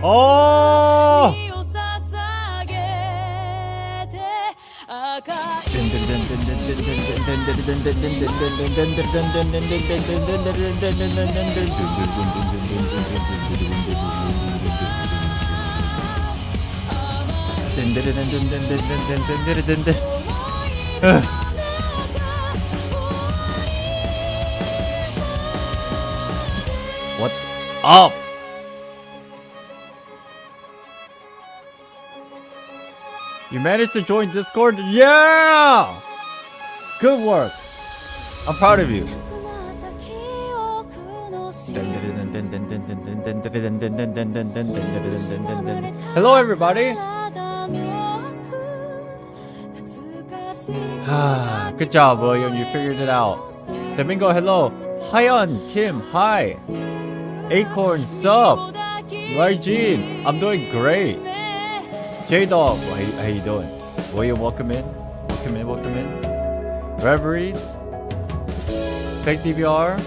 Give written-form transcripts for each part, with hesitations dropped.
Oh! What's up? You managed to join Discord? Yeah! Good work. I'm proud of you. Hello, everybody. Good job, William. You figured it out. Domingo, hello. Hyun, Kim, hi. Acorn, sub. Raijin, I'm doing great. J-Dog, how you doing? William, welcome in. Welcome in, welcome in. Reveries. Fake DVR.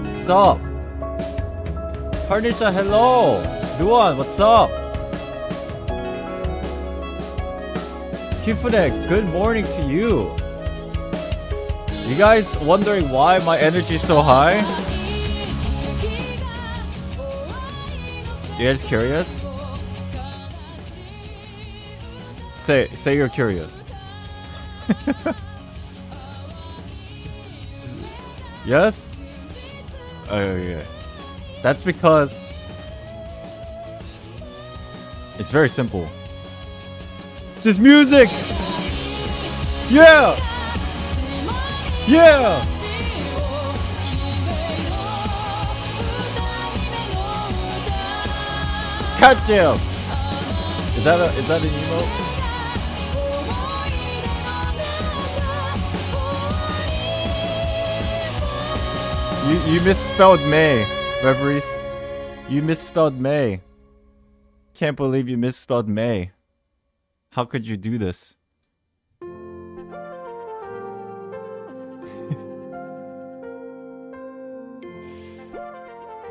Sup? Harnisha, hello. Luan, what's up? Kifune, good morning to you. You guys wondering why my energy is so high? You guys curious? Say you're curious. Yes? Oh yeah. That's because it's very simple. This music! Yeah! Yeah! Cat jam! Is that an emote? You misspelled May, Reveries. You misspelled May. Can't believe you misspelled May. How could you do this?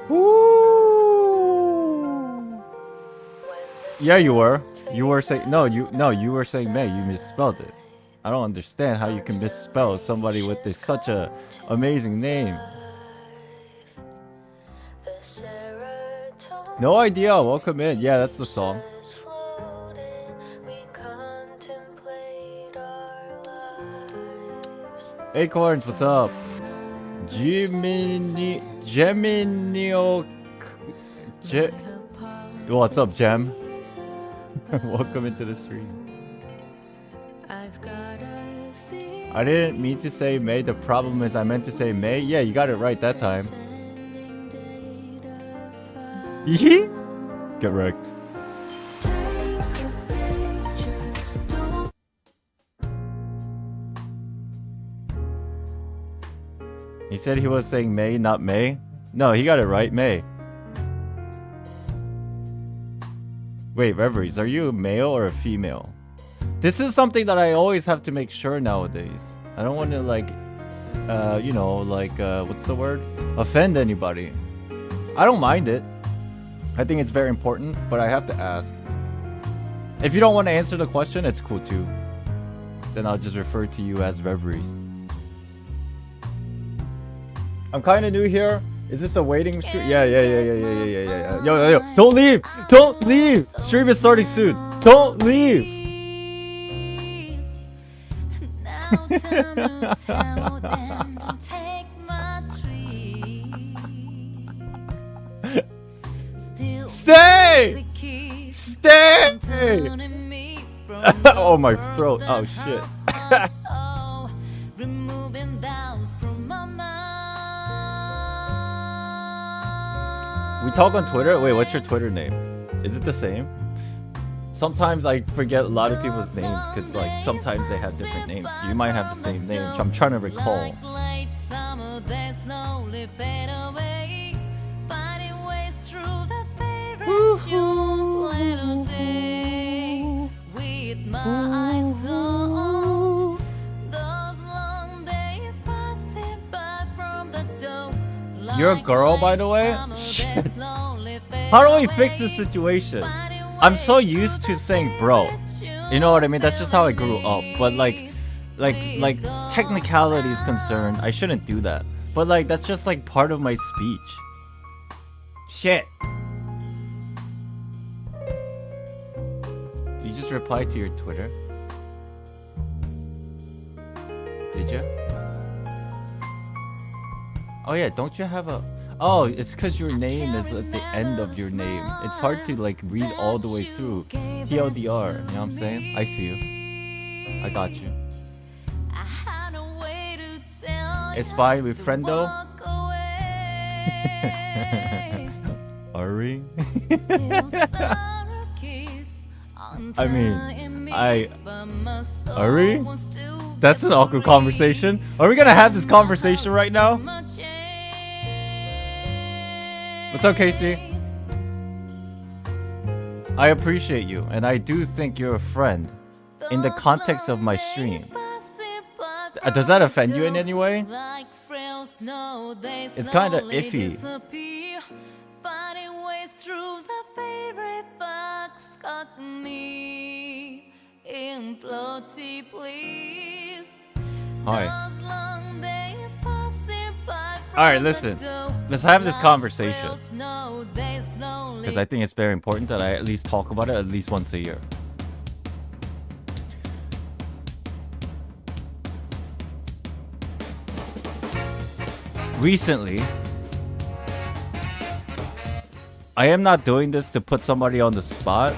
Woo! Yeah, you were. You were saying you were saying May. You misspelled it. I don't understand how you can misspell somebody with such a amazing name. No idea. Welcome in. Yeah, that's the song. Acorns, what's up? What's up, Gem? Welcome into the stream. I didn't mean to say May. The problem is I meant to say May. Yeah, you got it right that time. Get wrecked. He said he was saying May, not May. No, he got it right, May. Wait, Reveries, are you a male or a female? This is something that I always have to make sure nowadays. I don't want to what's the word? Offend anybody. I don't mind it. I think it's very important, but I have to ask. If you don't want to answer the question, it's cool too. Then I'll just refer to you as Reveries. I'm kind of new here. Is this a waiting stream? Yeah. Yo. Don't leave! Don't leave! Stream is starting soon. Don't leave! Stay! Stay! Oh, my throat. Oh, shit. We talk on Twitter? Wait, what's your Twitter name? Is it the same? Sometimes I forget a lot of people's names because like sometimes they have different names. So you might have the same name, which I'm trying to recall. You're a girl, by the way? Shit. How do we fix this situation? I'm so used to saying bro. You know what I mean? That's just how I grew up. But like technicality is concerned, I shouldn't do that. But like that's just like part of my speech. Shit. You just replied to your Twitter? Did you? Oh yeah, don't you have a... Oh, it's because your name is at the end of your name. It's hard to like read all the way through. TLDR, you know what I'm saying? I see you. I got you. It's fine with friendo. Ari? I mean, Ari? That's an awkward conversation. Are we gonna have this conversation right now? What's up, Casey? I appreciate you, and I do think you're a friend in the context of my stream. Does that offend you in any way? It's kind of iffy. Hi. Alright, listen. Let's have this conversation. Because I think it's very important that I at least talk about it at least once a year. Recently, I am not doing this to put somebody on the spot.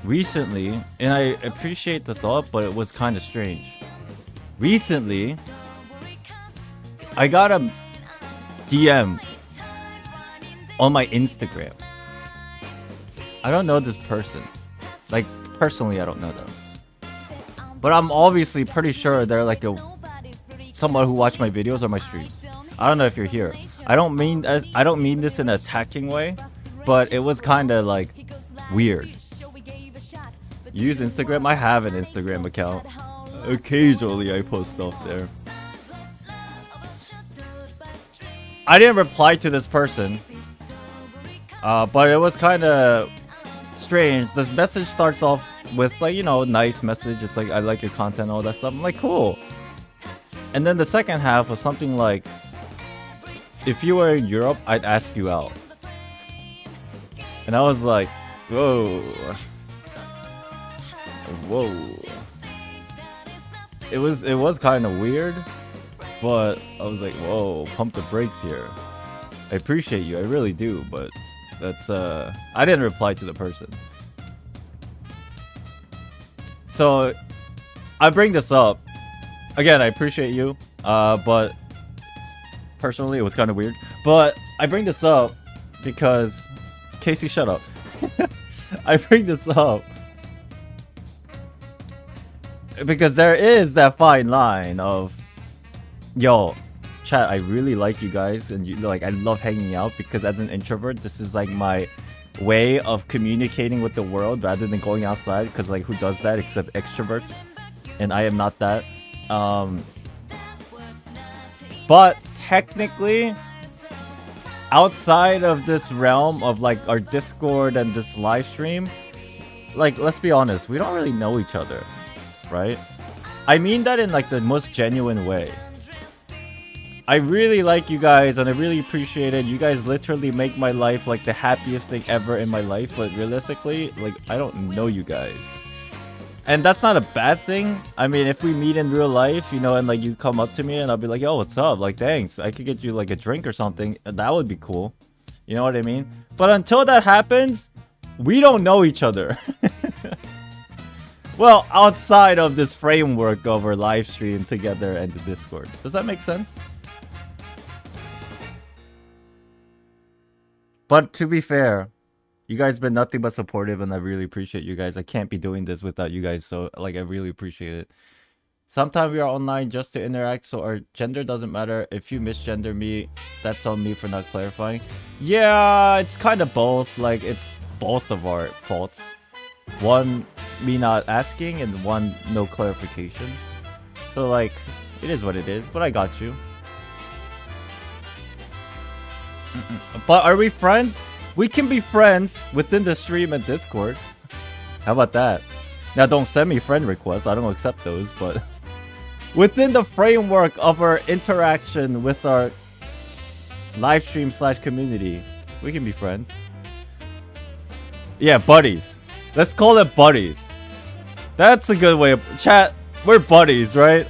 Recently, and I appreciate the thought, but it was kind of strange. Recently, I got a DM on my Instagram. I don't know this person. Like, personally, I don't know them. But I'm obviously pretty sure they're like someone who watched my videos or my streams. I don't know if you're here. I don't mean this in an attacking way, but it was kind of like weird. Use Instagram? I have an Instagram account. Occasionally I post stuff there. I didn't reply to this person, but it was kind of strange. The message starts off with like, you know, nice message. It's like, I like your content, all that stuff. I'm like, cool. And then the second half was something like, if you were in Europe, I'd ask you out. And I was like, whoa. Whoa. It was kind of weird, but I was like, whoa, pump the brakes here. I appreciate you, I really do, but that's I didn't reply to the person. So I bring this up. Again, I appreciate you, but personally it was kind of weird. But I bring this up because Casey, shut up. I bring this up because there is that fine line of, yo, chat, I really like you guys, and you like, I love hanging out because as an introvert, this is like my way of communicating with the world rather than going outside. Because like, who does that except extroverts? And I am not that. But technically, outside of this realm of like our Discord and this live stream, like, let's be honest, we don't really know each other, right? I mean that in like the most genuine way. I really like you guys and I really appreciate it. You guys literally make my life like the happiest thing ever in my life, but realistically, like, I don't know you guys. And that's not a bad thing. I mean, if we meet in real life, you know, and like you come up to me and I'll be like, yo, what's up? Like, thanks. I could get you like a drink or something. That would be cool. You know what I mean? But until that happens, we don't know each other. Well, outside of this framework of our live stream together and the Discord. Does that make sense? But to be fair, you guys been nothing but supportive and I really appreciate you guys. I can't be doing this without you guys, so like I really appreciate it. Sometimes we are online just to interact, so our gender doesn't matter. If you misgender me, that's on me for not clarifying. Yeah, it's kind of both. Like, it's both of our faults. One, me not asking, and one, no clarification. So like, it is what it is, but I got you. But are we friends? We can be friends within the stream and Discord. How about that? Now don't send me friend requests, I don't accept those, but within the framework of our interaction with our live stream / community, we can be friends. Yeah, buddies. Let's call it buddies. That's a good way of... Chat, we're buddies, right?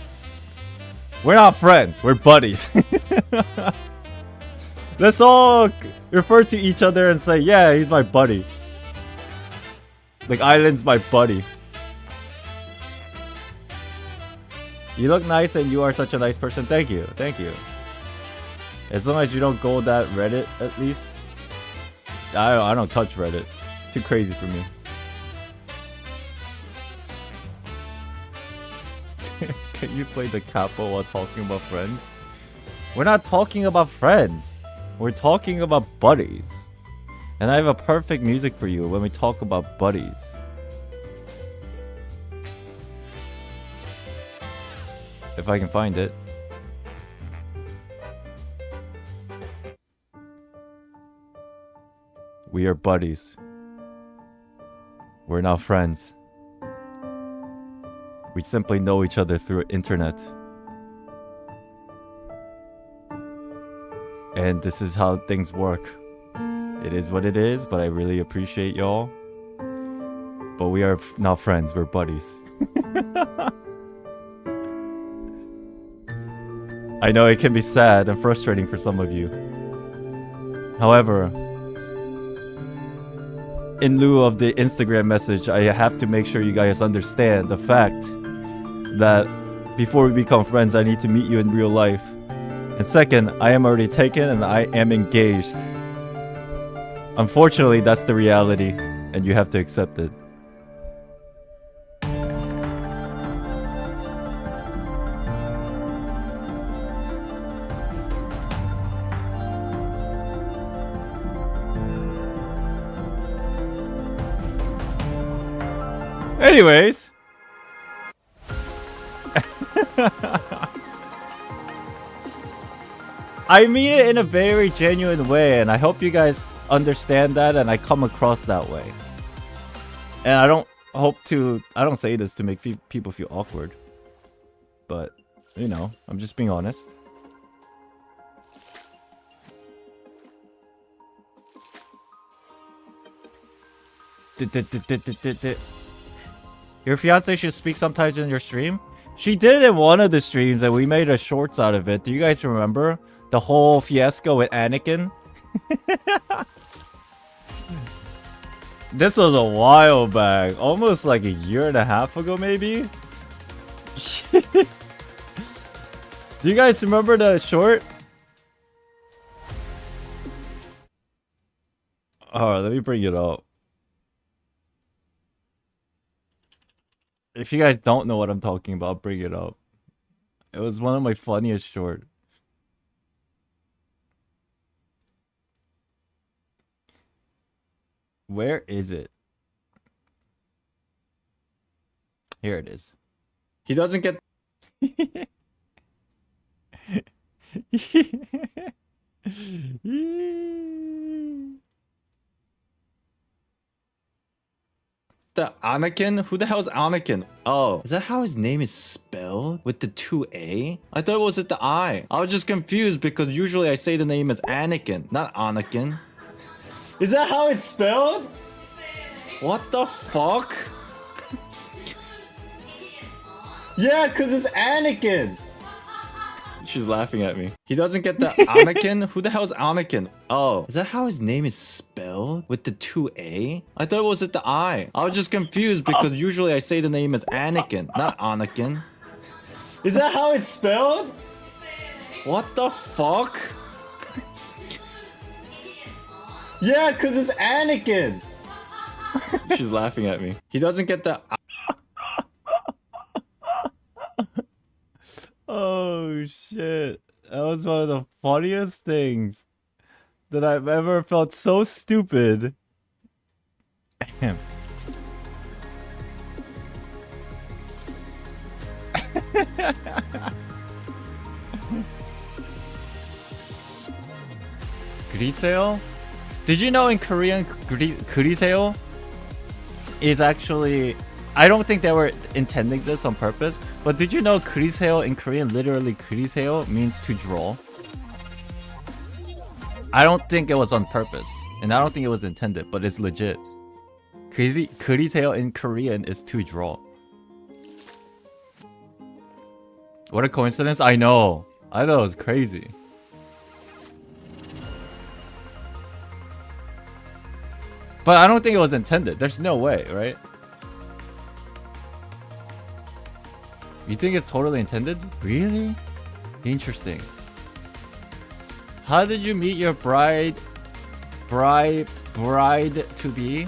We're not friends, we're buddies. Let's all refer to each other and say, yeah, he's my buddy. Like, Island's my buddy. You look nice and you are such a nice person. Thank you. Thank you. As long as you don't go that Reddit, at least. I don't touch Reddit. It's too crazy for me. Can you play the capo while talking about friends? We're not talking about friends. We're talking about buddies. And I have a perfect music for you when we talk about buddies. If I can find it. We are buddies. We're not friends. We simply know each other through internet. And this is how things work. It is what it is, but I really appreciate y'all. But we are not friends, we're buddies. I know it can be sad and frustrating for some of you. However, in lieu of the Instagram message, I have to make sure you guys understand the fact that before we become friends, I need to meet you in real life. And second, I am already taken and I am engaged. Unfortunately, that's the reality, and you have to accept it. Anyways. I mean it in a very genuine way, and I hope you guys understand that and I come across that way. And I don't say this to make people feel awkward. But, you know, I'm just being honest. Your fiance should speak sometimes in your stream? She did in one of the streams and we made a shorts out of it. Do you guys remember? The whole fiasco with Anakin? This was a while back. Almost like a year and a half ago, maybe? Do you guys remember the short? Oh, let me bring it up. If you guys don't know what I'm talking about, bring it up. It was one of my funniest shorts. Where is it? Here it is. He doesn't get... The Anakin? Who the hell is Anakin? Oh, is that how his name is spelled? With the 2A? I thought it was with the I. I was just confused because usually I say the name as Anakin, not Anakin. Is that how it's spelled? What the fuck? Yeah, cause it's Anakin. She's laughing at me. He doesn't get the Anakin? Who the hell is Anakin? Oh, is that how his name is spelled? With the 2A? I thought it was with the I. I was just confused because usually I say the name as Anakin, not Anakin. Is that how it's spelled? What the fuck? Yeah, cause it's Anakin. She's laughing at me. He doesn't get the... Oh shit. That was one of the funniest things that I've ever felt so stupid. 그리세요? Did you know in Korean 그리세요 is actually... I don't think they were intending this on purpose, but did you know 그리세요 in Korean, literally 그리세요 means to draw? I don't think it was on purpose, and I don't think it was intended, but it's legit. 그리세요 in Korean is to draw. What a coincidence. I know. I thought it was crazy. But I don't think it was intended. There's no way, right? You think it's totally intended? Really? Interesting. How did you meet your bride to be?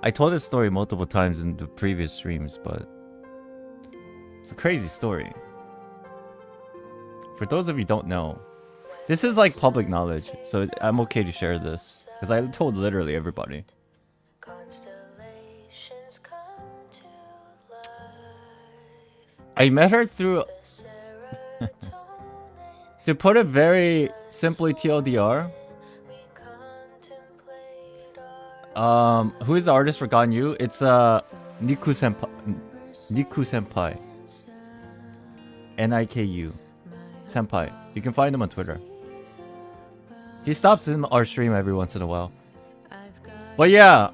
I told this story multiple times in the previous streams, but it's a crazy story. For those of you who don't know, this is like public knowledge, so I'm okay to share this because I told literally everybody. I met her through... To put it very simply TLDR, Who is the artist for Ganyu? It's Niku Senpai. Niku Senpai. Niku Senpai. You can find him on Twitter. He stops in our stream every once in a while. But yeah,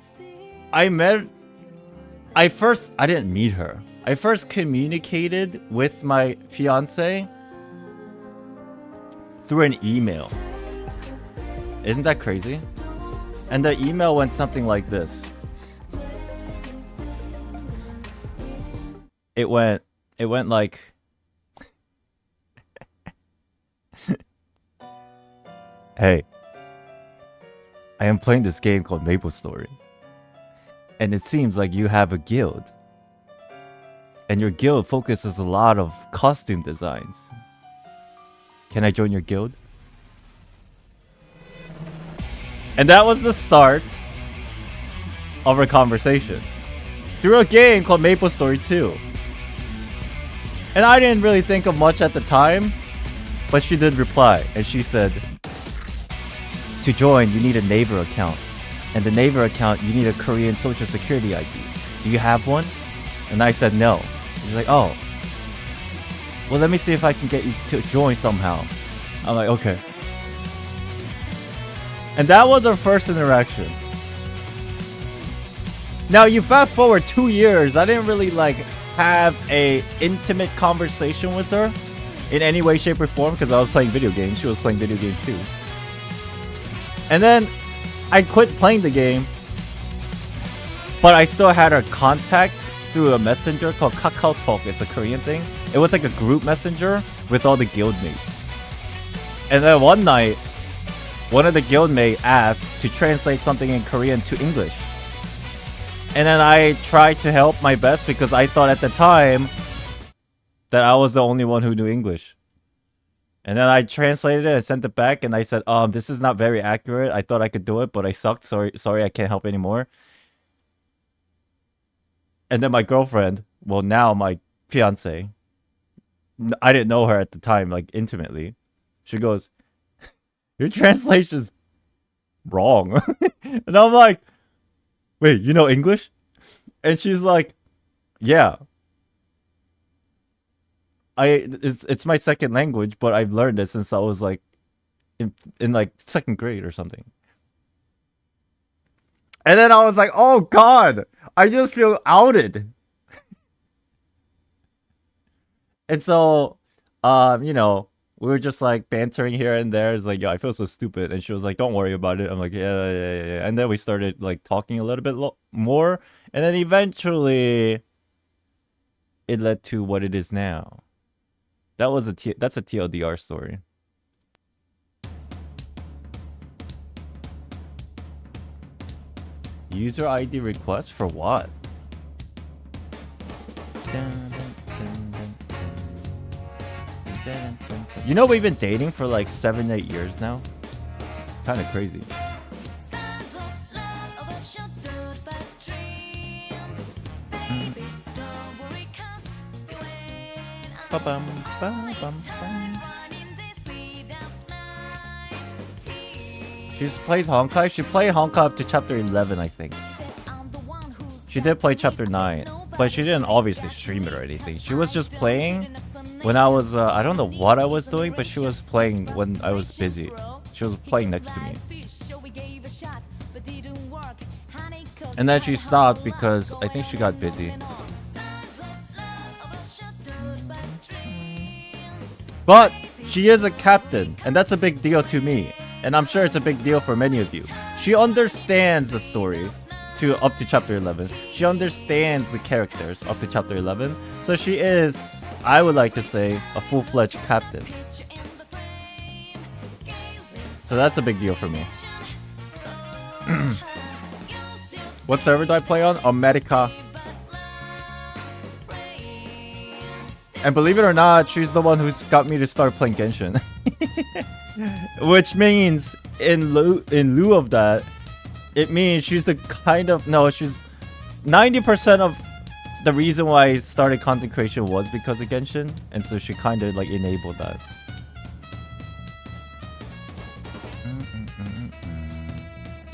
I didn't meet her. I first communicated with my fiance through an email. Isn't that crazy? And the email went something like this. It went like Hey, I am playing this game called MapleStory, and it seems like you have a guild, and your guild focuses a lot of costume designs. Can I join your guild? And that was the start of our conversation through a game called MapleStory 2. And I didn't really think of much at the time, but she did reply, and she said, to join, you need a neighbor account. And the neighbor account, you need a Korean social security ID. Do you have one? And I said no. She's like, oh. Well, let me see if I can get you to join somehow. I'm like, okay. And that was our first interaction. Now, you fast forward 2 years, I didn't really like have a intimate conversation with her in any way, shape, or form because I was playing video games. She was playing video games too. And then I quit playing the game, but I still had her contact through a messenger called Kakao Talk. It's a Korean thing. It was like a group messenger with all the guildmates. And then one night, one of the guildmates asked to translate something in Korean to English. And then I tried to help my best because I thought at the time that I was the only one who knew English. And then I translated it and sent it back, and I said, this is not very accurate. I thought I could do it, but I sucked. Sorry, I can't help anymore. And then my girlfriend, well, now my fiance, I didn't know her at the time, like, intimately. She goes, your translation's wrong. And I'm like, wait, you know English? And she's like, yeah. It's my second language, but I've learned it since I was like in like second grade or something. And then I was like, oh god, I just feel outed. And so you know, we were just like bantering here and there. It's like, yo, I feel so stupid. And she was like, don't worry about it. I'm like, yeah. And then we started like talking a little bit more, and then eventually it led to what it is now. That's a TLDR story. User ID request for what? You know, we've been dating for like 7-8 years now. It's kind of crazy. She plays Honkai. She played Honkai up to chapter 11, I think. She did play chapter 9, but she didn't obviously stream it or anything. She was just playing when I was, I don't know what I was doing, but she was playing when I was busy. She was playing next to me. And then she stopped because I think she got busy. But she is a captain, and that's a big deal to me. And I'm sure it's a big deal for many of you. She understands the story up to chapter 11. She understands the characters up to chapter 11. So she is, I would like to say, a full-fledged captain. So that's a big deal for me. What server do I play on? America. And believe it or not, she's the one who's got me to start playing Genshin. Which means, in lieu of that, it means she's the kind of... No, she's... 90% of the reason why I started content creation was because of Genshin. And so she kind of like enabled that.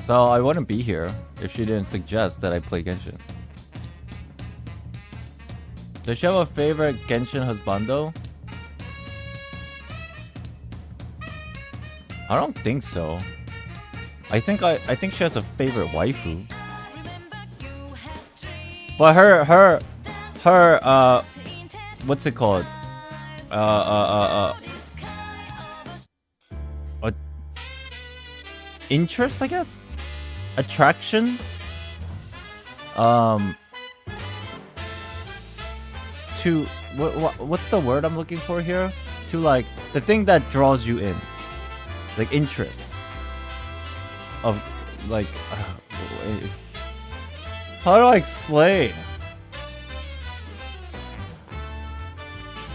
So I wouldn't be here if she didn't suggest that I play Genshin. Does she have a favorite Genshin husbando? I don't think so. I think she has a favorite waifu. But her what's it called? Interest, I guess? Attraction? To what's the word I'm looking for here? To like the thing that draws you in. Like interest. Of like how do I explain?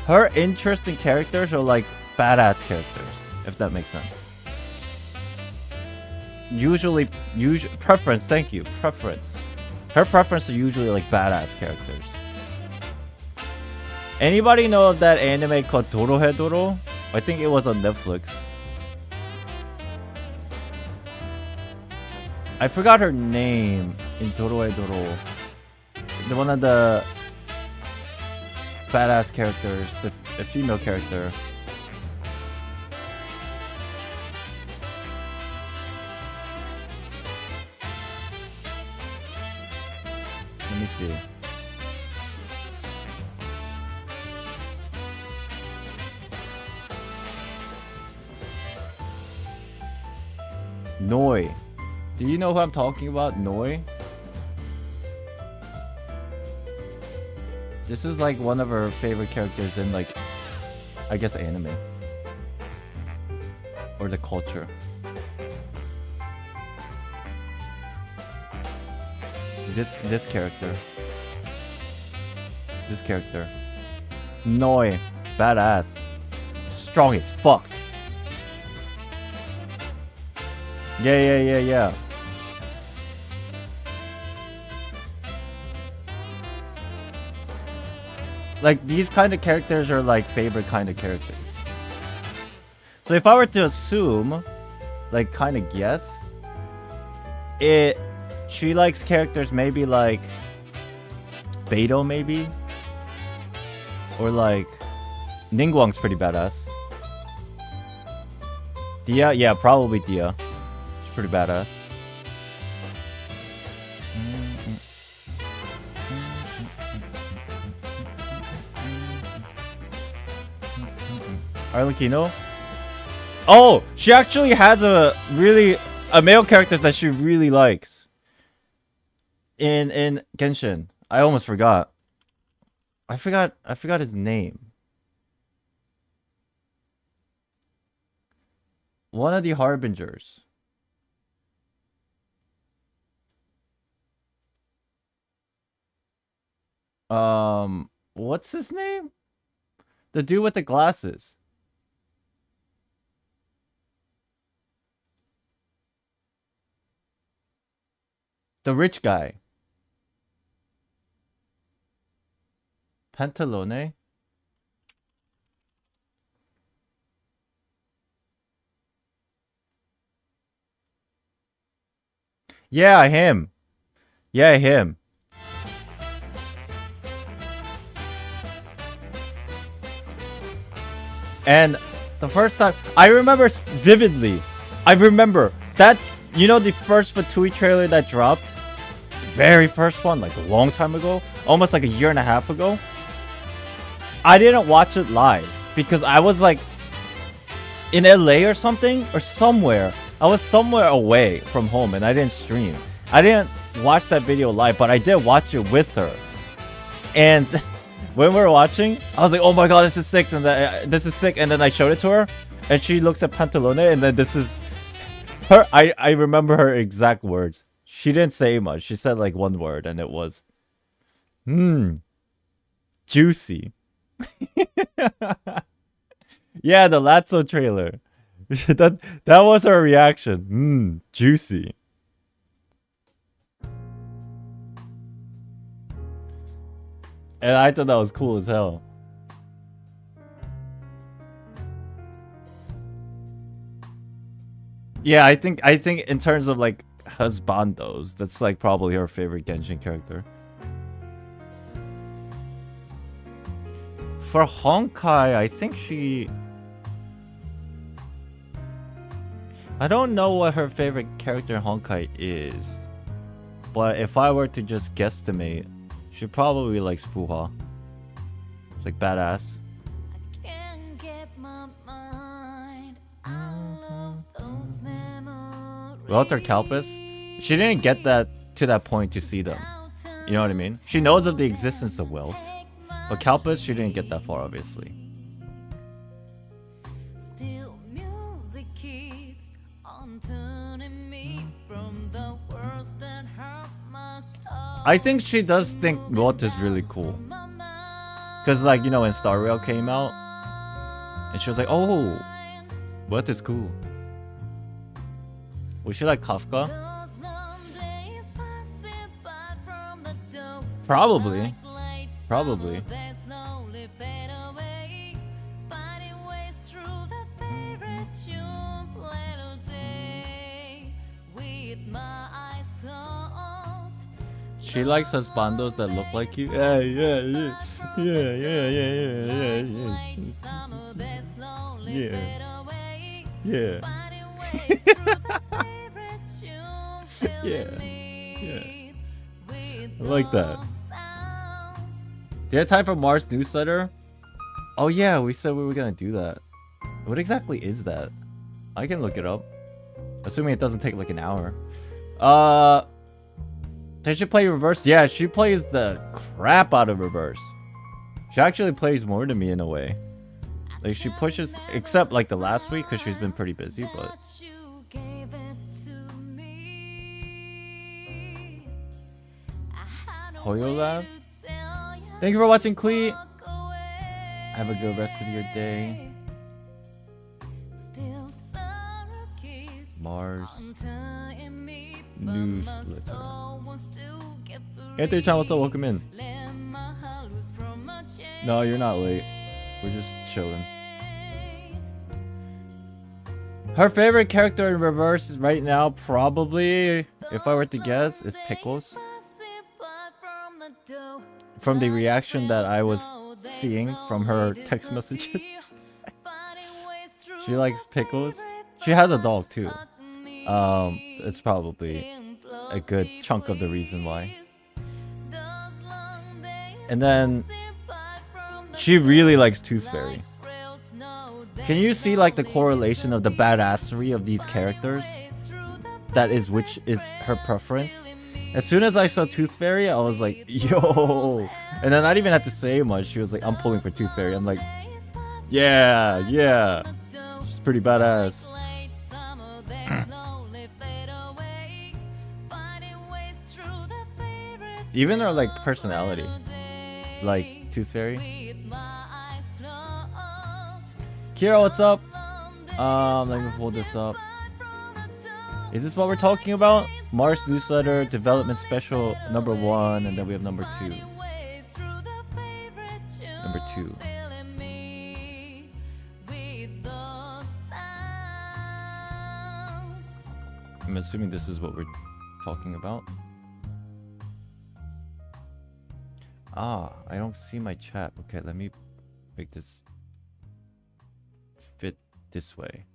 Her interest in characters are like badass characters, if that makes sense. Usually preference, thank you, preference. Her preference are usually like badass characters. Anybody know of that anime called Dorohedoro? I think it was on Netflix. I forgot her name in Dorohedoro. One of the badass characters, the female character. Let me see. Noi. Do you know who I'm talking about? Noi? This is like one of her favorite characters in like, I guess anime. Or the culture. This character. This character. Noi. Badass. Strong as fuck. Yeah. Like, these kind of characters are like favorite kind of characters. So if I were to assume, like kind of guess, she likes characters maybe like Beidou maybe? Or like Ningguang's pretty badass. Dia? Yeah, probably Dia. She's pretty badass. Arlecchino? Oh, she actually has a male character that she really likes. In Genshin. I almost forgot. I forgot his name. One of the Harbingers. What's his name? The dude with the glasses. The rich guy. Pantalone? Yeah, him. Yeah, him. And the first time, I remember vividly. I remember that, you know, the first Fatui trailer that dropped? The very first one, like a long time ago, almost like a year and a half ago. I didn't watch it live because I was like in LA or something or somewhere. I was somewhere away from home and I didn't stream. I didn't watch that video live, but I did watch it with her. And when we were watching, I was like, "Oh my god, this is sick!" And this is sick. And then I showed it to her, and she looks at Pantalone, and then this is her. I remember her exact words. She didn't say much. She said like one word, and it was, juicy." Yeah, the Lazzo trailer. that was her reaction. Juicy. And I thought that was cool as hell. Yeah, I think in terms of like husbandos. That's like probably her favorite Genshin character. For Honkai, I think she... I don't know what her favorite character in Honkai is. But if I were to just guesstimate, she probably likes Fuha. It's like badass. Welter Kalpis? She didn't get that to that point to see them. You know what I mean? She knows of the existence of Welt. But Kalpis, she didn't get that far, obviously. I think she does think Welt is really cool. Because, like, you know, when Star Rail came out, and she was like, oh, Welt is cool. Was she like Kafka? Probably. Probably. She likes husbandos that look like you. Yeah. Yeah. I like that. Do you have time for Mars newsletter? Oh yeah, we said we were gonna do that. What exactly is that? I can look it up. Assuming it doesn't take like an hour. Does she play reverse? Yeah, she plays the crap out of reverse. She actually plays more than me in a way. Like she pushes, except like the last week because she's been pretty busy, but... Hoyo Lab? Thank you for watching, Clee. Have a good rest of your day. Mars newsletter. Anthony Chan, what's up? Welcome in. No, you're not late. We're just chilling. Her favorite character in reverse is right now probably, if I were to guess, is Pickles. From the reaction that I was seeing from her text messages. She likes Pickles. She has a dog too. It's probably a good chunk of the reason why. And then she really likes Tooth Fairy. Can you see like the correlation of the badassery of these characters? That is which is her preference. As soon as I saw Tooth Fairy, I was like, yo. And then I didn't even have to say much. She was like, I'm pulling for Tooth Fairy. I'm like, yeah. She's pretty badass. Even her like personality. Like Tooth Fairy. Kira, what's up? Let me pull this up. Is this what we're talking about? Mars newsletter development special number 1, and then we have number 2. Number 2. I'm assuming this is what we're talking about. I don't see my chat. Okay, let me make this fit this way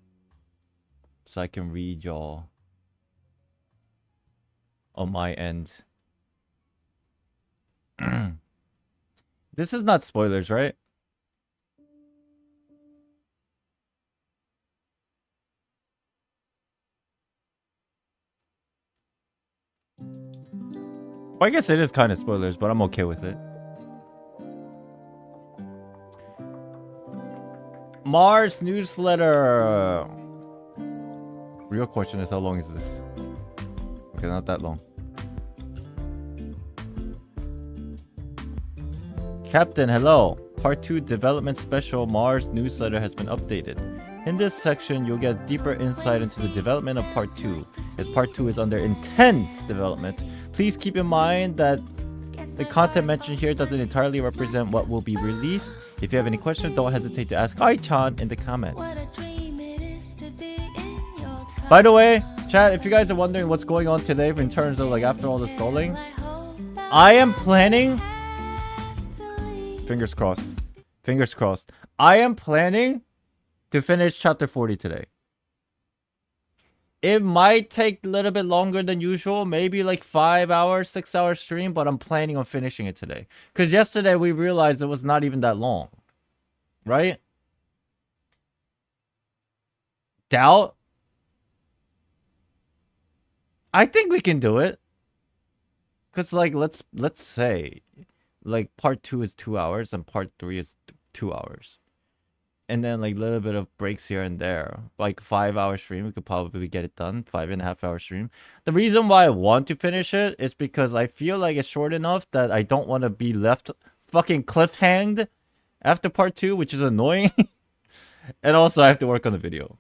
so I can read y'all on my end. This is not spoilers, right? Well, I guess it is kind of spoilers, but I'm okay with it. Mars newsletter. Real question is, how long is this? Okay, not that long. Captain, hello. Part 2 development special Mars newsletter has been updated. In this section, you'll get deeper insight into the development of Part 2, as Part 2 is under intense development. Please keep in mind that the content mentioned here doesn't entirely represent what will be released. If you have any questions, don't hesitate to ask Ai-chan in the comments. By the way, Chat, if you guys are wondering what's going on today in terms of like after all the stalling, I am planning. Fingers crossed. Fingers crossed. I am planning to finish chapter 40 today. It might take a little bit longer than usual, maybe like 5 hours, 6 hour stream, but I'm planning on finishing it today. Because yesterday we realized it was not even that long. Right? Doubt? I think we can do it. Because like, let's say, like part 2 is 2 hours and part 3 is 2 hours. And then like a little bit of breaks here and there. Like 5 hour stream, we could probably get it done. 5.5 hour stream. The reason why I want to finish it is because I feel like it's short enough that I don't want to be left fucking cliffhanged after part 2, which is annoying. And also I have to work on the video.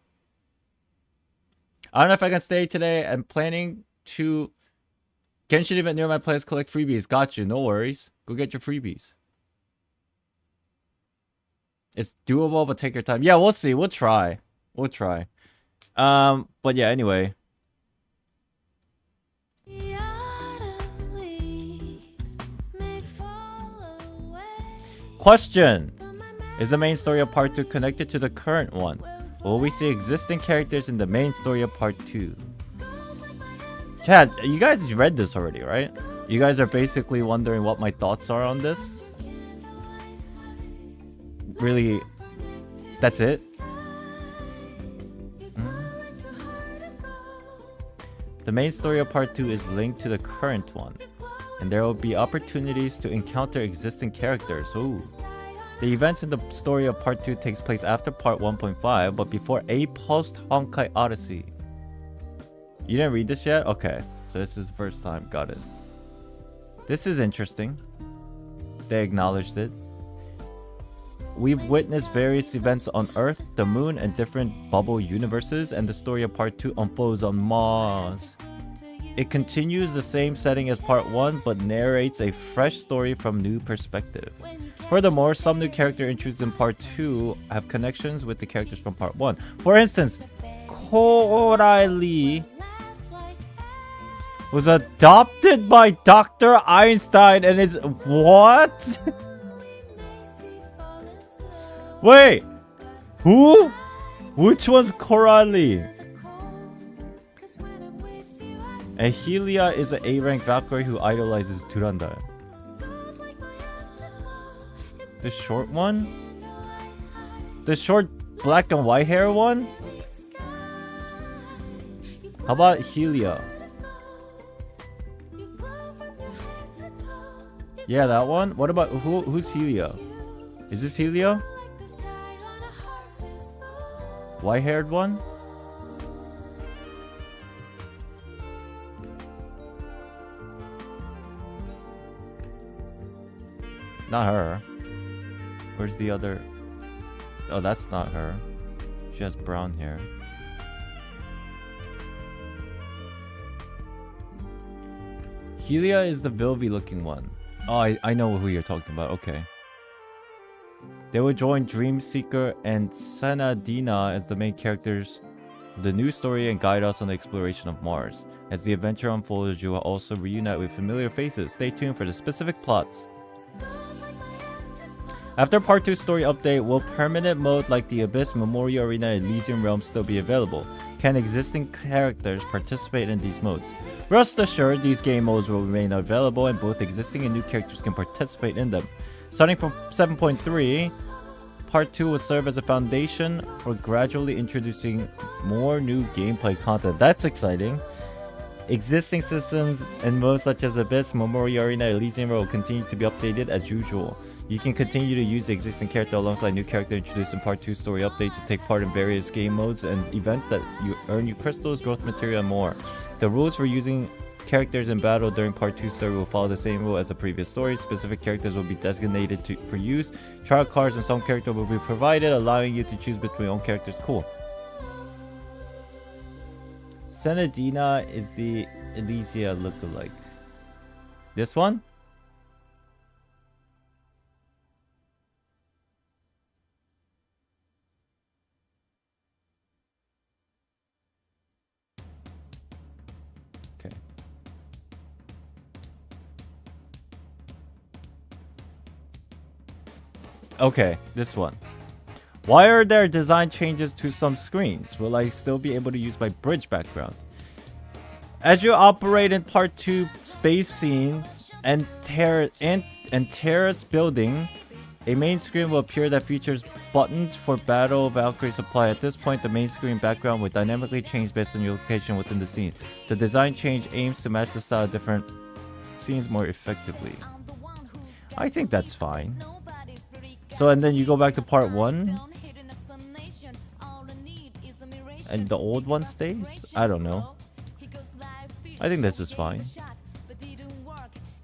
I don't know if I can stay today. I'm planning to Genshin event near my place, collect freebies. Got you, no worries. Go get your freebies. It's doable, but take your time. Yeah, we'll see. We'll try. We'll try. But yeah, anyway. Question. Is the main story of part 2 connected to the current one? Will we see existing characters in the main story of part 2? Chad, you guys read this already, right? You guys are basically wondering what my thoughts are on this? Really, that's it? The main story of part 2 is linked to the current one, and there will be opportunities to encounter existing characters. Ooh. The events in the story of part 2 takes place after part 1.5, but before a post-Honkai Odyssey. You didn't read this yet? Okay, so this is the first time. Got it. This is interesting. They acknowledged it. We've witnessed various events on Earth, the Moon, and different bubble universes, and the story of part 2 unfolds on Mars. It continues the same setting as part 1, but narrates a fresh story from new perspective. Furthermore, some new characters introduced in part 2 have connections with the characters from part 1. For instance, Coralie was adopted by Dr. Einstein and is... What? Wait, who? Which one's Coralie? And Helia is an A-rank Valkyrie who idolizes Turandal. The short one? The short black and white hair one? How about Helia? Yeah, that one? What about who's Helia? Is this Helia? White-haired one? Not her. Where's the other? Oh, that's not her. She has brown hair. Helia is the Vilvi looking one. Oh, I know who you're talking about. Okay. They will join Dreamseeker and Sanadina as the main characters of the new story and guide us on the exploration of Mars. As the adventure unfolds, you will also reunite with familiar faces. Stay tuned for the specific plots. After part 2 story update, will permanent mode like the Abyss, Memoria Arena, and Elysian Realm still be available? Can existing characters participate in these modes? Rest assured, these game modes will remain available and both existing and new characters can participate in them. Starting from 7.3, part 2 will serve as a foundation for gradually introducing more new gameplay content. That's exciting. Existing systems and modes such as Abyss, Memoria Arena, and Elysian Realm will continue to be updated as usual. You can continue to use the existing character alongside new character introduced in part 2 story update to take part in various game modes and events that you earn you crystals, growth material, and more. The rules for using characters in battle during part 2 story will follow the same rule as the previous story. Specific characters will be designated for use. Trial cards and some character will be provided, allowing you to choose between own characters. Cool. Senadina is the Elysia lookalike. This one? Okay, this one. Why are there design changes to some screens? Will I still be able to use my bridge background? As you operate in Part 2 space scene and terrace building, a main screen will appear that features buttons for battle Valkyrie supply. At this point, the main screen background will dynamically change based on your location within the scene. The design change aims to match the style of different scenes more effectively. I think that's fine. So, and then you go back to Part 1? And the old one stays? I don't know. I think this is fine.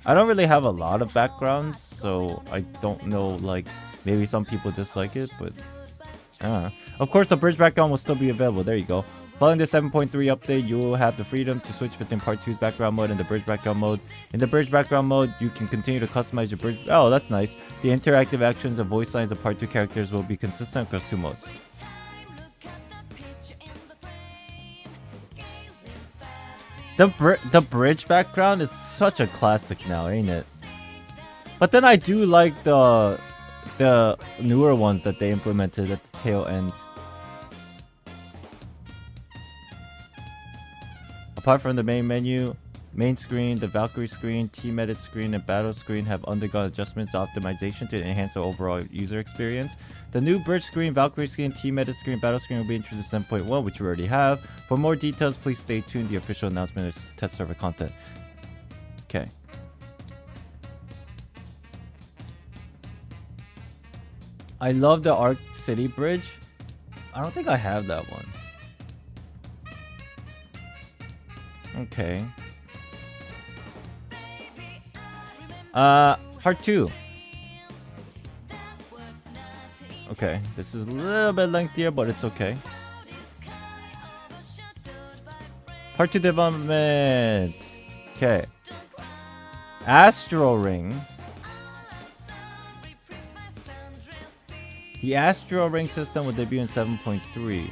I don't really have a lot of backgrounds, so I don't know, like, maybe some people dislike it, but of course, the bridge background will still be available. There you go. Following the 7.3 update, you will have the freedom to switch between Part 2's background mode and the bridge background mode. In the bridge background mode, you can continue to customize your bridge. Oh, that's nice. The interactive actions and voice lines of Part 2 characters will be consistent across 2 modes. The bridge background is such a classic now, ain't it? But then I do like the newer ones that they implemented at the tail end. Apart from the main menu, main screen, the Valkyrie screen, team edit screen, and battle screen have undergone adjustments and optimization to enhance the overall user experience. The new bridge screen, Valkyrie screen, team edit screen, battle screen will be introduced in 7.1, which you already have. For more details, please stay tuned. The official announcement is test server content. Okay. I love the Arc City bridge. I don't think I have that one. Okay. Part 2. Okay, this is a little bit lengthier, but it's okay. Part 2 development. Okay. Astral Ring. The Astral Ring system will debut in 7.3.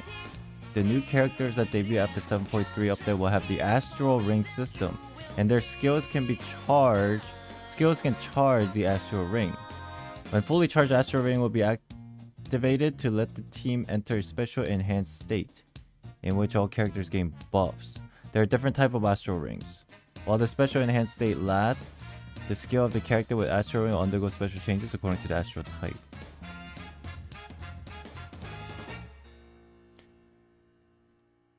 The new characters that debut after 7.3 update will have the Astral Ring system, and their skills can charge the Astral Ring. When fully charged, Astral Ring will be activated to let the team enter a special enhanced state, in which all characters gain buffs. There are different types of Astral Rings. While the special enhanced state lasts, the skill of the character with Astral Ring will undergo special changes according to the Astral type.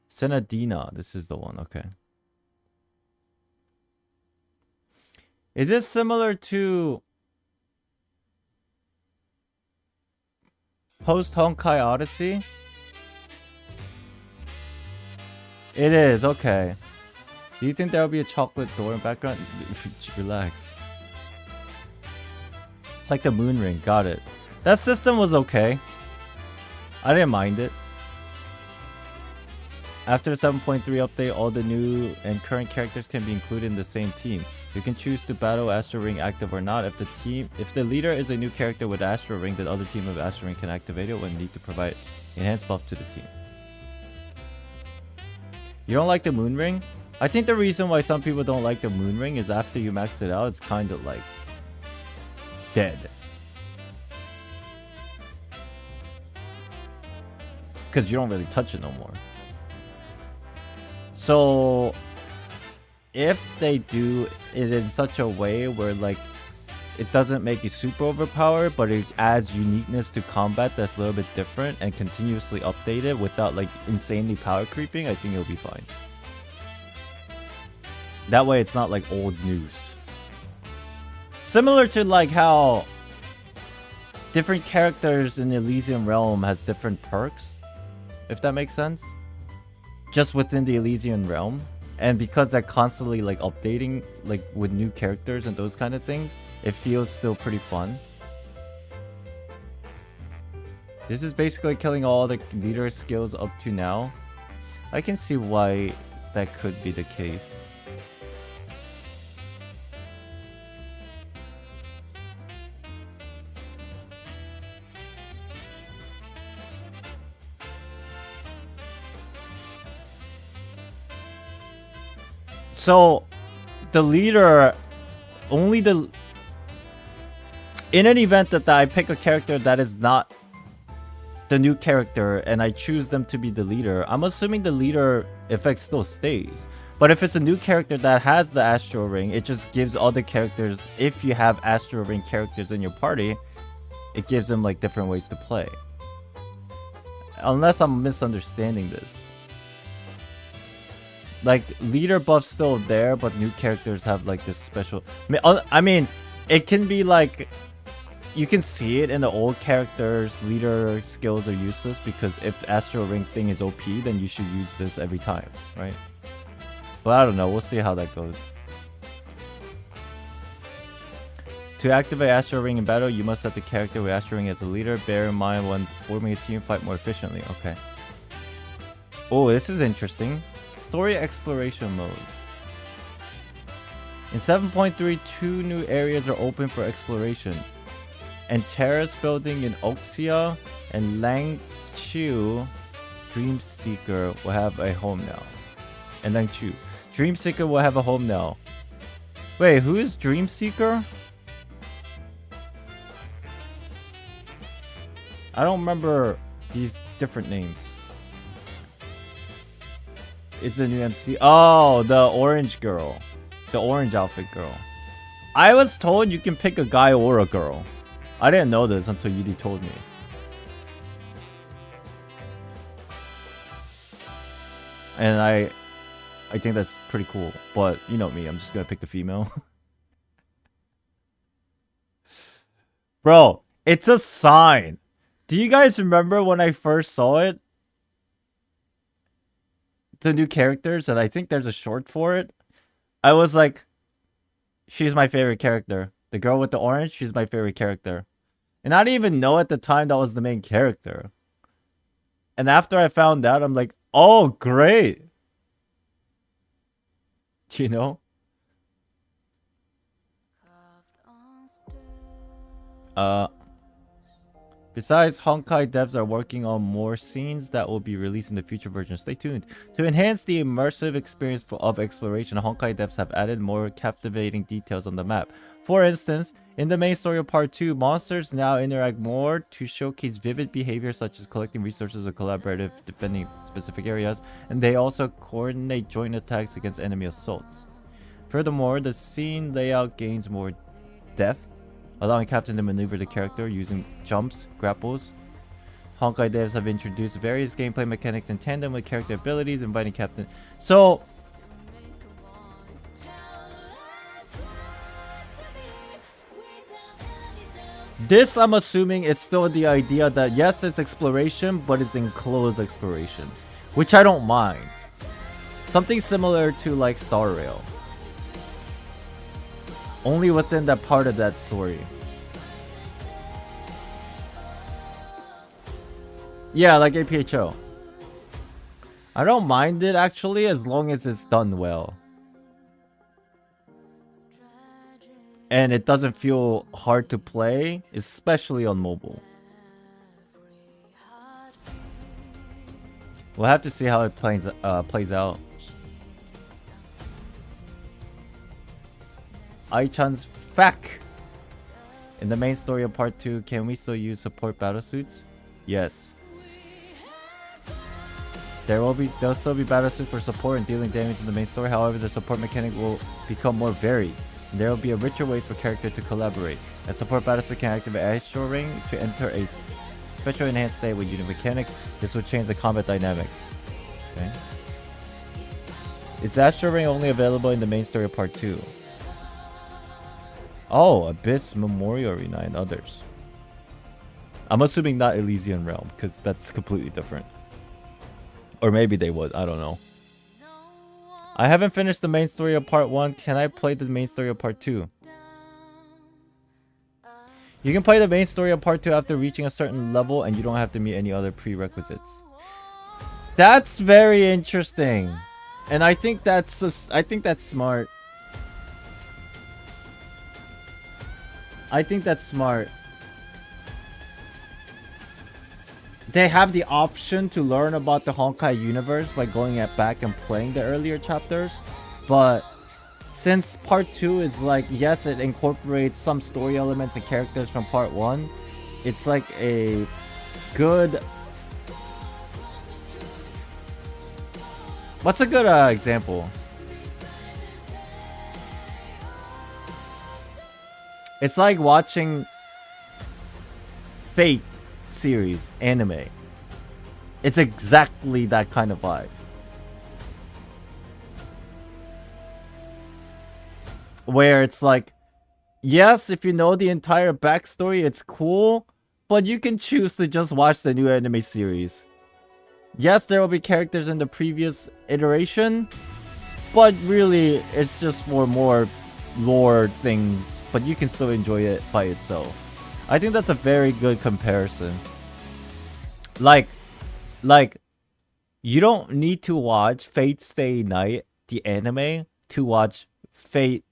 Senadina, this is the one, okay. Is this similar to post Honkai Odyssey? It is, okay. Do you think there will be a chocolate door in background? Relax. It's like the moon ring, got it. That system was okay. I didn't mind it. After the 7.3 update, all the new and current characters can be included in the same team. You can choose to battle Astral Ring active or not. If the leader is a new character with Astral Ring, the other team of Astral Ring can activate it when need to provide enhanced buff to the team. You don't like the moon ring? I think the reason why some people don't like the moon ring is after you max it out, it's kind of like dead. Because you don't really touch it no more. So if they do it in such a way where like it doesn't make you super overpowered, but it adds uniqueness to combat that's a little bit different and continuously updated without like insanely power creeping, I think it'll be fine. That way it's not like old news. Similar to like how different characters in the Elysian Realm has different perks, if that makes sense. Just within the Elysian Realm. And because they're constantly like updating like with new characters and those kind of things, it feels still pretty fun. This is basically killing all the leader skills up to now. I can see why that could be the case. So, the leader, only the in an event that I pick a character that is not the new character and I choose them to be the leader, I'm assuming the leader effect still stays. But if it's a new character that has the Astral Ring, it just gives other characters, if you have Astral Ring characters in your party, it gives them like different ways to play. Unless I'm misunderstanding this. Like, leader buff's still there, but new characters have like this special... I mean, it can be like... You can see it in the old characters, leader skills are useless because if Astral Ring thing is OP, then you should use this every time, right? But I don't know, we'll see how that goes. To activate Astral Ring in battle, you must set the character with Astral Ring as a leader. Bear in mind when forming a team, fight more efficiently. Okay. Oh, this is interesting. Story exploration mode. In 7.3, 2 new areas are open for exploration. And Terrace Building in Oxia and Langchu Dreamseeker will have a home now. And Langchu. Dreamseeker will have a home now. Wait, who is Dreamseeker? I don't remember these different names. It's the new MC. Oh, the orange girl. The orange outfit girl. I was told you can pick a guy or a girl. I didn't know this until Yudi told me. And I think that's pretty cool. But you know me, I'm just gonna pick the female. Bro, it's a sign. Do you guys remember when I first saw it? The new characters, and I think there's a short for it. I was like, she's my favorite character. The girl with the orange, she's my favorite character. And I didn't even know at the time that was the main character. And after I found out, I'm like, oh, great. You know? Besides, Honkai devs are working on more scenes that will be released in the future version. Stay tuned. To enhance the immersive experience of exploration, Honkai devs have added more captivating details on the map. For instance, in the main story of Part 2, monsters now interact more to showcase vivid behavior such as collecting resources or collaborative defending specific areas, and they also coordinate joint attacks against enemy assaults. Furthermore, the scene layout gains more depth, allowing Captain to maneuver the character using jumps, grapples. Honkai devs have introduced various gameplay mechanics in tandem with character abilities, inviting Captain. So, this I'm assuming is still the idea that yes, it's exploration, but it's enclosed exploration, which I don't mind. Something similar to like Star Rail. Only within that part of that story. Yeah, like APHO. I don't mind it actually as long as it's done well. And it doesn't feel hard to play, especially on mobile. We'll have to see how it plays out. Aichan's Fack. In the main story of Part 2, can we still use support battlesuits? Yes. There'll still be battlesuits for support and dealing damage in the main story. However, the support mechanic will become more varied. And there will be a richer ways for character to collaborate. A support battlesuit can activate Astral Ring to enter a special enhanced state with unit mechanics. This will change the combat dynamics. Okay. Is Astral Ring only available in the main story of Part 2? Oh, Abyss, Memorial Arena, and others. I'm assuming not Elysian Realm, because that's completely different. Or maybe they would, I don't know. I haven't finished the main story of Part 1. Can I play the main story of Part 2? You can play the main story of Part 2 after reaching a certain level, and you don't have to meet any other prerequisites. That's very interesting. And I think that's smart. I think that's smart. They have the option to learn about the Honkai universe by going back and playing the earlier chapters, but since part 2 is like, yes, it incorporates some story elements and characters from part 1, it's like a good... What's a good example? It's like watching Fate series anime. It's exactly that kind of vibe. Where it's like, yes, if you know the entire backstory, it's cool, but you can choose to just watch the new anime series. Yes, there will be characters in the previous iteration, but really, it's just for more lore things, but you can still enjoy it by itself. I think that's a very good comparison. Like, you don't need to watch Fate Stay Night, the anime, to watch Fate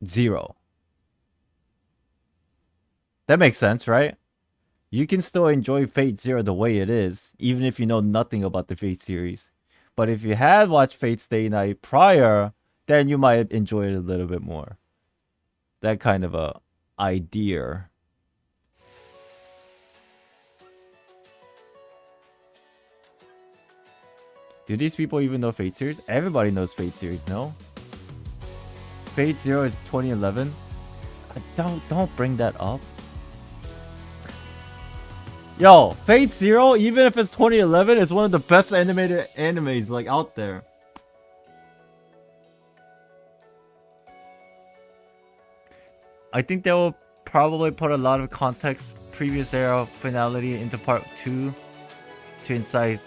Zero. That makes sense, right? You can still enjoy Fate Zero the way it is, even if you know nothing about the Fate series. But if you had watched Fate Stay Night prior, then you might enjoy it a little bit more. That kind of a idea. Do these people even know Fate series? Everybody knows Fate series, no? Fate Zero is 2011. Don't bring that up. Yo, Fate Zero, even if it's 2011, it's one of the best animated animes like out there. I think they will probably put a lot of context, previous era finality into part 2 to entice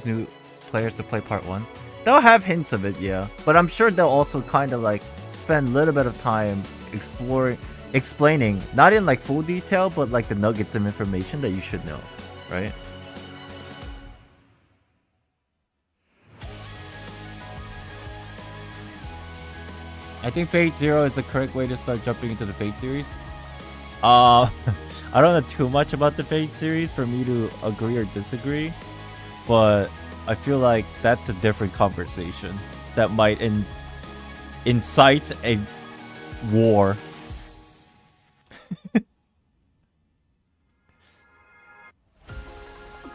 new players to play part 1. They'll have hints of it, yeah, but I'm sure they'll also kind of like spend a little bit of time explaining, not in like full detail, but like the nuggets of information that you should know, right? I think Fate Zero is the correct way to start jumping into the Fate series. I don't know too much about the Fate series for me to agree or disagree, but I feel like that's a different conversation that might incite a war.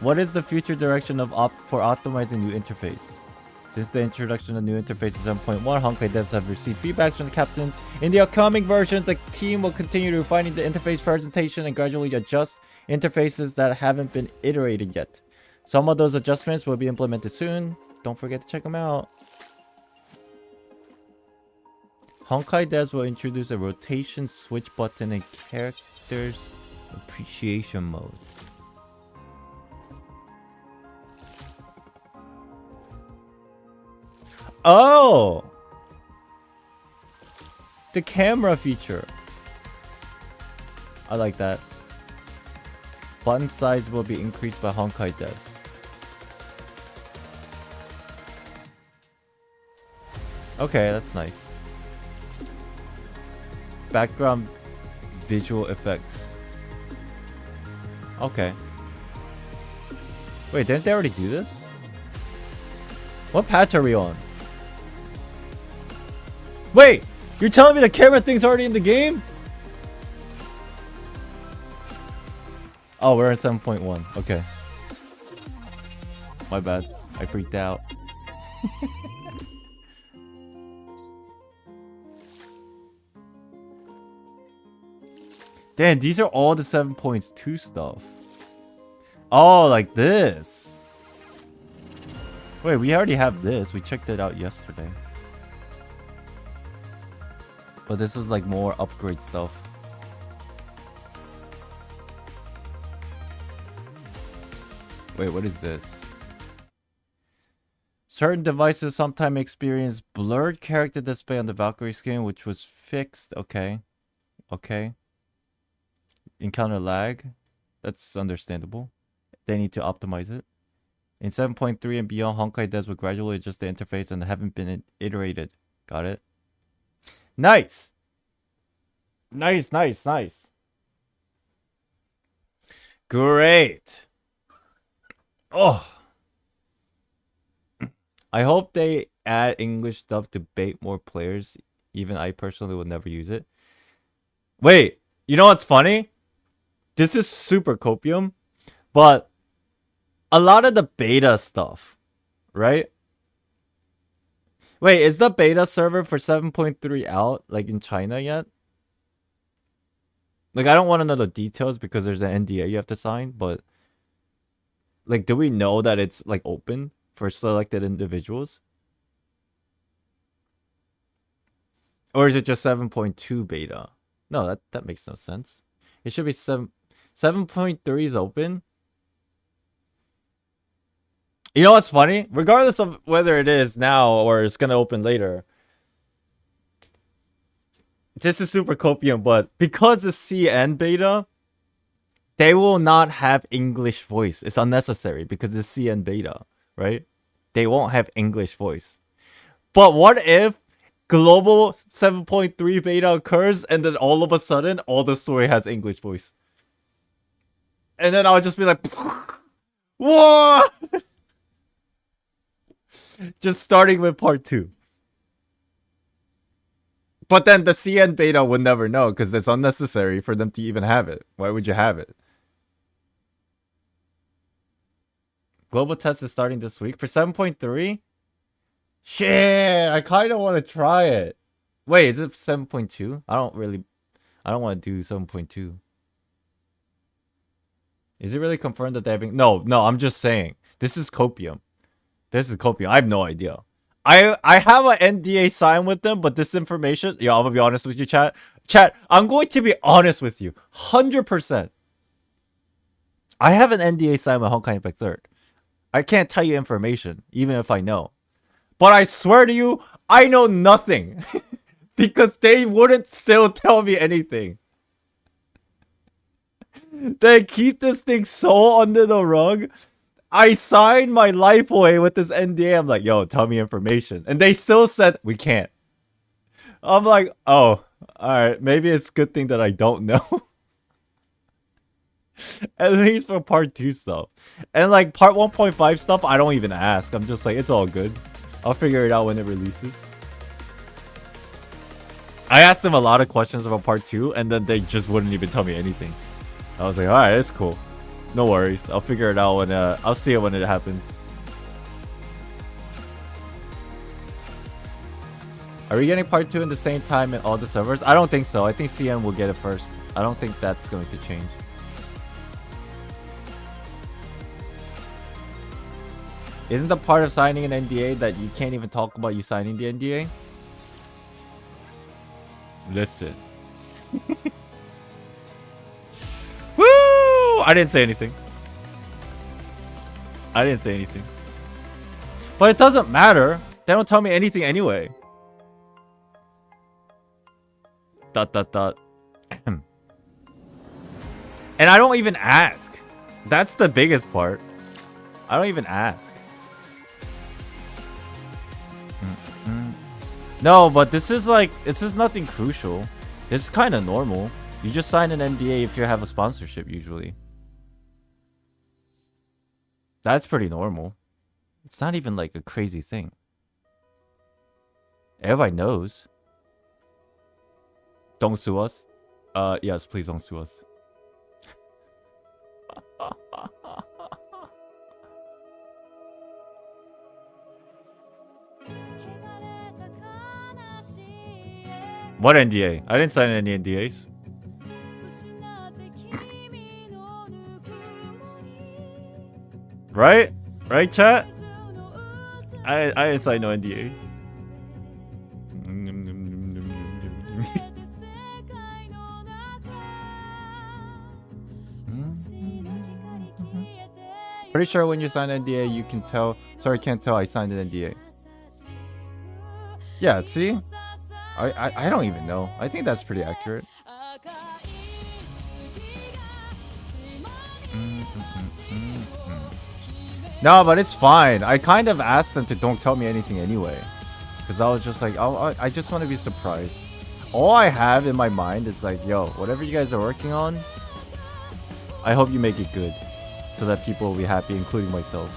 What is the future direction of for optimizing new interface? Since the introduction of new interface 7.1, Honkai devs have received feedbacks from the captains. In the upcoming versions, the team will continue refining the interface presentation and gradually adjust interfaces that haven't been iterated yet. Some of those adjustments will be implemented soon. Don't forget to check them out. Honkai devs will introduce a rotation switch button in characters appreciation mode. Oh! The camera feature. I like that. Button size will be increased by Honkai devs. Okay, that's nice. Background visual effects. Okay. Wait, didn't they already do this? What patch are we on? Wait! You're telling me the camera thing's already in the game? Oh, we're at 7.1. Okay. My bad. I freaked out. Damn, these are all the 7.2 stuff. Oh, like this. Wait, we already have this. We checked it out yesterday. But this is like more upgrade stuff. Wait, what is this? Certain devices sometimes experience blurred character display on the Valkyrie screen, which was fixed. Okay. Okay. Encounter lag. That's understandable. They need to optimize it. In 7.3 and beyond, Honkai devs will gradually adjust the interface and haven't been iterated. Got it? Nice! Nice, nice, nice. Great! Oh! I hope they add English stuff to bait more players. Even I personally would never use it. Wait, you know what's funny? This is super copium, but a lot of the beta stuff, right? Wait, is the beta server for 7.3 out, like in China yet? Like, I don't want to know the details because there's an NDA you have to sign, but like, do we know that it's like open for selected individuals? Or is it just 7.2 beta? No, that makes no sense. It should be 7.3 is open. You know what's funny? Regardless of whether it is now or it's gonna open later, this is super copium, but because it's CN beta, they will not have English voice. It's unnecessary because it's CN beta, right? They won't have English voice. But what if global 7.3 beta occurs and then all of a sudden all the story has English voice? And then I'll just be like, what? Just starting with part 2. But then the CN beta would never know because it's unnecessary for them to even have it. Why would you have it? Global test is starting this week for 7.3? Shit, I kind of want to try it. Wait, is it 7.2? I don't want to do 7.2. Is it really confirmed that they're having... No, I'm just saying. This is copium. This is copium. I have no idea. I have an NDA signed with them, but this information... Yeah, I'm going to be honest with you, chat. Chat, I'm going to be honest with you. 100%. I have an NDA signed with Honkai Impact 3rd. I can't tell you information, even if I know. But I swear to you, I know nothing. Because they wouldn't still tell me anything. They keep this thing so under the rug. I signed my life away with this NDA. I'm like, yo, tell me information. And they still said, we can't. I'm like, oh, alright. Maybe it's a good thing that I don't know. At least for part 2 stuff. And like part 1.5 stuff, I don't even ask. I'm just like, it's all good. I'll figure it out when it releases. I asked them a lot of questions about part 2, and then they just wouldn't even tell me anything. I was like, alright, it's cool. No worries. I'll figure it out when I'll see it when it happens. Are we getting part 2 in the same time in all the servers? I don't think so. I think CN will get it first. I don't think that's going to change. Isn't the part of signing an NDA that you can't even talk about you signing the NDA? Listen. Woo! I didn't say anything. I didn't say anything. But it doesn't matter. They don't tell me anything anyway. And I don't even ask. That's the biggest part. I don't even ask. No, but this is nothing crucial. It's kind of normal. You just sign an NDA if you have a sponsorship usually. That's pretty normal. It's not even like a crazy thing. Everybody knows. Don't sue us. Yes, please don't sue us. What NDA? I didn't sign any NDAs. Right? Right, chat? I didn't sign no NDA. Pretty sure when you sign an NDA, you can tell. Sorry, can't tell I signed an NDA. Yeah, see? I don't even know. I think that's pretty accurate. No, but it's fine. I kind of asked them to don't tell me anything anyway. Because I was just like, I just want to be surprised. All I have in my mind is like, yo, whatever you guys are working on, I hope you make it good. So that people will be happy, including myself.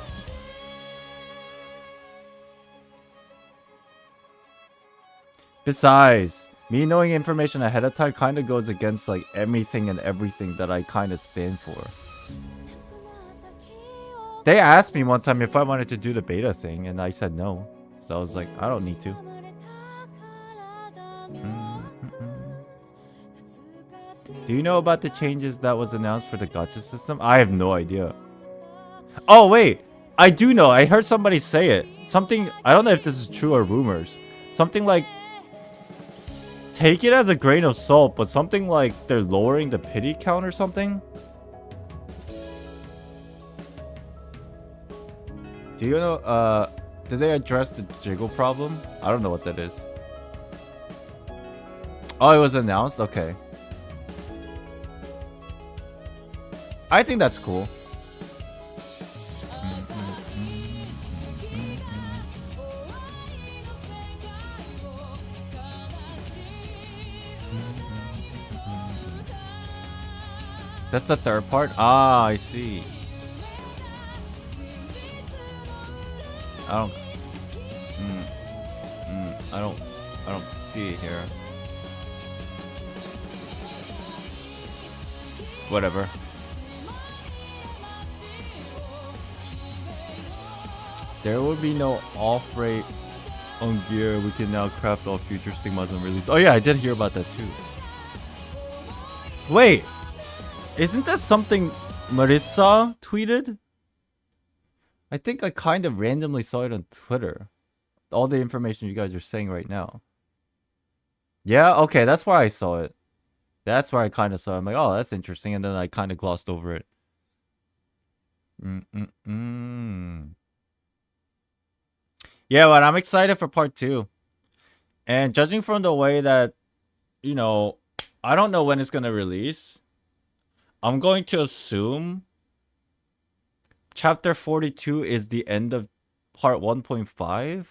Besides, me knowing information ahead of time kind of goes against like anything and everything that I kind of stand for. They asked me one time if I wanted to do the beta thing, and I said no. So I was like, I don't need to. Do you know about the changes that was announced for the gacha system? I have no idea. Oh, wait. I do know. I heard somebody say it. Something, I don't know if this is true or rumors. Something like, take it as a grain of salt, but something like they're lowering the pity count or something. Do you know, did they address the jiggle problem? I don't know what that is. Oh, it was announced? Okay. I think that's cool. That's the third part? Ah, I see. I don't see it here. Whatever. There will be no off rate on gear. We can now craft all future stigmas on release. Oh yeah, I did hear about that too. Wait, isn't that something Marissa tweeted? I think I kind of randomly saw it on Twitter. All the information you guys are saying right now. Yeah, okay, that's where I saw it. That's where I kind of saw it. I'm like, oh, that's interesting. And then I kind of glossed over it. Yeah, but I'm excited for part 2. And judging from the way that, you know, I don't know when it's going to release. I'm going to assume Chapter 42 is the end of part 1.5.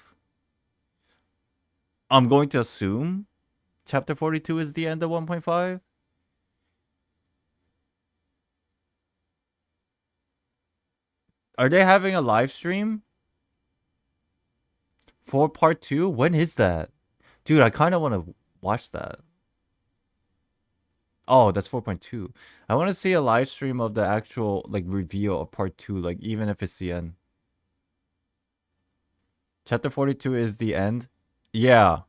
I'm going to assume Chapter 42 is the end of 1.5. Are they having a live stream for part 2? When is that? Dude, I kind of want to watch that. Oh, that's 4.2. I want to see a live stream of the actual like reveal of part 2, like even if it's the end. Chapter 42 is the end. Yeah.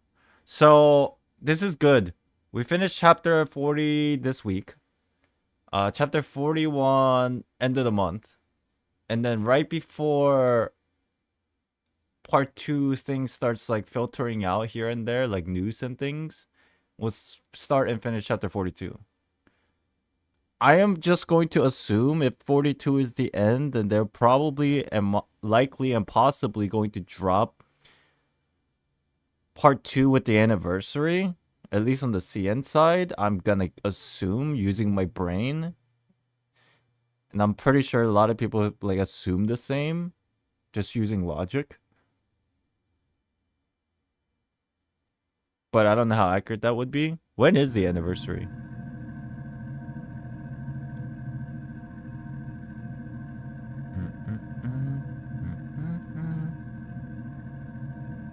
So this is good. We finished chapter 40 this week. Chapter 41 end of the month. And then right before part 2 things starts like filtering out here and there, like news and things, we'll start and finish chapter 42. I am just going to assume if 42 is the end, then they're probably and likely and possibly going to drop part 2 with the anniversary, at least on the CN side. I'm gonna assume using my brain, and I'm pretty sure a lot of people like assume the same, just using logic. But I don't know how accurate that would be. When is the anniversary?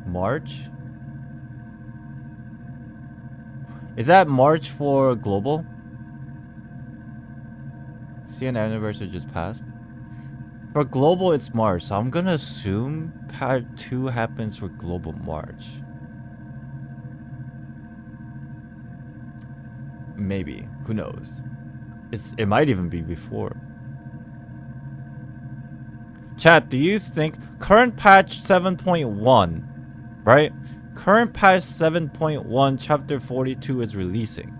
March? Is that March for global? CN anniversary just passed. For global, it's March. So I'm gonna assume part 2 happens for global March. Maybe. Who knows? It might even be before. Chat, do you think current patch 7.1, right? Current patch 7.1 chapter 42 is releasing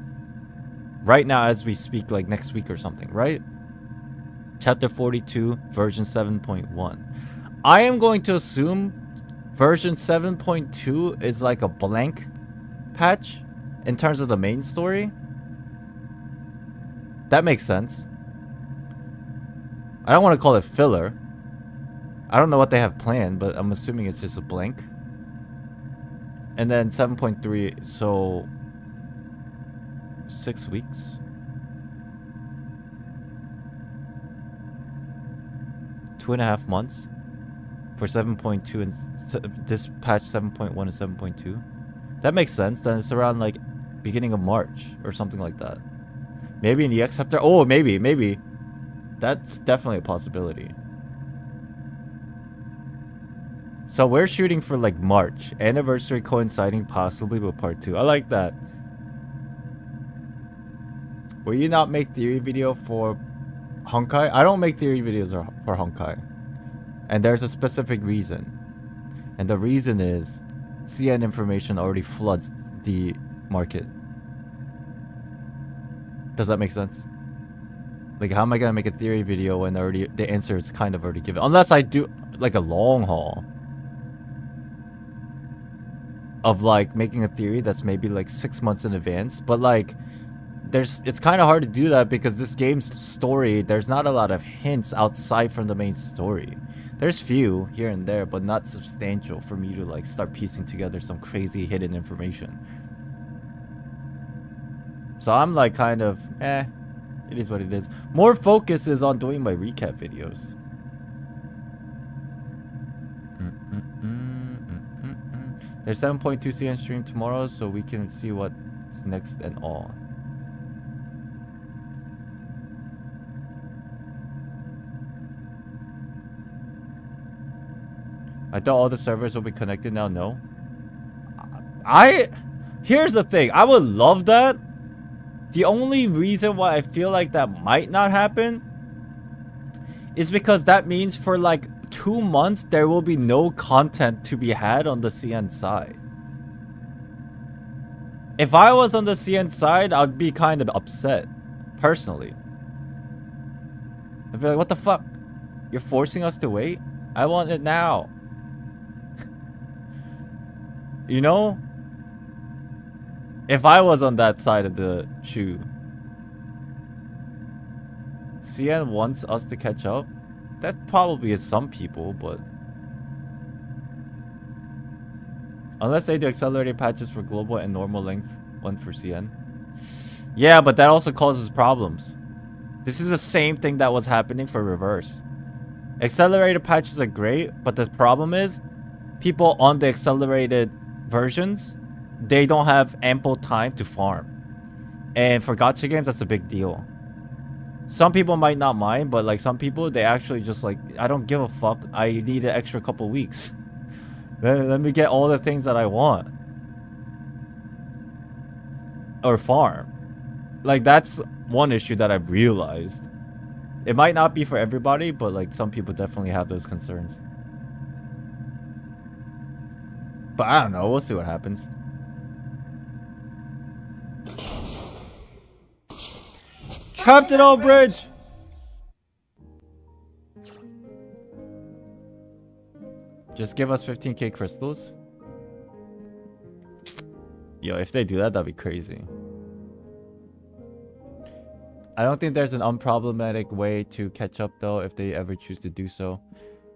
right now as we speak, like next week or something, right? Chapter 42 version 7.1. I am going to assume version 7.2 is like a blank patch in terms of the main story. That makes sense. I don't want to call it filler. I don't know what they have planned, but I'm assuming it's just a blank. And then 7.3, so 6 weeks. 2.5 months for 7.2 and this patch 7.1 and 7.2. That makes sense. Then it's around like beginning of March or something like that. Maybe in the X chapter. Oh, maybe. That's definitely a possibility. So we're shooting for like March. Anniversary coinciding possibly with part 2. I like that. Will you not make theory video for Honkai? I don't make theory videos for Honkai. And there's a specific reason. And the reason is CN information already floods the market. Does that make sense? Like, how am I gonna make a theory video when already the answer is kind of already given? Unless I do like a long haul of like making a theory that's maybe like 6 months in advance. But like, it's kind of hard to do that because this game's story, there's not a lot of hints outside from the main story. There's few here and there, but not substantial for me to like start piecing together some crazy hidden information. So I'm like kind of, it is what it is. More focus is on doing my recap videos. There's 7.2 CN stream tomorrow, so we can see what's next and all. I thought all the servers will be connected now. No. Here's the thing. I would love that. The only reason why I feel like that might not happen is because that means for like 2 months there will be no content to be had on the CN side. If I was on the CN side, I'd be kind of upset, personally. I'd be like, what the fuck? You're forcing us to wait? I want it now. You know? If I was on that side of the shoe. CN wants us to catch up? That probably is some people, but... Unless they do accelerated patches for global and normal length one for CN. Yeah, but that also causes problems. This is the same thing that was happening for reverse. Accelerated patches are great, but the problem is people on the accelerated versions, they don't have ample time to farm. And for gacha games, that's a big deal. Some people might not mind, but like some people, they actually just like, I don't give a fuck. I need an extra couple weeks. Let me get all the things that I want. Or farm. Like that's one issue that I've realized. It might not be for everybody, but like some people definitely have those concerns. But I don't know, we'll see what happens. Captain on bridge! Just give us 15k crystals. Yo, if they do that, that'd be crazy. I don't think there's an unproblematic way to catch up though, if they ever choose to do so.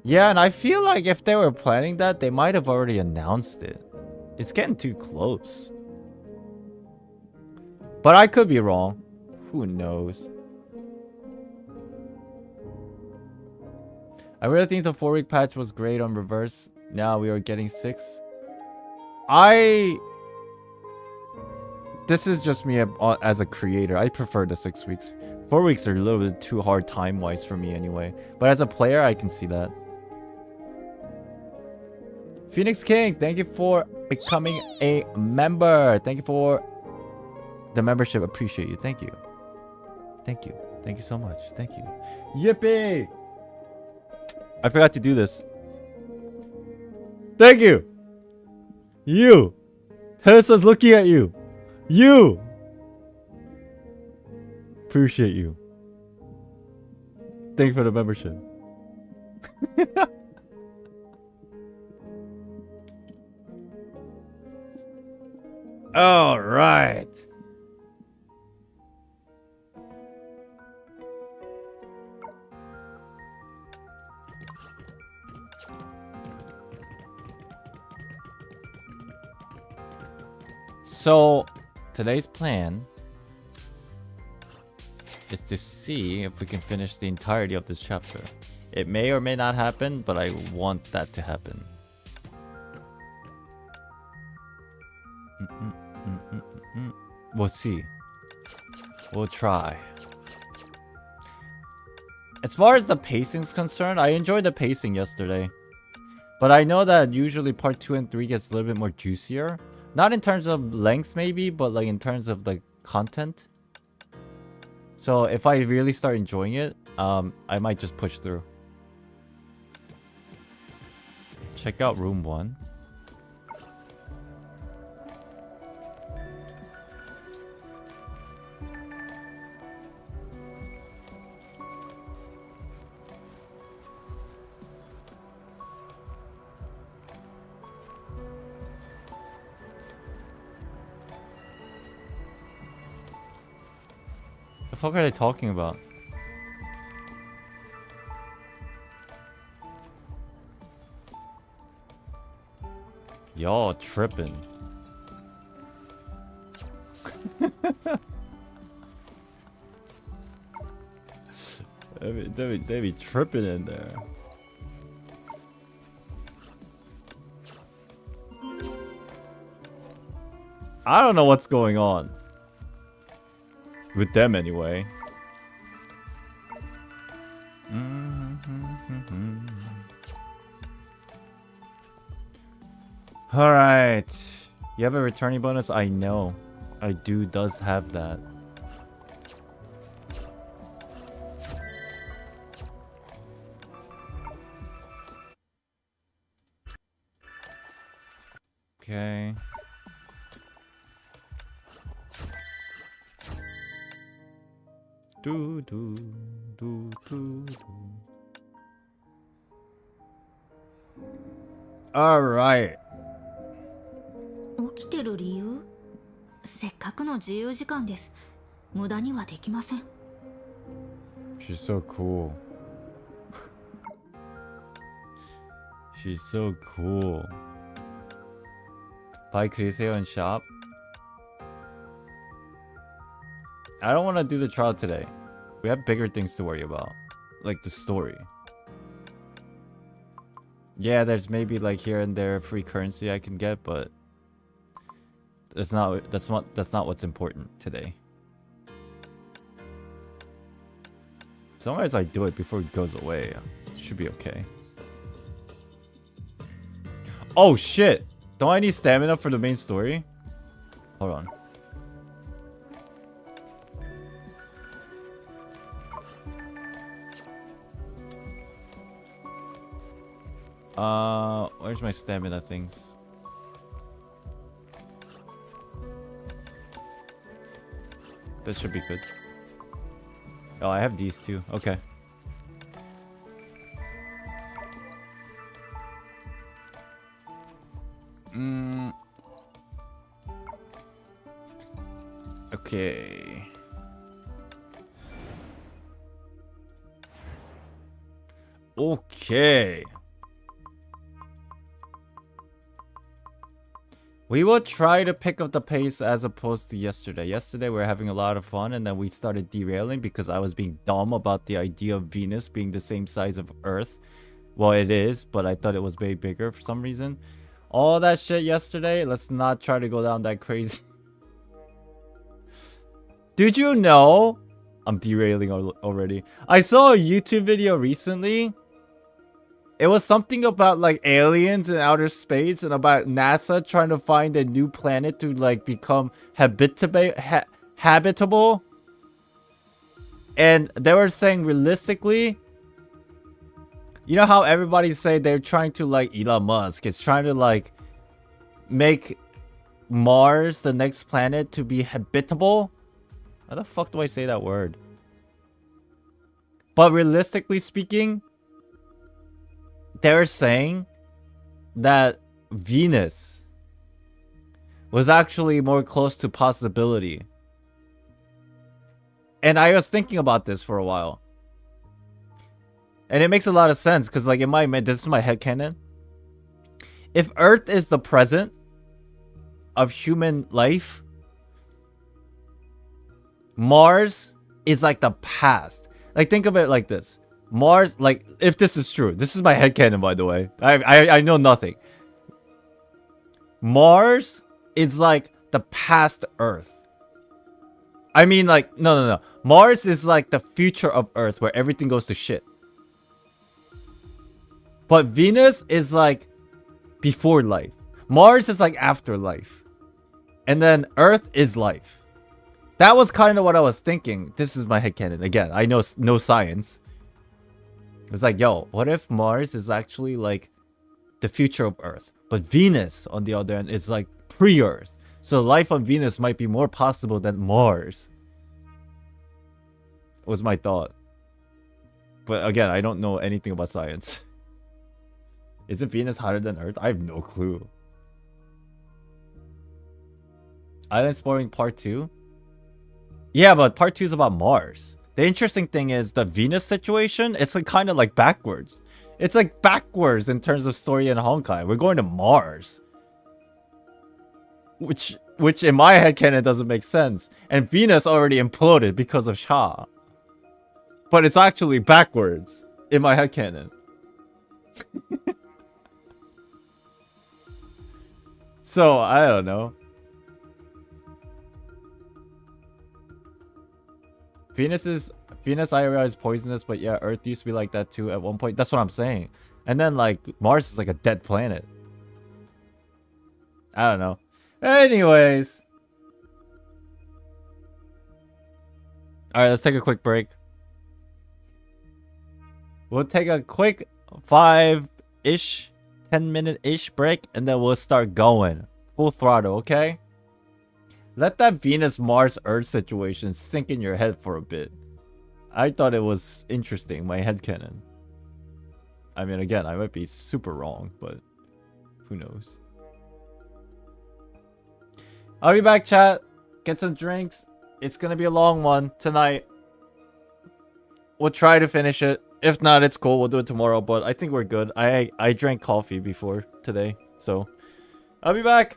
Yeah, and I feel like if they were planning that, they might have already announced it. It's getting too close. But I could be wrong. Who knows? I really think the 4-week patch was great on reverse. Now we are getting 6. This is just me as a creator. I prefer the 6 weeks. 4 weeks are a little bit too hard time-wise for me anyway. But as a player, I can see that. Phoenix King, thank you for becoming a member. Thank you for the membership. Appreciate you. Thank you. Thank you. Thank you so much. Thank you. Yippee! I forgot to do this. Thank you! You! Teresa's looking at you! You! Appreciate you. Thank you for the membership. All right. So, today's plan is to see if we can finish the entirety of this chapter. It may or may not happen, but I want that to happen. We'll see. We'll try. As far as the pacing's concerned, I enjoyed the pacing yesterday. But I know that usually part 2 and 3 gets a little bit more juicier. Not in terms of length maybe, but like in terms of like content. So if I really start enjoying it, I might just push through. Check out room 1. The fuck are they talking about? Y'all tripping. they be tripping in there. I don't know what's going on. With them anyway. Alright. You have a returning bonus? I know. I does have that. Okay. Do do do do do. All right. 起きてる理由？せっかくの自由時間です。無駄にはできません。She's so cool. She's so cool. Buy Criseo and shop. I don't want to do the trial today. We have bigger things to worry about. Like the story. Yeah, there's maybe like here and there free currency I can get, but that's not what's important today. As long as I do it before it goes away, it should be okay. Oh shit! Don't I need stamina for the main story? Hold on. Where's my stamina things? That should be good. Oh, I have these too. Okay. Okay. Okay. We will try to pick up the pace as opposed to yesterday. Yesterday we were having a lot of fun and then we started derailing because I was being dumb about the idea of Venus being the same size of Earth. Well, it is, but I thought it was way bigger for some reason. All that shit yesterday, let's not try to go down that crazy. Did you know? I'm derailing already. I saw a YouTube video recently. It was something about like aliens in outer space and about NASA trying to find a new planet to like become habitable. And they were saying realistically, you know how everybody say they're trying to like Elon Musk is trying to like make Mars the next planet to be habitable? How the fuck do I say that word? But realistically speaking, they're saying that Venus was actually more close to possibility. And I was thinking about this for a while. And it makes a lot of sense because like in my this is my headcanon. If Earth is the present of human life, Mars is like the past. Like think of it like this. Mars, like, if this is true. This is my headcanon, by the way. I know nothing. Mars is like the past Earth. I mean, like, no. Mars is like the future of Earth where everything goes to shit. But Venus is like before life. Mars is like after life. And then Earth is life. That was kind of what I was thinking. This is my headcanon. Again, I know no science. It was like, yo, what if Mars is actually like the future of Earth? But Venus, on the other hand, is like pre-Earth. So life on Venus might be more possible than Mars. Was my thought. But again, I don't know anything about science. Isn't Venus hotter than Earth? I have no clue. Island Exploring Part 2? Yeah, but Part 2 is about Mars. The interesting thing is the Venus situation, it's like kind of like backwards. It's like backwards in terms of story in Honkai. We're going to Mars. Which in my headcanon doesn't make sense. And Venus already imploded because of Sha. But it's actually backwards in my headcanon. So, I don't know. Venus IRL is poisonous, but yeah, Earth used to be like that too at one point. That's what I'm saying. And then like Mars is like a dead planet. I don't know. Anyways. Alright, let's take a quick break. We'll take a quick 5-ish, 10-minute-ish break, and then we'll start going. Full throttle, okay? Let that Venus-Mars-Earth situation sink in your head for a bit. I thought it was interesting, my headcanon. I mean, again, I might be super wrong, but who knows. I'll be back, chat. Get some drinks. It's gonna be a long one tonight. We'll try to finish it. If not, it's cool. We'll do it tomorrow, but I think we're good. I drank coffee before today, so I'll be back.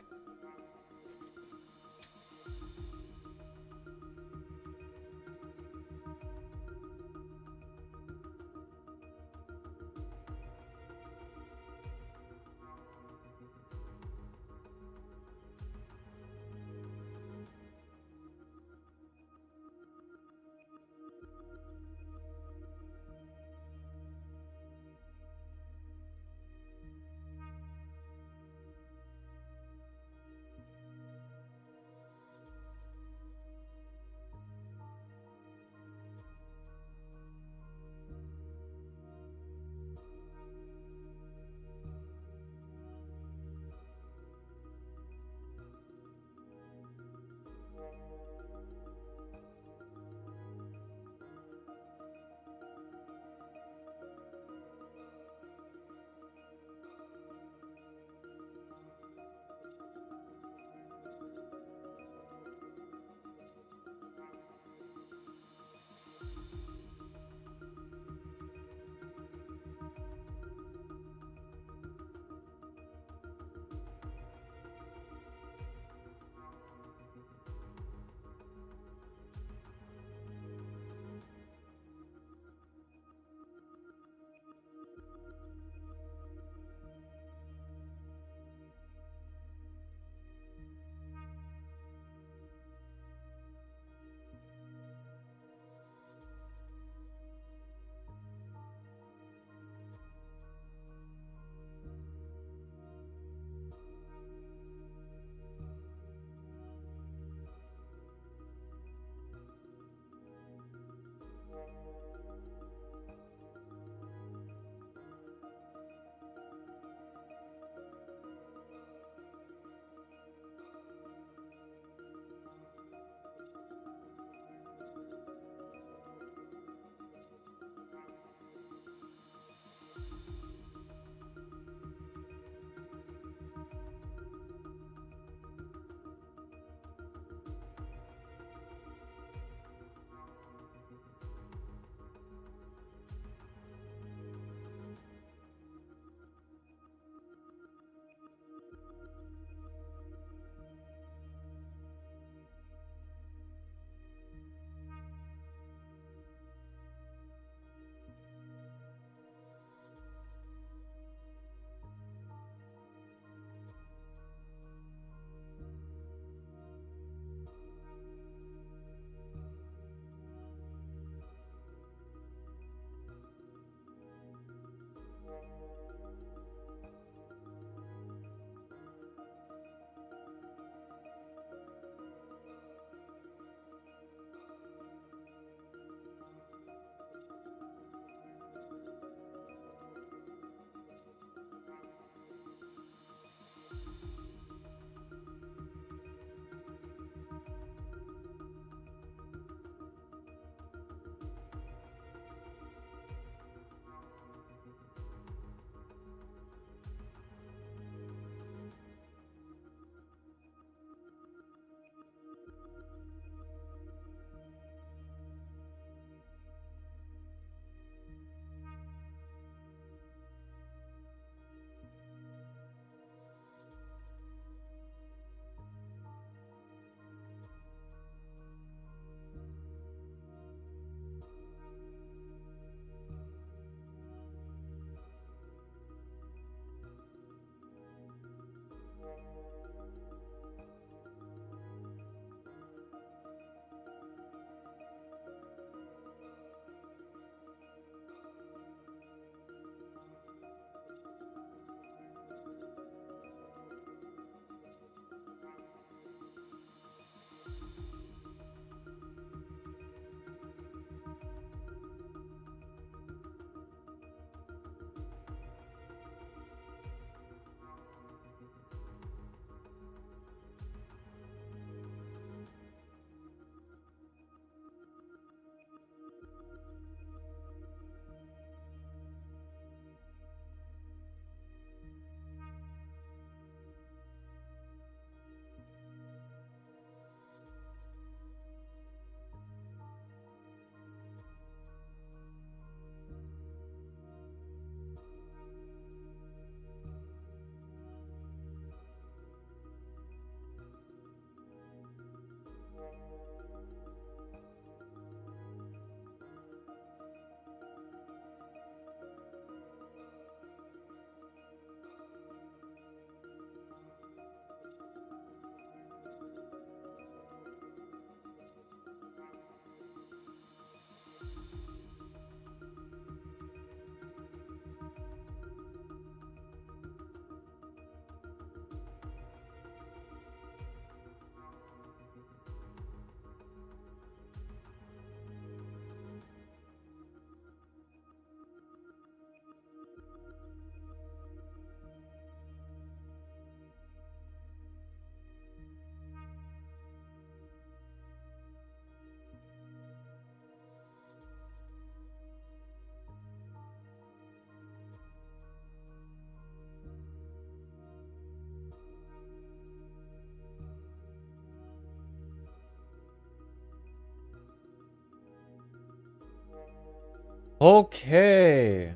Okay.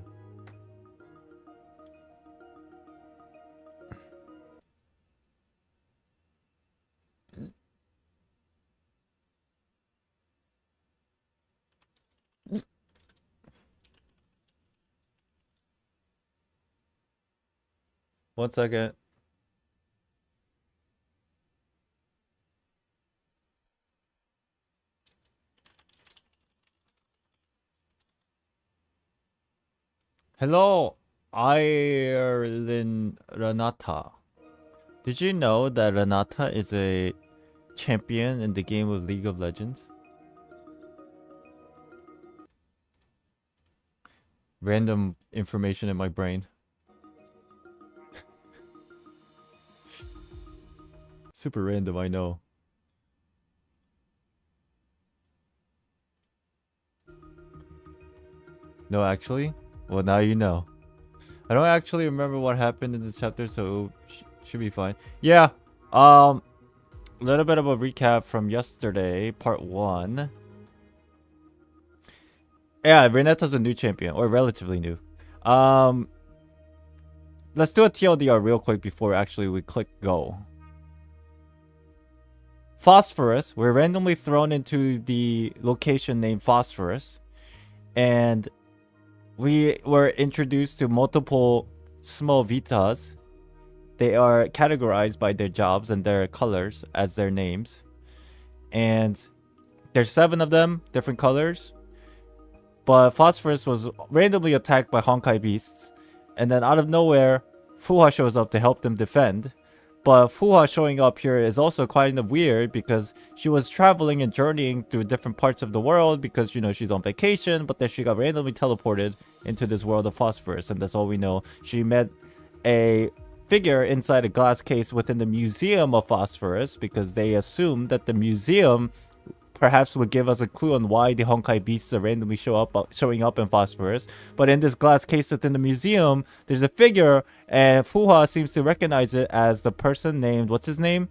One second. Hello, Ireland Renata. Did you know that Renata is a champion in the game of League of Legends? Random information in my brain. Super random, I know. No, actually? Well, now you know. I don't actually remember what happened in this chapter, so should be fine. Yeah, a little bit of a recap from yesterday, part 1. Yeah, Renata's a new champion, or relatively new. Let's do a TLDR real quick before actually we click go. Phosphorus, we're randomly thrown into the location named Phosphorus, and we were introduced to multiple small Vitas. They are categorized by their jobs and their colors as their names. And there's 7 of them, different colors. But Phosphorus was randomly attacked by Honkai beasts. And then out of nowhere, Fuha shows up to help them defend. But Fuha showing up here is also kind of weird because she was traveling and journeying through different parts of the world because, you know, she's on vacation, but then she got randomly teleported into this world of Phosphorus, and that's all we know. She met a figure inside a glass case within the museum of Phosphorus because they assumed that the museum perhaps would give us a clue on why the Honkai beasts are randomly showing up in Phosphorus. But in this glass case within the museum, there's a figure, and Fuha seems to recognize it as the person named, what's his name?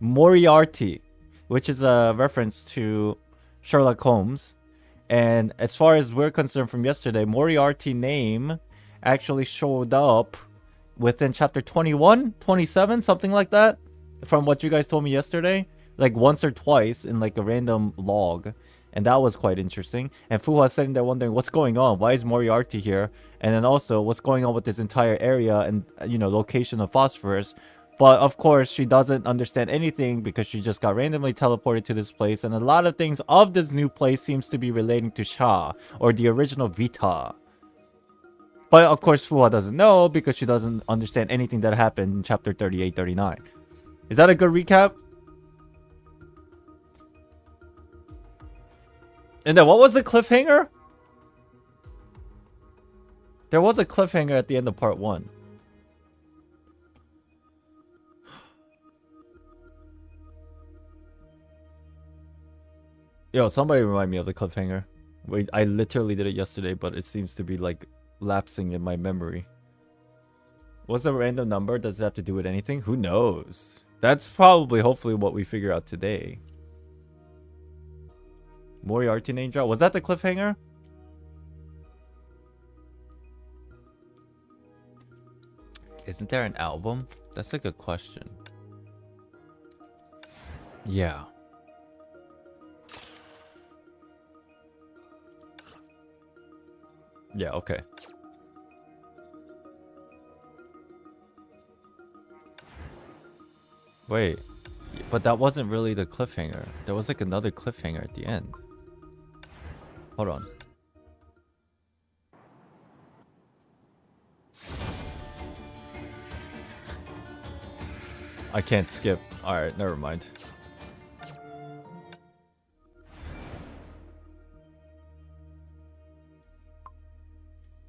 Moriarty, which is a reference to Sherlock Holmes. And as far as we're concerned from yesterday, Moriarty name actually showed up within chapter 21, 27, something like that, from what you guys told me yesterday. Like once or twice in like a random log, and that was quite interesting. And Fuha's sitting there wondering what's going on, why is Moriarty here, and then also what's going on with this entire area and, you know, location of Phosphorus. But of course she doesn't understand anything because she just got randomly teleported to this place, and a lot of things of this new place seems to be relating to Sha, or the original Vita. But of course Fuha doesn't know because she doesn't understand anything that happened in chapter 38, 39. Is that a good recap? And then what was the cliffhanger? There was a cliffhanger at the end of part 1. Yo, somebody remind me of the cliffhanger. Wait, I literally did it yesterday, but it seems to be like lapsing in my memory. What's the random number? Does it have to do with anything? Who knows? That's probably, hopefully, what we figure out today. Moriarty name drop? Was that the cliffhanger? Isn't there an album? That's a good question. Yeah. Yeah, okay. Wait. But that wasn't really the cliffhanger. There was like another cliffhanger at the end. Hold on. I can't skip. Alright, never mind.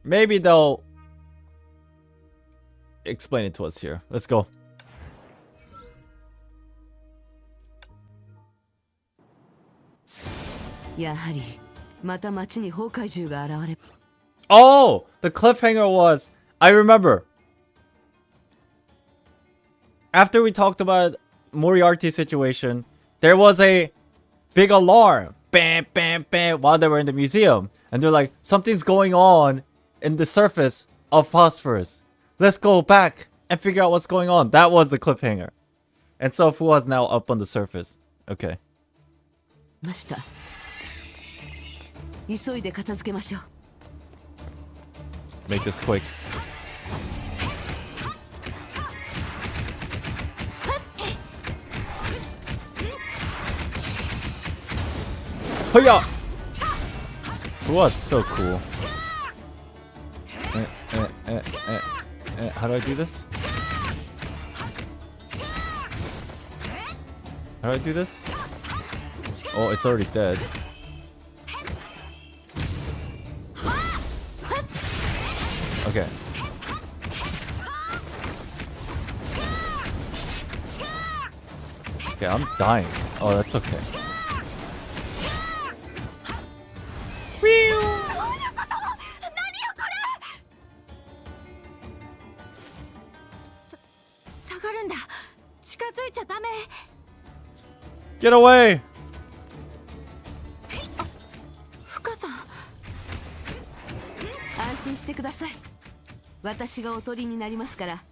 Maybe they'll explain it to us here. Let's go. Oh, the cliffhanger was, I remember. After we talked about Moriarty's situation, there was a big alarm bam, bam, bam while they were in the museum. And they're like, something's going on in the surface of phosphorus. Let's go back and figure out what's going on. That was the cliffhanger. And so Fuwa's now up on the surface. Okay. ました。急いで片付けましょう。 Make this quick. HoYa! Fuwa's so cool. How do I do this? How do I do this? Oh, it's already dead. Okay. Okay, I'm dying. Oh, that's okay. Get away! 安心してください。私がおとりになりますから、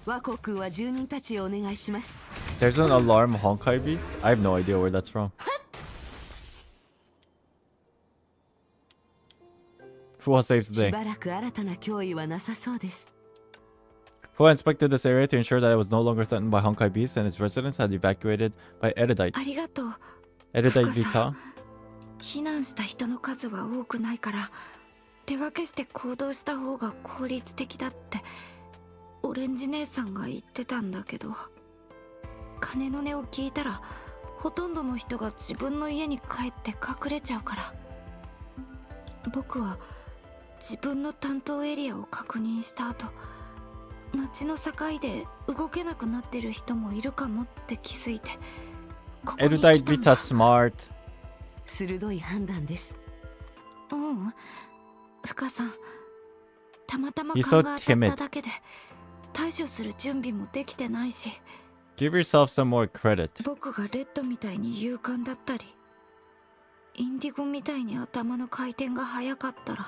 和光君は住人たちをお願いします。 There's an alarm Honkai beast? I have no idea where that's from. Fuwa saves the し day. ばらく新たな脅威はなさそうです。 Fuwa inspected this area to ensure that it was no longer threatened by Honkai beasts and its residents had evacuated by Erudite. ありがとう。 Erudite Vita? 避難した人の数は多くないから手分けして行動した方が効率的だってオレンジ姉さんが言ってたんだけど、鐘の音を聞いたらほとんどの人が自分の家に帰って隠れちゃうから、僕は自分の担当エリアを確認した後、街の境で動けなくなってる人もいるかもって気づいてここに来たん Erudite だ。 Vita smart. 鋭い判断です。うん、深さん、たまたま He's 勘 so が当たっ timid. ただけで対処する準備もできてないし、 Give yourself some more credit. 僕がレッドみたいに勇敢だったりインディゴみたいに頭の回転が速かったら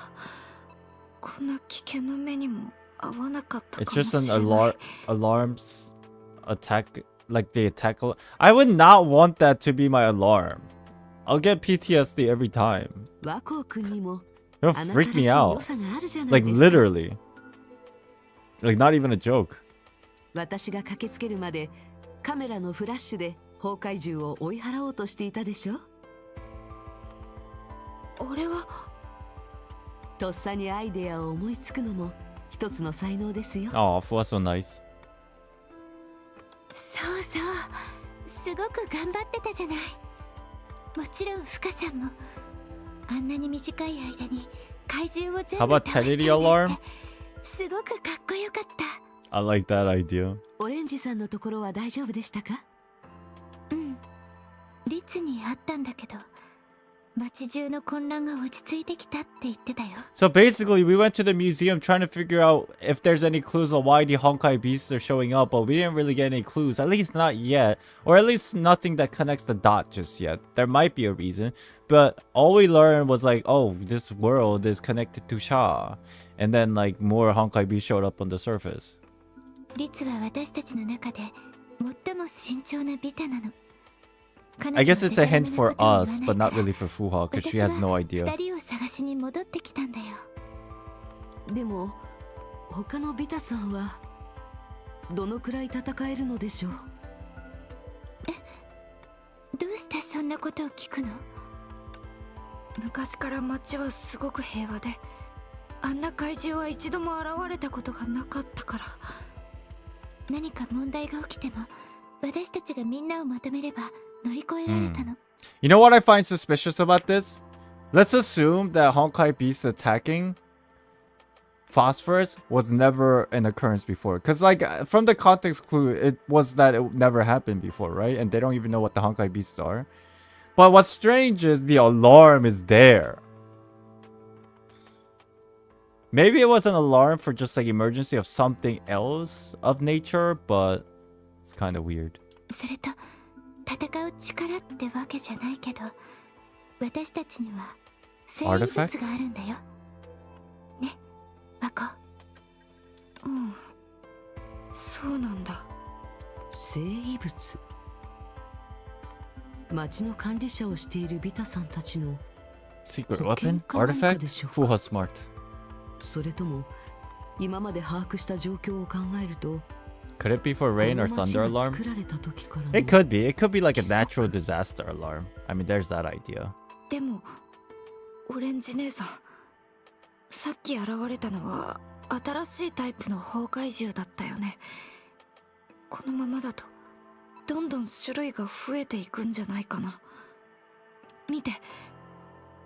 こんな危険な目にも合わなかったか It's も just し an れない。 alarms attack, like the attack. I would not want that to be my alarm. I'll get PTSD every time. 和光君にも It'll あなたら freak しい me 良 out. さがあるじゃない Like ですか。 literally. Like not even a joke. 私が駆けつけるまでカメラのフラッシュで崩壊獣を追い払おうとしていたでしょ。俺はとっさにアイデアを思いつくのも一つの才能ですよ。 Oh, Fuwa's so nice. そうそう、すごく頑張ってたじゃない。もちろん深さんもあんなに短い間に怪獣を全 How 部 about 倒し Teddy ちゃうなん alarm? てすごくかっこよかった。 I like that idea. オレンジさんのところは大丈夫でしたか？うん、律にあったんだけど街中の混乱が落ち着いてきたって言ってたよ。 So basically, we went to the museum trying to figure out if there's any clues on why the Honkai beasts are showing up, but we didn't really get any clues, at least not yet, or at least nothing that connects the dot just yet. There might be a reason, but all we learned was like, oh, this world is connected to Sha, and then like more Honkai beasts showed up on the surface. 律は私たちの中で最も慎重なビタなの。 I guess it's a hint for us, but not really for Fuha, because she has no idea. 二人を探しに戻ってきたんだよ。でも他のビタさんはどのくらい戦えるのでしょう。どうしてそんなことを聞くの？昔から街はすごく平和であんな怪獣は一度も現れたことがなかったから。何か問題が起きても私たちがみんなをまとめれば乗り越えられたの。 You know what I find suspicious about this? Let's assume that Honkai beasts attacking phosphorus was never an occurrence before. Because, like, from the context clue, it was that it never happened before, right? And they don't even know what the Honkai beasts are. But what's strange is the alarm is there. Maybe it was an alarm for just, like, emergency of something else of nature, but it's kind of weird. それと戦う力ってわけじゃないけど私たちには生物 Artifact？ があるんだよね、ワコ。うん、そうなんだ。生物。町の管理者をしているビタさんたちの Secret 保険 weapon? か何か Artifact? でしょうか。 Fuha smart. それとも今まで把握した状況を考えると Could it be for rain or この町 thunder が alarm? 作られた時からの It could be. It could be like a natural disaster alarm. I mean, there's that idea. でもオレンジ姉さん、さっき現れたのは新しいタイプの崩壊獣だったよね。このままだとどんどん種類が増えていくんじゃないかな。見て、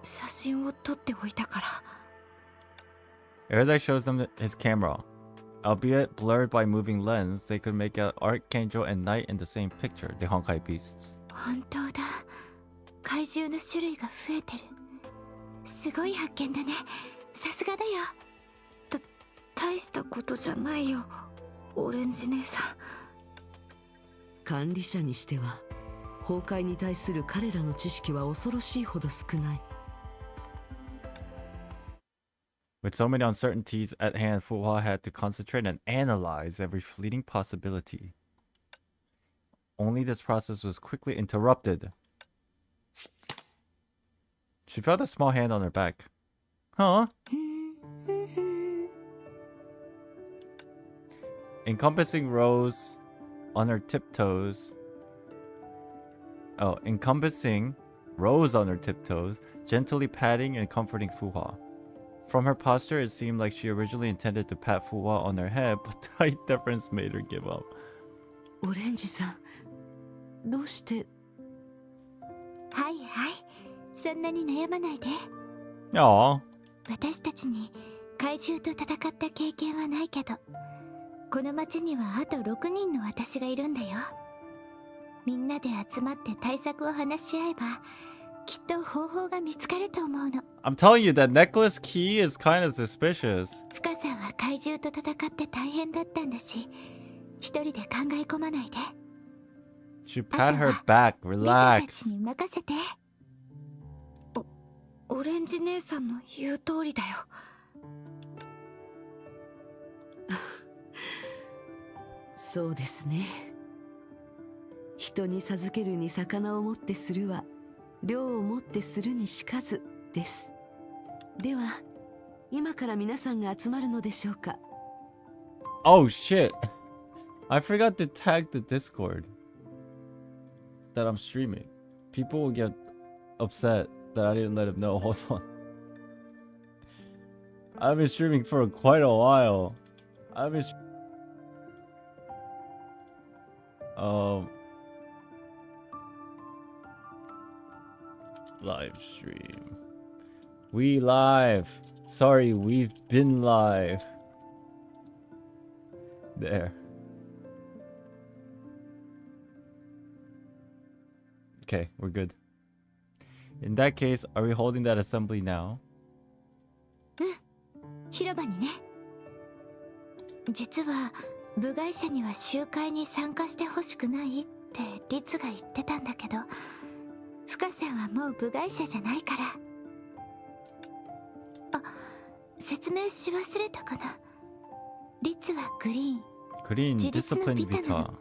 写真を撮っておいたから。Erudite shows them his camera. Albeit blurred by moving lens, they could make out Archangel and Knight in the same picture, the Honkai beasts. 本当だ、怪獣の種類が増えてる。すごい発見だね、さすがだよ。大したことじゃないよ、オレンジ姉さん。管理者にしては崩壊に対する彼らの知識は恐ろしいほど少ない。 With so many uncertainties at hand, Fuha had to concentrate and analyze every fleeting possibility. Only this process was quickly interrupted. She felt a small hand on her back. Huh? Encompassing Rose on her tiptoes. Oh, encompassing Rose on her tiptoes, gently patting and comforting Fuha. From her posture, it seemed like she originally intended to pat Fuwa on her head, but the height difference made her give up. オレンジさん、どうして。はいはい、そんなに悩まないで。 Aww. 私たちに怪獣と戦った経験はないけど、この町にはあと6人の私がいるんだよ。みんなで集まって対策を話し合えばきっと方法が見つかると思うの。 I'm telling you, that necklace key is kind of suspicious. フカさんは怪獣と戦って大変だったんだし、一人で考え込まないで。 She pat her back, ビタたち relax. に任せて。オレンジ姉さんの言う通りだよ。そうですね。人に授けるに魚をもってするは漁をもってするにしかずです。では今から皆さんが集まるのでしょうか。 Oh shit. I forgot to tag the Discord that I'm streaming. People will get upset that I didn't let them know. Hold on. I've been streaming for quite a while. I've been live stream. We live. Sorry, we've been live. There. Okay, we're good. In that case, are we holding that assembly now? 広場にね。実は部外者には集会に参加してほしくないってリツが言ってたんだけど、フカさんはもう部外者じゃないから。あ、説明し忘れたかな。リツはグリーン、 Green 自立の discipline ビタな Vita. の。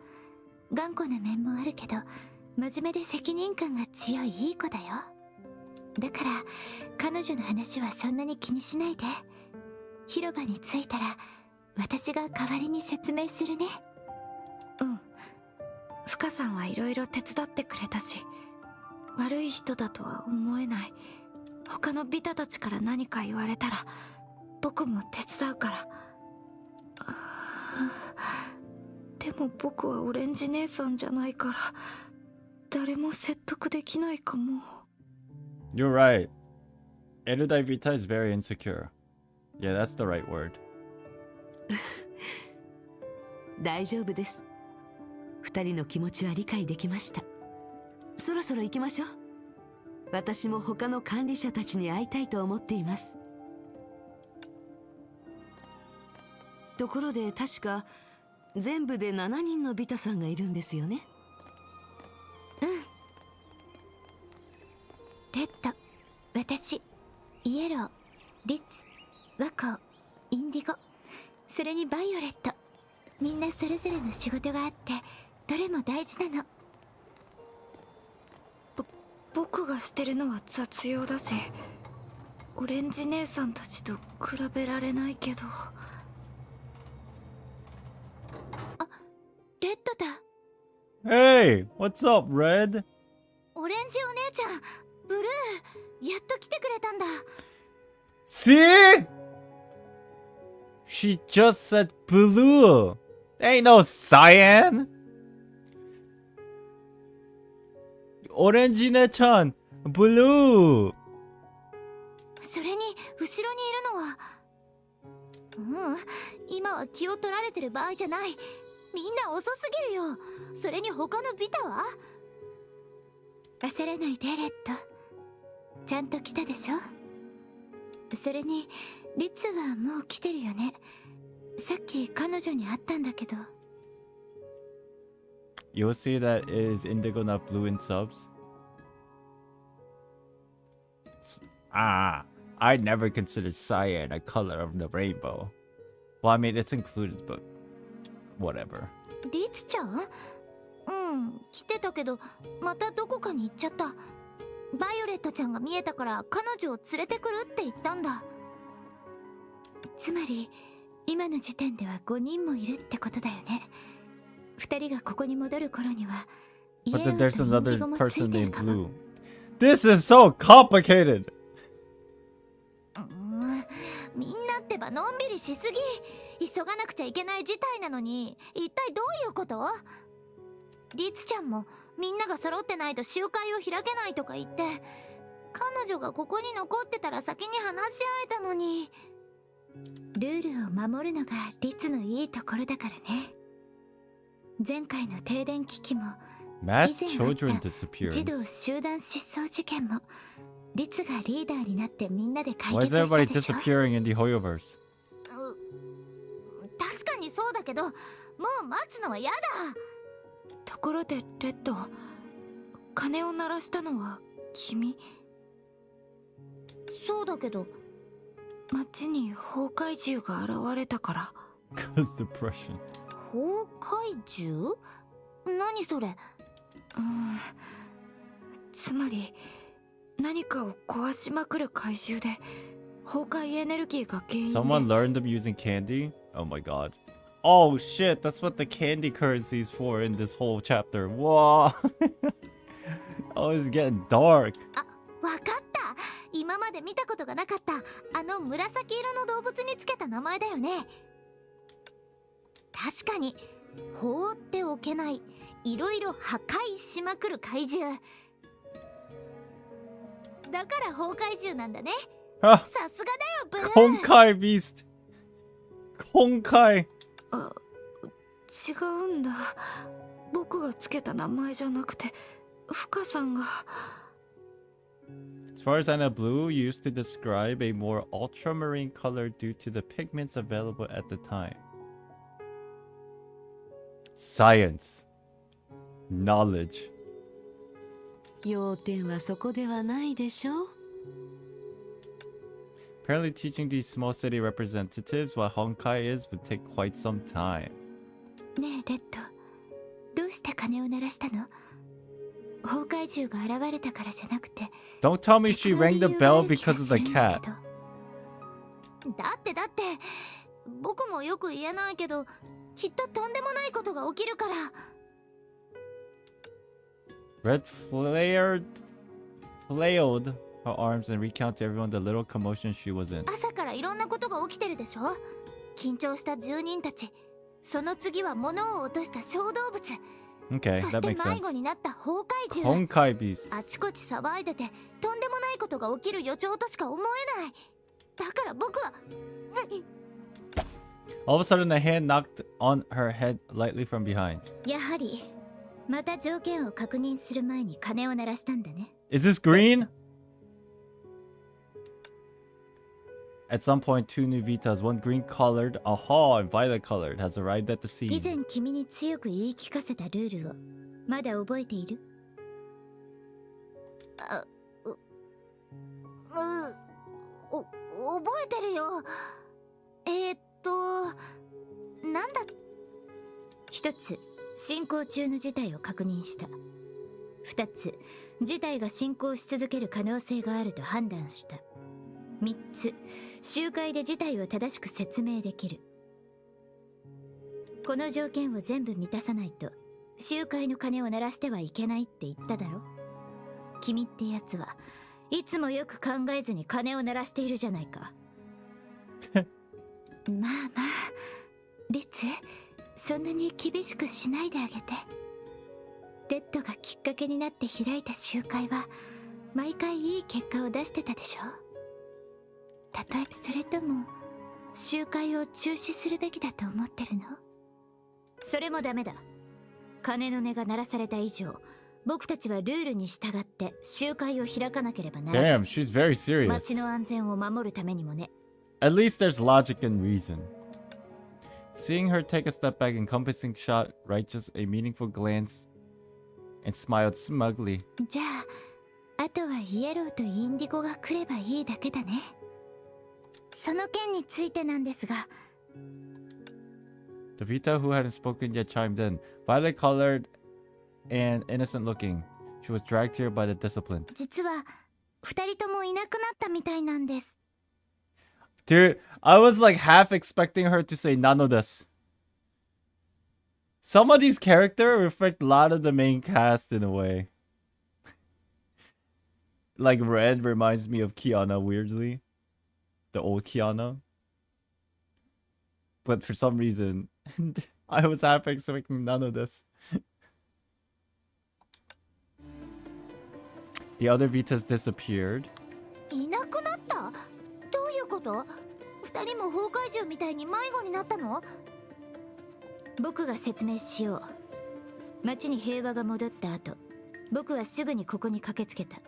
頑固な面もあるけど真面目で責任感が強いいい子だよ。だから彼女の話はそんなに気にしないで。広場に着いたら私が代わりに説明するね。うん。フカさんはいろいろ手伝ってくれたし、悪い人だとは思えない。他のビタたちから何か言われたら僕も手伝うから。でも僕はオレンジ姉さんじゃないから誰も説得できないかも。 You're right. Erudite Vita is very insecure. Yeah, that's the right word. 大丈夫です。二人の気持ちは理解できました。そろそろ行きましょう。私も他の管理者たちに会いたいと思っています。ところで確か全部で7人のビタさんがいるんですよね。レッド、私、イエロー、リッツ、ワコー、インディゴ、それにバイオレット、みんなそれぞれの仕事があってどれも大事なの。僕がしてるのは雑用だし、オレンジ姉さんたちと比べられないけど。あ、レッドだ。 Hey, what's up, Red? オレンジお姉ちゃん、ブルー、やっと来てくれたんだ。 See? She just said blue. There ain't no cyan. 오렌지네-chan, blue. それに後ろにいるのは、今は気を取られてる場合じゃない。みんな遅すぎるよ。それに他のビタは。焦らないでレッド、ちゃんと来たでしょ。それにリツはもう来てるよね。さっき彼女に会ったんだけど。 You'll see that it is indigo, not blue in subs. I never considered cyan a color of the rainbow. Well, I mean, it's included, but whatever. リツちゃん？来てたけどまたどこかに行っちゃった。バイオレットちゃんが見えたから彼女を連れてくるって言ったんだ。つまり今の時点では5人もいるってことだよね。2人がここに戻る頃にはイエ But ロ then ー there's とインディゴ another もつ person いてる named かも。 blue. This is so complicated. みんなってばのんびりしすぎ。急がなくちゃいけない事態なのに一体どういうこと？リツちゃんもみんなが揃ってないと集会を開けないとか言って、彼女がここに残ってたら先に話し合えたのに。ルールを守るのがリツのいいところだからね。前回の停電危機も Mass 以前あった children 児童 disappearance. 集団失踪事件もリツがリーダーになってみんなで解 Why 決 is した everybody でしょ。 disappearing in the HoYoverse? 確かにそうだけど、もう待つのは嫌だ。ところでレッド、鐘を鳴らしたのは君？そうだけど。街に崩壊獣が現れたから。 Cause depression. 崩壊獣？何それ？つまり何かを壊しまくる怪獣で崩壊エネルギーが原因で。 Someone learned them using candy? Oh my god. Oh shit, that's what the candy currency is for in this whole chapter. Whoa. Oh, it's getting dark. わかった。今まで見たことがなかったあの紫色の動物につけた名前だよね。確かに放っておけない、いろいろ破壊しまくる怪獣だから崩壊獣なんだね。 Ah, さすがだよブルー。 Honkai beast. Honkai. 違うんだ。僕がつけた名前じゃなくてフカさんが。 As far as I know, blue used to describe a more ultramarine color due to the pigments available at the time. Science. Knowledge. 要点はそこではないでしょう。 Apparently teaching these small city representatives what Honkai is would take quite some time. ねえレッド、どうして鐘を鳴らしたの？崩壊獣が現れたからじゃなくて。 Don't tell me she rang the bell because of the cat. だって僕もよく言えないけど、きっととんでもないことが起きるから。 Red flailed her arms and recounted to everyone the little commotion she was in. 朝からいろんなことが起きてるでしょ。緊張した住人たち、その次は物を落とした小動物、 Okay, そし that て makes 迷子 sense. になった崩壊獣。 Honkai beasts. あちこち騒いでてとんでもないことが起きる予兆としか思えない。だから僕は All of a sudden, a hand knocked on her head lightly from behind. やはりまた条件を確認する前に鐘を鳴らしたんだね。 Is this green? At some point, two new Vitas, one green-colored, and violet-colored, has arrived at the 以 scene. 前君に強く言い聞かせたルールをまだ覚えている？覚えてるよ。なんだ。一つ、進行中の事態を確認した。二つ、事態が進行し続ける可能性があると判断した。三つ、集会で事態を正しく説明できる。この条件を全部満たさないと集会の鐘を鳴らしてはいけないって言っただろ。君ってやつはいつもよく考えずに鐘を鳴らしているじゃないか。まあまあ、リツ、そんなに厳しくしないであげて。レッドがきっかけになって開いた集会は毎回いい結果を出してたでしょ。例えばそれとも集会を中止するべきだと思ってるの？それもダメだ。鐘の音が鳴らされた以上、僕たちはルールに従って集会を開かなければならない。Damn, she's very serious. 街の安全を守るためにもね。At least there's logic and reason. Seeing her take a step back, encompassing shot, righteous, a meaningful glance, and smiled smugly. じゃあ、あとはイエローとインディゴが来ればいいだけだね。その件についてなんですが、The Vita, who hadn't spoken yet, chimed in. Violet-colored and innocent-looking. She was dragged here by the discipline. 実は二人ともいなくなったみたいなんです。Dude, I was like half expecting her to say none of this. Some of these characters reflect a lot of the main cast in a way. Like Red reminds me of Kiana weirdly. The old Kiana. But for some reason, I was half expecting none of this. The other Vitas disappeared. いなくなった？どういうこと？二人も崩壊獣みたいに迷子になったの？僕が説明しよう。街に平和が戻った後、僕はすぐにここに駆けつけた。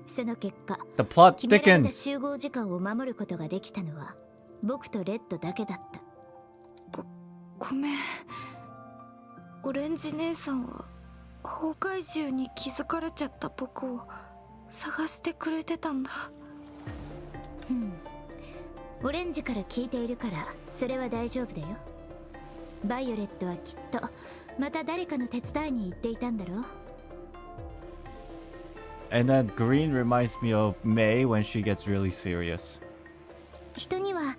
その結果、 The plot 決められた thickens. 集合時間を守ることができたのは僕とレッドだけだった。ごめん。オレンジ姉さんは崩壊獣に気づかれちゃった僕を探してくれてたんだ。オレンジから聞いているからそれは大丈夫だよ。バイオレットはきっとまた誰かの手伝いに行っていたんだろう。 And then green reminds me of May when she gets really serious. 人には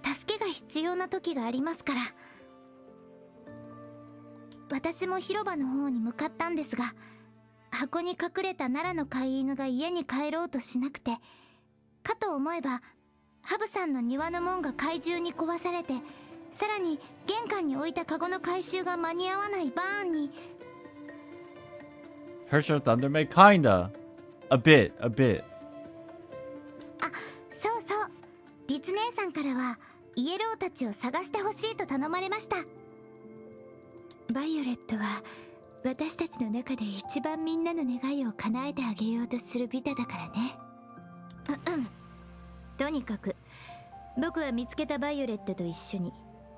助けが必要な時がありますから。私も広場の方に向かったんですが、箱に隠れた奈良の飼い犬が家に帰ろうとしなくて、かと思えばハブさんの庭の門が怪獣に壊されて、さらに玄関に置いたカゴの回収が間に合わないバーンに。 Herschel Thunder May? Kinda. A bit. あ、そうそう。リツ姉さんからはイエローたちを探してほしいと頼まれました。バイオレットは私たちの中で一番みんなの願いを叶えてあげようとするビタだからね。とにかく僕は見つけたバイオレットと一緒に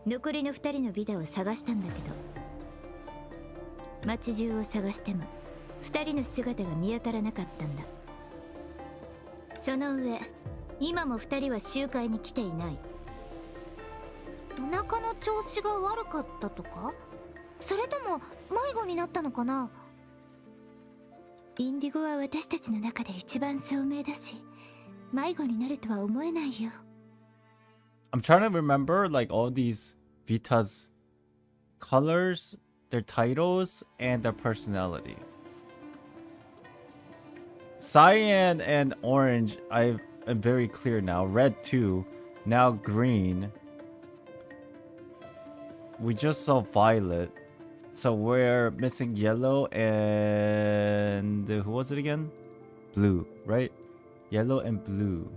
残りの2人のビタを探したんだけど、街中を探しても2人の姿が見当たらなかったんだ。その上、今も2人は集会に来ていない。お腹の調子が悪かったとか？それとも迷子になったのかな？インディゴは私たちの中で一番聡明だし、迷子になるとは思えないよ。I'm trying to remember like all these Vita's colors, their titles, and their personality. Cyan and orange, I am very clear now. Red too. Now green. We just saw violet. So we're missing yellow and who was it again? Blue, right? Yellow and blue.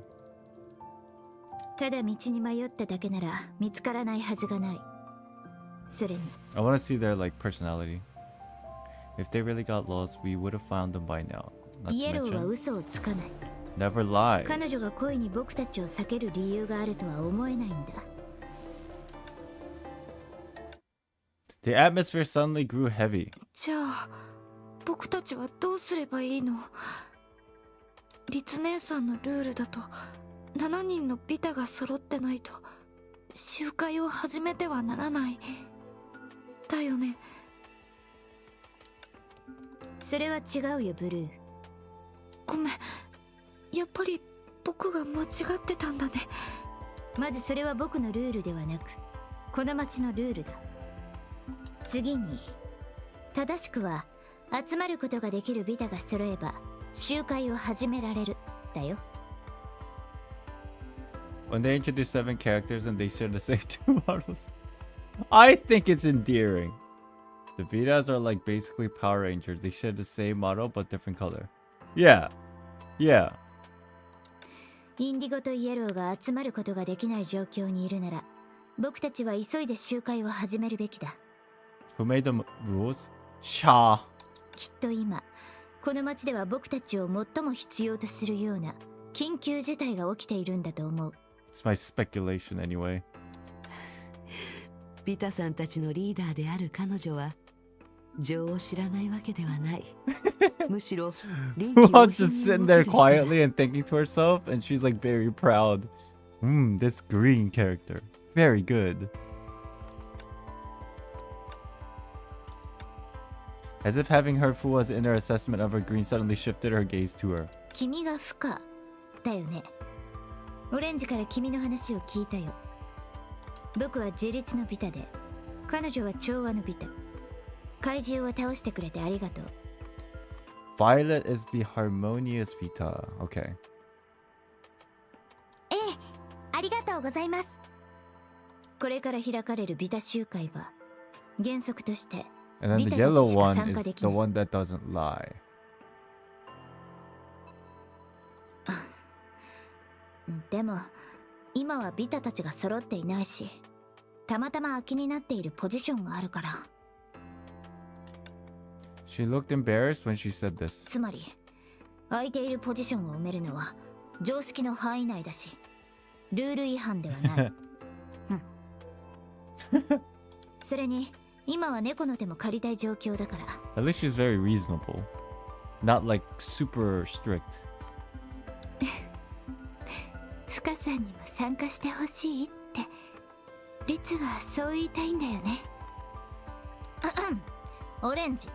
ただ道に迷っただけなら見つからないはずがない。それに I want to see their like personality. If they really got lost, we would have found them by now. Not イ to エローは mention, 嘘をつかない。 never lies. 彼女が恋に僕たちを避ける理由があるとは思えないんだ。The atmosphere suddenly grew heavy. じゃあ僕たちはどうすればいいの？リツ姉さんのルールだと7人のビタが揃ってないと集会を始めてはならないだよね。それは違うよブルー。ごめん、やっぱり僕が間違ってたんだね。まずそれは僕のルールではなくこの町のルールだ。次に正しくは集まることができるビタが揃えば集会を始められるだよ。When they introduce 7 characters and they share the same 2 models, I think it's endearing. The Vitas are like basically Power Rangers. They share the same model but different color. Yeah. Yeah. インディゴとイエローが集まることができない状況にいるなら僕たちは急いで集会を始めるべきだ。 Who made the rules? Sha. きっと今この町では僕たちを最も必要とするような緊急事態が起きているんだと思う。 It's my speculation anyway. ビタさんたちのリーダーである彼女は情を知らないわけではない。むしろ臨機応 Who's 変 just に sitting 動 there ける人だ。 quietly and thinking to herself, and she's like very proud. This green character. Very good. As if having heard Fuwa's inner assessment of her green suddenly shifted her gaze to her. 君が不可だよね。オレンジから君の話を聞いたよ。僕は自立のビタで彼女は調和のビタ。怪獣を倒してくれてありがとう。 Violet is the harmonious Vita. Okay. ええ、ありがとうございます。これから開かれるビタ集会は原則として And then the Vita yellow たちしか one 参加 is でき the ない。 one that doesn't lie. でも今はビタたちが揃っていないし、たまたま空きになっているポジションがあるから。 She looked embarrassed when she said this. つまり空いているポジションを埋めるのは常識の範囲内だしルール違反ではない。それに今は猫の手も借りたい状況だから。 At least she's very reasonable. Not like super strict. フカさんにも参加してほしいってリツはそう言いたいんだよね。オレンジ、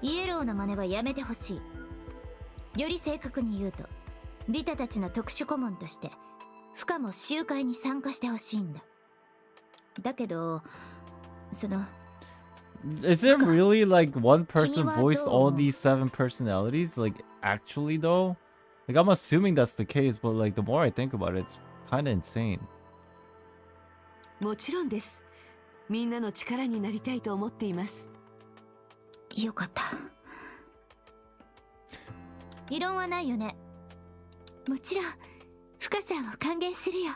イエローの真似はやめてほしい。より正確に言うとビタたちの特殊顧問としてフカも集会に参加してほしいんだ。だけどその Is it really like one person 君は voiced どう思う？ all these 7 personalities? Like, actually though? Like, I'm assuming that's the case, but like, the more I think about it, it's kind of insane. もちろんです。みんなの力になりたいと思っています。よかった。異論はないよね。もちろんフカさんを歓迎するよ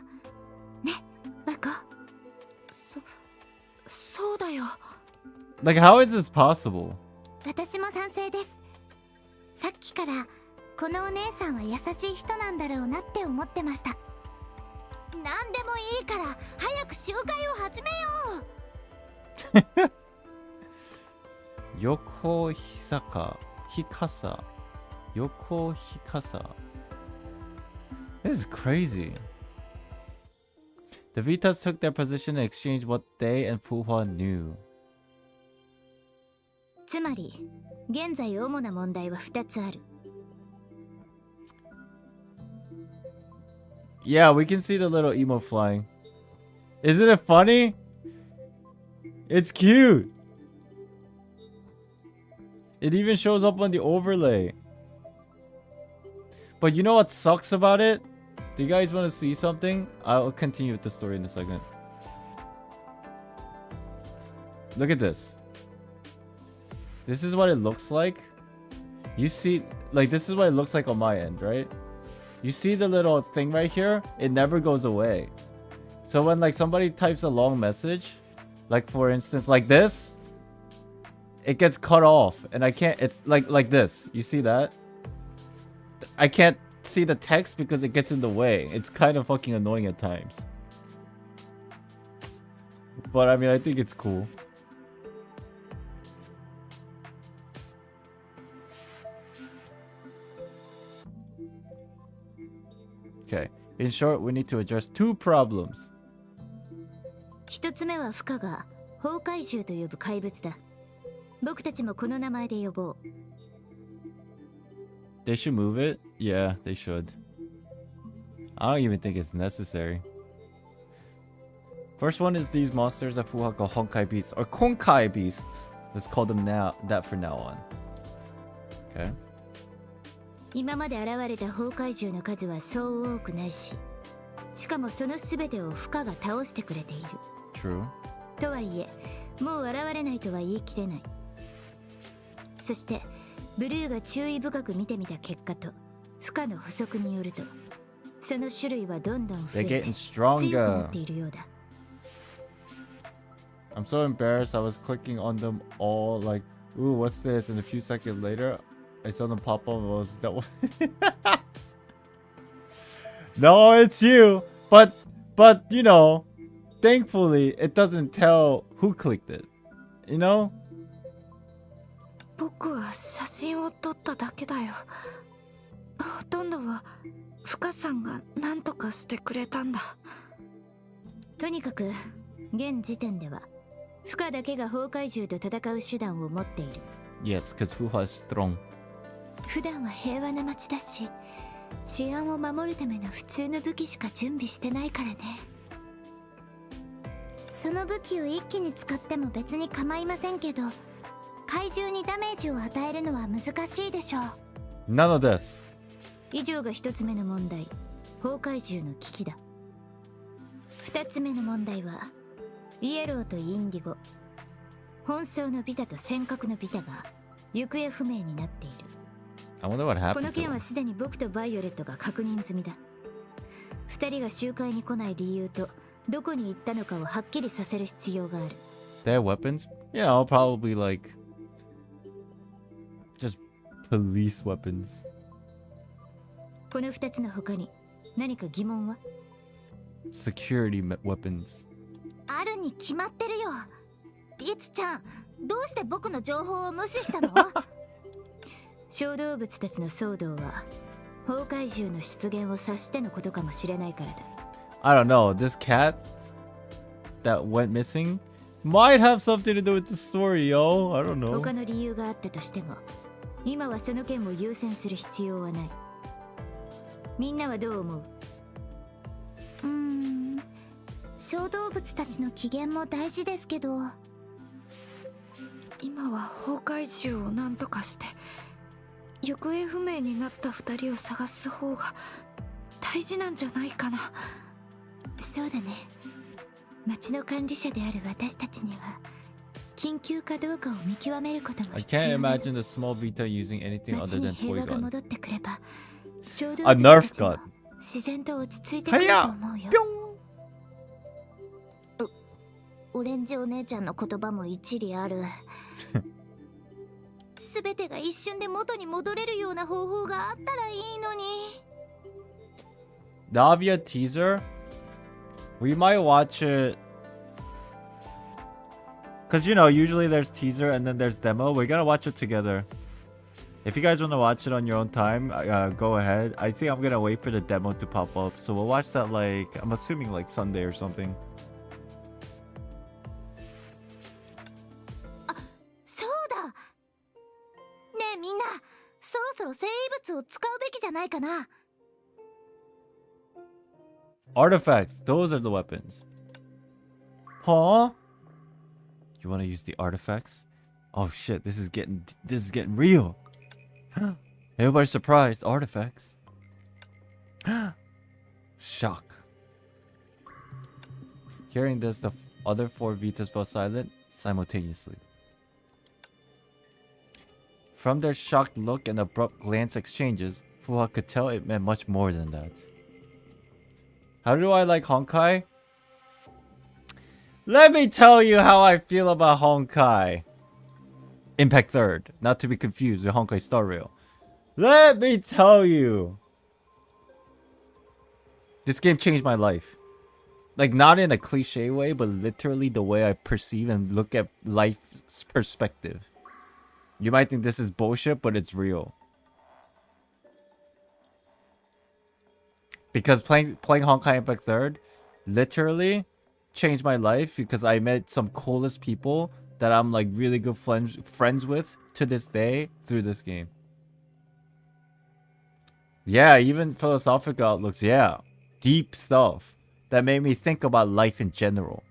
ね、ワコ。そうだよ。 Like, how is this possible? 私も賛成です。さっきからこのお姉さんは優しい人なんだろうなって思ってました。何でもいいから早く集会を始めよう。 Yoko Hisaka. Hikasa. Yoko Hikasa. This is crazy. The Vitas took their position and exchanged what they and Fuhua knew. つまり現在主な問題は2つある。 Yeah, we can see the little emo flying. Isn't it funny? It's cute. It even shows up on the overlay. But you know what sucks about it? Do you guys want to see something? I'll continue with the story in a second. Look at this. This is what it looks like. You see, like, this is what it looks like on my end, right? You see the little thing right here? It never goes away. So when like somebody types a long message, like for instance like this, it gets cut off and I can't, it's like this. You see that? I can't see the text because it gets in the way. It's kind of fucking annoying at times. But I mean, I think it's cool. Okay. In short, we need to address two problems. 一つ目はフカが崩壊獣と呼ぶ怪物だ。僕たちもこの名前で呼ぼう。They should move it? Yeah, they should. I don't even think it's necessary. First one is these monsters that Fuha call Honkai beasts or Konkai beasts. Let's call them that from now on. Okay. 今まで現れた崩壊獣の数はそう多くないし、しかもその全てをフカが倒してくれている。True. とはいえ、もう現れないとは言い切れない。そして、ブルーが注意深く見てみた結果と、フカの補足によると、その種類はどんどん増え They're て getting 強くな stronger. っているようだ。I'm so embarrassed. I was clicking on them all like, ooh, what's this? And a few seconds later, I saw them pop up and I was that one. No, it's you. But you know, thankfully it doesn't tell who clicked it. You know? 僕は写真を撮っただけだよ。ほとんどは深さんが何とかしてくれたんだ。とにかく、現時点では、フカだけが崩壊獣と戦う手段を持っている。Yes, because Fuha is strong. 普段は平和な街だし、治安を守るための普通の武器しか準備してないからね。その武器を一気に使っても別に構いませんけど、怪獣にダメージを与えるのは難しいでしょう。 None of this. 以上が一つ目の問題、崩壊獣の危機だ。二つ目の問題は、イエローとインディゴ、本装のビタと尖閣のビタが行方不明になっている。I wonder what こ happened の to 件は them. すでに僕とバイオレットが確認済みだ。二人が集会に来ない理由とどこに行ったのかをはっきりさせる必要がある。They have weapons? Yeah, I'll probably like just police weapons. この二つの他に何か疑問は？ Security weapons. あるに決まってるよ。リツちゃん、どうして僕の情報を無視したの？小動物たちの騒動は崩壊獣の出現を察してのことかもしれないからだ。I don't know. This cat that went missing might have something to do with the story, yo. I don't know. 他の理由があったとしても、今はその件を優先する必要はない。みんなはどう思う？小動物たちの機嫌も大事ですけど、今は崩壊獣を何とかして行方不明になった2人を探す方が大事なんじゃないかな。そうだね。町の管理者である私たちには緊急かどうかを見極めることも I 必要 can't ね。 imagine the small Vita using anything 町 other に than 平 toy 和が gun. 戻ってくれば、小動 A 物 Nerf たちも gun. 自然と落ち着いてくると思うよ。オレンジお姉ちゃんの言葉も一理ある。すべてが一瞬で元に戻れるような方法があったらいいのに。The Avia teaser, we might watch it. Because, you know, usually there's teaser and then there's demo. We're gonna watch it together. If you guys want to watch it on your own time, go ahead. I think I'm gonna wait for the demo to pop up. So we'll watch that like, I'm assuming like Sunday or something. そうだ。ねえみんな、そろそろ生物を使うべきじゃないかな。Artifacts, those are the weapons. Huh? You want to use the artifacts? Oh shit, this is getting real. Everybody's surprised. Artifacts. Shock. Hearing this, the other four Vitas fell silent simultaneously. From their shocked look and abrupt glance exchanges, Fuha could tell it meant much more than that. How do I like Honkai? Let me tell you how I feel about Honkai. Impact 3rd, not to be confused with Honkai Star Rail. Let me tell you. This game changed my life. Like, not in a cliche way, but literally the way I perceive and look at life's perspective. You might think this is bullshit, but it's real. Because playing Honkai Impact 3rd literally changed my life because I met some coolest people that I'm like really good friends with to this day through this game. Yeah, even philosophical outlooks, yeah. Deep stuff that made me think about life in general.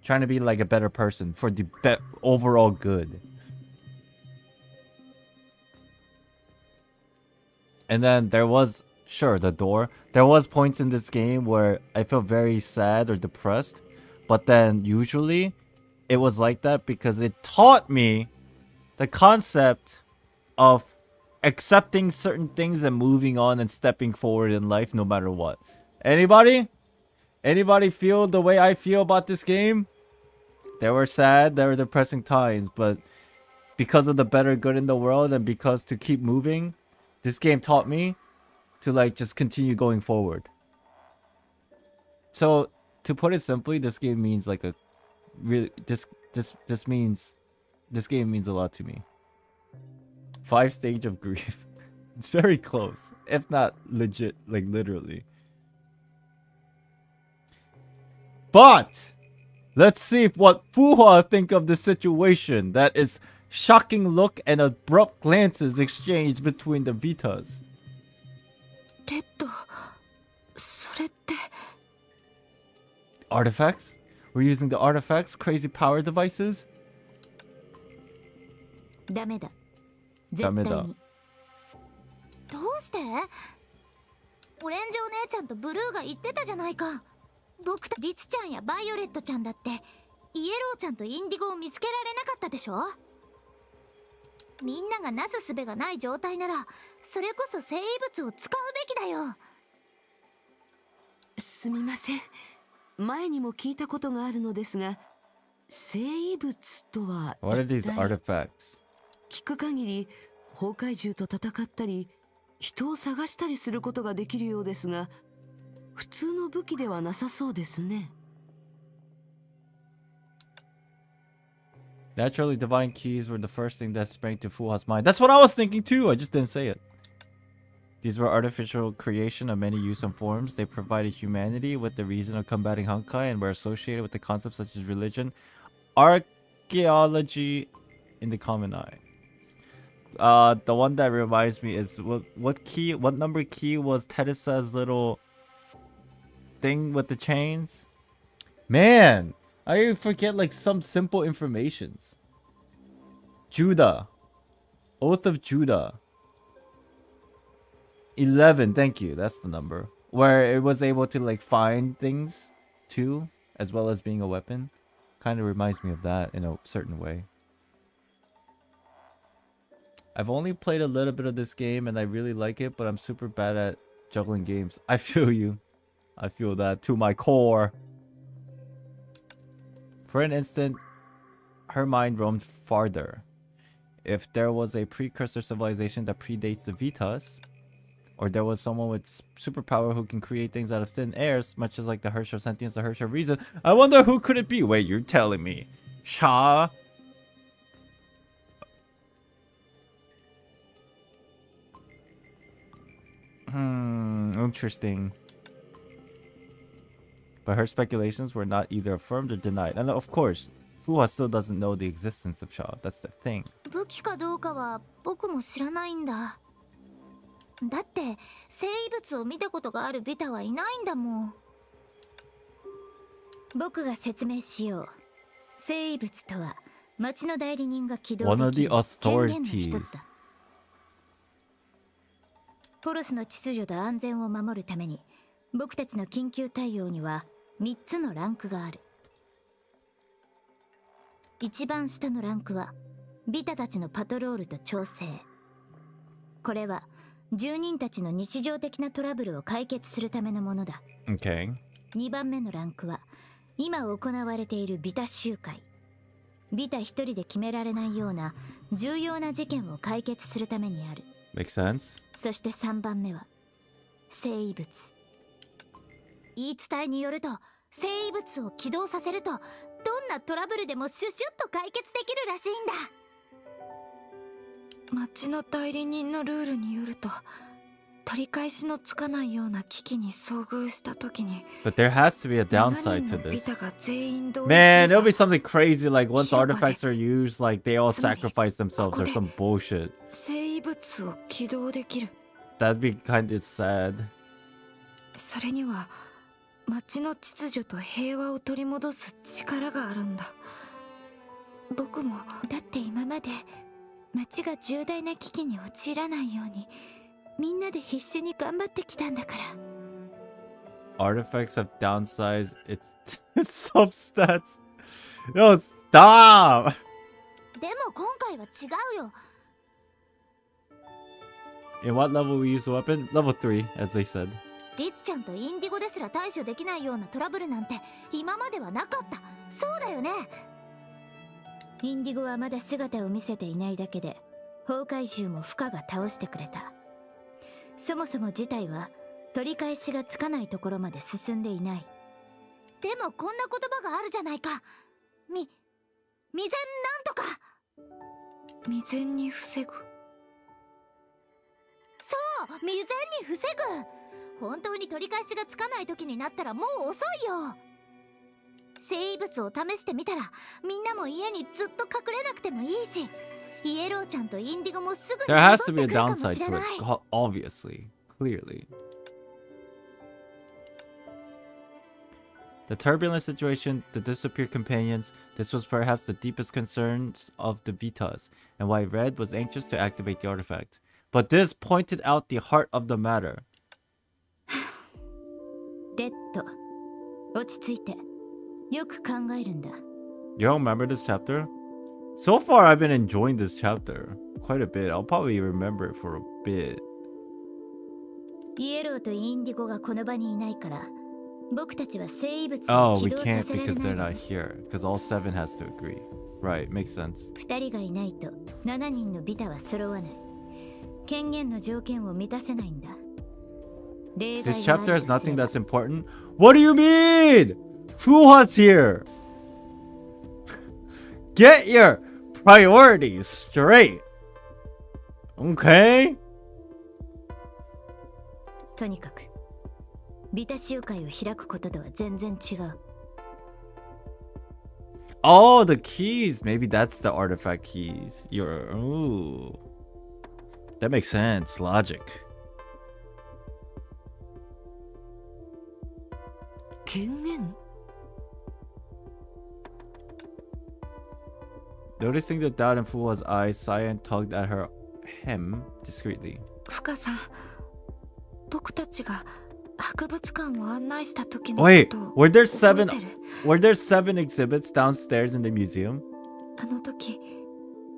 Trying to be like a better person for the overall good. And then there was, sure, the door. There was points in this game where I felt very sad or depressed. But then usually it was like that because it taught me the concept of accepting certain things and moving on and stepping forward in life no matter what. Anybody? Anybody feel the way I feel about this game? There were sad, there were depressing times, but because of the better good in the world and because to keep moving, this game taught me to like just continue going forward. So to put it simply, this game means like a really this game means a lot to me. 5 stage of grief. It's very close, if not legit, like literally. But let's see what Fuha think of the situation. That is shocking look and abrupt glances exchanged between the Vitas. レッド、それって Artifacts? We're using the artifacts, crazy power devices? ダメだ。絶ダメだ。対に。どうして？オレンジお姉ちゃんとブルーが言ってたじゃないか。僕たリツちゃんやバイオレットちゃんだってイエローちゃんとインディゴを見つけられなかったでしょ。みんながなすすべがない状態ならそれこそ生異物を使うべきだよ。すみません。前にも聞いたことがあるのですが、生異物とは What are 一 these 体 artifacts? 聞く限り崩壊獣と戦ったり人を探したりすることができるようですが、普通の武器ではなさそうですね。Naturally, divine keys were the first thing that sprang to Fuha's mind. That's what I was thinking too. I just didn't say it. These were artificial creation of many use and forms. They provided humanity with the reason of combating Honkai and were associated with the concepts such as religion, archaeology, in the common eye. The one that reminds me is what number key was Teresa's little thing with the chains? Man, I forget like some simple informations. Judah. Oath of Judah. 11, thank you. That's the number. Where it was able to like find things too, as well as being a weapon. Kind of reminds me of that in a certain way. I've only played a little bit of this game and I really like it, but I'm super bad at juggling games. I feel you. I feel that to my core. For an instant, her mind roamed farther. If there was a precursor civilization that predates the Vitas, or there was someone with superpower who can create things out of thin air, much as like the Hirsch of Sentience, the Hirsch of Reason, I wonder who could it be? Wait, you're telling me? Sha? Interesting. But her speculations were not either affirmed or denied. And of course, Fuha still doesn't know the existence of Sha. That's the thing. 武器かどうかは僕も知らないんだ。だって生異物を見たことがあるビタはいないんだもん。僕が説明しよう。生異物とは町の代理人が起動できる権限の一つだ。ポロスの秩序と安全を守るために僕たちの緊急対応には3つのランクがある。一番下のランクはビタたちのパトロールと調整。これは住人たちの日常的なトラブルを解決するためのものだ。Okay. 2番目のランクは今行われているビタ集会。ビタ一人で決められないような重要な事件を解決するためにある。Makes sense. そして3番目は生異物。言い伝えによると生異物を起動させるとどんなトラブルでもシュシュッと解決できるらしいんだ。町の代理人のルールによると取り返しのつかないような危機に遭遇した時に But there has to be a 7 downside 人 to のビ this. タが全員同意す Man, れ there'll ば be something crazy like once Hirobade. artifacts are used, like they all つまり、 sacrifice themselves or ここで some bullshit. 生物を起動できる。 That'd be kind of sad. それには町の秩序と平和を取り戻す力があるんだ。僕もだって今まで町が重大な危機に陥らないようにみんなで必死に頑張ってきたんだから。 Artifacts have downsized its substats. No, stop! でも今回は違うよ。 In what level we use the weapon? Level 3, as they said. リツちゃんとインディゴですら対処できないようなトラブルなんて今まではなかった。そうだよね。インディゴはまだ姿を見せていないだけで、崩壊獣も負荷が倒してくれた。そもそも事態は取り返しがつかないところまで進んでいない。でもこんな言葉があるじゃないか。未然なんとか。未然に防ぐ。そう、未然に防ぐ。本当に取り返しがつかない時になったらもう遅いよ。生物を試してみたらみんなも家にずっと隠れなくてもいいし、イエローちゃんとインディゴもすぐに There 戻 has っ to て be く a るかも downside しれ to ない。 it, obviously, clearly. The turbulent situation, the disappeared companions, this was perhaps the deepest concerns of the Vitas, and why Red was anxious to activate the artifact. But this pointed out the heart of the matter. レッド、落ち着いて。よく考えるんだ。 You don't remember this chapter? So far, I've been enjoying this chapter quite a bit. I'll probably remember it for a bit. イエローとインディゴがこの場にいないから、僕たちは生物を Oh, 起 we 動さ can't せられ because な they're いだろ not here. Because all 7 has to agree. Right, makes sense. 2人がいないと7人のビタは揃わない。権限の条件を満たせないんだ。例 This 外があ chapter る has とすれ nothing ば that's important. What do you mean? Fuha's here. Get your priorities straight. Okay? とにかくビタ集会を開くこととは全然違う。 Oh, the keys. Maybe that's the artifact keys. Ooh. That makes sense. Logic. 権限？ Noticing the doubt in Fuha's eyes, Cyan tugged at him discreetly. 深さん、僕たちが博物館を案内した時のこ Wait, とを were there 覚え 7? てる？ Were there 7 exhibits downstairs in the museum? あの時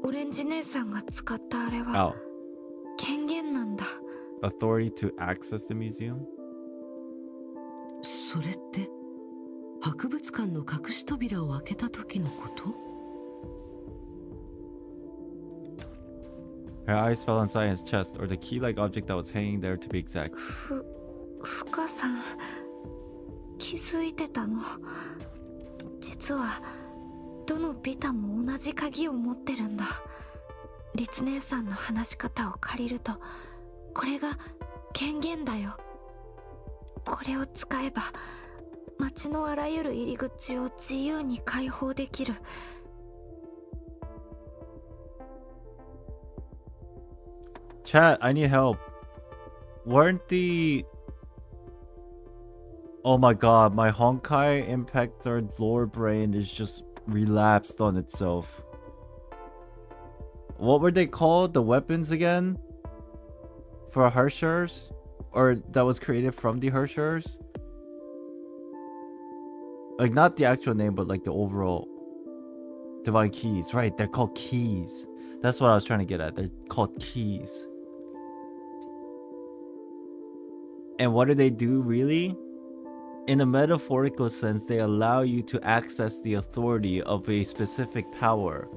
オレンジ姉さんが使ったあれは Oh, 権限なんだ。 authority to access the museum? それって博物館の隠し扉を開けた時のこと？ Her eyes fell on Cyan's chest, or the key-like object that was hanging there to be exact. 深さん、気づいてたの。実はどのビタも同じ鍵を持ってるんだ。リツ姉さんの話し方を借りると、これが権限だよ。これを使えば街のあらゆる入り口を自由に開放できる。Chat, I need help. Weren't the... Oh my god, my Honkai Impact Third lore brain is just relapsed on itself. What were they called? The weapons again? For Hershers? Or that was created from the Hershers? Like, not the actual name, but like the overall divine keys. Right, they're called keys. That's what I was trying to get at. They're called keys. And what do they do, really? In a metaphorical sense, they allow you to access the authority of a specific power.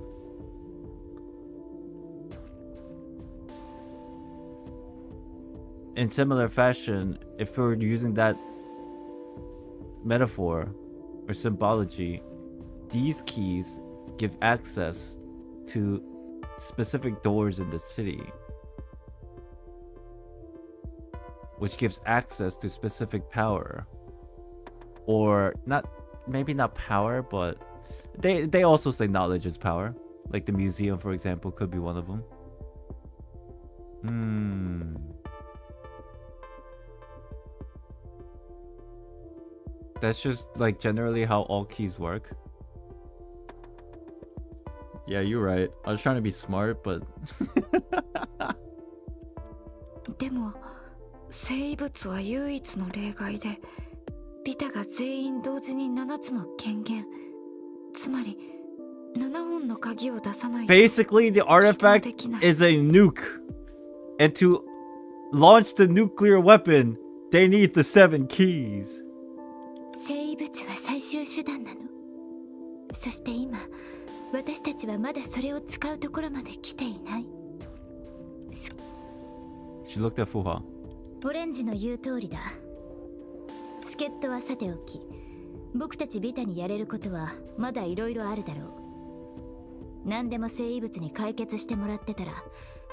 In similar fashion, if we're using that metaphor or symbology, these keys give access to specific doors in the city. which gives access to specific power. Or not, maybe not power, but they also say knowledge is power. Like the museum, for example, could be one of them. That's just like generally how all keys work. Yeah, you're right. I was trying to be smart, but でも生物は唯一の例外でビタが全員同時に7つの権限、つまり7本の鍵を出さないと basically the artifact 起動できない。 is a nuke. And to launch the nuclear weapon, they need the 7 keys. 生物は最終手段なの。そして今私たちはまだそれを使うところまで来ていない。 She looked at Fuha. オレンジの言う通りだ。助っ人はさておき、僕たちビタにやれることはまだいろいろあるだろう。何でも生異物に解決してもらってたら、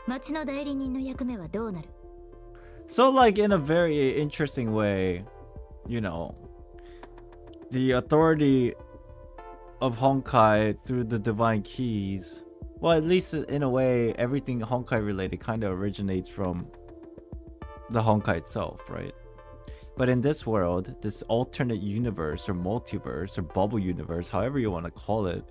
町の代理人の役目はどうなる？ So like in a very interesting way, you know, the authority of Honkai through the divine keys, well, at least in a way, everything Honkai related kind of originates from the Honkai itself, right? But in this world, this alternate universe or multiverse or bubble universe, however you want to call it,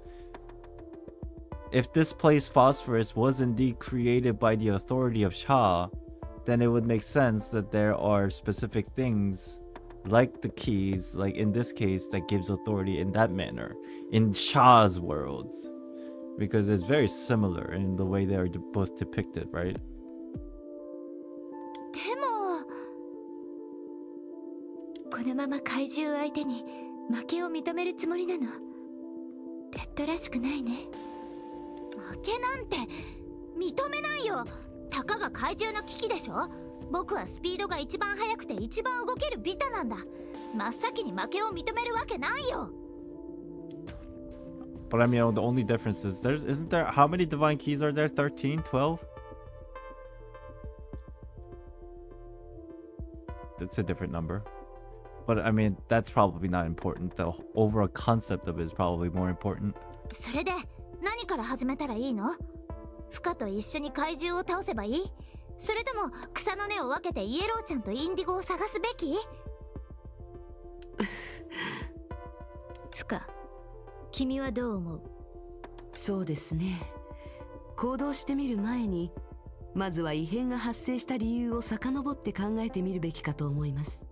if this place Phosphorus was indeed created by the authority of Sha, then it would make sense that there are specific things like the keys, like in this case, that gives authority in that manner in Sha's worlds, because it's very similar in the way they are both depicted, right? でもこのまま怪獣相手に負けを認めるつもりなの？レッドらしくないね。負けなんて認めないよ。たかが怪獣の危機でしょ。僕はスピードが一番速くて一番動けるビタなんだ。真っ先に負けを認めるわけないよ。 But I mean, the only difference is isn't there, how many divine keys are there? 13, 12? That's a different number. But I mean, that's probably not important. The overall concept of it is probably more important. それで何から始めたらいいの？フカと一緒に怪獣を倒せばいい？それとも草の根を分けてイエローちゃんとインディゴを探すべき？フカ、君はどう思う？そうですね。行動してみる前に、まずは異変が発生した理由を遡って考えてみるべきかと思います。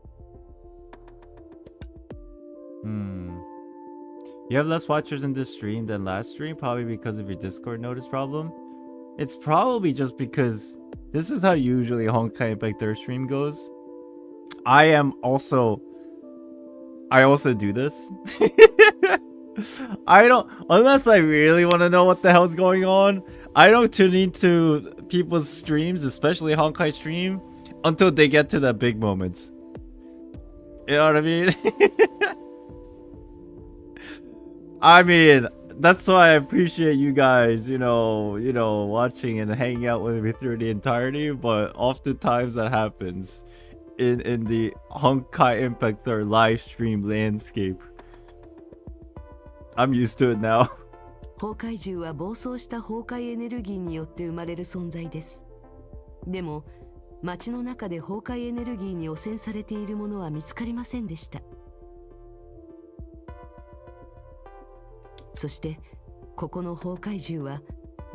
You have less watchers in this stream than last stream, probably because of your Discord notice problem. It's probably just because this is how usually Honkai Impact their stream goes. I also do this. I don't, unless I really want to know what the hell's going on, I don't tune into people's streams, especially Honkai stream, until they get to the big moments. You know what I mean? I mean, that's why I appreciate you guys, you know, watching and hanging out with me through the entirety, but oftentimes that happens in the Honkai Impact or live stream landscape. I'm used to it now. 崩壊獣は暴走した崩壊エネルギーによって生まれる存在です。でも、街の中で崩壊エネルギーに汚染されているものは見つかりませんでした。そして、ここの崩壊獣は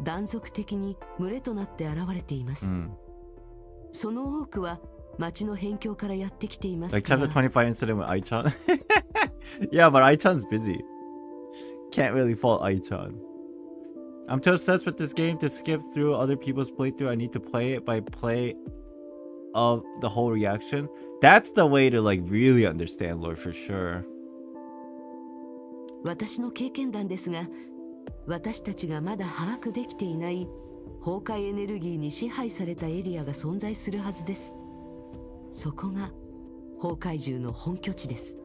断続的に群れとなって現れています。その多くは街の辺境からやってきていますから。Like chapter 25 incident with Aichan. Yeah, but Aichan's busy. Can't really fault Aichan. I'm too obsessed with this game to skip through other people's playthrough. I need to play it by play of the whole reaction. That's the way to like really understand lore for sure. 私の経験談ですが、私たちがまだ把握できていない崩壊エネルギーに支配されたエリアが存在するはずです。そこが崩壊獣の本拠地です。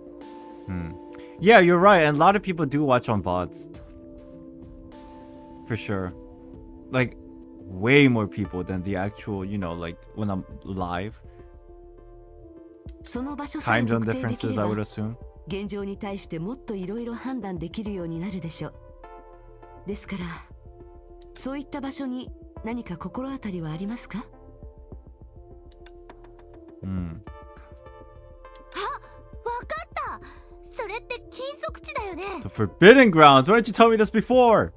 Yeah, you're right. And a lot of people do watch on VODs. For sure. Like, way more people than the actual, you know, like when I'm live. その場所さえ Time zone 特定できれ differences, I ば would assume. 現状に対してもっといろいろ判断できるようになるでしょう。ですからそういった場所に何か心当たりはありますか？うん。わかった。それって禁足地だよね。 The Forbidden Grounds. Why didn't you tell me this before?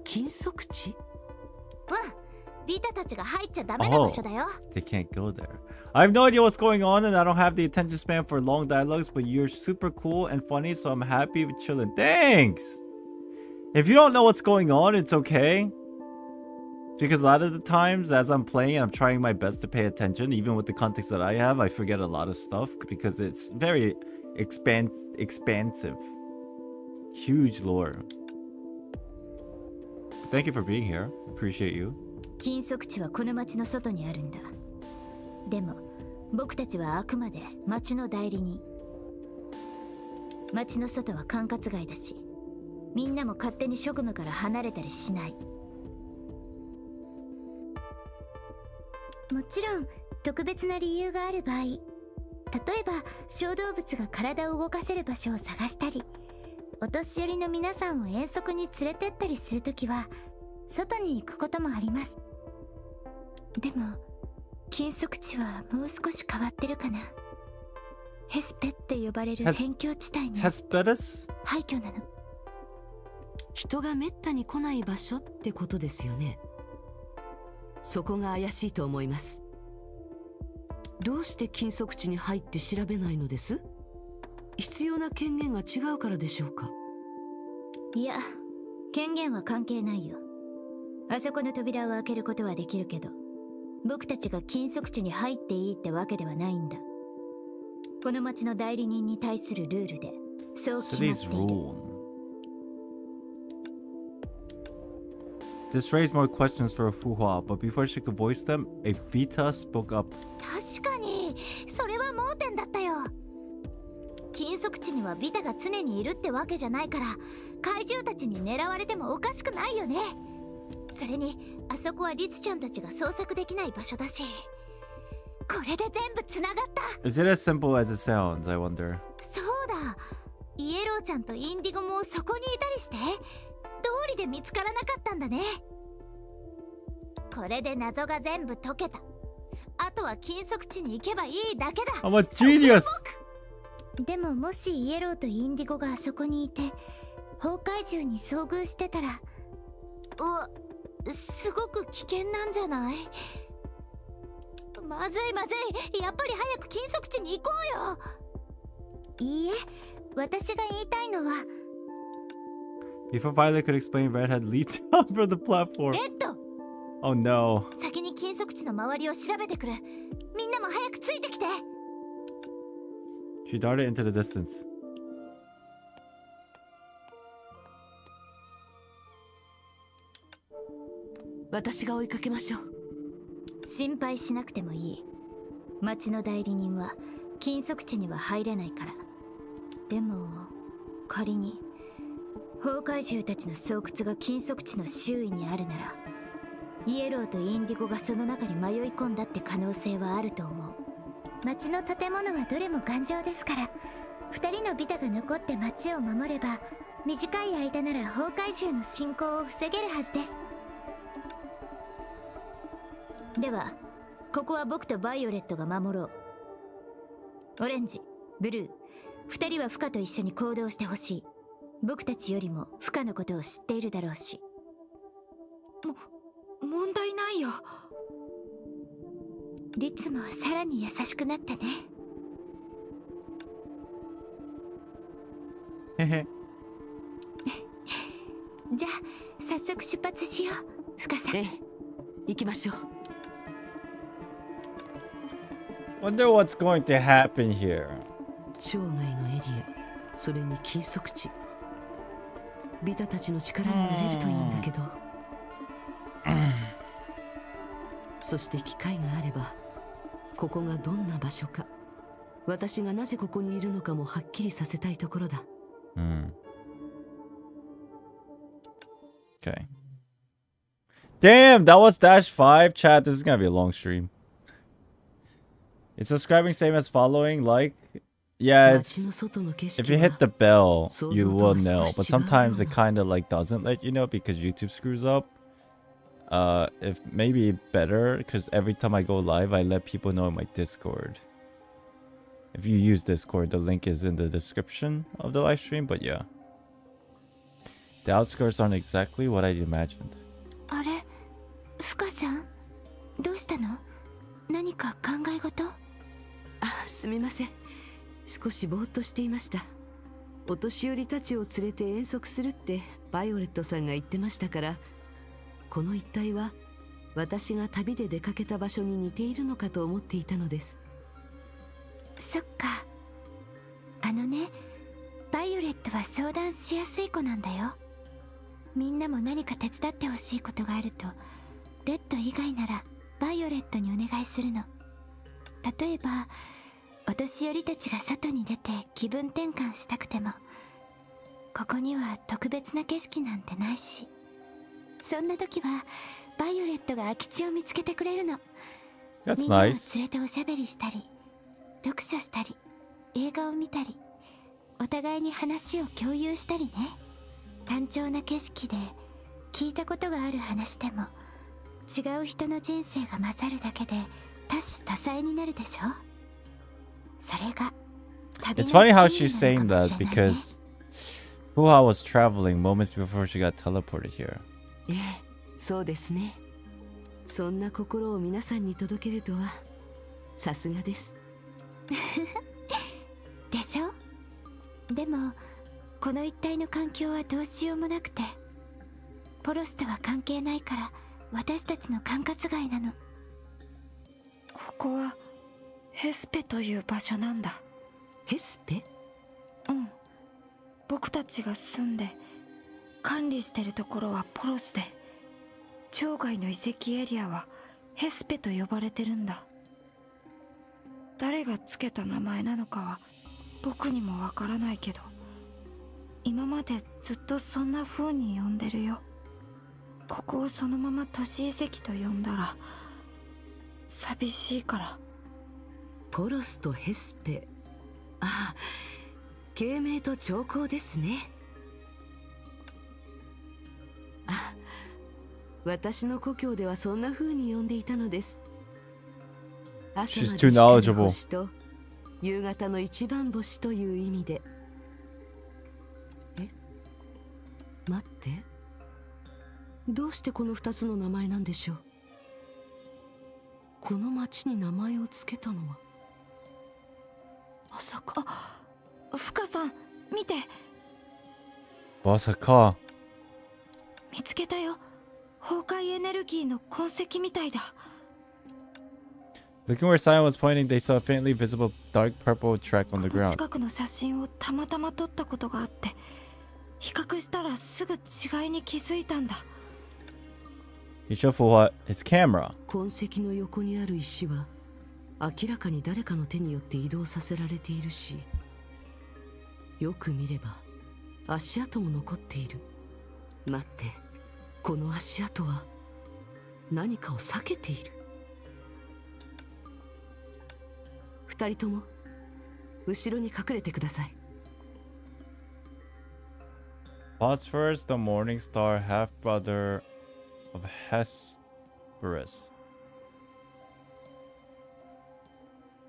禁足地？うん、ビタたちが入っちゃダメな場所だよ。 They can't go there. I have no idea what's going on and I don't have the attention span for long dialogues, but you're super cool and funny, so I'm happy with chilling. Thanks! If you don't know what's going on, it's okay. Because a lot of the times as I'm playing, I'm trying my best to pay attention. Even with the context that I have, I forget a lot of stuff because it's very expansive. Huge lore. Thank you for being here. Appreciate you. 禁足地はこの町の外にあるんだ。でも僕たちはあくまで町の代理人。町の外は管轄外だし、みんなも勝手に職務から離れたりしない。もちろん特別な理由がある場合、例えば小動物が体を動かせる場所を探したり、お年寄りの皆さんを遠足に連れてったりするときは外に行くこともあります。でも禁足地はもう少し変わってるかな。ヘスペって呼ばれる辺境地帯にHesperus? 廃墟なの。人がめったに来ない場所ってことですよね。そこが怪しいと思います。どうして禁足地に入って調べないのです？必要な権限が違うからでしょうか？いや、権限は関係ないよ。あそこの扉を開けることはできるけど、僕たちが禁足地に入っていいってわけではないんだ。この町の代理人に対するルールでそう決まってい City's る。 rule. This raised more questions for Fuhua, but before she could voice them, a Vita spoke up. 確かにそれは盲点だったよ。禁足地にはビタが常にいるってわけじゃないから、怪獣たちに狙われてもおかしくないよね。それにあそこはリツちゃんたちが捜索できない場所だし、これで全部つながった。 Is it as simple as it sounds, I wonder? そうだ、イエローちゃんとインディゴもそこにいたりして、通りで見つからなかったんだね。これで謎が全部解けた。あとは禁足地に行けばいいだけだ。 I'm a genius! でももしイエローとインディゴがあそこにいて崩壊獣に遭遇してたら、すごく危険なんじゃない？まずいまずい、やっぱり早く禁足地に行こうよ。いいえ、私が言いたいのは Before Violet could explain, Redhead leaped up from the platform. レッド、 Oh no. 先に禁足地の周りを調べてくる。みんなも早くついてきて。 She darted into the distance. 私が追いかけましょう。心配しなくてもいい。町の代理人は禁足地には入れないから。でも仮に崩壊獣たちの巣窟が禁足地の周囲にあるなら、イエローとインディゴがその中に迷い込んだって可能性はあると思う。町の建物はどれも頑丈ですから、2人のビタが残って町を守れば短い間なら崩壊獣の進行を防げるはずです。ではここは僕とバイオレットが守ろう。オレンジ、ブルー、2人はフカと一緒に行動してほしい。僕たちよりもフカのことを知っているだろうし。問題ないよ。リツもさらに優しくなったね。Hehe. じゃあ早速出発しよう、フカさん。ええ、行きましょう。Wonder what's going to happen here. 町外のエリア、それに禁足地。ビタたちの力になれるといいんだけど。そして機会があれば、ここがどんな場所か、私がなぜここにいるのかもはっきりさせたいところだ。Okay. Damn, that was Dash 5. Chat, this is gonna be a long stream. It's subscribing same as following, like? Yeah, it's... 街の外の景 If 色 you hit は the bell, So you so will so know. so But so sometimes it so kind of like doesn't let you know because YouTube screws up. If maybe better, because every time I go live, I let people know in my Discord. If you use Discord, the link is in the description of the live stream. But yeah, the outskirts aren't exactly what I imagined. あれ、ふかさん、どうしたの？何か考え事？あ、すみません。少しぼーっとしていました。お年寄りたちを連れて遠足するってバイオレットさんが言ってましたから、この一帯は私が旅で出かけた場所に似ているのかと思っていたのです。そっか。あのね、バイオレットは相談しやすい子なんだよ。みんなも何か手伝ってほしいことがあると、レッド以外ならバイオレットにお願いするの。例えば、お年寄りたちが外に出て気分転換したくても、ここには特別な景色なんてないし、そんな時はバイオレットが空き地を見つけてくれるの。 That's みんなを nice. 連れておしゃべりしたり、読書したり、映画を見たり、お互いに話を共有したりね。単調な景色で聞いたことがある話でも、違う人の人生が混ざるだけで多種多彩になるでしょ。それが旅の It's funny how 真 she's 意な saying のかも that しれないね。 because Fuha was traveling moments before she got teleported here. ええ、そうですね。そんな心を皆さんに届けるとはさすがです。でしょ。でもこの一帯の環境はどうしようもなくて、ポロスとは関係ないから私たちの管轄外なの。ここはヘスペという場所なんだ。ヘスペ？うん、僕たちが住んで管理してるところはポロスで、町外の遺跡エリアはヘスペと呼ばれてるんだ。誰がつけた名前なのかは僕にもわからないけど、今までずっとそんな風に呼んでるよ。ここをそのまま都市遺跡と呼んだら寂しいから。ポロスとヘスペ。ああ、慶名と兆候ですね。あ、私の故郷ではそんな風に呼んでいたのです。朝ま She's で too 光る knowledgeable. 星と夕方の一番星という意味で。え、待って、どうしてこの2つの名前なんでしょう。この町に名前をつけたのはまさか。フカさん見て、 Basaka. 見つけたよ。崩壊エネルギーの痕跡みたいだ。 Looking where Sion was pointing, they saw a faintly visible dark purple track on the この ground. 近くの写真をたまたま撮ったことがあって、比較したらすぐ違いに気づいたんだ。 He showed Fuha his camera. 痕跡の横にある石は明らかに誰かの手によって移動させられているし、よく見れば足跡も残っている。待って、この足跡は何かを避けている。二人とも後ろに隠れてください。 Phosphorus, the morning star, half brother of Hesperus.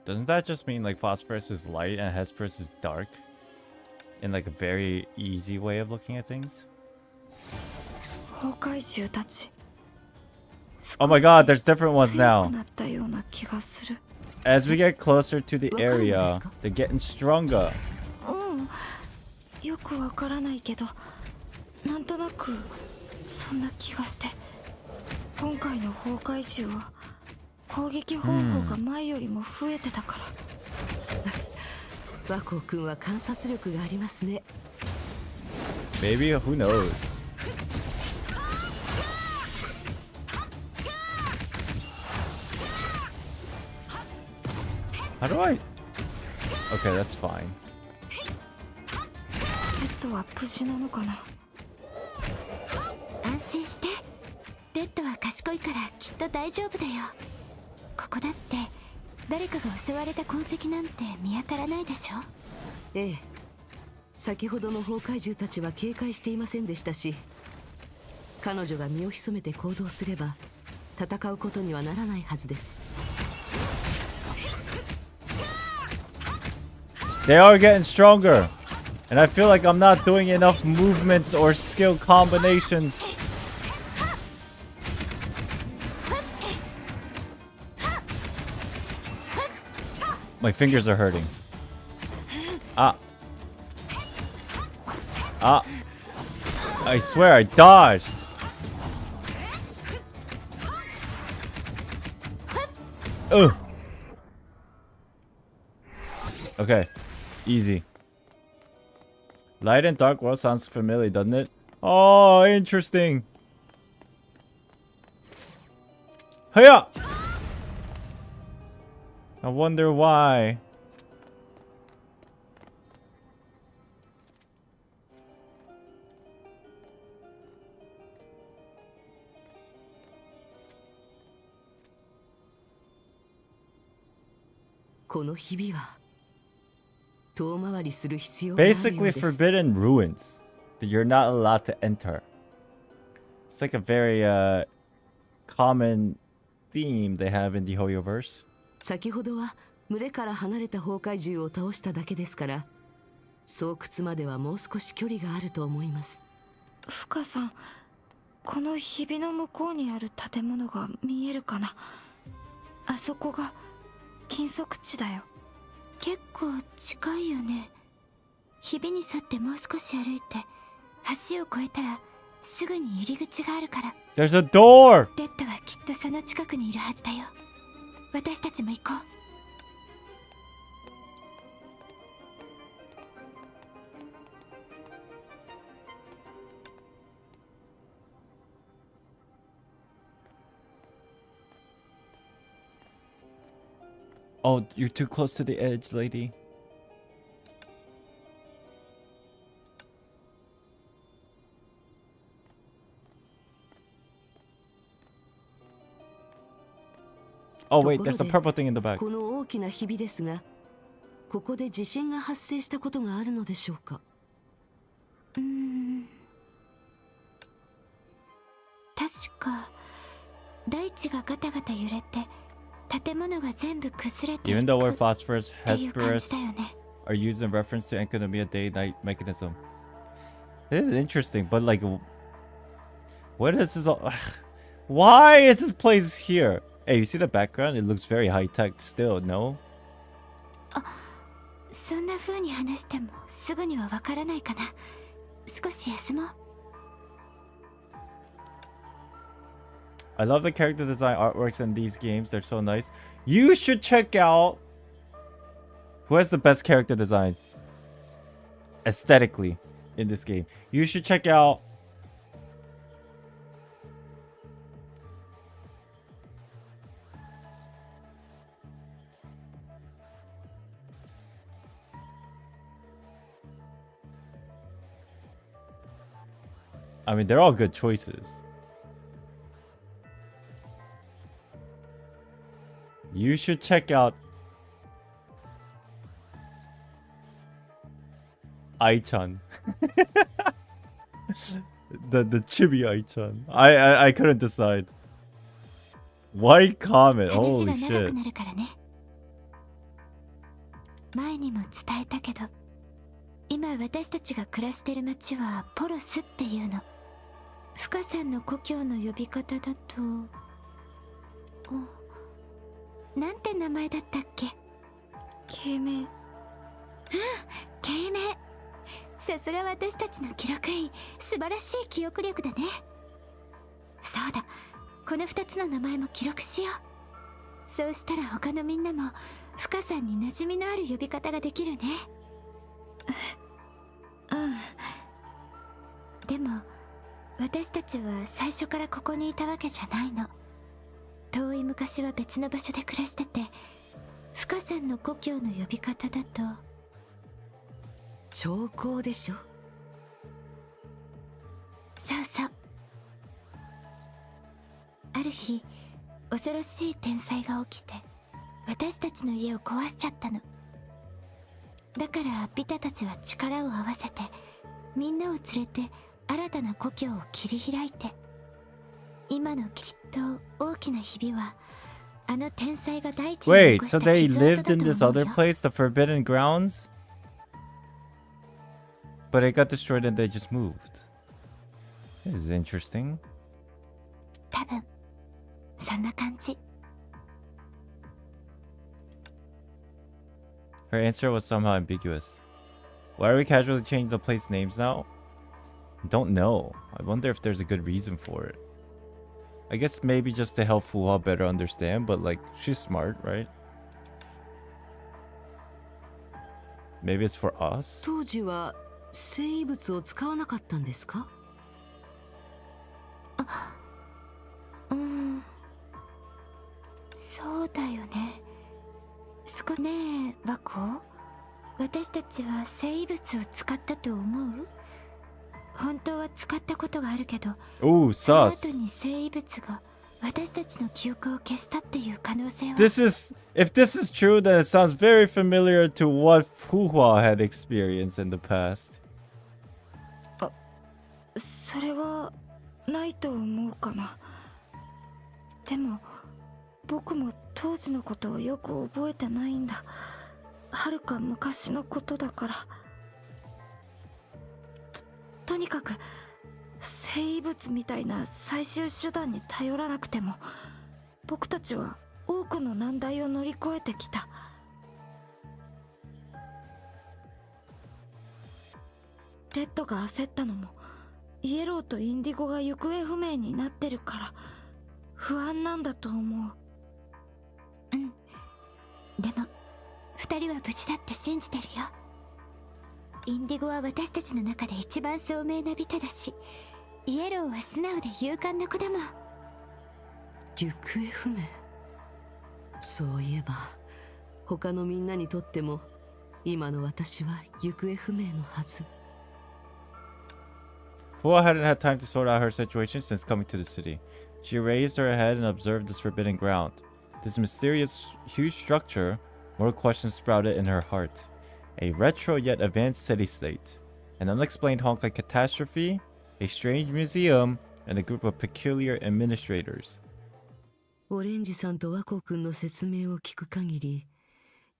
Doesn't that just mean like Phosphorus is light and Hesperus is dark? In like a very easy way of looking at things? 崩壊獣たち。 Oh my god, there's different ones 強 now. くなったような気がする。 As we get closer to the area, they're getting stronger. うん、よくわからないけど、なんとなくそんな気がして。今回の崩壊獣は攻撃方法が前よりも増えてたから。和光君は観察力がありますね。 Maybe, who knows? How do I? Okay, that's fine. レッドは無事なのかな。安心して。レッドは賢いからきっと大丈夫だよ。ここだって誰かが襲われた痕跡なんて見当たらないでしょ。ええ、先ほどの崩壊獣たちは警戒していませんでしたし、彼女が身を潜めて行動すれば戦うことにはならないはずです。 They are getting stronger. And I feel like I'm not doing enough movements or skill combinations. My fingers are hurting. Ah. Ah. I swear I dodged. Ugh. Okay. Easy. Light and dark world sounds familiar, doesn't it? Oh, interesting. Hiya! I wonder why. Basically forbidden ruins that you're not allowed to enter. It's like a very common theme they have in the HoYoverse. 先ほどは群れから離れた崩壊獣を倒しただけですから、巣窟まではもう少し距離があると思います。深さん、このひびの向こうにある建物が見えるかな。あそこが禁足地だよ。結構近いよね。ひびに沿ってもう少し歩いて橋を越えたらすぐに入り口があるから。 There's a door! レッドはきっとその近くにいるはずだよ。私たちも行こう。Oh, you're too close to the edge, lady. Oh wait, there's a purple thing in the back. この大きなひびですが、ここで地震が発生したことがあるのでしょうか。確か大地がガタガタ揺れて建物が全部崩れていく Even though where phosphorus, っていう感じ Hesperus だよね。 are used in reference to economia day-night mechanism. This is interesting, but like, what is this all? Why is this place here? Hey, you see the background? It looks very high-tech still, no? そんな風に話してもすぐにはわからないかな。少し休もう。 I love the character design artworks in these games. They're so nice. You should check out who has the best character design aesthetically in this game. You should check out I mean, they're all good choices. You should check out Ai-chan. the chibi Ai-chan. I couldn't decide. White comment. 話 Holy が長く shit. なるからね。前にも伝えたけど、今私たちが暮らしてる町はポロスっていうの。深さんの故郷の呼び方だと、なんて名前だったっけ？慶明。慶明。さすが私たちの記録員、素晴らしい記憶力だね。そうだ、この2つの名前も記録しよう。そうしたら他のみんなも深さんに馴染みのある呼び方ができるね。でも私たちは最初からここにいたわけじゃないの。遠い昔は別の場所で暮らしてて、深さんの故郷の呼び方だと兆候でしょ。そうそう。ある日恐ろしい天災が起きて、私たちの家を壊しちゃったの。だからビタたちは力を合わせてみんなを連れて新たな故郷を切り開いて、今のきっと大きなひびはあの天才が大地に Wait, 残し so た they 傷跡 lived だ in と this 思う other よ。 place, the Forbidden Grounds? But it got destroyed and they just moved. This is interesting. 多分そんな感じ。 Her answer was somehow ambiguous. Why are we casually changing the place names now? Don't know. I wonder if there's a good reason for it. I guess maybe just to help Fuha better understand, but like, she's smart, right? Maybe it's for us? 当時は生物を使わなかったんですか？そうだよね。少ねえワコ、私たちは生物を使ったと思う？本当は使ったことがあるけど、 Ooh, その後 sus. に生物が私たちの記憶を消したっていう可能性は。 If this is true, then it sounds very familiar to what Fuhua had experienced in the past. それはないと思うかな。でも僕も当時のことをよく覚えてないんだ。はるか昔のことだから。とにかく生物みたいな最終手段に頼らなくても、僕たちは多くの難題を乗り越えてきた。レッドが焦ったのもイエローとインディゴが行方不明になってるから不安なんだと思う。うん。でも二人は無事だって信じてるよ。インディゴは私たちの中で一番聡明なビタだし、イエローは素直で勇敢な子だもん。行方不明。そういえば他のみんなにとっても今の私は行方不明のはず。 Fuhua hadn't had time to sort out her situation since coming to the city. She raised her head and observed this forbidden ground. This mysterious, huge structure, more questions sprouted in her heart. A retro yet advanced city-state, an unexplained Honkai catastrophe, a strange museum, and a group of peculiar administrators. オレンジさんとワコ君の説明を聞く限り、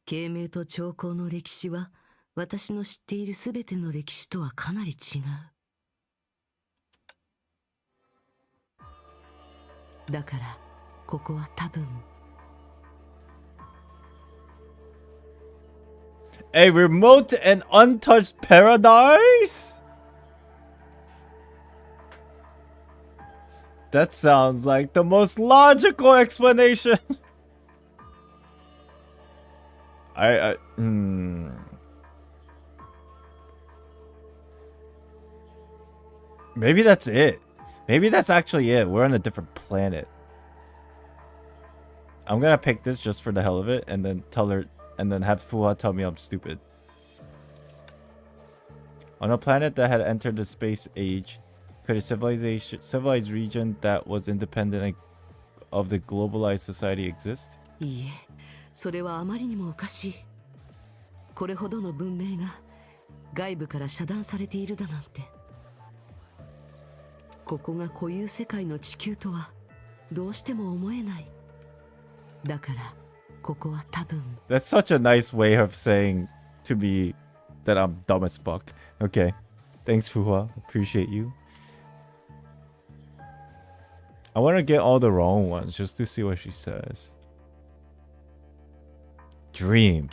慶明と長江の歴史は私の知っているすべての歴史とはかなり違う。だからここは多分 A remote and untouched paradise? That sounds like the most logical explanation. Maybe that's it. Maybe that's actually it. We're on a different planet. I'm gonna pick this just for the hell of it and then tell her, and then have Fuha tell me I'm stupid. On a planet that had entered the space age, could a civilized region that was independent of the globalized society exist? いいえ、それはあまりにもおかしい。これほどの文明が外部から遮断されているだなんて。ここが固有世界の地球とはどうしても思えない。だからここは多分。That's such a nice way of saying to me that I'm dumb as fuck. Okay. Thanks, Fuha. Appreciate you. I want to get all the wrong ones just to see what she says. Dream.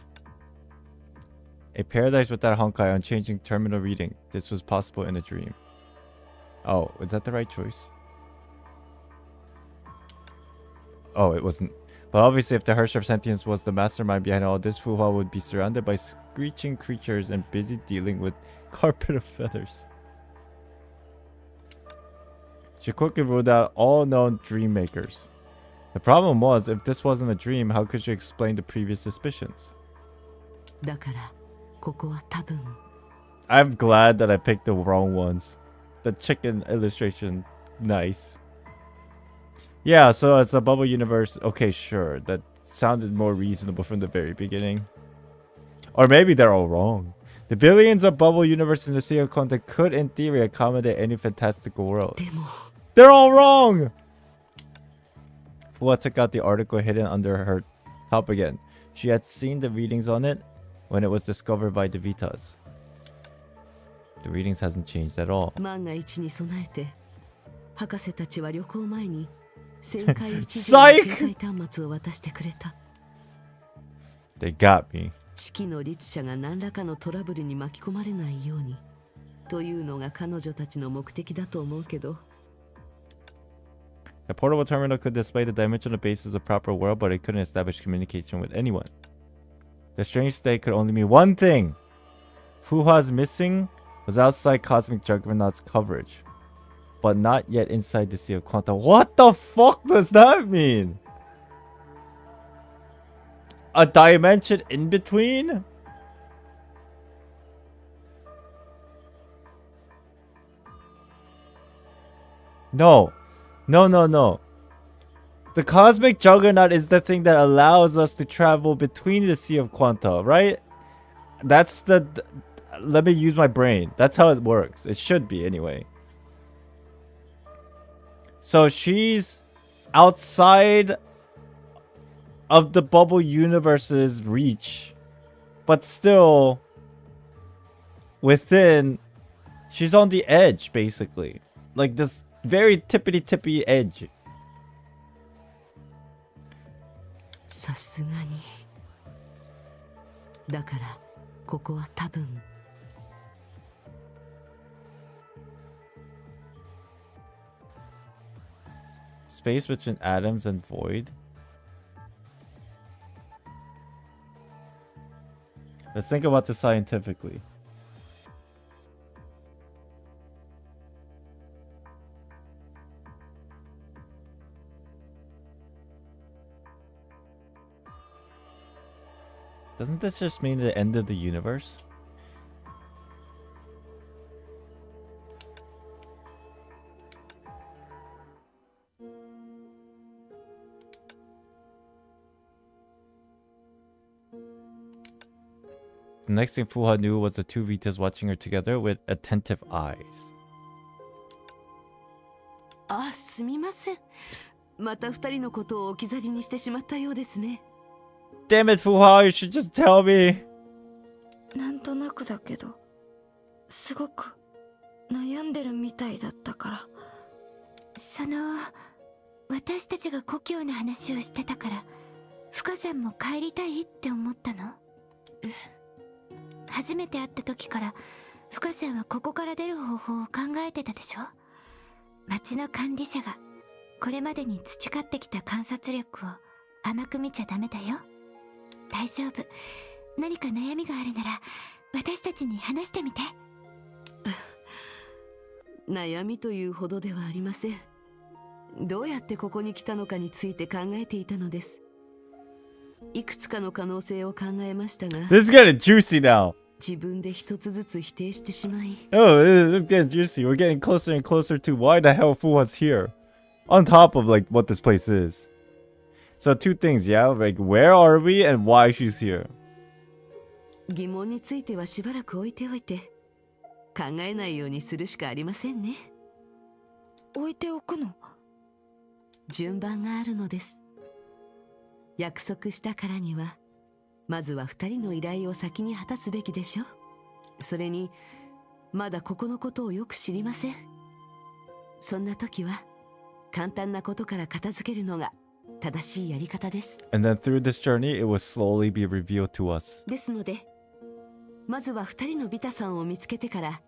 A paradise without Honkai, unchanging terminal reading. This was possible in a dream. Oh, is that the right choice? Oh, it wasn't. But obviously, if the Herrscher of Sentience was the mastermind behind all this, Fuha would be surrounded by screeching creatures and busy dealing with carpet of feathers. She quickly ruled out all known dream makers. The problem was, if this wasn't a dream, how could she explain the previous suspicions? だからここは多分。I'm glad that I picked the wrong ones. The chicken illustration, nice. Yeah, so it's a bubble universe. Okay, sure. That sounded more reasonable from the very beginning. Or maybe they're all wrong. The billions of bubble universes in the Sea of Content could, in theory, accommodate any fantastical world. でも They're all wrong! Fuwa took out the article hidden under her top again. She had seen the readings on it when it was discovered by the Vitas. The readings hasn't changed at all. 万が一に備えて博士たちは旅行前に旋回一時の携帯端末を渡してくれた。 They got me. 式の律者が何らかのトラブルに巻き込まれないようにというのが彼女たちの目的だと思うけど。 The portable terminal could display the dimensional basis of proper world, but it couldn't establish communication with anyone. The strange state could only mean one thing. Fuha's missing was outside Cosmic Juggernaut's coverage, but not yet inside the Sea of Quanta. What the fuck does that mean? A dimension in between? No. No. The Cosmic Juggernaut is the thing that allows us to travel between the Sea of Quanta, right? That's the... Let me use my brain. That's how it works. It should be, anyway. So she's outside of the bubble universe's reach, but still within. She's on the edge, basically. Like this very tippity edge. さすがに。だからここは多分。 Space between atoms and void. Let's think about this scientifically. Doesn't this just mean the end of the universe? The next thing Fuha knew was the two Vitas watching her together with attentive eyes. あ、すみません。また二人のことを置き去りにしてしまったようですね。 Damn it, Fuha, you should just tell me. なんとなくだけど、すごく悩んでるみたいだったから。私たちが故郷の話をしてたから深さんも帰りたいって思ったの？初めて会った時から深さんはここから出る方法を考えてたでしょ？町の管理者がこれまでに培ってきた観察力を甘く見ちゃダメだよ。大丈夫。何か悩みがあるなら私たちに話してみて。悩みというほどではありません。どうやってここに来たのかについて考えていたのです。いくつかの可能性を考えましたが、 This is getting juicy now. 自分で一つずつ否定してしまい。 Oh, this is getting juicy. We're getting closer and closer to why the hell Fuha's here. On top of like what this place is. So two things, yeah? Like where are we and why she's here. 疑問についてはしばらく置いておいて、考えないようにするしかありませんね。置いておくの？順番があるのです。約束したからにはまずは二人の依頼を先に果たすべきでしょ。それにまだここのことをよく知りません。そんな時は簡単なことから片付けるのが正しいやり方です。 And then through this journey, it will slowly be revealed to us. ですのでまずは二人のビタさんを見つけてから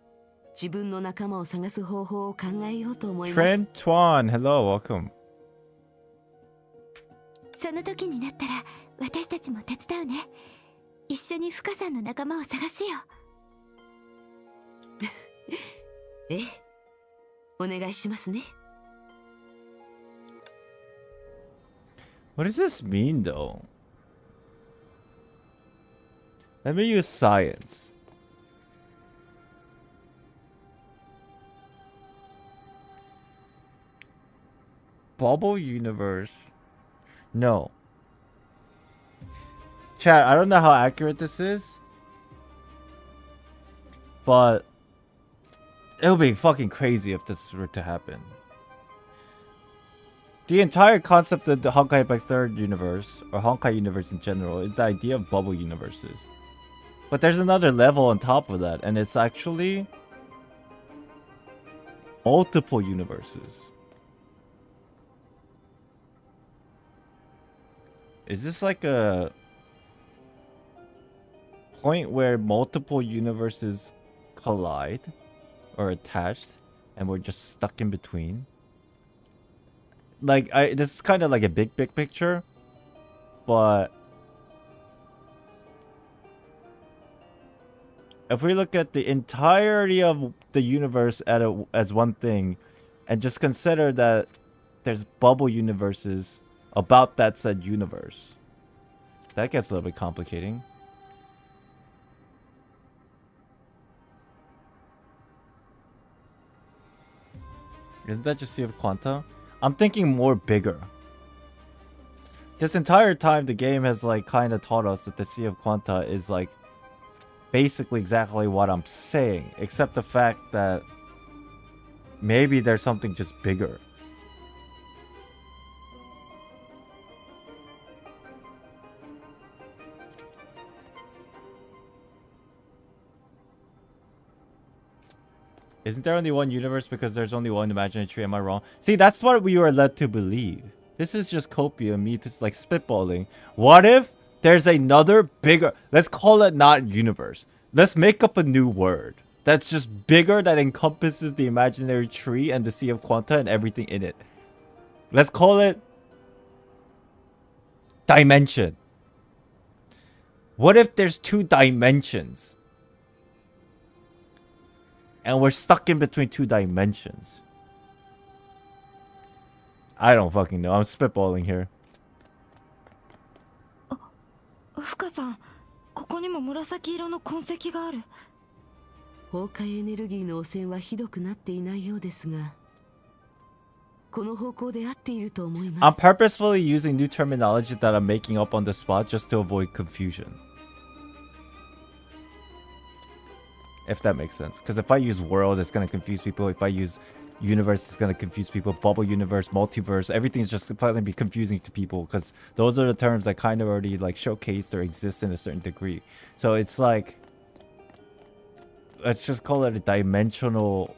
自分の仲間を探す方法を考えようと思います。 Trent Tuan, hello, welcome. その時になったら私たちも手伝うね。一緒に深さんの仲間を探すよ。ええ、お願いしますね。 What does this mean though? Let me use science. Bubble universe. No. Chat, I don't know how accurate this is, but it would be fucking crazy if this were to happen. The entire concept of the Honkai Impact 3rd universe, or Honkai universe in general, is the idea of bubble universes. But there's another level on top of that, and it's actually multiple universes. Is this like a point where multiple universes collide or attached and we're just stuck in between? Like, this is kind of like a big picture, but if we look at the entirety of the universe as one thing and just consider that there's bubble universes about that said universe, that gets a little bit complicating. Isn't that just Sea of Quanta? I'm thinking more bigger. This entire time the game has like kind of taught us that the Sea of Quanta is like basically exactly what I'm saying, except the fact that maybe there's something just bigger. Isn't there only one universe because there's only one imaginary tree? Am I wrong? See, that's what we were led to believe. This is just Copia and me just like spitballing. What if there's another bigger... Let's call it not universe. Let's make up a new word that's just bigger, that encompasses the imaginary tree and the Sea of Quanta and everything in it. Let's call it dimension. What if there's 2 dimensions? And we're stuck in between 2 dimensions. I don't fucking know. I'm spitballing here. 深さん、ここにも紫色の痕跡がある。崩壊エネルギーの汚染はひどくなっていないようですが、この方向で合っていると思いま I'm す。 purposefully using new terminology that I'm making up on the spot just to avoid confusion. If that makes sense. Because if I use world, it's going to confuse people. If I use universe, it's going to confuse people. Bubble universe, multiverse, everything's just going to be confusing to people. Because those are the terms that kind of already like showcase or exist in a certain degree. So it's like, let's just call it a dimensional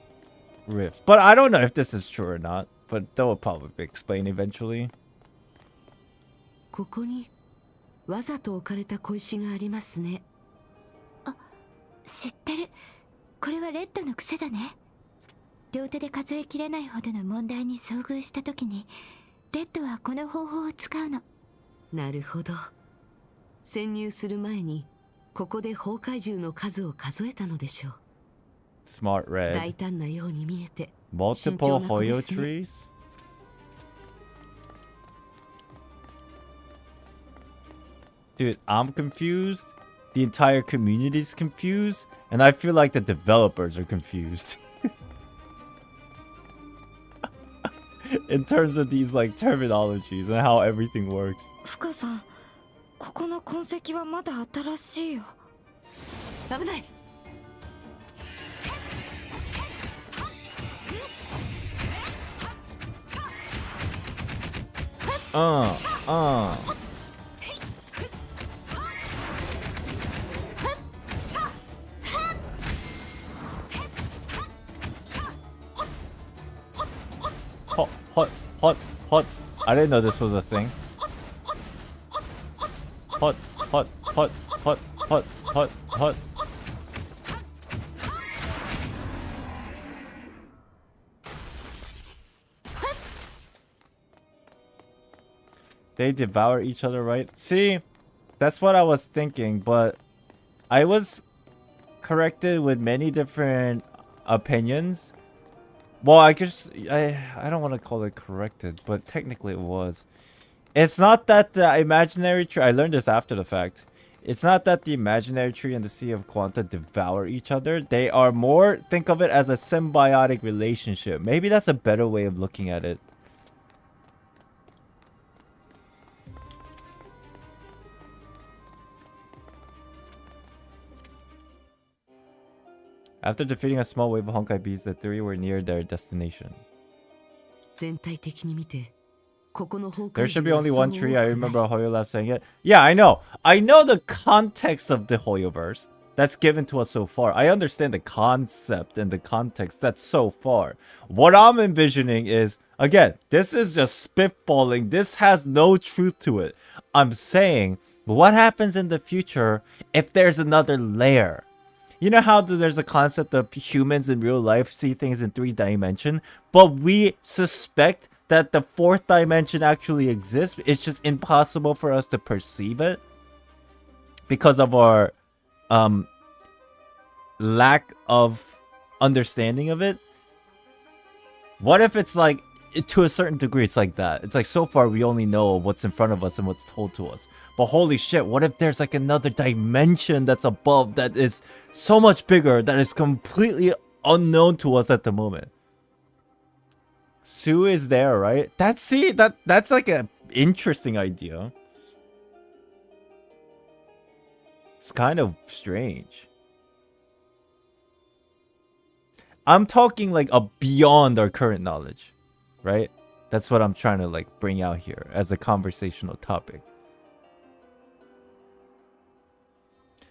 rift. But I don't know if this is true or not. But that will probably explain eventually. ここにわざと置かれた小石がありますね。知ってる。これはレッドの癖だね。両手で数えきれないほどの問題に遭遇した時にレッドはこの方法を使うの。なるほど。潜入する前にここで崩壊獣の数を数えたのでしょう。 Smart 大 red. 胆なように見えて Multiple 慎重な子で Hoyo すね。 trees? Dude, I'm confused. The entire community's confused. And I feel like the developers are confused. In terms of these like terminologies and how everything works. 深さん、ここの痕跡はまだ新しいよ。危ない。Hot. I didn't know this was a thing. Hot. They devour each other, right? See, that's what I was thinking, but I was corrected with many different opinions. Well, I don't want to call it corrected, but technically it was. It's not that the imaginary tree... I learned this after the fact. It's not that the imaginary tree and the Sea of Quanta devour each other. They are more... Think of it as a symbiotic relationship. Maybe that's a better way of looking at it. After defeating a small wave of Honkai beasts, the three were near their destination. 全体的に見て、ここの崩 There 壊 should 時 be は only そう one 多 tree. I くない remember HoYoverse saying it. Yeah, I know. I know the context of the HoYoverse that's given to us so far. I understand the concept and the context that's so far. What I'm envisioning is, again, this is just spitballing. This has no truth to it. I'm saying, what happens in the future if there's another layer? You know how there's a concept of humans in real life see things in 3 dimension, but we suspect that the 4th dimension actually exists. It's just impossible for us to perceive it because of our lack of understanding of it. What if it's like, to a certain degree, it's like that? It's like, so far we only know what's in front of us and what's told to us. But holy shit, what if there's like another dimension that's above, that is so much bigger, that is completely unknown to us at the moment? Sue is there, right? That's like a interesting idea. It's kind of strange. I'm talking like a beyond our current knowledge, right? That's what I'm trying to like bring out here as a conversational topic.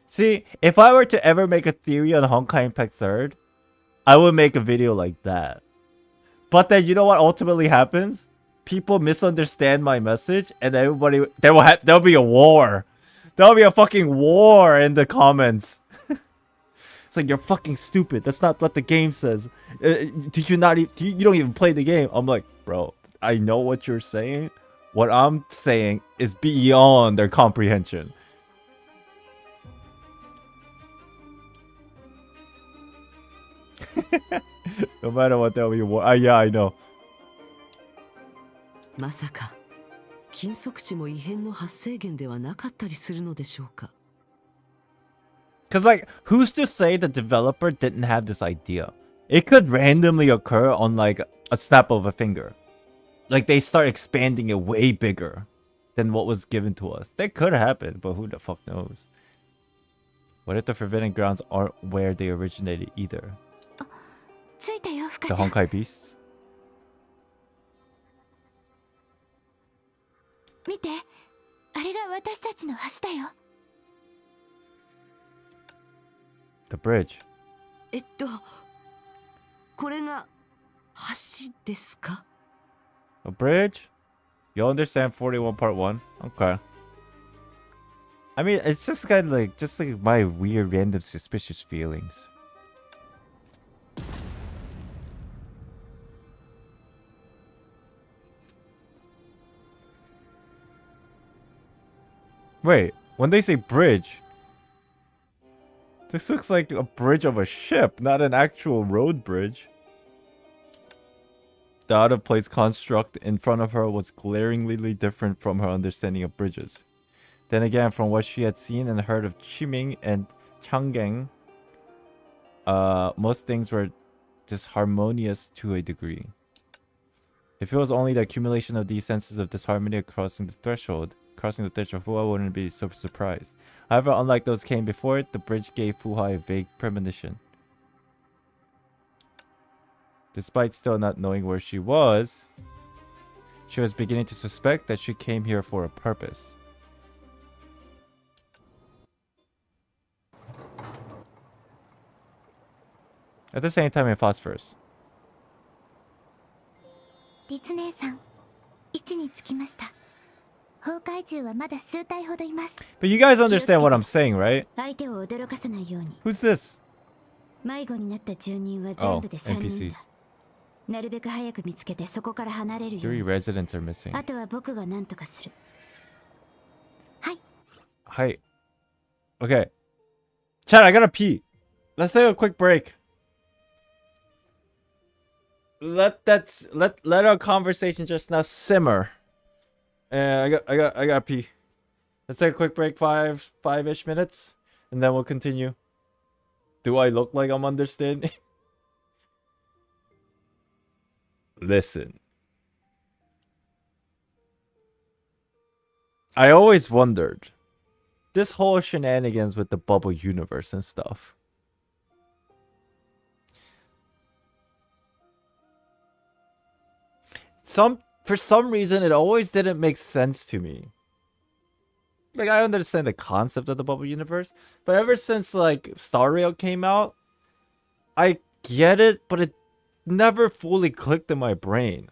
See, if I were to ever make a theory on Honkai Impact 3rd, I would make a video like that. But then you know what ultimately happens? People misunderstand my message, and everybody there'll be a war. There'll be a fucking war in the comments. It's like, you're fucking stupid. That's not what the game says. Did you not? You don't even play the game. I'm like, bro, I know what you're saying. What I'm saying is beyond their comprehension. No matter what, there'll be a war. Yeah, I know. まさか禁足地も異変の発生源ではなかったりするのでしょうか。 Cause like, who's to say the developer didn't have this idea? It could randomly occur on like a snap of a finger. Like they start expanding it way bigger than what was given to us. That could happen, but who the fuck knows? What if the Forbidden Grounds aren't where they originated either? 着いたよ、深 The さん。 Honkai Beasts? 見て、あれが私たちの橋だよ。The bridge. これが橋ですか？ A bridge? You'll understand 41 part 1. Okay. I mean, it's just kind of like, my weird random suspicious feelings. Wait, when they say bridge, this looks like a bridge of a ship, not an actual road bridge. The out-of-place construct in front of her was glaringly different from her understanding of bridges. Then again, from what she had seen and heard of Qiming and Chang'an, most things were disharmonious to a degree. If it was only the accumulation of these senses of disharmony crossing the threshold, Fuha wouldn't be so surprised. However, unlike those came before it, the bridge gave Fuha a vague premonition. Despite still not knowing where she was beginning to suspect that she came here for a purpose. At the same time, in phosphorus. 律姉さん、位置につきました。崩壊獣はまだ数体ほどいます。 But you guys understand what I'm saying, right? 相手を驚かせないように。 Who's this? 迷子になった住人は Oh, 全部で3人 NPCs. だ。なるべく早く見つけてそこから離れるよう Three に。 residents are missing. あとは僕が何とかする。はい。 Hi. Okay. Chad, I gotta pee. Let's take a quick break. Let our conversation just now simmer. I gotta pee. Let's take a quick break, five-ish minutes, and then we'll continue. Do I look like I'm understanding? Listen. I always wondered, this whole shenanigans with the bubble universe and stuff. for some reason it always didn't make sense to me. Like, I understand the concept of the bubble universe, but ever since like Star Rail came out, I get it, but it never fully clicked in my brain.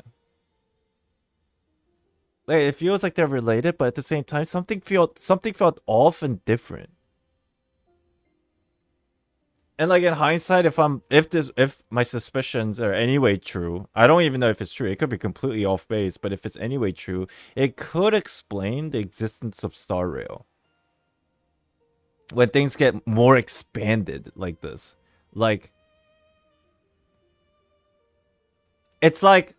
Like, it feels like they're related, but at the same time, something felt off and different. And like in hindsight, if my suspicions are anyway true, I don't even know if it's true. It could be completely off base, but if it's anyway true, it could explain the existence of Star Rail. When things get more expanded like this. Like, it's like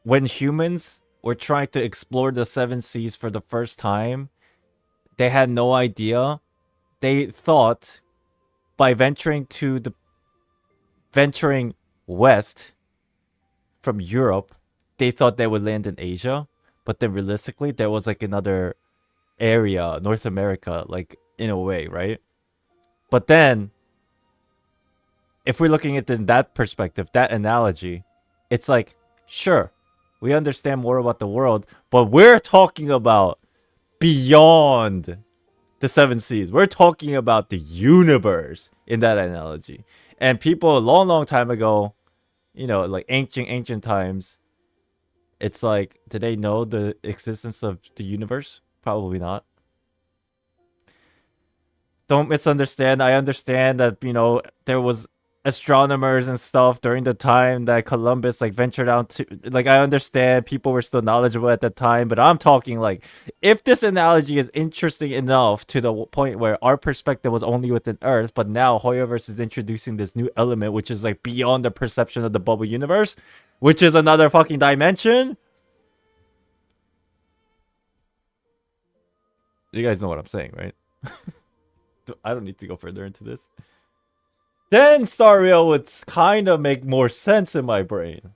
when humans were trying to explore the seven seas for the first time, they had no idea. They thought by venturing west from Europe, they thought they would land in Asia, but then realistically there was like another area, North America, like in a way, right? But then if we're looking at it in that perspective, that analogy, it's like, sure, we understand more about the world, but we're talking about beyond the seven seas. We're talking about the universe in that analogy. And people a long time ago, you know, like ancient times, it's like, did they know the existence of the universe? Probably not. Don't misunderstand. I understand that, you know, there was astronomers and stuff during the time that Columbus like ventured out to, like, I understand people were still knowledgeable at that time, but I'm talking like, if this analogy is interesting enough to the point where our perspective was only within Earth, but now HoYoverse is introducing this new element which is like beyond the perception of the bubble universe, which is another fucking dimension. You guys know what I'm saying, right? I don't need to go further into this. Then Star Rail would kind of make more sense in my brain.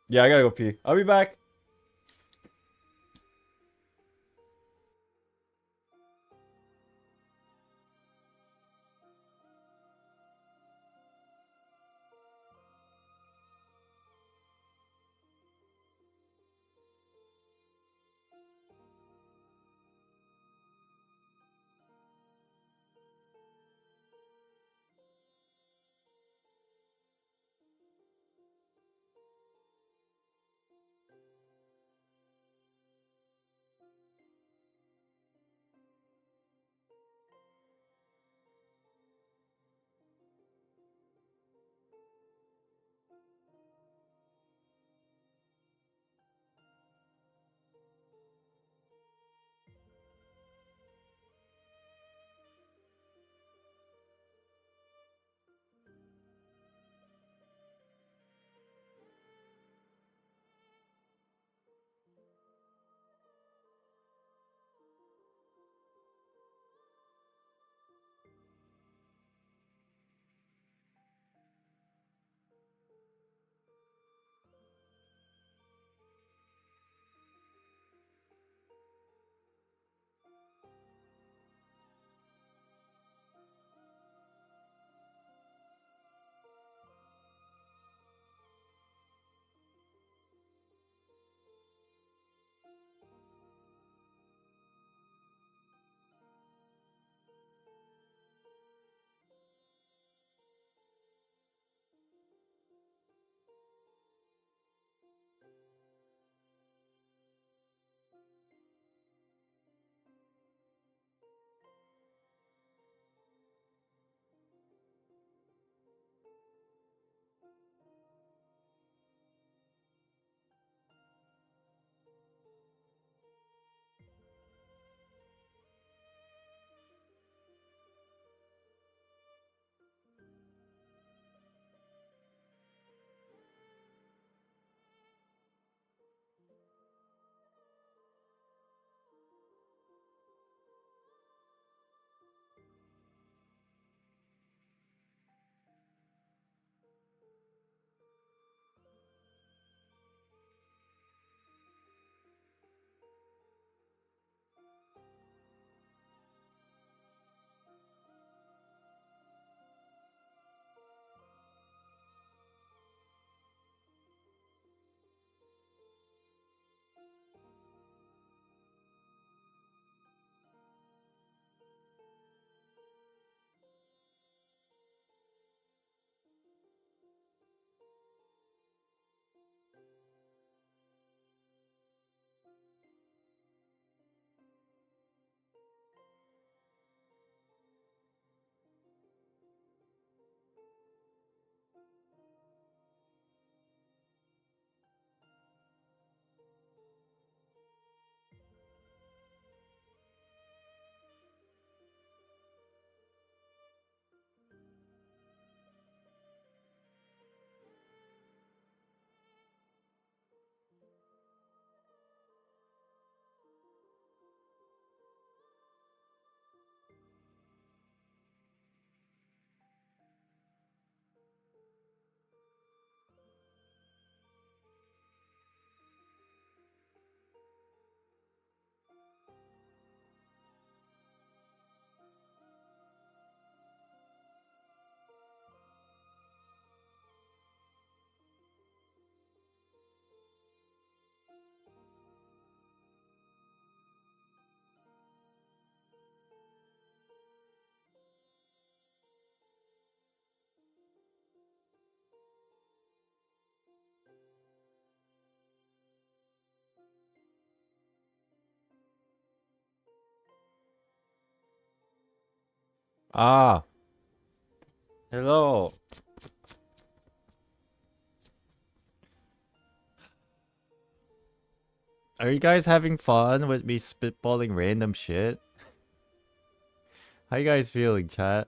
Yeah, I gotta go pee. I'll be back. Ah, hello. Are you guys having fun with me spitballing random shit? How you guys feeling, chat?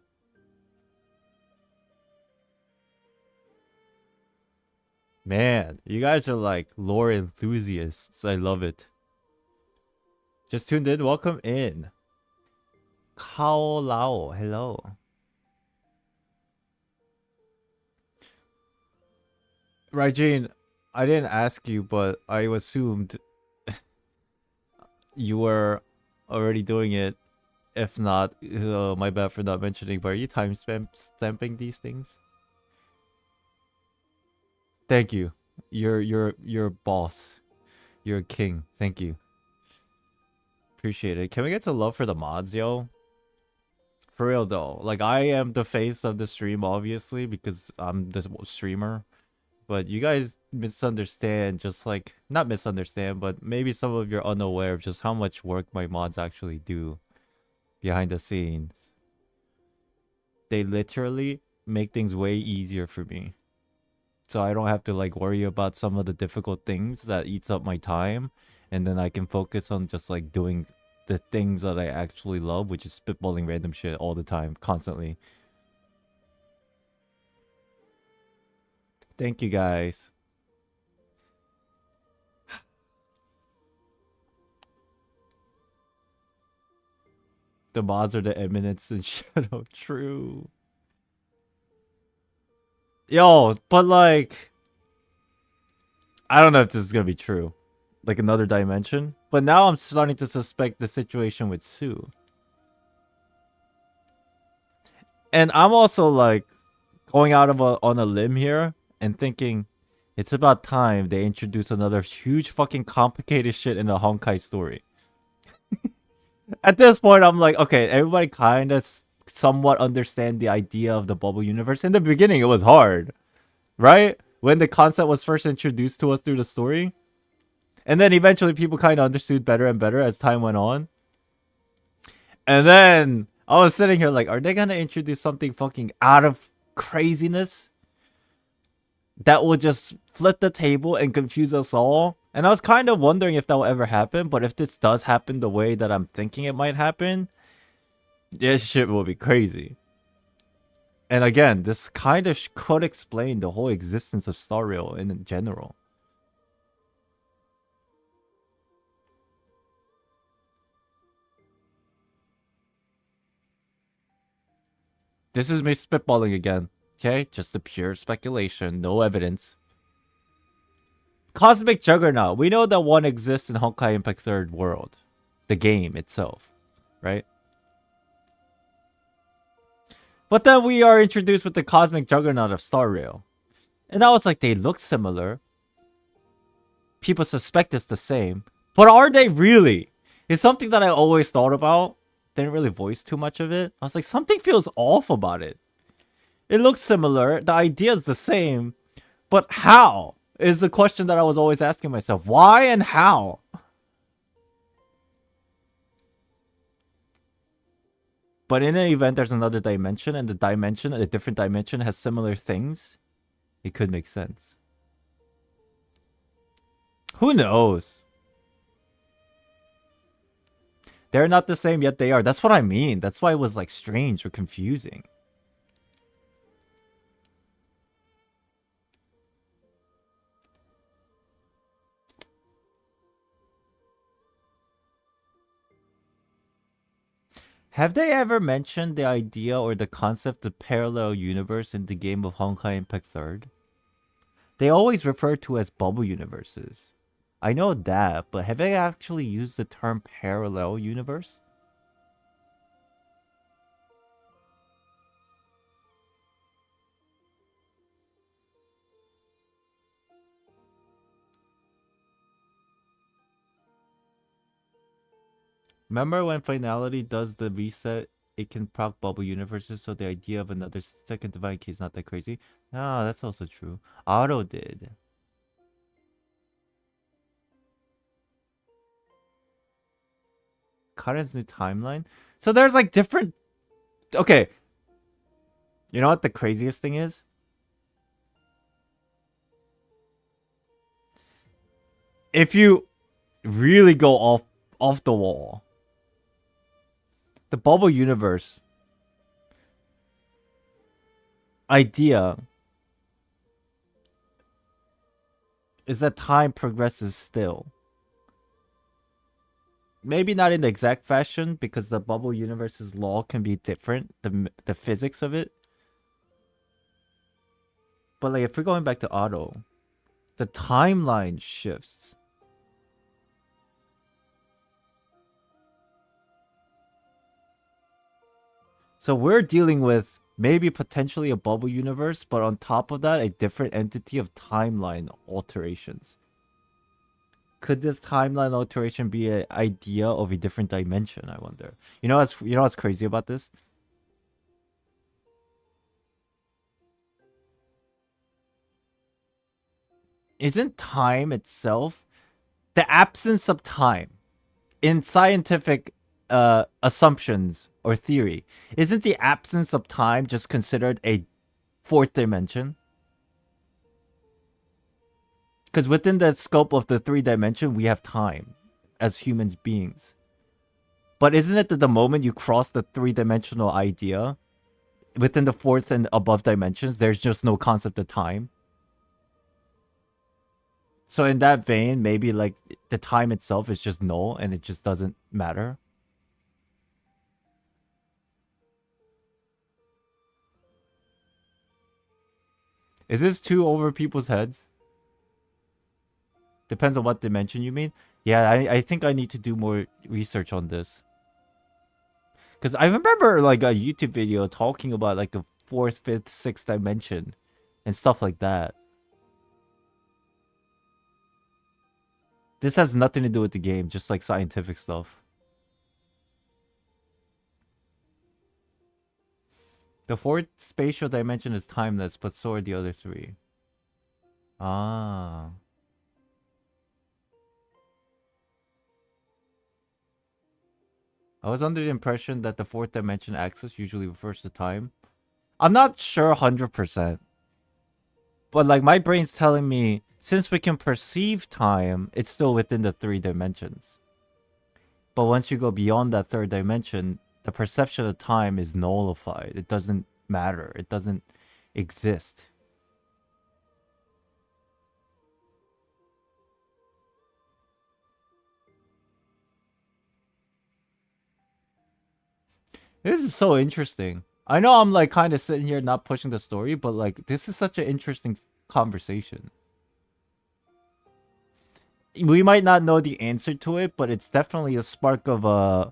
Man, you guys are like lore enthusiasts. I love it. Just tuned in. Welcome in. Kao Lao. Hello. Raijin, I didn't ask you, but I assumed you were already doing it. If not, my bad for not mentioning. But are you stamping these things? Thank you. You're a boss. You're a king. Thank you. Appreciate it. Can we get some love for the mods, yo? For real though. Like, I am the face of the stream, obviously, because I'm the streamer. But you guys misunderstand, just like, not misunderstand, but maybe some of you are unaware of just how much work my mods actually do behind the scenes. They literally make things way easier for me. So I don't have to like worry about some of the difficult things that eats up my time. And then I can focus on just like doing the things that I actually love, which is spitballing random shit all the time, constantly. Thank you guys. The mods are the eminence and shadow. True. Yo, but like, I don't know if this is gonna be true. Like another dimension. But now I'm starting to suspect the situation with Sue. And I'm also like going out on a limb here and thinking it's about time they introduce another huge fucking complicated shit in the Honkai story. At this point, I'm like, okay, everybody kind of somewhat understand the idea of the bubble universe. In the beginning, it was hard, right? When the concept was first introduced to us through the story. And then eventually people kind of understood better and better as time went on. And then I was sitting here like, are they going to introduce something fucking out of craziness that will just flip the table and confuse us all? And I was kind of wondering if that will ever happen. But if this does happen the way that I'm thinking it might happen, this shit will be crazy. And again, this kind of could explain the whole existence of Star Rail in general. This is me spitballing again. Okay? Just a pure speculation. No evidence. Cosmic Juggernaut. We know that one exists in Honkai Impact 3rd World. The game itself. Right? But then we are introduced with the Cosmic Juggernaut of Star Rail. And I was like, they look similar. People suspect it's the same. But are they really? It's something that I always thought about. Didn't really voice too much of it. I was like, something feels off about it. It looks similar. The idea is the same. But how? Is the question that I was always asking myself. Why and how? But in an event, there's another dimension. And the dimension, a different dimension, has similar things. It could make sense. Who knows? They're not the same, yet they are. That's what I mean. That's why it was like strange or confusing. Have they ever mentioned the idea or the concept of parallel universe in the game of Honkai Impact 3rd? They always refer to as bubble universes. I know that, but have they actually used the term parallel universe? Remember when Finality does the reset, it can proc bubble universes, so the idea of another second divine key is not that crazy? No, that's also true. Auto did. Karen's new timeline? So there's like different Okay. You know what the craziest thing is? If you really go off the wall, the bubble universe idea is that time progresses still. Maybe not in the exact fashion because the bubble universe's law can be different, the physics of it. But like if we're going back to Otto, the timeline shifts. So we're dealing with maybe potentially a bubble universe, but on top of that, a different entity of timeline alterations. Could this timeline alteration be an idea of a different dimension? I wonder. You know what's crazy about this? Isn't time itself the absence of time in scientific assumptions or theory? Isn't the absence of time just considered a fourth dimension? Because within the scope of the 3 dimension, we have time as humans beings. But isn't it that the moment you cross the 3-dimensional idea, within the 4th and above dimensions, there's just no concept of time? So in that vein, maybe like the time itself is just null and it just doesn't matter. Is this too over people's heads? Depends on what dimension you mean. Yeah, I think I need to do more research on this. Because I remember like a YouTube video talking about like the 4th, 5th, 6th dimension and stuff like that. This has nothing to do with the game, just like scientific stuff. The 4th spatial dimension is timeless, but so are the other 3. Ah. I was under the impression that the 4th dimension axis usually refers to time. I'm not sure 100%. But like my brain's telling me, since we can perceive time, it's still within the 3 dimensions. But once you go beyond that 3rd dimension, the perception of time is nullified. It doesn't matter. It doesn't exist. This is so interesting. I know I'm like kind of sitting here not pushing the story, but like this is such an interesting conversation. We might not know the answer to it, but it's definitely a spark of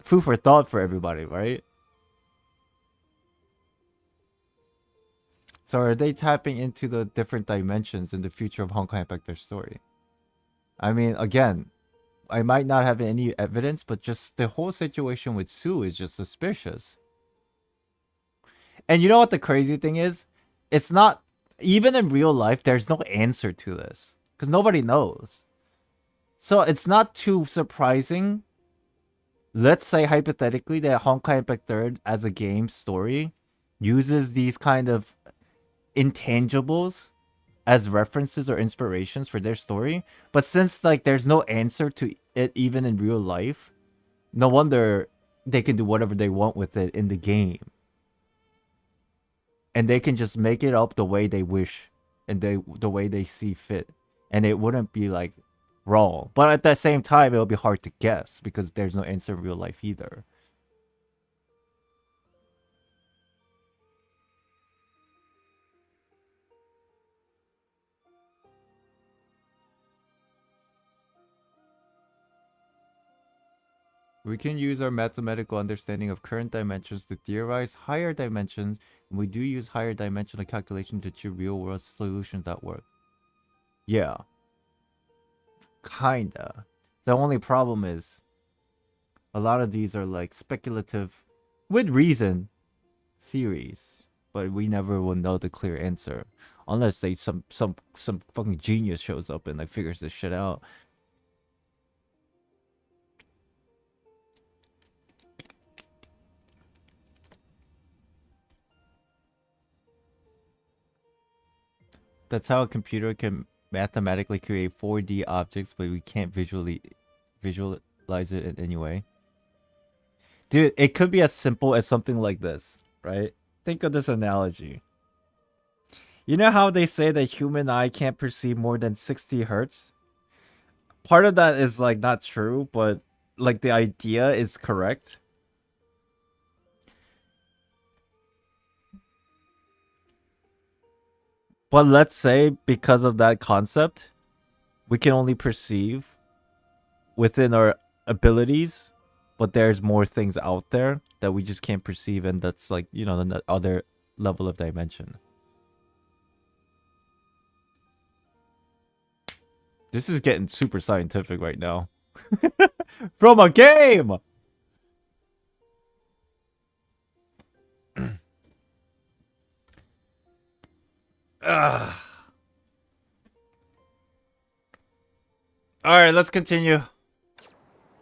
food for thought for everybody, right? So are they tapping into the different dimensions in the future of Honkai Impact their story? I mean, again, I might not have any evidence, but just the whole situation with Sue is just suspicious. And you know what the crazy thing is? It's not, even in real life, there's no answer to this. Because nobody knows. So it's not too surprising. Let's say hypothetically that Honkai Impact 3rd as a game story uses these kind of intangibles as references or inspirations for their story. But since like there's no answer to it even in real life, no wonder they can do whatever they want with it in the game. And they can just make it up the way they wish and the way they see fit. And it wouldn't be like wrong. But at the same time, it'll be hard to guess because there's no answer in real life either. We can use our mathematical understanding of current dimensions to theorize higher dimensions, and we do use higher dimensional calculation to achieve real-world solutions that work. Yeah. Kinda. The only problem is a lot of these are like speculative, with reason, theories, but we never will know the clear answer unless they some fucking genius shows up and like figures this shit out. That's how a computer can mathematically create 4D objects, but we can't visualize it in any way. Dude, it could be as simple as something like this, right? Think of this analogy. You know how they say that human eye can't perceive more than 60 hertz? Part of that is like not true, but like the idea is correct. But let's say because of that concept, we can only perceive within our abilities, but there's more things out there that we just can't perceive, and that's like, you know, the other level of dimension. This is getting super scientific right now. From a game! Alright, let's continue.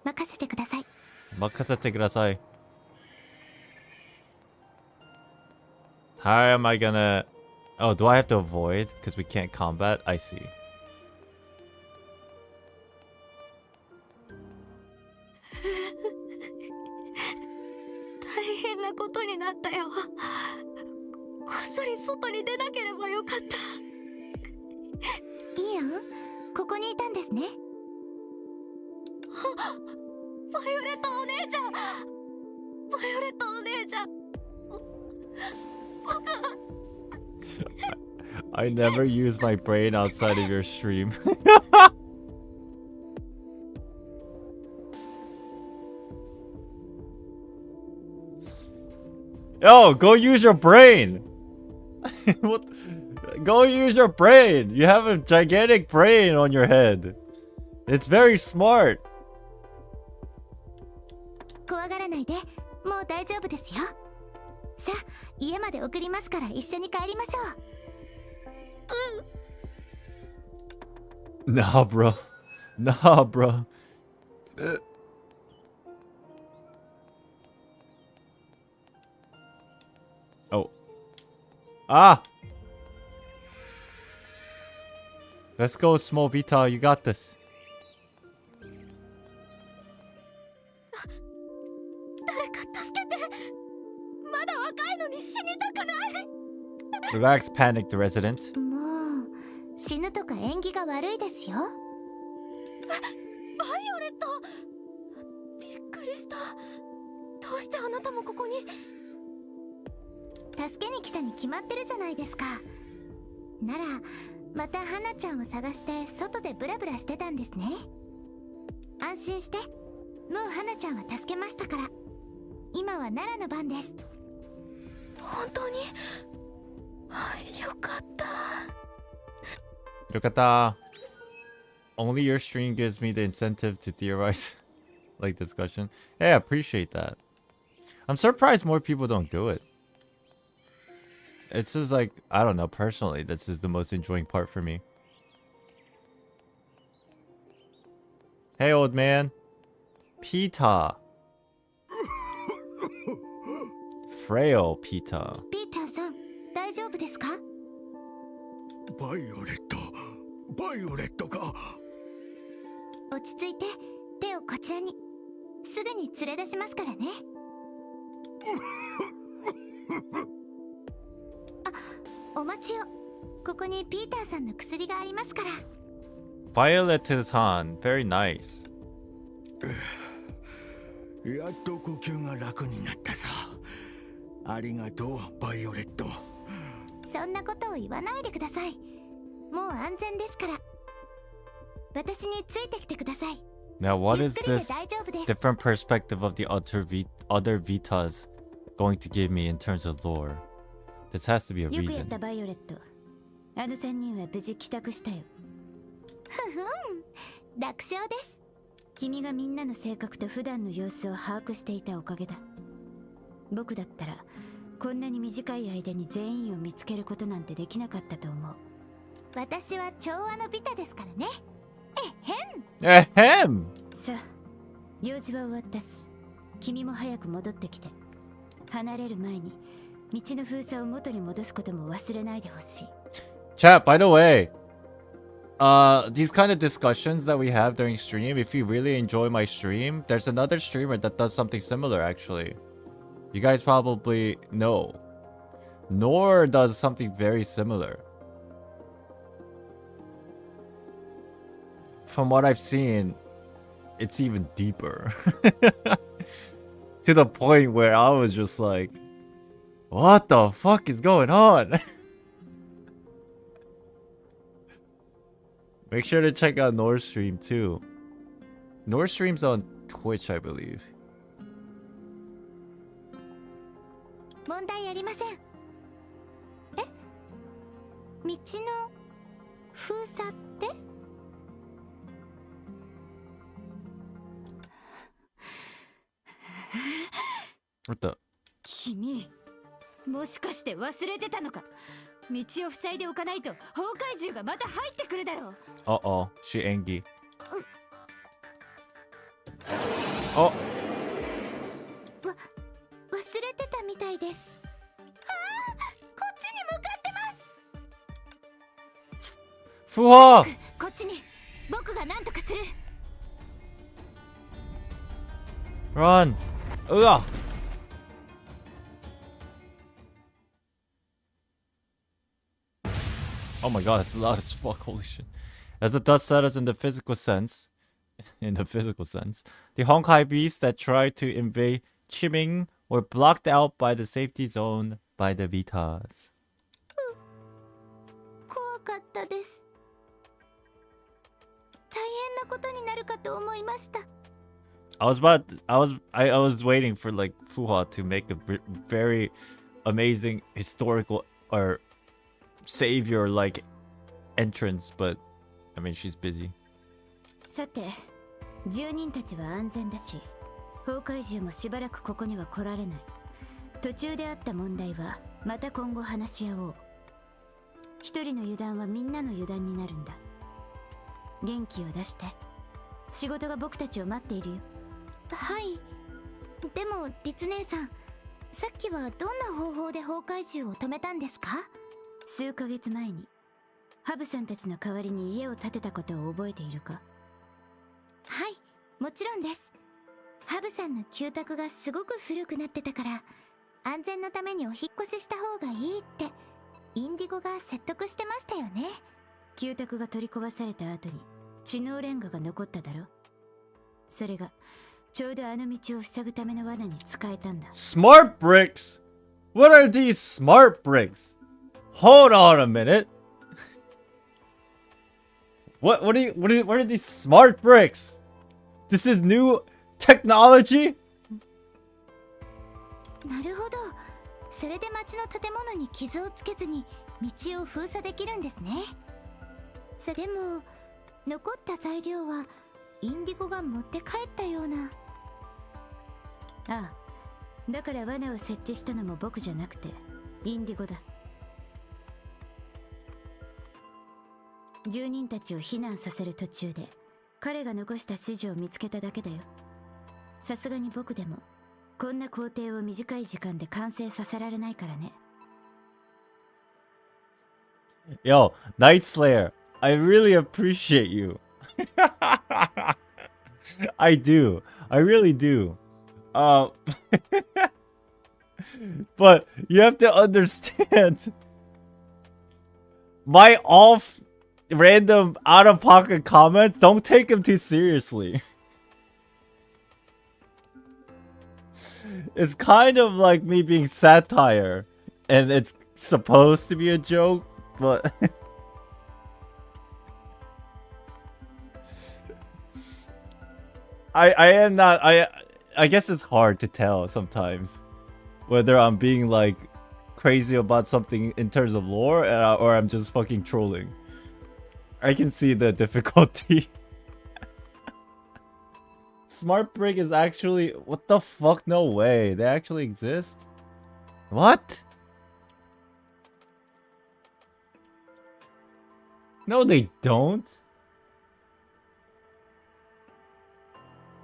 任せてください。 Makasete kudasai. How am I gonna... Oh, do I have to avoid? Because we can't combat? I see. 大変なことになったよ。こっそり外に出なければよかった。いいやん、ここにいたんですね。バイオレットお姉ちゃん、バイオレットお姉ちゃん、僕は I never use my brain outside of your stream. Yo, go use your brain. What? Go use your brain. You have a gigantic brain on your head. It's very smart. 怖がらないで、もう大丈夫ですよ。さあ、家まで送りますから一緒に帰りましょう。Nah, bro. Nah, bro. Oh. Ah! Let's go, Small Vita. You got this. 誰か助けて。まだ若いのに死にたくない。 Relax, panicked resident. もう死ぬとか縁起が悪いですよ。バイオレット、びっくりした。どうしてあなたもここに。助けに来たに決まってるじゃないですか。ならまた花ちゃんを探して外でブラブラしてたんですね。安心して、もう花ちゃんは助けましたから。今は奈良の番です。本当に。よかった。 Yokata. Only your stream gives me the incentive to theorize like discussion. Hey, I appreciate that. I'm surprised more people don't do it. It's just like, I don't know, personally, this is the most enjoying part for me. Hey, old man. Pita. Frail Pita. ピーターさん、大丈夫ですか？バイオレット、バイオレットか。落ち着いて、手をこちらに。すぐに連れ出しますからね。あ、お待ちを。ここにピーターさんの薬がありますから。Violet-san, very nice. やっと呼吸が楽になったさ。ありがとう、バイオレット。そんなことを言わないでください。もう安全ですから。私についてきてください。 Now, what ゆっ is くりで this 大丈夫です。 different perspective of the other Vitas going to give me in terms of lore? This has to be a よくやっ reason. たバイオレット。あの3人は無事帰宅したよ。ふふん、楽勝です。君がみんなの性格と普段の様子を把握していたおかげだ。僕だったらこんなに短い間に全員を見つけることなんてできなかったと思う。私は調和のビタですからね。えへん。Ahem! さあ、用事は終わったし、君も早く戻ってきて。離れる前に道の封鎖を元に戻すことも忘れないでほしい。Chat, by the way, these kind of discussions that we have during stream, if you really enjoy my stream, there's another streamer that does something similar actually. You guys probably know. Nor does something very similar. From what I've seen, it's even deeper. To the point where I was just like, what the fuck is going on? Make sure to check out Nor's stream too. Nor's stream's on Twitch, I believe. 問題ありません。え、道の封鎖って？ What the? 君、もしかして忘れてたのか？道を塞いでおかないと崩壊獣がまた入ってくるだろう。Uh-oh, she angry. Oh. 忘れてたみたいです。ああ、こっちに向かってます。Fuha! こっちに、僕が何とかする。 Run! Ugh! Oh my god, it's loud as fuck, holy shit. As the dust settles in the physical sense, the Honkai beasts that try to invade Chiming were blocked out by the safety zone by the Vitas. 怖かったです。大変なことになるかと思いました。 I was waiting for like Fuha to make a very amazing historical or savior like entrance, but I mean she's busy. さて、住人たちは安全だし、崩壊獣もしばらくここには来られない。途中であった問題はまた今後話し合おう。一人の油断はみんなの油断になるんだ。元気を出して。仕事が僕たちを待っているよ。はい。でも、律姉さん、さっきはどんな方法で崩壊獣を止めたんですか？数ヶ月前に、ハブさんたちの代わりに家を建てたことを覚えているか？はい、もちろんです。ハブさんの旧宅がすごく古くなってたから、安全のためにお引っ越しした方がいいって、インディゴが説得してましたよね。旧宅が取り壊された後に、知能レンガが残っただろ？それが、ちょうどあの道を塞ぐための罠に使えたんだ。Smart bricks? What are these smart bricks? Hold on a minute. What are these smart bricks? This is new technology? なるほど。それで町の建物に傷をつけずに道を封鎖できるんですね。でも、残った材料はインディゴが持って帰ったような。ああ、だから罠を設置したのも僕じゃなくて、インディゴだ。住人たちを避難させる途中で、彼が残した指示を見つけただけだよ。さすがに僕でも、こんな工程を短い時間で完成させられないからね。Yo, Night Slayer, I really appreciate you. I do. I really do. But you have to understand my random out-of-pocket comments, don't take them too seriously. It's kind of like me being satire, and it's supposed to be a joke, but I am not. I guess it's hard to tell sometimes whether I'm being like crazy about something in terms of lore or I'm just fucking trolling. I can see the difficulty. Smart Brick is actually... What the fuck? No way. They actually exist? What? No, they don't.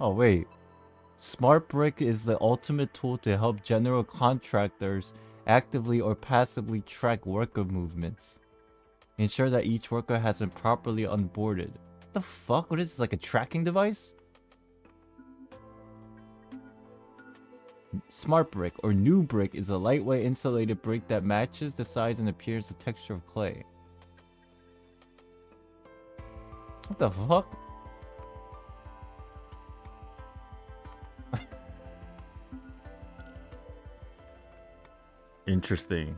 Oh, wait. Smart Brick is the ultimate tool to help general contractors actively or passively track worker movements. Ensure that each worker has been properly onboarded. What the fuck? What is this, like a tracking device? Smart brick or new brick is a lightweight insulated brick that matches the size and appears the texture of clay. What the fuck? Interesting.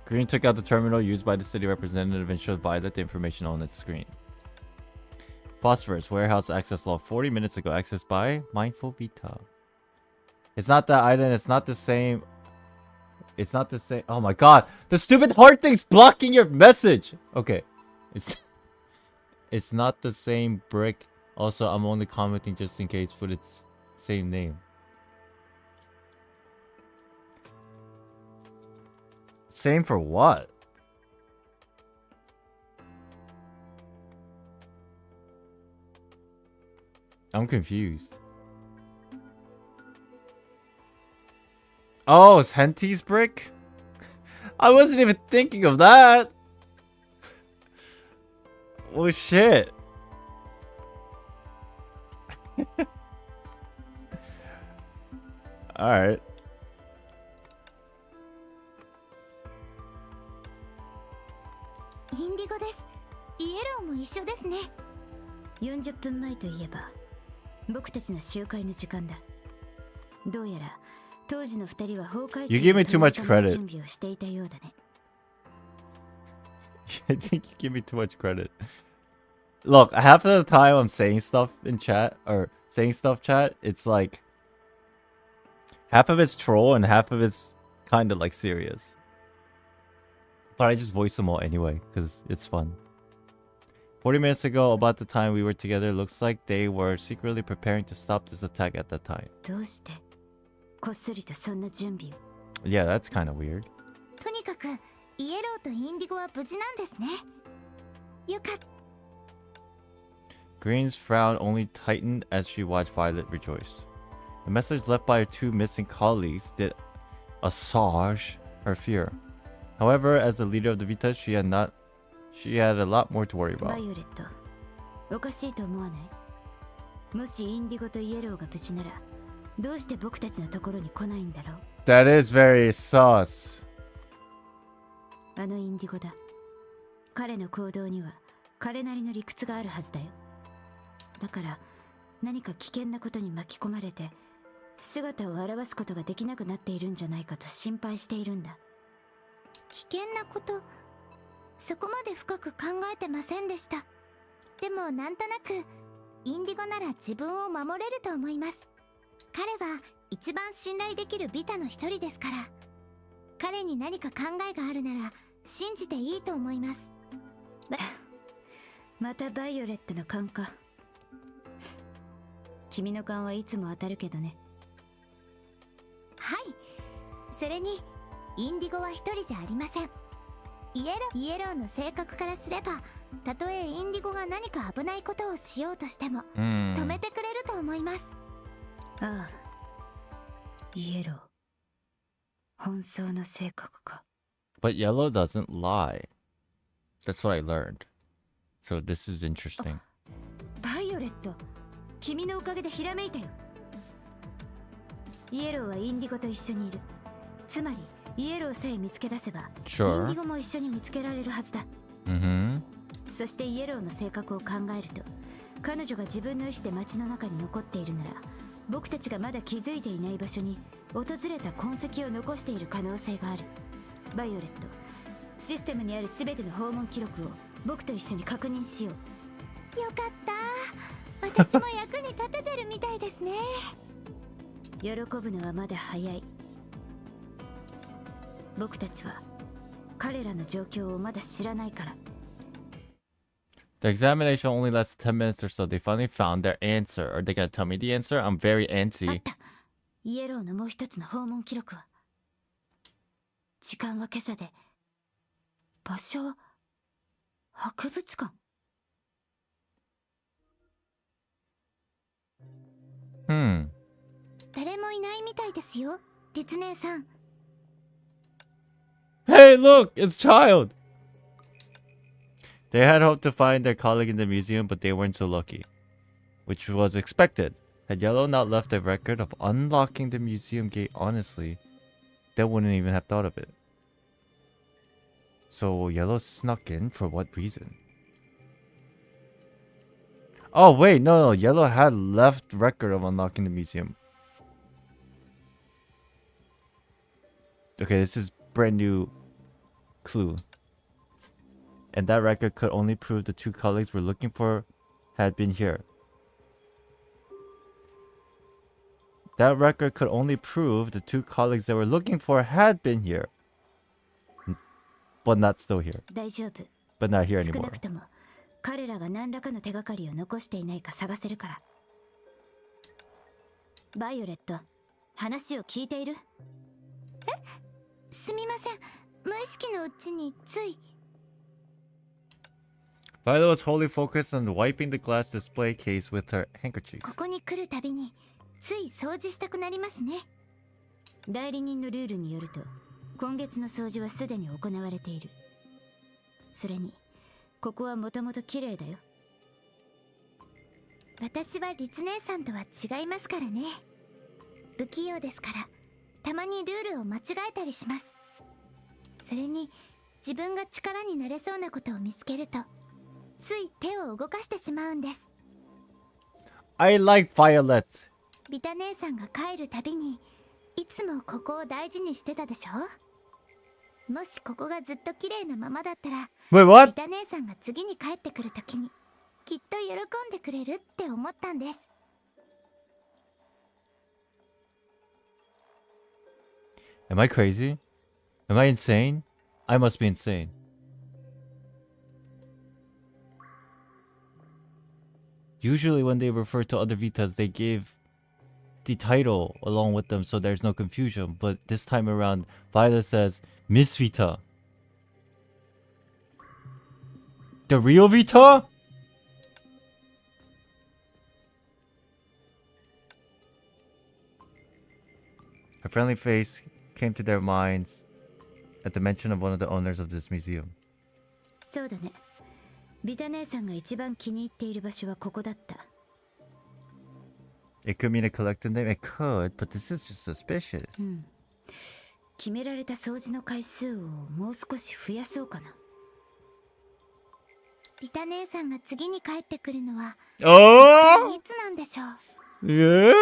Green took out the terminal used by the city representative and showed Violet the information on its screen. Phosphorus, warehouse access log 40 minutes ago, accessed by Mindful Vita. It's not that island, it's not the same. It's not the same. Oh my god, the stupid heart thing's blocking your message! Okay. It's not the same brick. Also, I'm only commenting just in case for its same name. Same for what? I'm confused. Oh, it's Henty's brick? I wasn't even thinking of that. Oh shit. Alright. Indigo です。イエローも一緒ですね。40分前といえば僕たちの集会の時間だ。どうやら当時の2人は崩壊 You give me too much credit. 準備をしていたようだね。I think you give me too much credit. Look, half of the time I'm saying stuff in chat, or saying stuff chat, it's like half of it's troll and half of it's kind of like serious. But I just voice them all anyway, because it's fun. 40 minutes ago, about the time we were together, looks like they were secretly preparing to stop this attack at that time. どうしてこっそりとそんな準備を。 Yeah, that's kind of weird. とにかくイエローとインディゴは無事なんですね。よかった。 Green's frown only tightened as she watched Violet rejoice. The message left by her two missing colleagues did assuage her fear. However, as the leader of the Vita, she had a lot more to worry バ about. イオレット、おかしいと思わない？もしインディゴとイエローが無事なら、どうして僕たちのところに来ないんだろう？ That is very sus. あのインディゴだ。彼の行動には彼なりの理屈があるはずだよ。だから何か危険なことに巻き込まれて姿を現すことができなくなっているんじゃないかと心配しているんだ。危険なこと、そこまで深く考えてませんでした。でもなんとなくインディゴなら自分を守れると思います。彼は一番信頼できるビタの一人ですから。彼に何か考えがあるなら信じていいと思います。またバイオレットの勘か。君の勘はいつも当たるけどね。はい。それにインディゴは一人じゃありません。イエローの性格からすれば、たとえインディゴが何か危ないことをしようとしても止めてくれると思います。ああ、イエロー。本当の性格か。But yellow doesn't lie. That's what I learned. So this is interesting. バイオレット、君のおかげでひらめいたよ。イエローはインディゴと一緒にいる。つまりイエローさえ見つけ出せば、Sure. インディゴも一緒に見つけられるはずだ。そしてイエローの性格を考えると、彼女が自分の意思で街の中に残っているなら、僕たちがまだ気づいていない場所に訪れた痕跡を残している可能性がある。バイオレット、システムにある全ての訪問記録を僕と一緒に確認しよう。よかった。私も役に立ててるみたいですね。喜ぶのはまだ早い。僕たちは彼らの状況をまだ知らないから。The examination only lasted 10 minutes or so. They finally found their answer. Are they gonna tell me the answer? I'm very あっ antsy. た。イエローのもう一つの訪問記録は。時間は今朝で、場所は博物館。Hmm. 誰もいないみたいですよ、リツ姉さん。Hey, look, it's Child. They had hoped to find their colleague in the museum, but they weren't so lucky, which was expected. Had Yellow not left a record of unlocking the museum gate honestly, they wouldn't even have thought of it. So Yellow snuck in for what reason? Oh wait, no, Yellow had left record of unlocking the museum. Okay, this is brand new clue. And that record could only prove the two colleagues we're looking for had been here. That record could only prove the two colleagues that we're looking for had been here. But not still here. 大丈夫。 But not here 少 anymore. なくとも彼らが何らかの手がかりを残していないか探せるから。バイオレット、話を聞いている？すみません、無意識のうちについ。 Violet was wholly focused on wiping the glass display case with her handkerchief. ここに来るたびについ掃除したくなりますね。代理人のルールによると、今月の掃除はすでに行われている。それに、ここはもともと綺麗だよ。私はリツ姉さんとは違いますからね。不器用ですから、たまにルールを間違えたりします。それに、自分が力になれそうなことを見つけると、つい手を動かしてしまうんです。 I like Violet. ビタ姉さんが帰るたびに、いつもここを大事にしてたでしょ？もしここがずっと綺麗なままだったら、 Wait, ビ what? タ姉さんが次に帰ってくるときにきっと喜んでくれるって思ったんです。 Am I crazy? Am I insane? I must be insane. Usually when they refer to other Vitas, they give the title along with them so there's no confusion. But this time around, Violet says, Miss Vita. The real Vita? A friendly face came to their minds at the mention of one of the owners of this museum. そうだね。ビタ姉さんが一番気に入っている場所はここだった。 It could mean a collective name. It could, but this is just suspicious. うん。決められた掃除の回数をもう少し増やそうかな。ビタ姉さんが次に帰ってくるのは Oh! いつなんでしょう？ Yeah?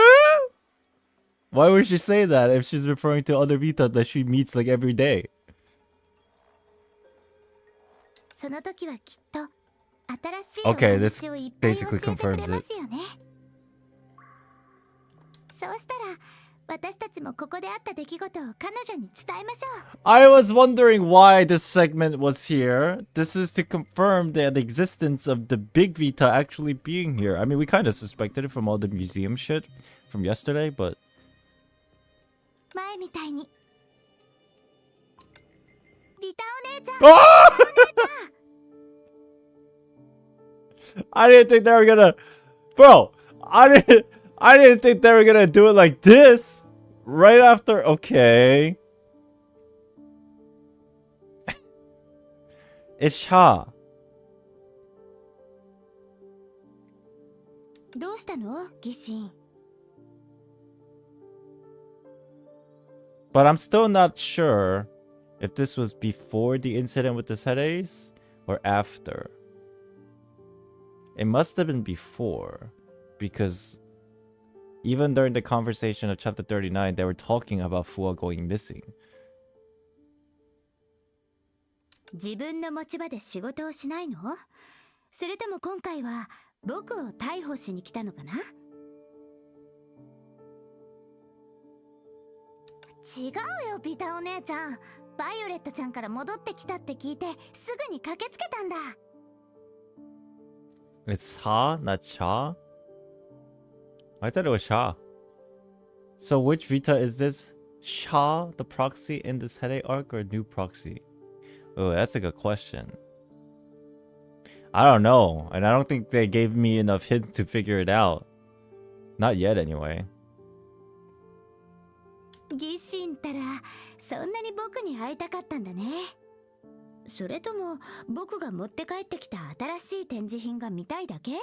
Why would she say that if she's referring to other Vita that she meets like every day? その時はきっと新しい Okay, お this 話をいっぱい教 basically えてくれ confirms ます it. よね。そうしたら私たちもここであった出来事を彼女に伝えましょう。 I was wondering why this segment was here. This is to confirm the existence of the big Vita actually being here. I mean, we kind of suspected it from all the museum shit from yesterday, but... 前みたいに。ビタお姉ちゃん、 I didn't think they were gonna... Bro, I didn't think they were gonna do it like this. Right after... Okay. It's Sha. どうしたの？疑心。 But I'm still not sure if this was before the incident with the Seres or after. It must have been before, because even during the conversation of chapter 39, they were talking about Fua going missing. 自分の持ち場で仕事をしないの？それとも今回は僕を逮捕しに来たのかな？違うよビタお姉ちゃん。バイオレットちゃんから戻ってきたって聞いてすぐに駆けつけたんだ。 It's Ha, not Sha? I thought it was Sha. So which Vita is this? Sha, the proxy in this headache arc, or new proxy? Oh, that's a good question. I don't know, and I don't think they gave me enough hint to figure it out. Not yet, anyway. ギシンったらそんなに僕に会いたかったんだね。それとも僕が持って帰ってきた新しい展示品が見たいだけ？どっ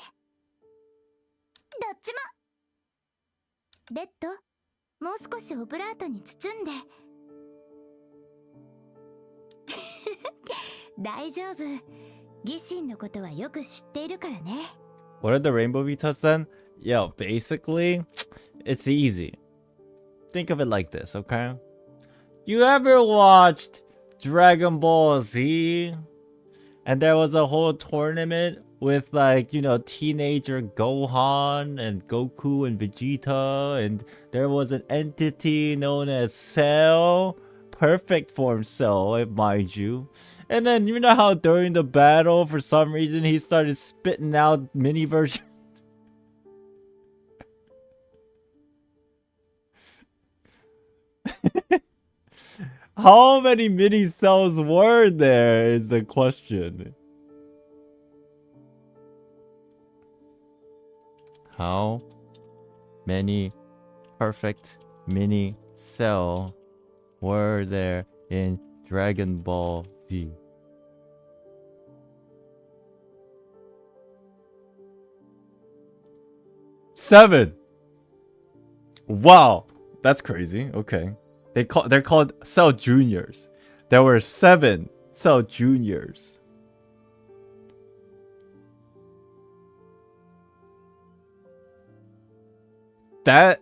ちも。レッド、もう少しオブラートに包んで。大丈夫。ギシンのことはよく知っているからね。What are the Rainbow Vitas then? Yo, basically, it's easy. Think of it like this, okay? You ever watched Dragon Ball Z? And there was a whole tournament with, like, you know, teenager Gohan and Goku and Vegeta, and there was an entity known as Cell, perfect form Cell, mind you. And then you know how during the battle, for some reason, he started spitting out mini versions. How many mini cells were there is the question. How many perfect mini cell were there in Dragon Ball Z? Seven. Wow, that's crazy. Okay. They're called Cell Juniors. There were 7 Cell Juniors. That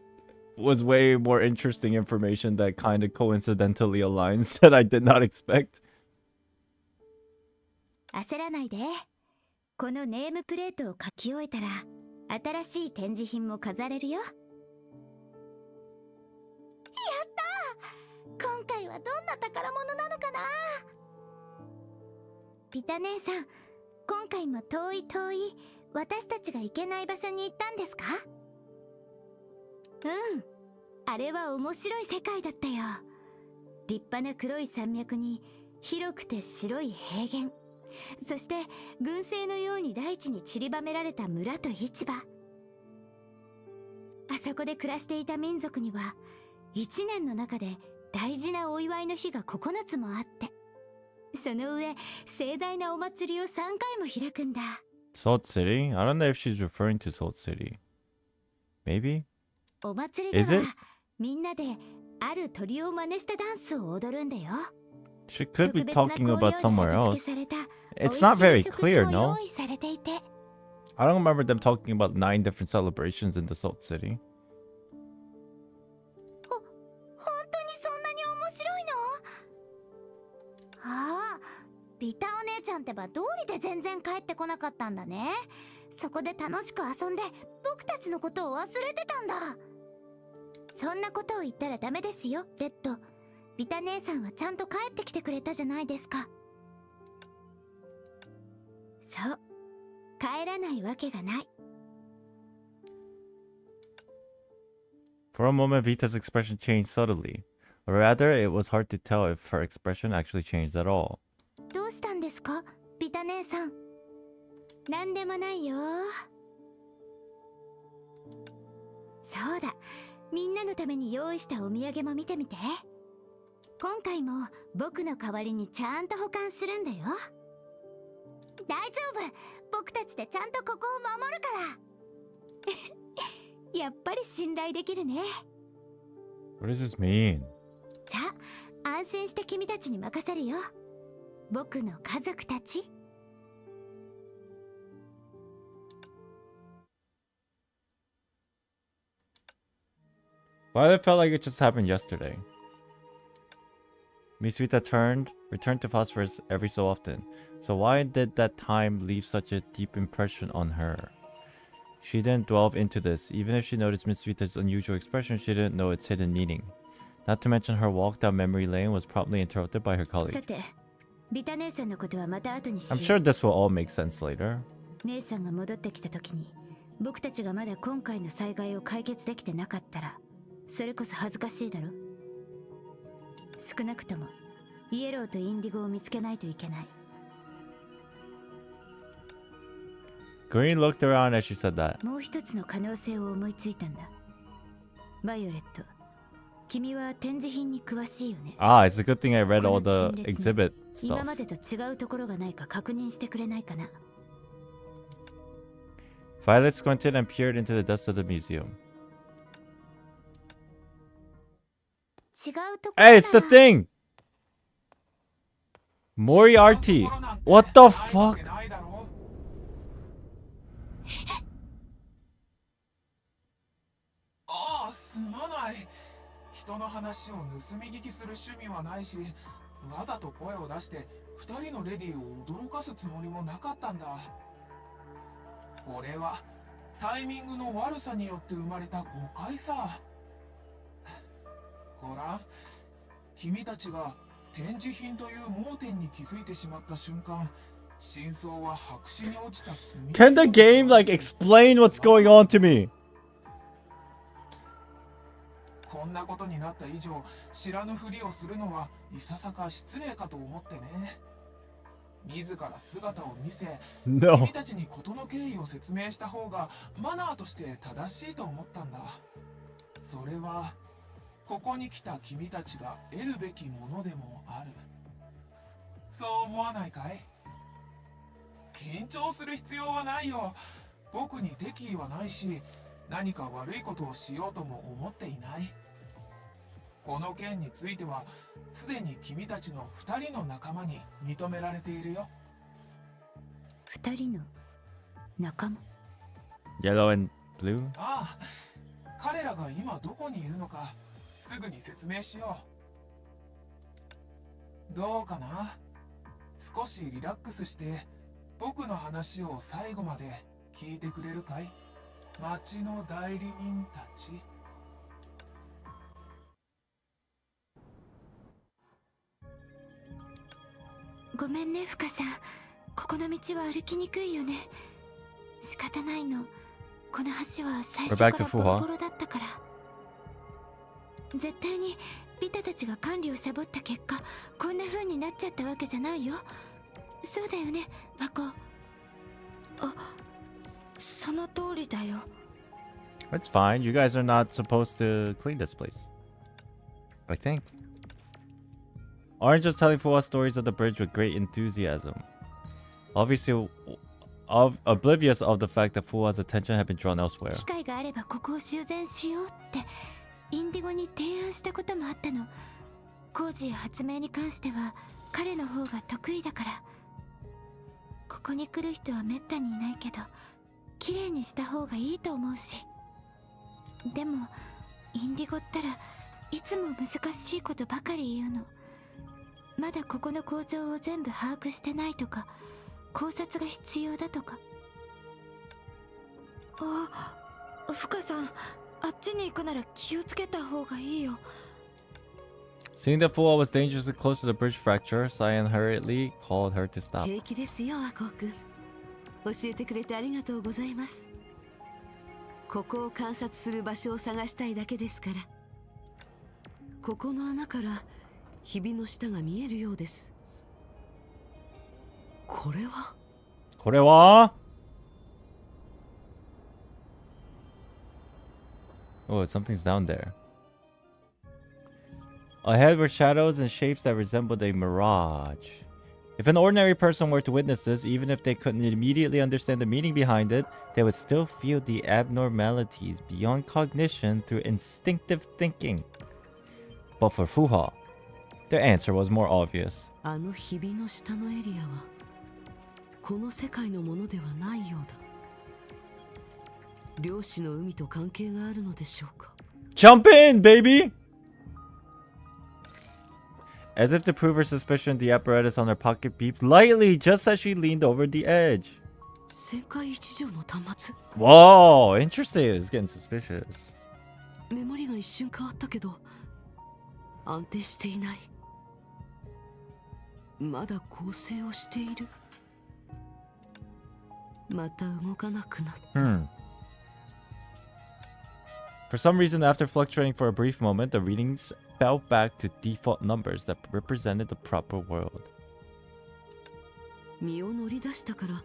was way more interesting information that kind of coincidentally aligns that I did not expect. 焦らないで。このネームプレートを書き終えたら、新しい展示品も飾れるよ。今回はどんな宝物なのかな。ピタ姉さん、今回も遠い私たちが行けない場所に行ったんですか？うん、あれは面白い世界だったよ。立派な黒い山脈に広くて白い平原、そして群生のように大地に散りばめられた村と市場。あそこで暮らしていた民族には1年の中で大事なお祝いの日が9つもあって、その上盛大なお祭りを3回も開くんだ。 Salt City? I don't know if she's referring to Salt City. Maybe? お祭りで Is は it? みんなである鳥を真似したダンスを踊るんだよ。 She could be 特別な talking 香料 about で somewhere 味付 else. けされた It's not 美味 very しい食事 clear, も no? 用意されていて。 I don't remember them talking about 9 different celebrations in the Salt City. 本当にそんなに面白いの？ああ、ビタお姉ちゃんってば通りで全然帰ってこなかったんだね。そこで楽しく遊んで僕たちのことを忘れてたんだ。そんなことを言ったらダメですよ、レッド。ビタ姉さんはちゃんと帰ってきてくれたじゃないですか。そう、帰らないわけがない。 For a moment, Vita's expression changed subtly. Or rather, it was hard to tell if her expression actually changed at all. どうしたんですか、ビタ姉さん。なんでもないよ。そうだ、みんなのために用意したお土産も見てみて。今回も僕の代わりにちゃんと保管するんだよ。大丈夫、僕たちでちゃんとここを守るから。やっぱり信頼できるね。 What does this mean? じゃあ安心して君たちに任せるよ、僕の家族たち。 Why it felt like it just happened yesterday? Miss Vita returned to Phosphorus every so often. So why did that time leave such a deep impression on her? She didn't delve into this. Even if she noticed Miss Vita's unusual expression, she didn't know its hidden meaning. Not to mention her walk down memory lane was promptly interrupted by her さ colleague. て、ビタ姉さんのことはまた後にしよ I'm う。 sure this will all make sense later. 姉さんが戻ってきた時に僕たちがまだ今回の災害を解決できてなかったら、それこそ恥ずかしいだろ。少なくともイエローとインディゴを見つけないといけない。 Green looked around as she said that. もう一つの可能性を思いついたんだ。バイオレット、君は展示品に詳しいよね。 Ah, it's a good thing I read all この the 陳列 exhibit 今 stuff. までと違うところがないか確認してくれないかな。 Violet squinted and peered into the depths of the museum. 違うところ Hey, it's the なら thing! Moriarty! What the fuck? ああ、すまない。人の話を盗み聞きする趣味はないし、わざと声を出して二人のレディを驚かすつもりもなかったんだ。これはタイミングの悪さによって生まれた誤解さ。ご覧、君たちが展示品という盲点に気づいてしまった瞬間、真相は白紙に落ちた墨。 Can the game, like, explain what's going on to me? こんなことになった以上、知らぬふりをするのはいささか失礼かと思ってね。自ら姿を見せ、 No. 君たちに事の経緯を説明した方がマナーとして正しいと思ったんだ。それはここに来た君たちが得るべきものでもある。そう思わないかい？緊張する必要はないよ。僕に敵意はないし、何か悪いことをしようとも思っていない。この件についてはすでに君たちの2人の仲間に認められているよ。2人の仲間。 Yellow and blue? ああ、彼らが今どこにいるのかすぐに説明しよう。どうかな？少しリラックスして僕の話を最後まで聞いてくれるかい？町の代理人たち。ごめんね、フカさん。ここの道は歩きにくいよね。仕方ないの。この橋は最初からボロボロだったから。絶対にビタたちが管理をサボった結果、こんな風になっちゃったわけじゃないよ。そうだよね、マコ。あ、その通りだよ。 That's fine. You guys are not supposed to clean this place, I think. Orange was telling Fuwa stories of the bridge with great enthusiasm. Obviously, oblivious of the fact that Fuwa's attention had been drawn elsewhere. 機会があればここを修繕しようってインディゴに提案したこともあったの。工事や発明に関しては彼の方が得意だから。ここに来る人はめったにいないけど、綺麗にした方がいいと思うし。でもインディゴったらいつも難しいことばかり言うの。まだここの構造を全部把握してないとか、考察が必要だとか。あ、フカさん、あっちに行くなら気をつけた方がいいよ。 Seeing that Fuwa was dangerously close to the bridge fracture, Cyan hurriedly called her to stop. 平気ですよ、アコウ君。教えてくれてありがとうございます。ここを観察する場所を探したいだけですから。ここの穴からひびの下が見えるようです。これは？これは? Oh, something's down there. Ahead were shadows and shapes that resembled a mirage. If an ordinary person were to witness this, even if they couldn't immediately understand the meaning behind it, they would still feel the abnormalities beyond cognition through instinctive thinking. But for Fuha, their answer was more obvious. あのひびの下のエリアはこの世界のものではないようだ。漁師の海と関係があるのでしょうか。 Jump in, baby! As if to prove her suspicion, the apparatus on her pocket beeped lightly just as she leaned over the edge. 旋回一条の端末。 Whoa, interesting. It's getting suspicious. メモリが一瞬変わったけど安定していない。まだ構成をしている。また動かなくなった。 For some reason, after fluctuating for a brief moment, the readings fell back to default numbers that represented the proper world. 身を乗り出したから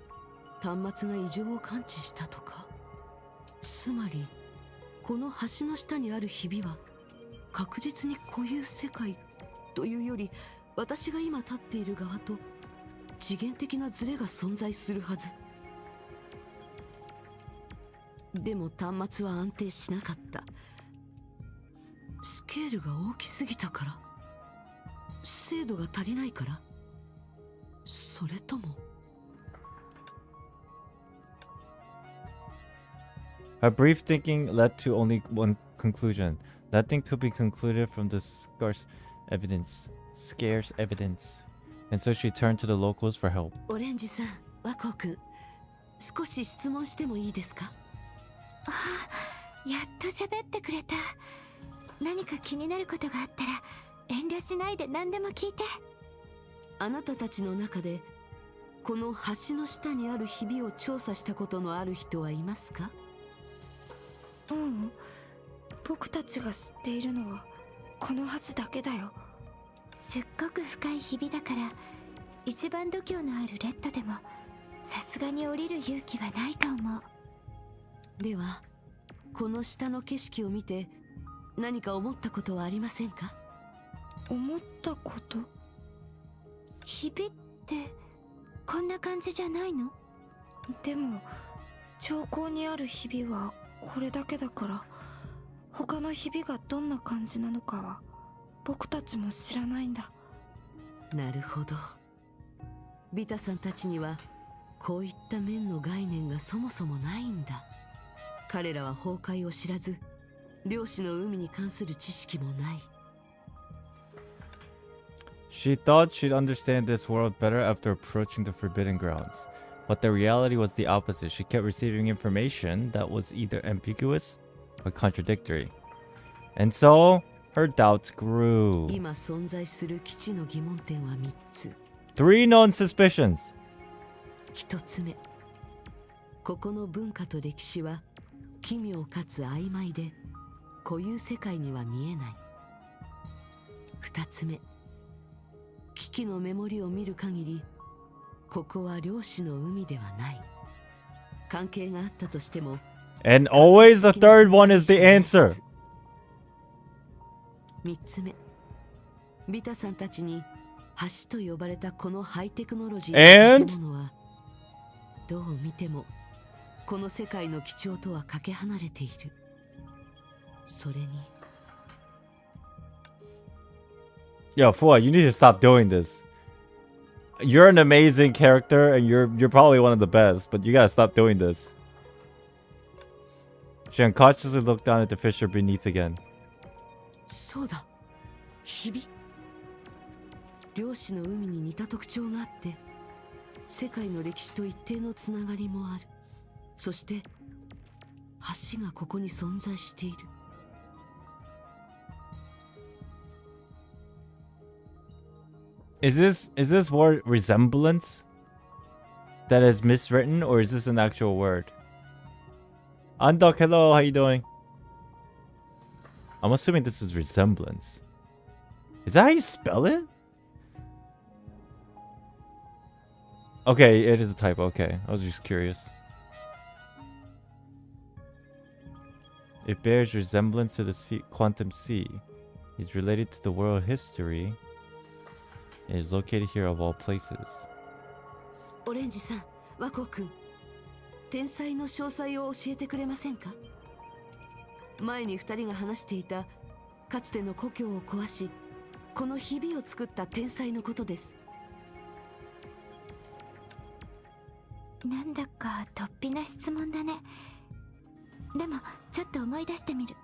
端末が異常を感知したとか。つまりこの橋の下にあるひびは確実に固有世界というより、私が今立っている側と次元的なズレが存在するはず。でも端末は安定しなかった。スケールが大きすぎたから、精度が足りないから、それとも。Her brief thinking led to only one conclusion. Nothing could be concluded from the scarce evidence. And so she turned to the locals for help. オレンジさん、ワコ君、少し質問してもいいですか？やっと喋ってくれた。何か気になることがあったら遠慮しないで何でも聞いて。あなたたちの中でこの橋の下にあるひびを調査したことのある人はいますか？うん、僕たちが知っているのはこの橋だけだよ。すっごく深いひびだから、一番度胸のあるレッドでもさすがに降りる勇気はないと思う。では、この下の景色を見て何か思ったことはありませんか？思ったこと？ひびってこんな感じじゃないの？でも兆候にあるひびはこれだけだから、他のひびがどんな感じなのかは僕たちも知らないんだ。なるほど。ビタさんたちにはこういった面の概念がそもそもないんだ。彼らは崩壊を知らず、漁師の海に関する知識もない。She thought she'd understand this world better after approaching the Forbidden Grounds. But the reality was the opposite. She kept receiving information that was either ambiguous or contradictory. And so, her doubts grew. 今存在する基地の疑問点は3つ。3 known suspicions. 1つ目、ここの文化と歴史は奇妙かつ曖昧で固有世界には見えない。2つ目、危機のメモリを見る限りここは漁師の海ではない。関係があったとしても、 And always the third one is the answer. 3つ目、ビタさんたちに橋と呼ばれたこのハイテクノロジーの建物はどう見てもこの世界の貴重とはかけ離れている。それに Yo, Fua, you need to stop doing this. You're an amazing character and you're probably one of the best, but you gotta stop doing this. She unconsciously looked down at the fissure beneath again. そうだ、ひび。漁師の海に似た特徴があって、世界の歴史と一定のつながりもある。そして橋がここに存在している。Is this word resemblance that is miswritten, or is this an actual word? Andok, hello, how you doing? I'm assuming this is resemblance. Is that how you spell it? Okay, it is a typo. Okay, I was just curious. It bears resemblance to the sea, quantum sea. It's related to the world history. It is located here of all places. オレンジさん、ワコ君、天才の詳細を教えてくれませんか？前に2人が話していたかつての故郷を壊し、このひびを作った天才のことです。なんだか突飛な質問だね。でもちょっと思い出してみる。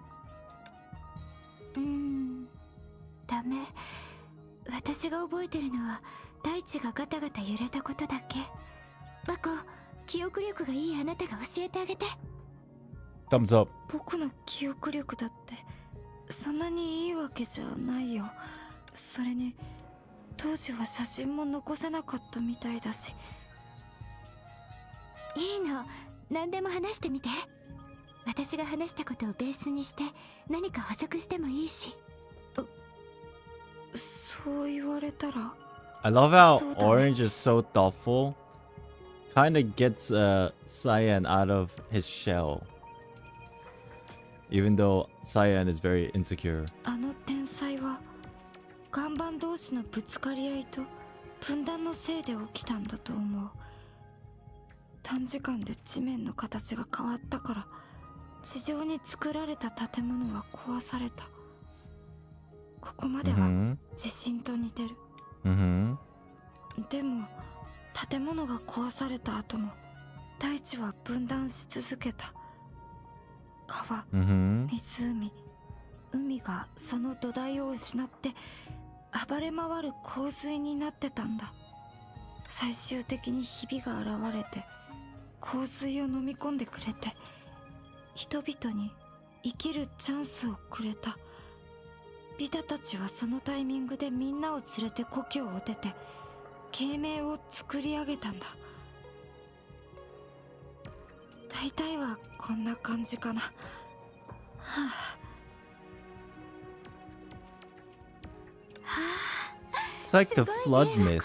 ダメ。私が覚えてるのは大地がガタガタ揺れたことだけ。バコ、記憶力がいいあなたが教えてあげて。 Thumbs up. 僕の記憶力だってそんなにいいわけじゃないよ。それに当時は写真も残せなかったみたいだし。いいの、何でも話してみて。私が話したことをベースにして何か補足してもいいし。そう言われたら。 I love how Orange is so thoughtful. Kind of gets Cyan out of his shell. even though Cyan is very insecure. あの天才は岩盤同士のぶつかり合いと分断のせいで起きたんだと思う。短時間で地面の形が変わったから地上に作られた建物は壊された。ここまでは地震と似てる。でも建物が壊された後も大地は分断し続けた。川、湖、海がその土台を失って暴れ回る洪水になってたんだ。最終的にひびが現れて洪水を飲み込んでくれて人々に生きるチャンスをくれた。ビタたちはそのタイミングでみんなを連れて故郷を出て慶明を作り上げたんだ。大体はこんな感じかな。はあ、It's like the flood myth.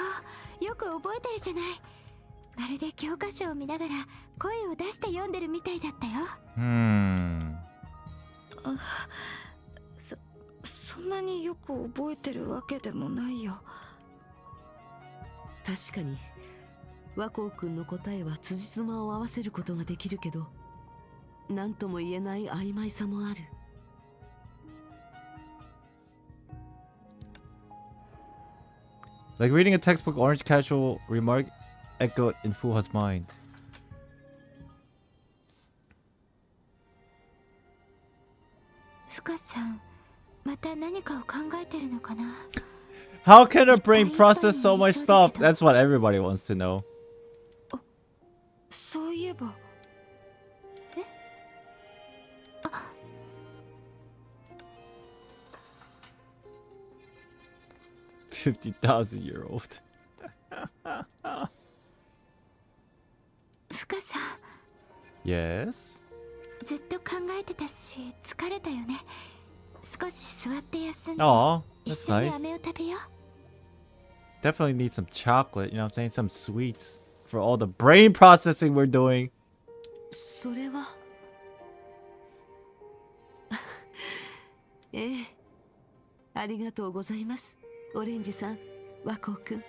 よく覚えてるじゃない。まるで教科書を見ながら声を出して読んでるみたいだったよ。そんなによく覚えてるわけでもないよ。確かに和光くんの答えは辻褄を合わせることができるけど、何とも言えない曖昧さもある。Like reading a textbook, orange casual remark echoed in Fuha's mind. ふかさん、また何かを考えてるのかな。 How can a brain process so much stuff? That's what everybody wants to know. そういえば。え？あ。50,000-year-old. ふかさん。Yes? ずっと考えてたし疲れたよね。少し座って休んで Aw, 一 that's 緒に nice. 飴を食べよう。 Definitely need some chocolate, you know what I'm saying? Some sweets for all the brain processing we're doing. それはええ、ありがとうございます、オレンジさん、和光くん。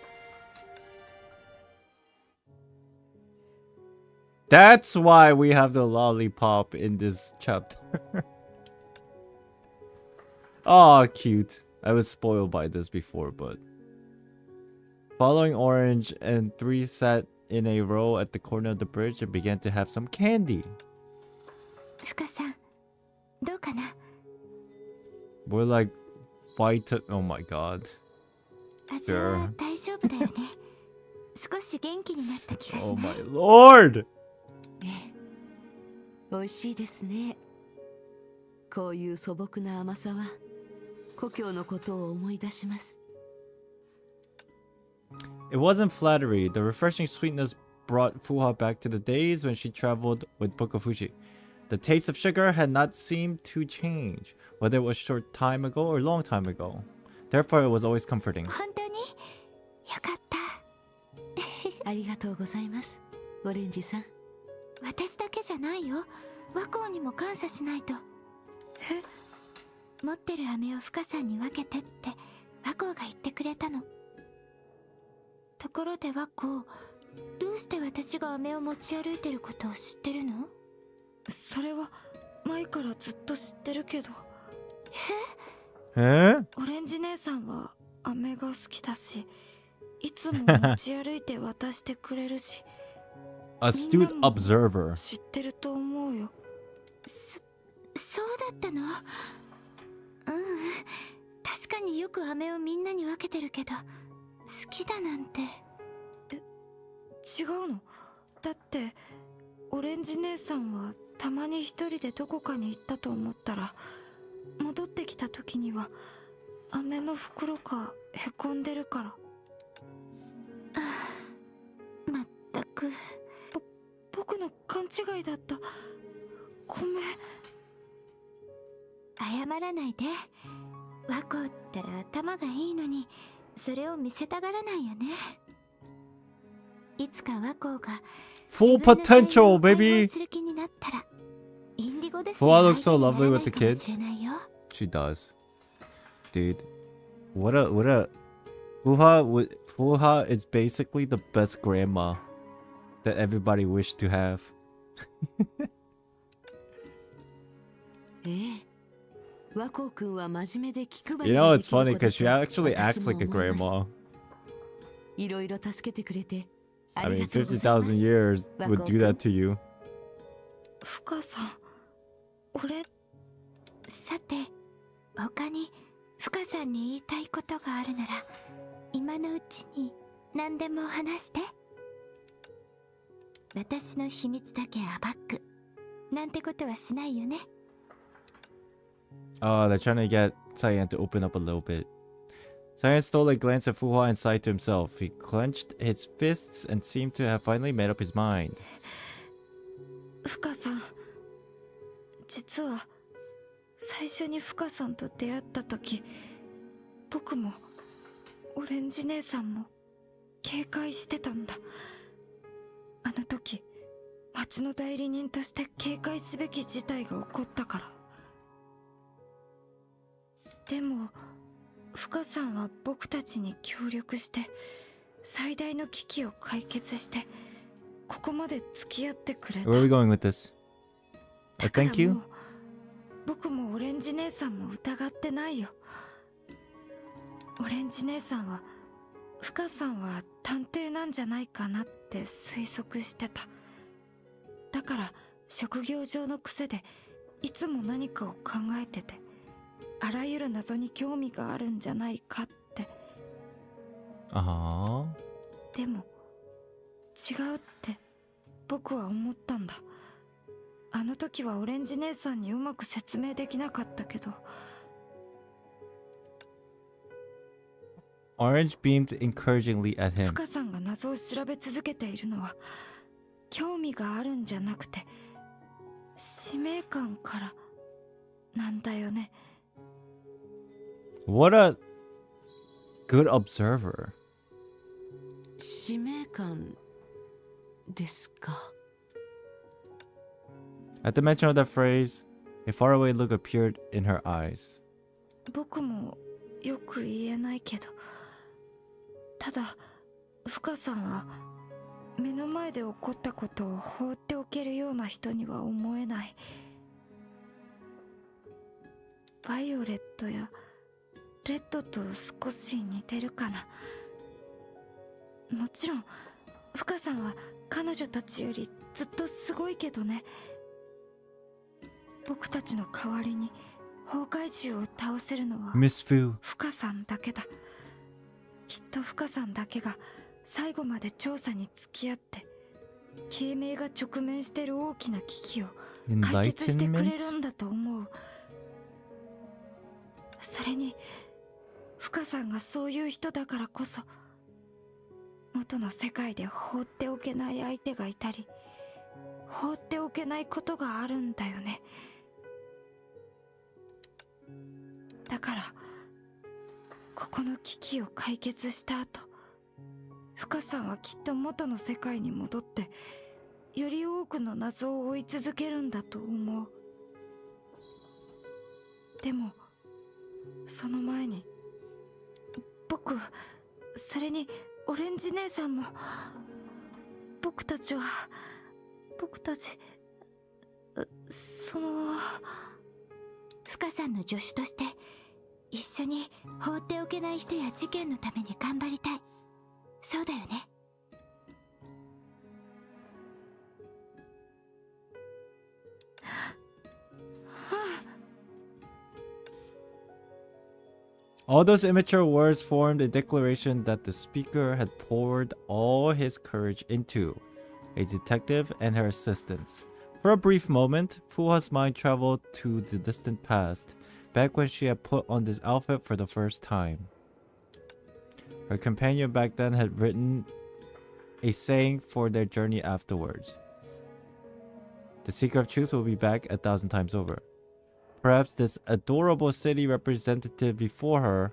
That's why we have the lollipop in this chapter. Oh, cute. I was spoiled by this before, but... Following Orange and three sat in a row at the corner of the bridge and began to have some candy. ふかさん、どうかな。 We're like... Oh my god. 味は大丈夫だよね。少し元気になった気がし Oh ない。 my lord! 美味しいですね。こういう素朴な甘さは故郷のことを思い出します。 It wasn't flattery. The refreshing sweetness brought Fuha back to the days when she traveled with Bokofushi. The taste of sugar had not seemed to change, whether it was short time ago or long time ago. Therefore, it was always comforting. 本当によかった。ありがとうございます、オレンジさん。私だけじゃないよ。和光にも感謝しないと。持ってる飴をふかさんに分けてって和光が言ってくれたの。ところで和光、どうして私が飴を持ち歩いてることを知ってるの？それは前からずっと知ってるけど。Huh? オレンジ姉さんは飴が好きだし、いつも持ち歩いて渡してくれるし。Astute observer. 知ってると思うよ。そうだったの？確かによく飴をみんなに分けてるけど、好きだなんて。違うの。だってオレンジ姉さんはたまに一人でどこかに行ったと思ったら、戻ってきた時には飴の袋がへこんでるから。まったく。僕の勘違いだった。ごめん。謝らないで。和光ったら頭がいいのに、それを見せたがらないよね。いつか和光が Full potential, baby! する気になったらいいんり子です Fuwa ら looks so 相手に lovely ならな with い the かも kids. しれないよ。 She does. Dude. Fuha is basically the best grandma that everybody wished to have. ええ。和光くんは真面目で気配り You が know, で it's きる funny 子だ because she と actually 私 acts も like a 思います。 grandma. いろいろ助けてくれてあ I り mean, がとうございます。 50,000 years would do that to you. 深さん、俺、さて、他に深さんに言いたいことがあるなら、今のうちに何でも話して。私の秘密だけ暴く。なんてことはしないよね。Oh, they're trying to get Cyan to open up a little bit. Cyan stole a glance at Fuhua and sighed to himself. He clenched his fists and seemed to have finally made up his mind. 深さん、実は最初に深さんと出会った時、僕もオレンジ姉さんも警戒してたんだ。あの時、町の代理人として警戒すべき事態が起こったから。でも深さんは僕たちに協力して最大の危機を解決してここまで付き合ってくれた。 Where are we going with this? A だから thank you? もう僕もオレンジ姉さんも疑ってないよ。オレンジ姉さんは深さんは探偵なんじゃないかなって推測してた。だから職業上の癖でいつも何かを考えてて、あらゆる謎に興味があるんじゃないかって。Uh-huh. でも違うって僕は思ったんだ。あの時はオレンジ姉さんにうまく説明できなかったけど。 Orange beamed encouragingly at him. 深さんが謎を調べ続けているのは興味があるんじゃなくて使命感からなんだよね。 What a good observer. 使命感ですか。 At the mention of that phrase, a faraway look appeared in her eyes. 僕もよく言えないけど、ただ深さんは目の前で起こったことを放っておけるような人には思えない。バイオレットやレッドと少し似てるかな。もちろん深さんは彼女たちよりずっとすごいけどね。僕たちの代わりに崩壊獣を倒せるのは Miss Fu. 深さんだけだ。きっと深さんだけが最後まで調査に付き合って慶明が直面している大きな危機を解決してくれる Enlightenment? んだと思う。それに深さんがそういう人だからこそ元の世界で放っておけない相手がいたり放っておけないことがあるんだよね。だからここの危機を解決した後、深さんはきっと元の世界に戻ってより多くの謎を追い続けるんだと思う。でもその前に僕、それにオレンジ姉さんも僕たちその深さんの助手として一緒に放っておけない人や事件のために頑張りたい。そうだよね。 All those immature words formed a declaration that the speaker had poured all his courage into a detective and her assistants. For a brief moment, Fuha's mind traveled to the distant past, back when she had put on this outfit for the first time. Her companion back then had written a saying for their journey afterwards. The seeker of truth will be back 1,000 times over. Perhaps this adorable city representative before her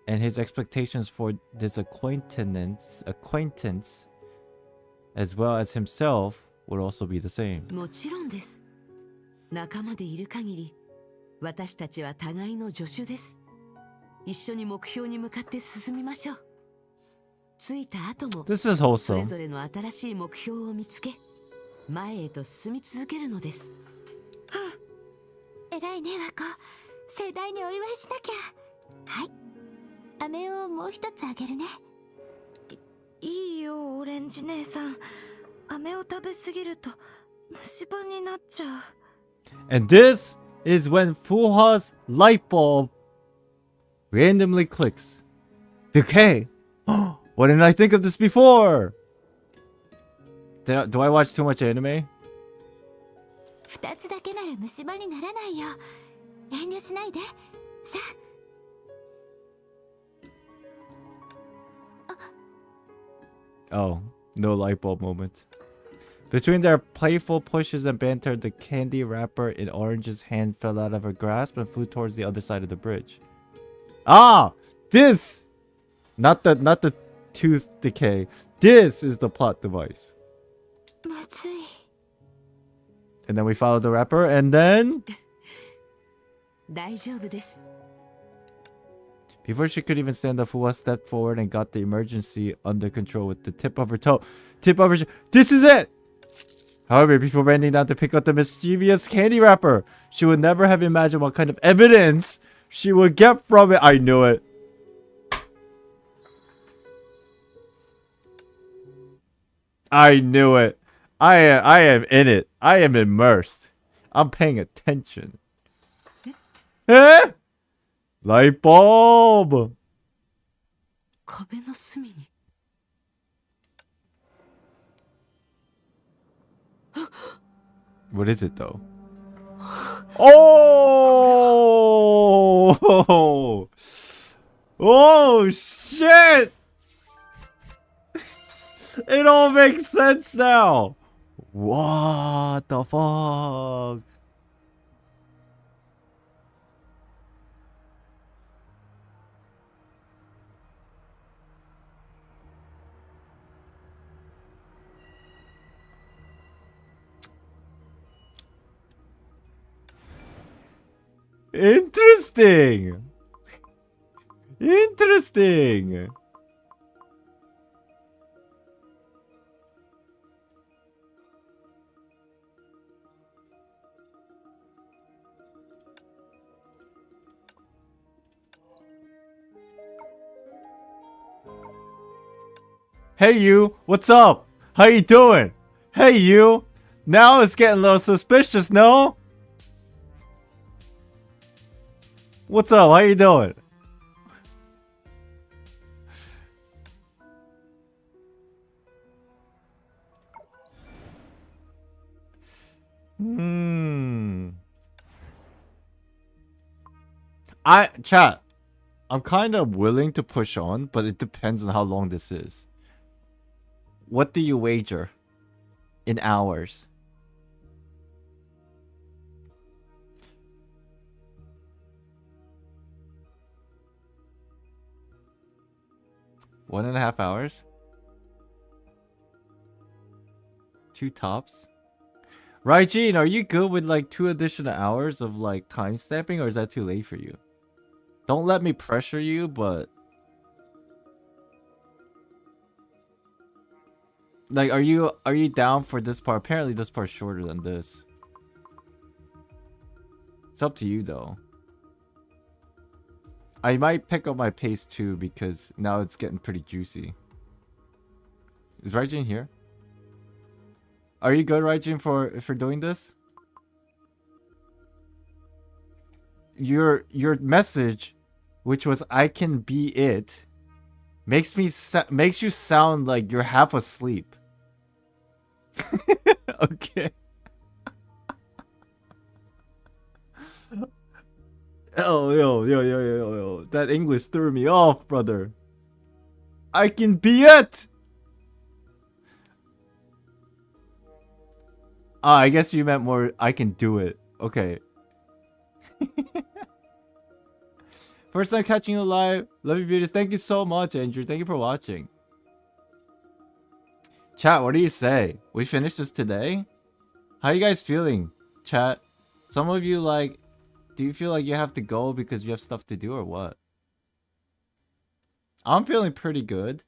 and his expectations for this acquaintance, as well as himself, would also be the same. もちろんです。仲間でいる限り、私たちは互いの助手です。一緒に目標に向かって進みましょう。着いた後も This is それ wholesome. ぞれの新しい目標を見つけ、前へと進み続けるのです。偉いねワコ、盛大にお祝いしなきゃ。はい、飴をもう一つあげるね。いいよオレンジ姉さん、飴を食べ過ぎると虫歯になっちゃう。 And this is when Fuha's light bulb randomly clicks. Decay. What didn't I think of this before? Do I watch too much anime? 二つだけなら虫歯にならないよ。遠慮しないで。さあ。Oh, no light bulb moment. Between their playful pushes and banter, the candy wrapper in Orange's hand fell out of her grasp and flew towards the other side of the bridge. Ah! This! Not the tooth decay. This is the plot device. まずい。 And then we follow the wrapper, and then... 大丈夫です。 Before she could even stand up, Fuwa stepped forward and got the emergency under control with the tip of her toe. This is it! However, before bending down to pick up the mischievous candy wrapper, she would never have imagined what kind of evidence she would get from it. I knew it. I knew it. I am in it. I am immersed. I'm paying attention. Eh? Light bulb. 壁の隅に。 What is it though? Oh! Oh shit! It all makes sense now. What the fuck? Interesting. Interesting. Hey you, what's up? How you doing? Hey you. Now it's getting a little suspicious, no? What's up? How you doing? Chat. I'm kind of willing to push on, but it depends on how long this is. What do you wager? In hours. One and a half hours? 2 tops? Raijin, are you good with like 2 additional hours of like time stamping, or is that too late for you? Don't let me pressure you, but like are you down for this part? Apparently this part's shorter than this. It's up to you though. I might pick up my pace too because now it's getting pretty juicy. Is Raijin here? Are you good, Raijin, for doing this? Your message, which was "I can be it," makes you sound like you're half asleep. Okay. Oh, yo. That English threw me off, brother. I can be it! Ah, I guess you meant more, I can do it. Okay. First time catching you live. Love you, beauties. Thank you so much, Andrew. Thank you for watching. Chat, what do you say? We finished this today? How you guys feeling, chat? Some of you like, do you feel like you have to go because you have stuff to do or what? I'm feeling pretty good.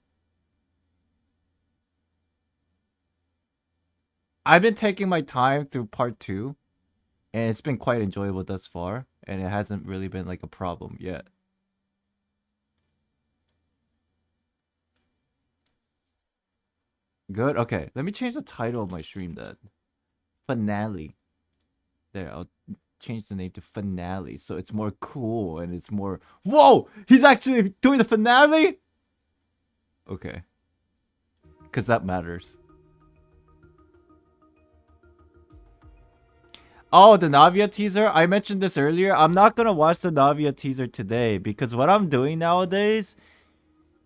I've been taking my time through part 2, and it's been quite enjoyable thus far, and it hasn't really been like a problem yet. Good? Okay, let me change the title of my stream then. Finale. There, I'll change the name to Finale so it's more cool and it's more... Whoa! He's actually doing the finale? Okay. Because that matters. Oh, the Navia teaser? I mentioned this earlier. I'm not gonna watch the Navia teaser today because what I'm doing nowadays...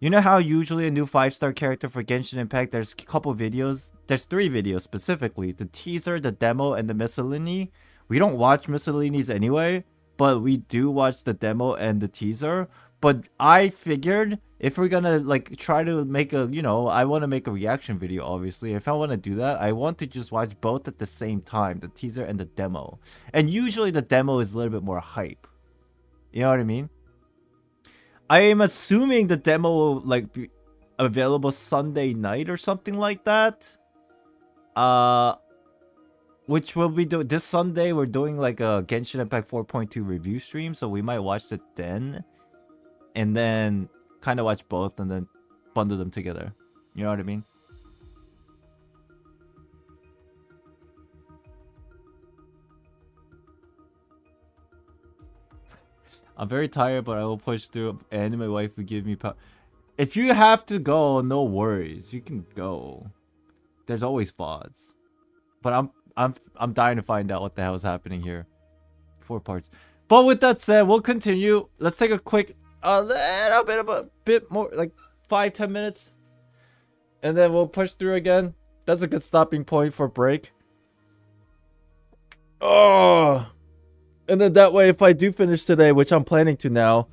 You know how usually a new 5-star character for Genshin Impact, there's a couple videos? There's 3 videos specifically. The teaser, the demo, and the miscellany. We don't watch miscellanies anyway, but we do watch the demo and the teaser. But I figured if we're gonna like try to make a, you know, I want to make a reaction video obviously. If I want to do that, I want to just watch both at the same time, the teaser and the demo. And usually the demo is a little bit more hype. You know what I mean? I am assuming the demo will like be available Sunday night or something like that. Which will be doing this Sunday. We're doing like a Genshin Impact 4.2 review stream, so we might watch it then, and then kind of watch both and then bundle them together. You know what I mean? I'm very tired, but I will push through. And my wife will give me power. If you have to go, no worries. You can go. There's always VODs. But I'm dying to find out what the hell is happening here. 4 parts. But with that said, we'll continue. Let's take a quick, a little bit of a bit more, like 5-10 minutes, and then we'll push through again. That's a good stopping point for break. Oh. And then that way, if I do finish today, which I'm planning to now,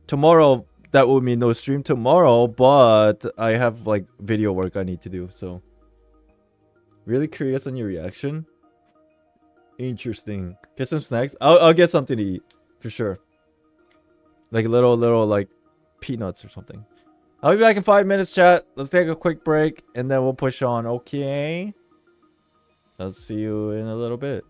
tomorrow, that will mean no stream tomorrow, but I have, like, video work I need to do, so. Really curious on your reaction. Interesting. Get some snacks? I'll get something to eat, for sure. Like, little, like, peanuts or something. I'll be back in 5 minutes, chat. Let's take a quick break, and then we'll push on, okay? I'll see you in a little bit.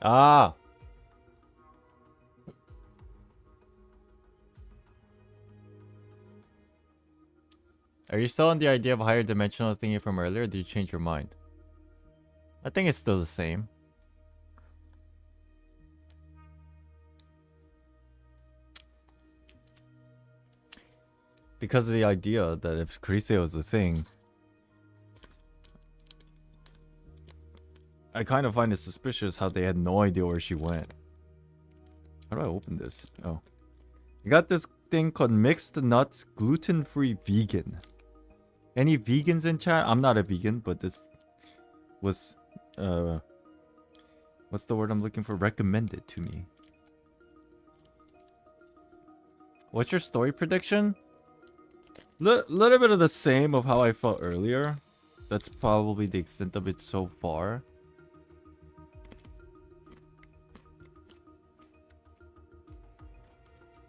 Ah. Are you still on the idea of higher dimensional thingy from earlier, or did you change your mind? I think it's still the same. Because of the idea that if Chryse was a thing, I kind of find it suspicious how they had no idea where she went. How do I open this? Oh. I got this thing called Mixed Nuts Gluten-Free Vegan. Any vegans in chat? I'm not a vegan, but this was, what's the word I'm looking for? Recommended to me. What's your story prediction? Little bit of the same of how I felt earlier. That's probably the extent of it so far.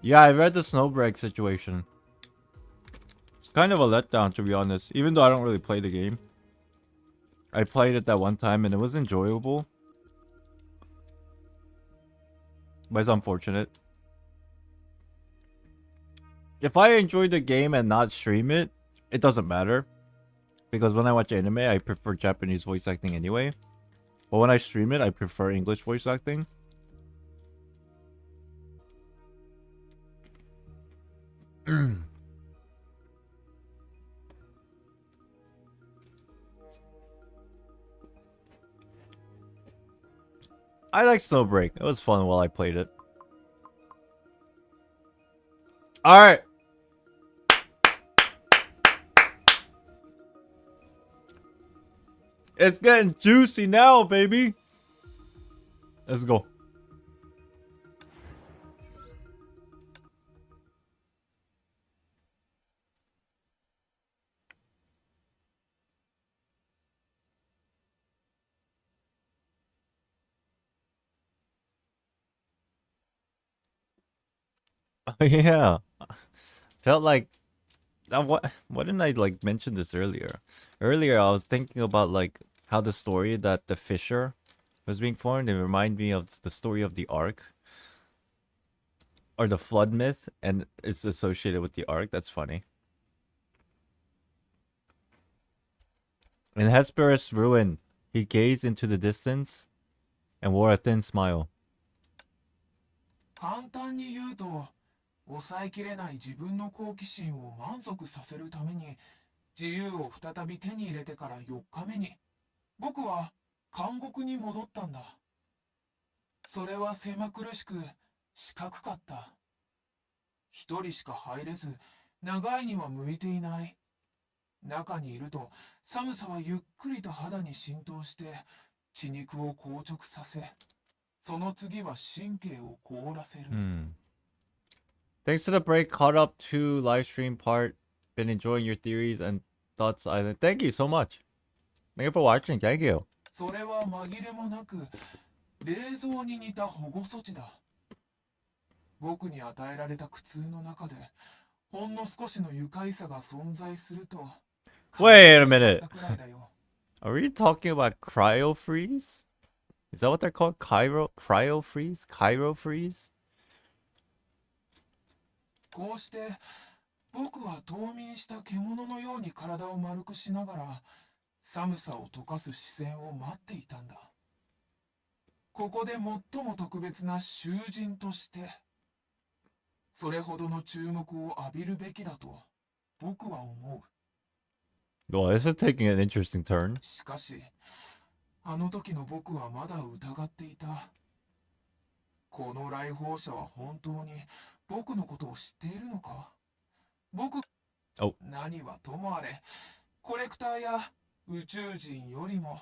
Yeah, I read the Snowbreak situation. It's kind of a letdown, to be honest. Even though I don't really play the game. I played it that one time and it was enjoyable. But it's unfortunate. If I enjoy the game and not stream it, it doesn't matter. Because when I watch anime, I prefer Japanese voice acting anyway. But when I stream it, I prefer English voice acting. I like Snowbreak. It was fun while I played it. Alright. It's getting juicy now, baby. Let's go. Yeah. Felt like what didn't I like mention this earlier? Earlier I was thinking about like how the story that the Fisher was being formed, it reminded me of the story of the Ark. Or the flood myth, and it's associated with the Ark. That's funny. In Hesperus' ruin, he gazed into the distance and wore a thin smile. 簡単に言うと、抑えきれない自分の好奇心を満足させるために、自由を再び手に入れてから4日目に、僕は監獄に戻ったんだ。それは狭苦しく四角かった。一人しか入れず、長いには向いていない。中にいると寒さはゆっくりと肌に浸透して血肉を硬直させ、その次は神経を凍らせる。Thanks to the break, caught up to live stream part. Been enjoying your theories and thoughts, Island. Thank you so much. Thank you for watching. Thank you. それは紛れもなく冷蔵に似た保護措置だ。僕に与えられた苦痛の中でほんの少しの愉快さが存在すると。Wait a minute. Are we talking about cryo freeze? Is that what they're called? Cryo freeze? Cryo freeze? こうして僕は冬眠した獣のように体を丸くしながら寒さを溶かす視線を待っていたんだ。ここで最も特別な囚人としてそれほどの注目を浴びるべきだと僕は思う。Well, this is taking an interesting turn. しかし、あの時の僕はまだ疑っていた。この来訪者は本当に僕のことを知っているのか？僕、何はともあれ、コレクターや宇宙人よりも、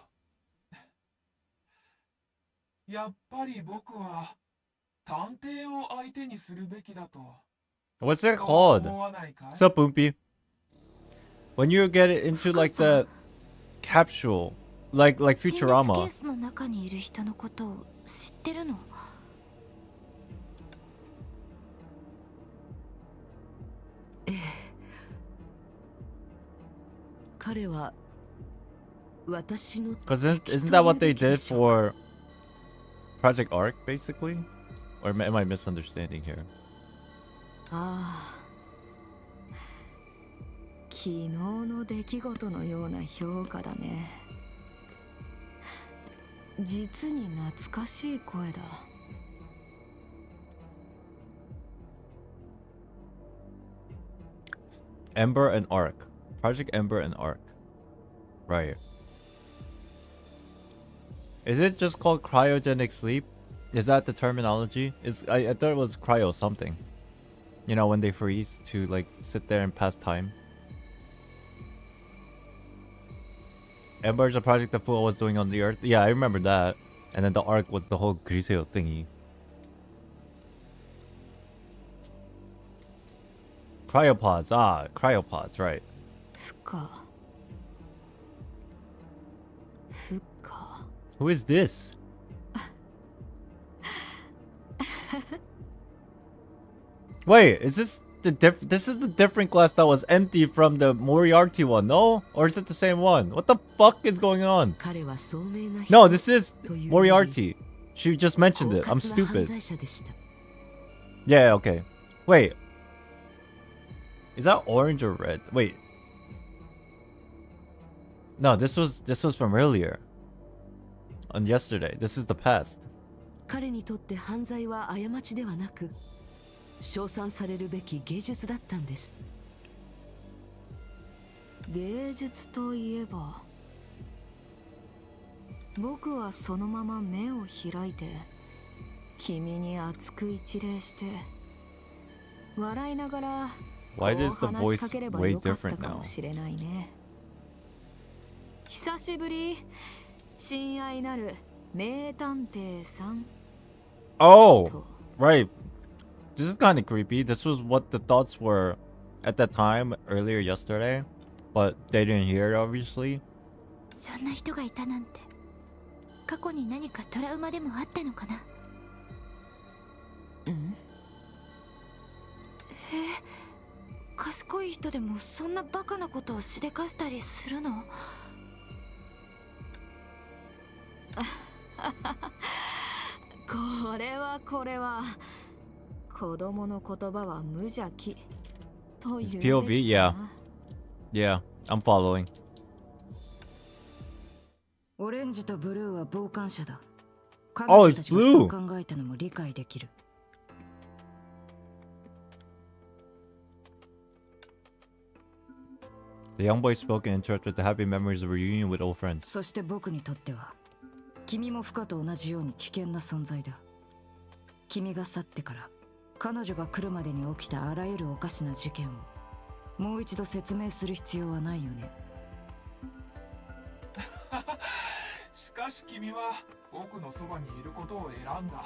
やっぱり僕は探偵を相手にするべきだと。What's that called? What's up, Boompi? When you get into like the capsule, like Futurama. ケースの中にいる人のことを知ってるの？彼は私の Because isn't that what they did for Project Arc, basically? Or am I misunderstanding here? ああ、昨日の出来事のような評価だね。実に懐かしい声だ。Ember and Arc. Project Ember and Arc. Right. Is it just called cryogenic sleep? Is that the terminology? I thought it was cryo something. You know, when they freeze to like sit there and pass time. Ember is a project that Fuwa was doing on the Earth. Yeah, I remember that. And then the Arc was the whole Griseo thingy. Cryopods. Ah, cryopods, right. ふか。ふか。 Who is this? Wait, is this the this is the different glass that was empty from the Moriarty one, no? Or is it the same one? What the fuck is going on? 彼は聡明な人 No, this is という Moriarty. She just mentioned it. 狡 I'm 猾な犯 stupid. 罪者でした。 Yeah, okay. Wait. Is that orange or red? Wait. No, this was from earlier. On yesterday. This is the past. 彼にとって犯罪は過ちではなく、称賛されるべき芸術だったんです。芸術といえば、僕はそのまま目を開いて、君に熱く一礼して、笑いながら、 Why こう is the 話し voice かければ way よかった different か now? もしれないね。久しぶり、親愛なる名探偵さん。 Oh, と right. This is kind of creepy. This was what the thoughts were at that time earlier yesterday, but they didn't hear it obviously. そんな人がいたなんて。過去に何かトラウマでもあったのかな。うん。賢い人でもそんなバカなことをしでかしたりするの？これは子供の言葉は無邪気という It's べき POV, だ yeah. な。 Yeah, I'm following. オレンジとブルーは傍観者だ。 Oh, 彼女 it's たちがそう blue. 考えたのも理解できる。 The young boy spoke and interrupted the happy memories of a reunion with old friends. そして僕にとっては、君もフカと同じように危険な存在だ。君が去ってから、彼女が来るまでに起きたあらゆるおかしな事件を、もう一度説明する必要はないよね。しかし君は僕のそばにいることを選んだ。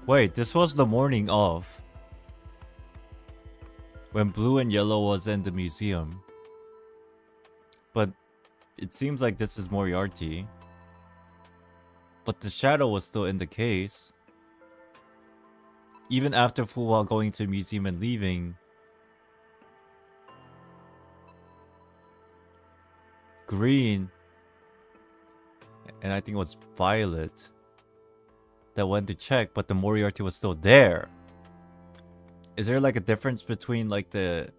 Wait, this was the morning of when Blue and Yellow was in the museum. But it seems like this is Moriarty. But the shadow was still in the case. Even after Fuwa going to the museum and leaving, Green and I think it was Violet that went to check, but the Moriarty was still there. Is there like a difference between like this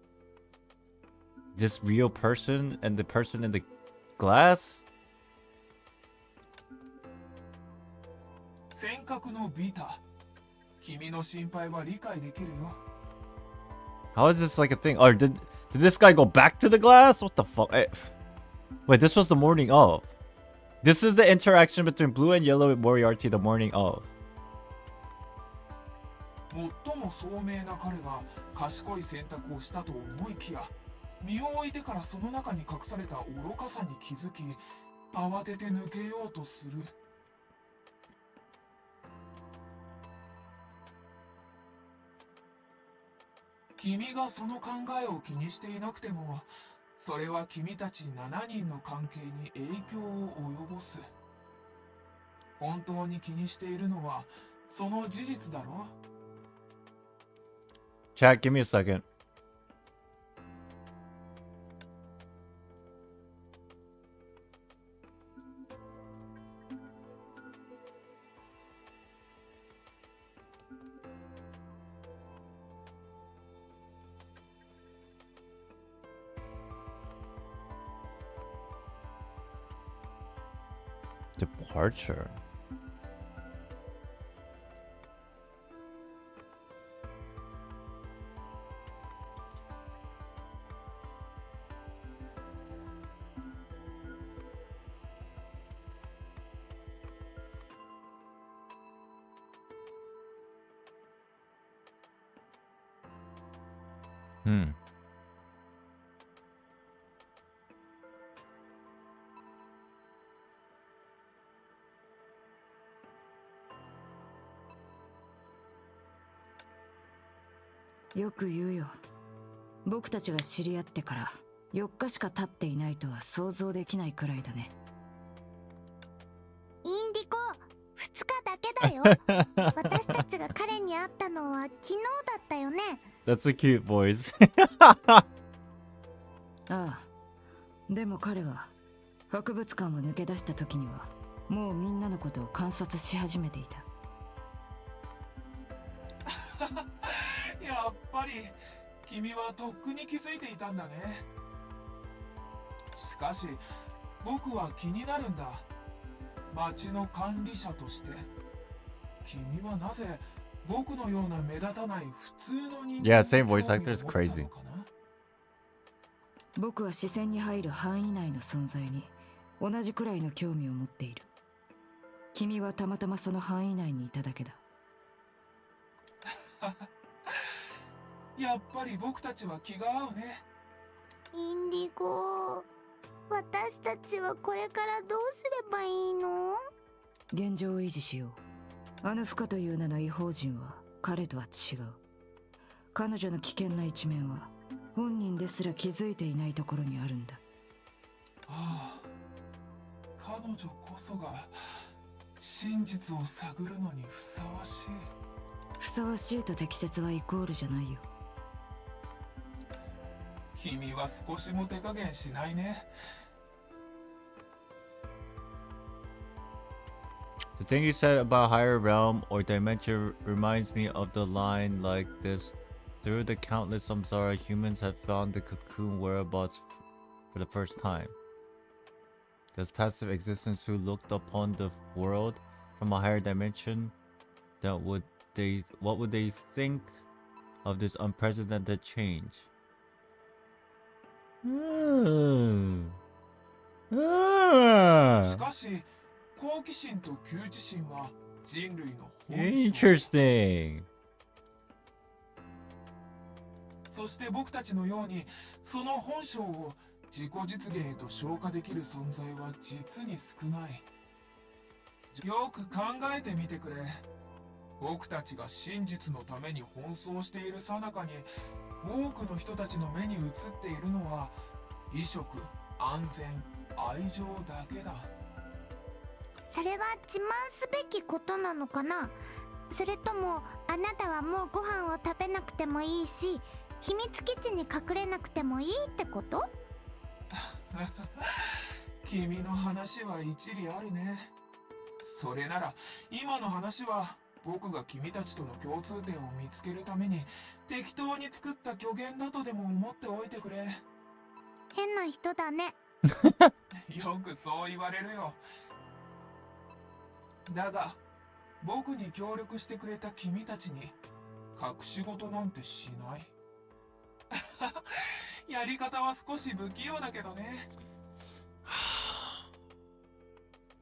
real person and the person in the glass? 尖閣のビタ。君の心配は理解できるよ。 How is this like a thing? Or did this guy go back to the glass? What the fuck? Wait, this was the morning of. This is the interaction between Blue and Yellow with Moriarty the morning of. 最も聡明な彼が賢い選択をしたと思いきや、身を置いてからその中に隠された愚かさに気づき、慌てて抜けようとする。君がその考えを気にしていなくても、それは君たち7人の関係に影響を及ぼす。本当に気にしているのはその事実だろ。 Chat, give me a second. Departure. Hmm. Yoく言うよ。僕たちが知り合ってから4日しか経っていないとは想像できないくらいだね。インディコ2日だけだよ。私たちが彼に会ったのは昨日だったよね。 That's a cute voice. ああ。でも彼は博物館を抜け出した時にはもうみんなのことを観察し始めていた。やっぱり君はとっくに気づいていたんだね。しかし僕は気になるんだ。町の管理者として君はなぜ僕のような目立たない普通の人間 Yeah, same に voice 興味を actor is 持った crazy. のかな。僕は視線に入る範囲内の存在に同じくらいの興味を持っている。君はたまたまその範囲内にいただけだ。やっぱり僕たちは気が合うね。インディゴ、私たちはこれからどうすればいいの？現状を維持しよう。あのフカという名の異邦人は彼とは違う。彼女の危険な一面は本人ですら気づいていないところにあるんだ。ああ、彼女こそが真実を探るのにふさわしい。ふさわしいと適切はイコールじゃないよ。君は少しも手加減しないね。The thing you said about higher realm or dimension reminds me of the line like this. Through the countless samsara, humans have found the cocoon whereabouts for the first time. Does passive existence who looked upon the world from a higher dimension, what would they think of this unprecedented change? しかし好奇心と羞恥心は人類の本性。 Interesting. そして僕たちのようにその本性を自己実現へと昇華できる存在は実に少ない。よく考えてみてくれ。僕たちが真実のために奔走している最中に多くの人たちの目に映っているのは衣食、安全、愛情だけだ。それは自慢すべきことなのかな？それともあなたはもうご飯を食べなくてもいいし秘密基地に隠れなくてもいいってこと？君の話は一理あるね。それなら今の話は僕が君たちとの共通点を見つけるために適当に作った虚言だとでも思っておいてくれ。変な人だね。よくそう言われるよ。だが僕に協力してくれた君たちに隠し事なんてしない。やり方は少し不器用だけどね。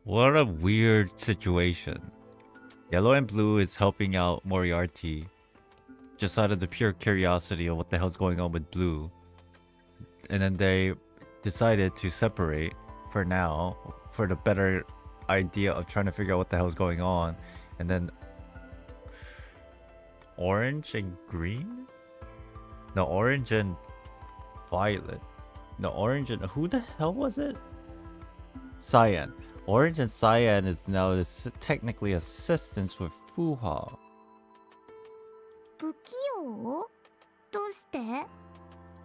What a weird situation. Yellow and Blue is helping out Moriarty just out of the pure curiosity of what the hell's going on with Blue. And then they decided to separate for now for the better idea of trying to figure out what the hell's going on. And then Orange and Green? No, Orange and Violet. No, Orange and... Who the hell was it? Cyan. Orange and Cyan is now technically assistants with Fuha. 不器用？どうして？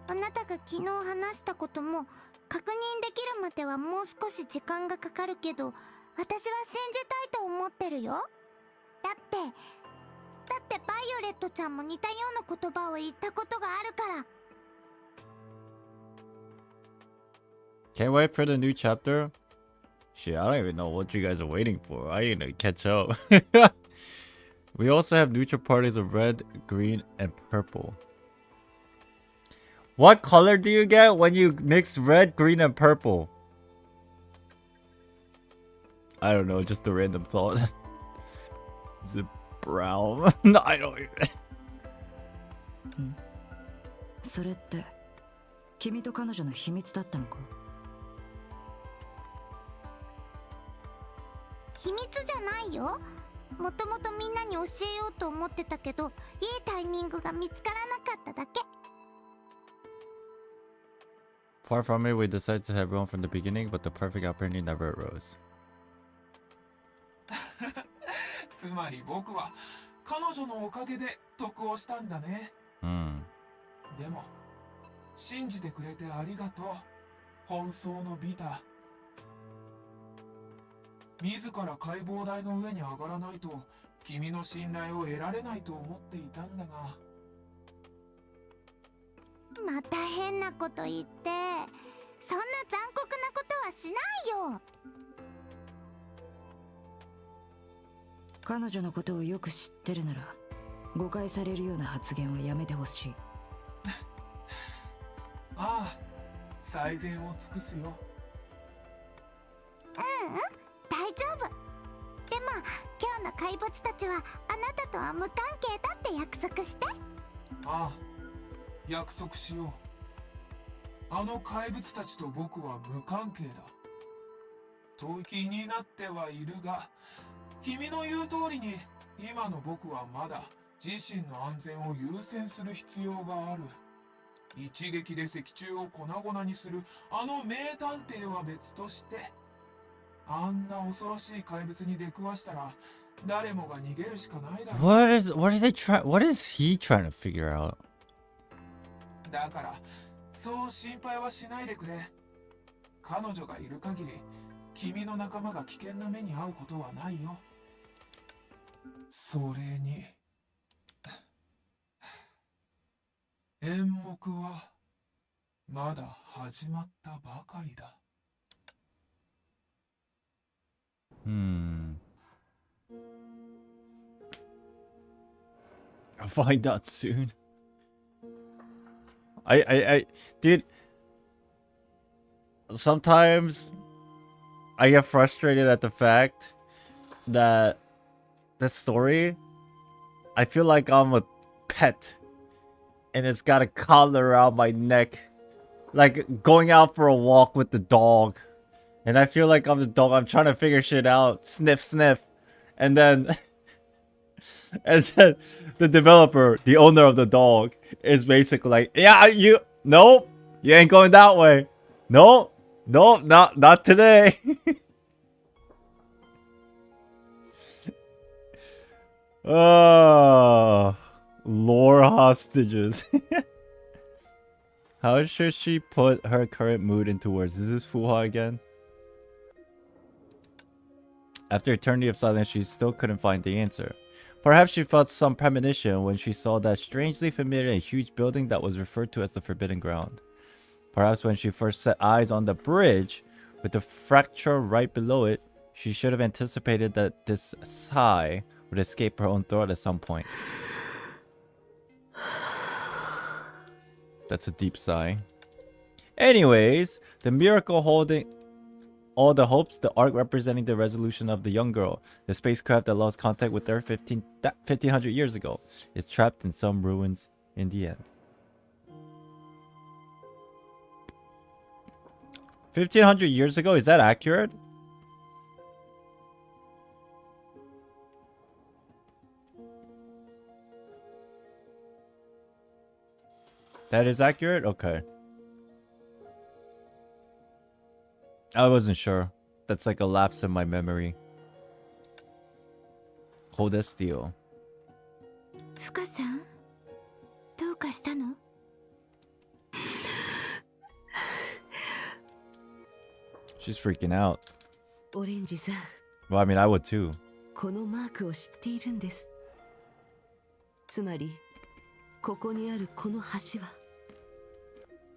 あなたが昨日話したことも確認できるまではもう少し時間がかかるけど、私は信じたいと思ってるよ。だってバイオレットちゃんも似たような言葉を言ったことがあるから。Can't wait for the new chapter. Shit, I don't even know what you guys are waiting for. I need to catch up. We also have neutral parties of red, green, and purple. What color do you get when you mix red, green, and purple? I don't know, just a random thought. Is it brown? No, I don't even. それって君と彼女の秘密だったのか？秘密じゃないよ。もともとみんなに教えようと思ってたけど、いいタイミングが見つからなかっただけ。Far from it, we decided to have one from the beginning, but the perfect opportunity never arose. つまり僕は彼女のおかげで得をしたんだね。でも信じてくれてありがとう。本葬のビタ。自ら解剖台の上に上がらないと君の信頼を得られないと思っていたんだが。また変なこと言って、そんな残酷なことはしないよ。彼女のことをよく知ってるなら誤解されるような発言はやめてほしい。ああ、最善を尽くすよ。大丈夫。でも今日の怪物たちはあなたとは無関係だって約束して。ああ、約束しよう。あの怪物たちと僕は無関係だと気になってはいるが、君の言う通りに今の僕はまだ自身の安全を優先する必要がある。一撃で石柱を粉々にするあの名探偵は別として、あんな恐ろしい怪物に出くわしたら誰もが逃げるしかないだろう。What is he trying to figure out? だからそう心配はしないでくれ。彼女がいる限り君の仲間が危険な目に遭うことはないよ。それに演目はまだ始まったばかりだ。I'll find out soon. Dude, sometimes I get frustrated at the fact that this story, I feel like I'm a pet and it's got a collar around my neck, like going out for a walk with the dog, and I feel like I'm the dog. I'm trying to figure shit out, sniff sniff, and then and then the developer, the owner of the dog, is basically like, yeah, nope, you ain't going that way. Nope, not today. Oh, lore hostages. How should she put her current mood into words? Is this Fuha again? After eternity of silence, she still couldn't find the answer. Perhaps she felt some premonition when she saw that strangely familiar and huge building that was referred to as the Forbidden Ground. Perhaps when she first set eyes on the bridge, with the fracture right below it, she should have anticipated that this sigh would escape her own throat at some point. That's a deep sigh. Anyways, the miracle holding all the hopes, the arc representing the resolution of the young girl, the spacecraft that lost contact with Earth 1500 years ago, is trapped in some ruins in the end. 1500 years ago, is that accurate? That is accurate? Okay. I wasn't sure. That's like a lapse in my memory. Cold as steel. ふかさん、どうかしたの？ She's freaking out. オレンジさん、 Well, I mean, I would too. このマークを知っているんです。つまりここにあるこの橋は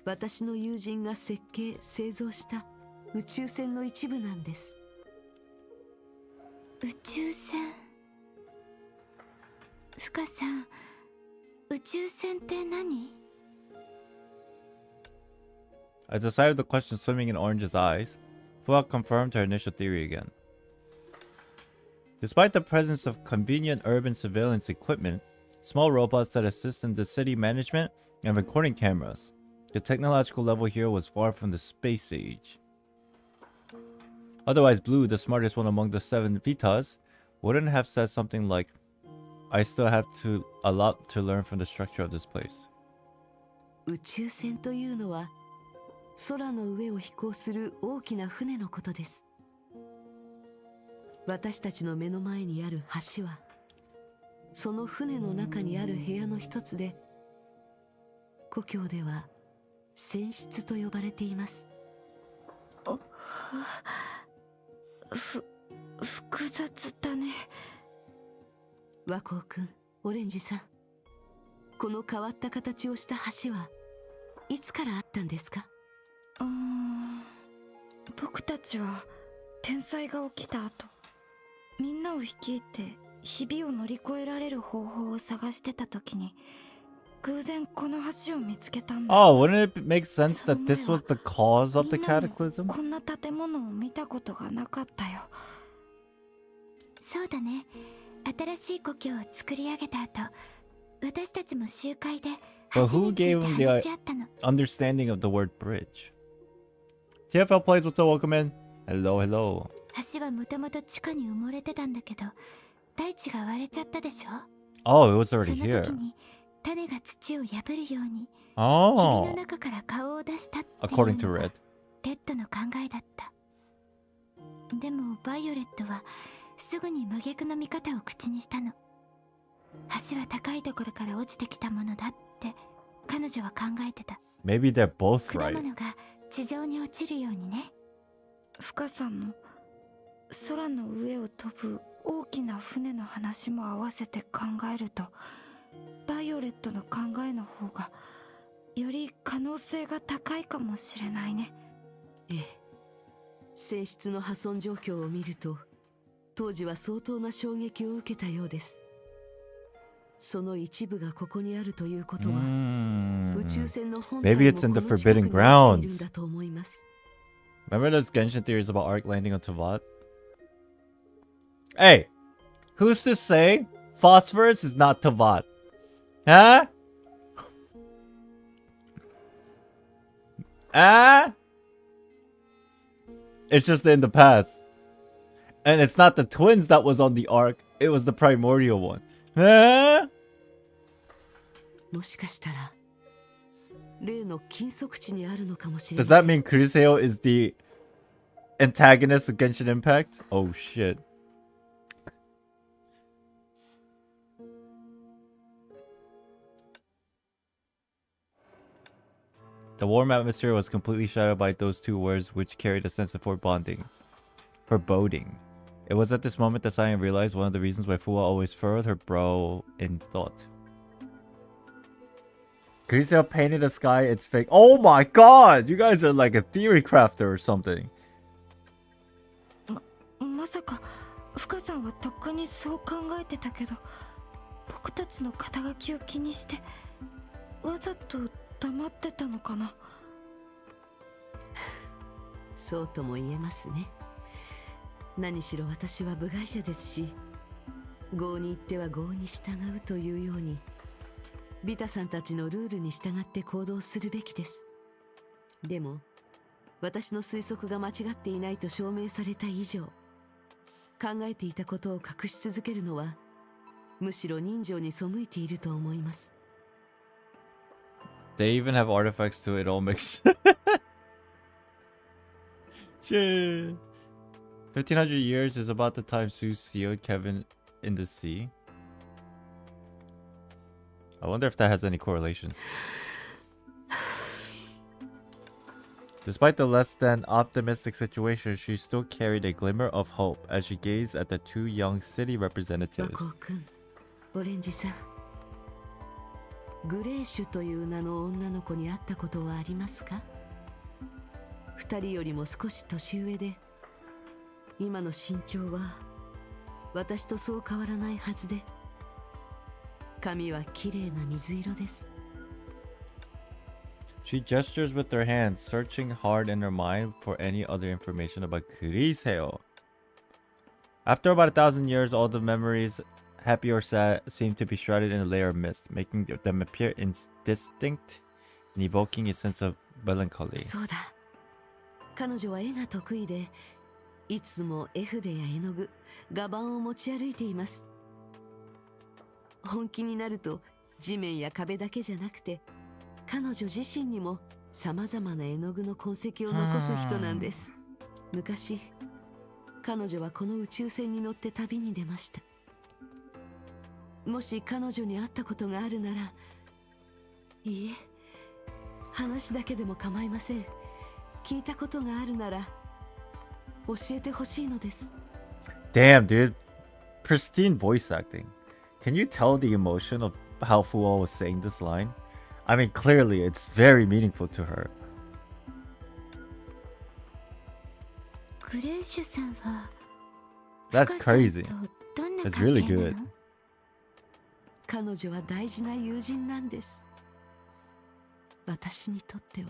私の友人が設計・製造した宇宙船の一部なんです。宇宙船。深さん、宇宙船って何？ I decided the question swimming in Orange's eyes. Fuwa confirmed her initial theory again. Despite the presence of convenient urban surveillance equipment, small robots that assist in the city management, and recording cameras, the technological level here was far from the space age. Otherwise, Blue, the smartest one among the 7 Vitas, wouldn't have said something like, I still have a lot to learn from the structure of this place. 宇宙船というのは空の上を飛行する大きな船のことです。私たちの目の前にある橋はその船の中にある部屋の一つで、故郷では船室と呼ばれています。複雑だね。和光くん、オレンジさん、この変わった形をした橋はいつからあったんですか？僕たちは天災が起きた後、みんなを率いて日々を乗り越えられる方法を探してた時に偶然この橋を見つけたんだ。Oh, wouldn't it make sense that this was the cause of the cataclysm? こんな建物を見たことがなかったよ。そうだね。新しい故郷を作り上げた後、私たちも集会で But 橋 who につい gave て him the 話し合ったの。understanding of the word bridge? TFL plays, what's up, welcome in. Hello, hello. 橋はもともと地下に埋もれてたんだけど、大地が割れちゃったでしょ。 Oh, it was その already 時 here. に種が土を破るように、ひび Oh, の中から顔を出したっていう according to のが Red. レッドの考えだった。でもバイオレットはすぐに真逆の見方を口にしたの。橋は高いところから落ちてきたものだって彼女は考えてた。 Maybe they're both 果 right. 物が地上に落ちるようにね。深さんの空の上を飛ぶ大きな船の話も合わせて考えると、バイオレットの考えの方がより可能性が高いかもしれないね。ええ、船室の破損状況を見ると当時は相当な衝撃を受けたようです。その一部がここにあるということは、宇宙船の本体 Maybe も it's in こ the の近く Forbidden に落ちているん Grounds. だと思います。 Remember those Genshin theories about Ark landing on Teyvat? Hey, who's to say phosphorus is not Teyvat? Huh? Ah? It's just in the past. And it's not the twins that was on the Ark, it was the primordial one. Huh? もしかしたら例の金属地にあるのかもしれ Does ま that せん。 mean Crusader is the antagonist of Genshin Impact? Oh shit. The warm atmosphere was completely shadowed by those two words which carried a sense of foreboding. It was at this moment that Cyan realized one of the reasons why Fuwa always furrowed her brow in thought. Crusader painted the sky, it's fake. Oh my god! You guys are like a theory crafter or something. まさか深さんはとっくにそう考えてたけど、僕たちの肩書きを気にしてわざと黙ってたのかな。そうとも言えますね。何しろ私は部外者ですし、郷に行っては郷に従うというようにビタさんたちのルールに従って行動するべきです。でも私の推測が間違っていないと証明された以上、考えていたことを隠し続けるのはむしろ人情に背いていると思います。 They even have artifacts too, it all makes Shit. 1500 years is about the time Sue sealed Kevin in the sea. I wonder if that has any correlations. Despite the less than optimistic situation, she still carried a glimmer of hope as she gazed at the two young city 和 representatives. 光くん、オレンジさん、グレーシュという名の女の子に会ったことはありますか？二人よりも少し年上で、今の身長は私とそう変わらないはずで、髪はきれいな水色です。 She gestures with her hands, searching hard in her mind for any other information about Kuriseo. After about 1,000 years, all the memories, happy or sad, seem to be shrouded in a layer of mist, making them appear indistinct and evoking a sense of melancholy. そうだ。彼女は絵が得意で、いつも絵筆や絵の具、画板を持ち歩いています。本気になると地面や壁だけじゃなくて、彼女自身にも様々な絵の具の痕跡を残す人なんです。昔、彼女はこの宇宙船に乗って旅に出ました。もし彼女に会ったことがあるなら、いいえ、話だけでも構いません。聞いたことがあるなら教えてほしいのです。 Damn, dude. Pristine voice acting. Can you tell the emotion of how Fuo was saying this line? I mean, clearly, it's very meaningful to her. グレーシュさんは That's 深さん crazy. とどんな That's 関 really 係な good. の？彼女は大事な友人なんです。私にとっては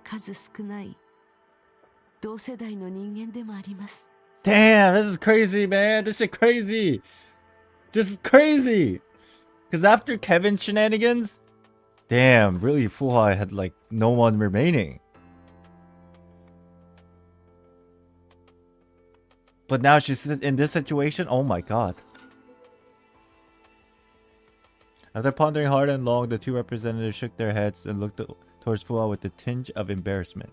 数少ない同世代の人間でもあります。 Damn, this is crazy, man. This shit crazy. This is crazy. Because after Kevin's shenanigans, damn, really, Fuhai had like no one remaining. But now she's in this situation. Oh my god. After pondering hard and long, the two representatives shook their heads and looked towards Fuhai with a tinge of embarrassment.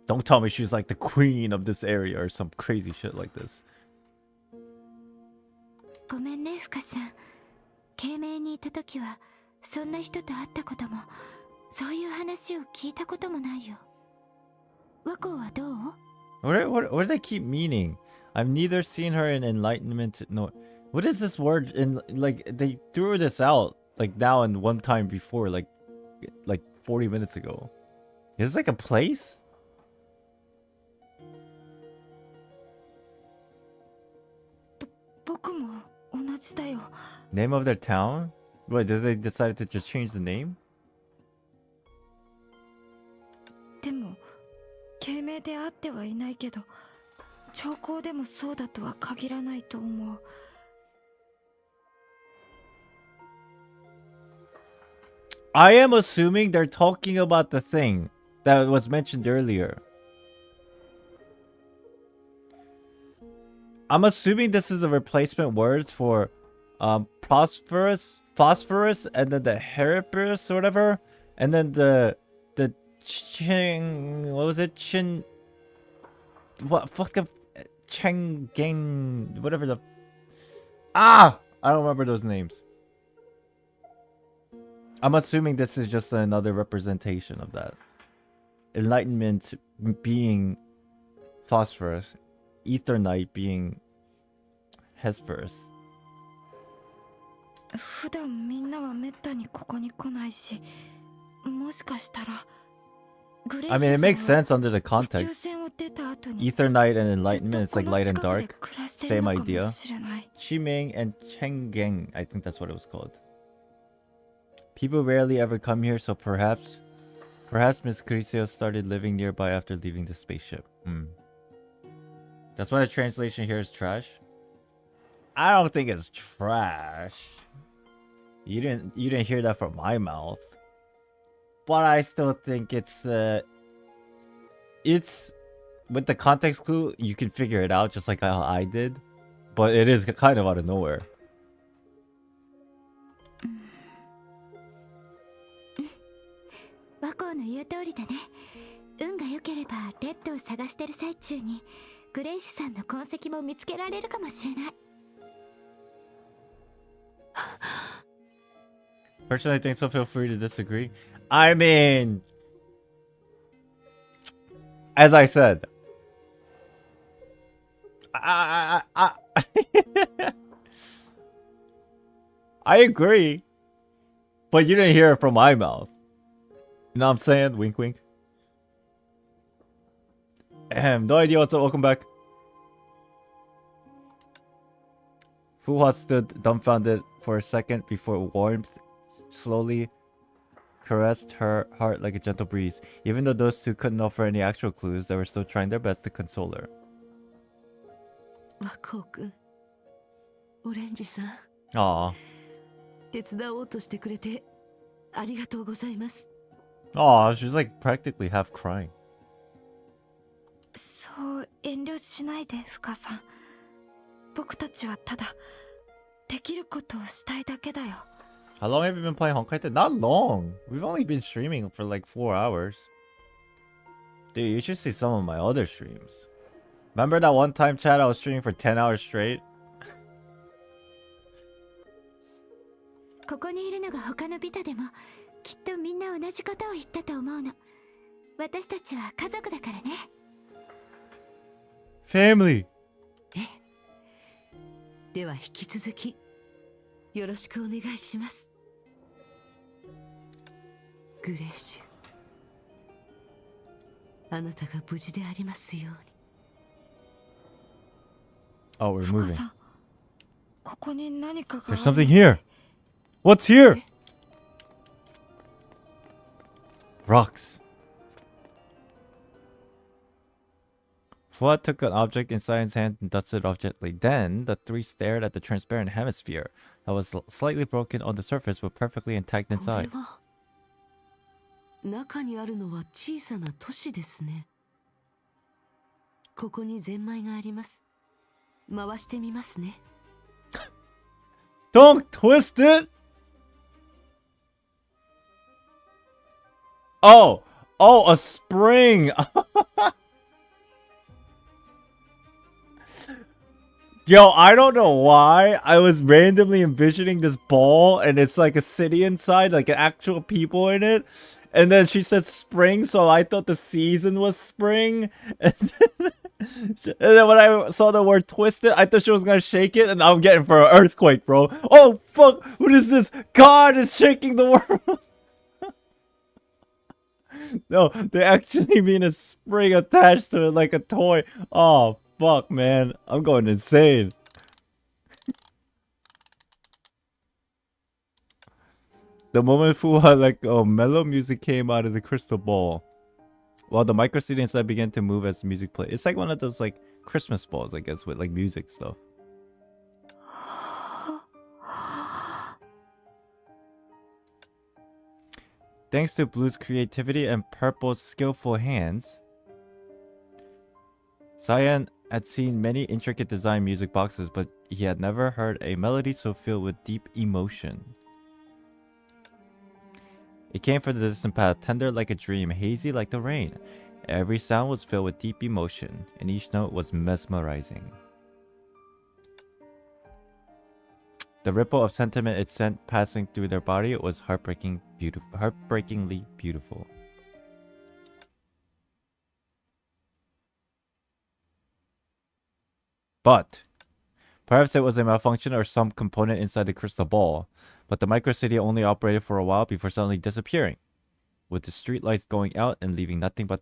Don't tell me she's like the queen of this area or some crazy shit like this. ごめんね、深さん。慶明にいた時はそんな人と会ったことも、そういう話を聞いたこともないよ。和光はどう？ What do they keep meaning? I've neither seen her in enlightenment nor... What is this word in... Like, they threw this out, like, now and one time before, like 40 minutes ago. Is this like a place? 僕も同じだよ。 Name of their town? Wait, did they decide to just change the name? でも慶明で会ってはいないけど、兆候でもそうだとは限らないと思う。I am assuming they're talking about the thing that was mentioned earlier. I'm assuming this is the replacement words for phosphorus, and then the Heripus or whatever, and then the Ching, what was it? Chin, what fucking Chengeng, whatever the I don't remember those names. I'm assuming this is just another representation of that. Enlightenment being phosphorus, Eternite being Hesperus. 普段みんなはめったにここに来ないし、もしかしたら I mean, it makes sense under the 宇宙 context. 船を出た後に Eternite and Enlightenment, it's like light and ずっとこの dark. 近くで暮らしてる Same のかも idea. しれない。 Qiming and Chengeng, I think that's what it was called. People rarely ever come here, so perhaps Miss Crisio started living nearby after leaving the spaceship. That's why the translation here is trash. I don't think it's trash. You didn't hear that from my mouth. But I still think it's with the context clue, you can figure it out just like how I did. But it is kind of out of nowhere. 和光の言う通りだね。運が良ければレッドを探してる最中にグレイシュさんの痕跡も見つけられるかもしれない。Personally, I think so. Feel free to disagree. I mean, as I said, I agree, but you didn't hear it from my mouth. You know what I'm saying? Wink, wink. No idea what's up. Welcome back. Fuwa stood dumbfounded for a second before warmth slowly caressed her heart like a gentle breeze. Even though those two couldn't offer any actual clues, they were still trying their best to console her. 和光くん、オレンジさん、 Aw. 手伝おうとしてくれてありがとうございます。 Aw, she's like practically half crying. そう遠慮しないで深さん。僕たちはただできることをしたいだけだよ。 How long have you been playing Honkai? Not long. We've only been streaming for like 4 hours. Dude, you should see some of my other streams. Remember that one time, Chad, I was streaming for 10 hours straight? ここにいるのが他のビタでもきっとみんな同じことを言ったと思うの。私たちは家族だからね。 Family! では引き続きよろしくお願いします。グレーシュ、あなたが無事でありますように。 Oh, we're 深 moving. さん、ここに何かが There's something here! What's here? Rocks. Fuad took an object inside his hand and dusted it off gently. Then, the three stared at the transparent hemisphere that was slightly broken on the surface but perfectly intact これ inside. は中にあるのは小さな都市ですね。ここにゼンマイがあります。回してみますね。 Don't twist it! Oh! Oh, a spring! Yo, I don't know why I was randomly envisioning this ball and it's like a city inside, like actual people in it. And then she said spring, so I thought the season was spring. And then when I saw the word twisted, I thought she was gonna shake it, and I'm getting for an earthquake, bro. Oh, fuck! What is this? God is shaking the world! No, they actually mean a spring attached to it like a toy. Oh, fuck, man. I'm going insane. The moment Fuwa let go, mellow music came out of the crystal ball, while the micro CD inside began to move as the music played. It's like one of those like Christmas balls, I guess, with like music stuff. Thanks to Blue's creativity and Purple's skillful hands, Cyan had seen many intricate design music boxes, but he had never heard a melody so filled with deep emotion. It came from the distant path, tender like a dream, hazy like the rain. Every sound was filled with deep emotion, and each note was mesmerizing. The ripple of sentiment it sent passing through their body was heartbreakingly beautiful. But perhaps it was a malfunction or some component inside the crystal ball. But the micro city only operated for a while before suddenly disappearing, with the streetlights going out and leaving nothing but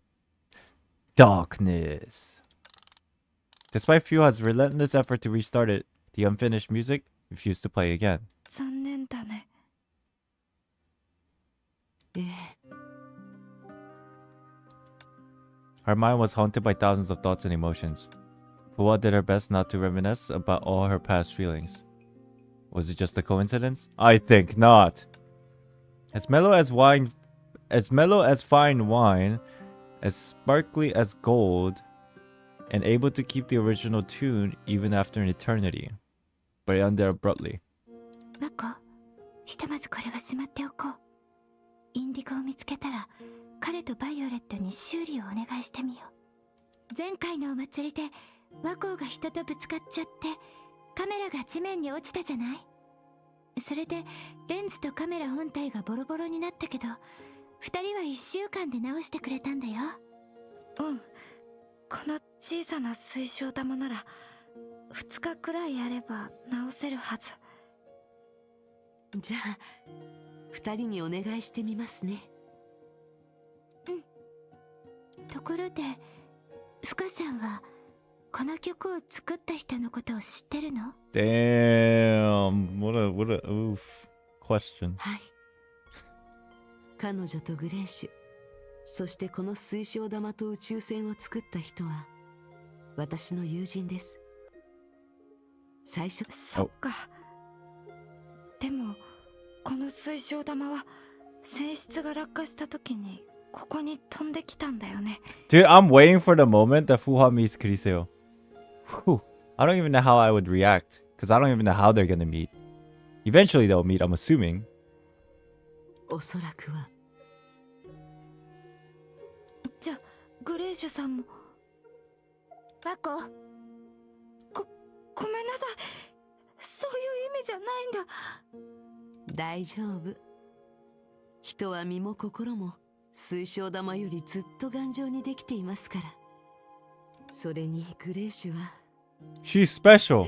darkness. Despite Fua's relentless effort to restart it, the unfinished music refused to play again. 残念だね。Her mind was haunted by thousands of thoughts and emotions. Fua did her best not to reminisce about all her past feelings. Was it just a coincidence? I think not. As mellow as fine wine, as sparkly as gold, and able to keep the original tune even after an eternity. But it ended abruptly. マコ、ひとまずこれはしまっておこう。インディゴを見つけたら、彼とバイオレットに修理をお願いしてみよう。前回のお祭りで、ワコが人とぶつかっちゃって、カメラが地面に落ちたじゃない？それでレンズとカメラ本体がボロボロになったけど、二人は1週間で直してくれたんだよ。うん。この小さな水晶玉なら2日くらいやれば直せるはず。じゃあ2人にお願いしてみますね。うん。ところで深さんはこの曲を作った人のことを知ってるの？ Damn. What a oof question. はい。彼女とグレーシュ、そしてこの水晶玉と宇宙船を作った人は私の友人です。最初、そっか。でもこの水晶玉は船室が落下した時にここに飛んできたんだよね。 Dude, I'm waiting for the moment that Fuha meets Kuriseo. Whew. I don't even know how I would react. Because I don't even know how they're gonna meet. Eventually they'll meet, I'm assuming. おそらくはじゃあグレーシュさんも。ワコ、ごめんなさい、そういう意味じゃないんだ。大丈夫。人は身も心も水晶玉よりずっと頑丈にできていますから。それにグレーシュは She's special.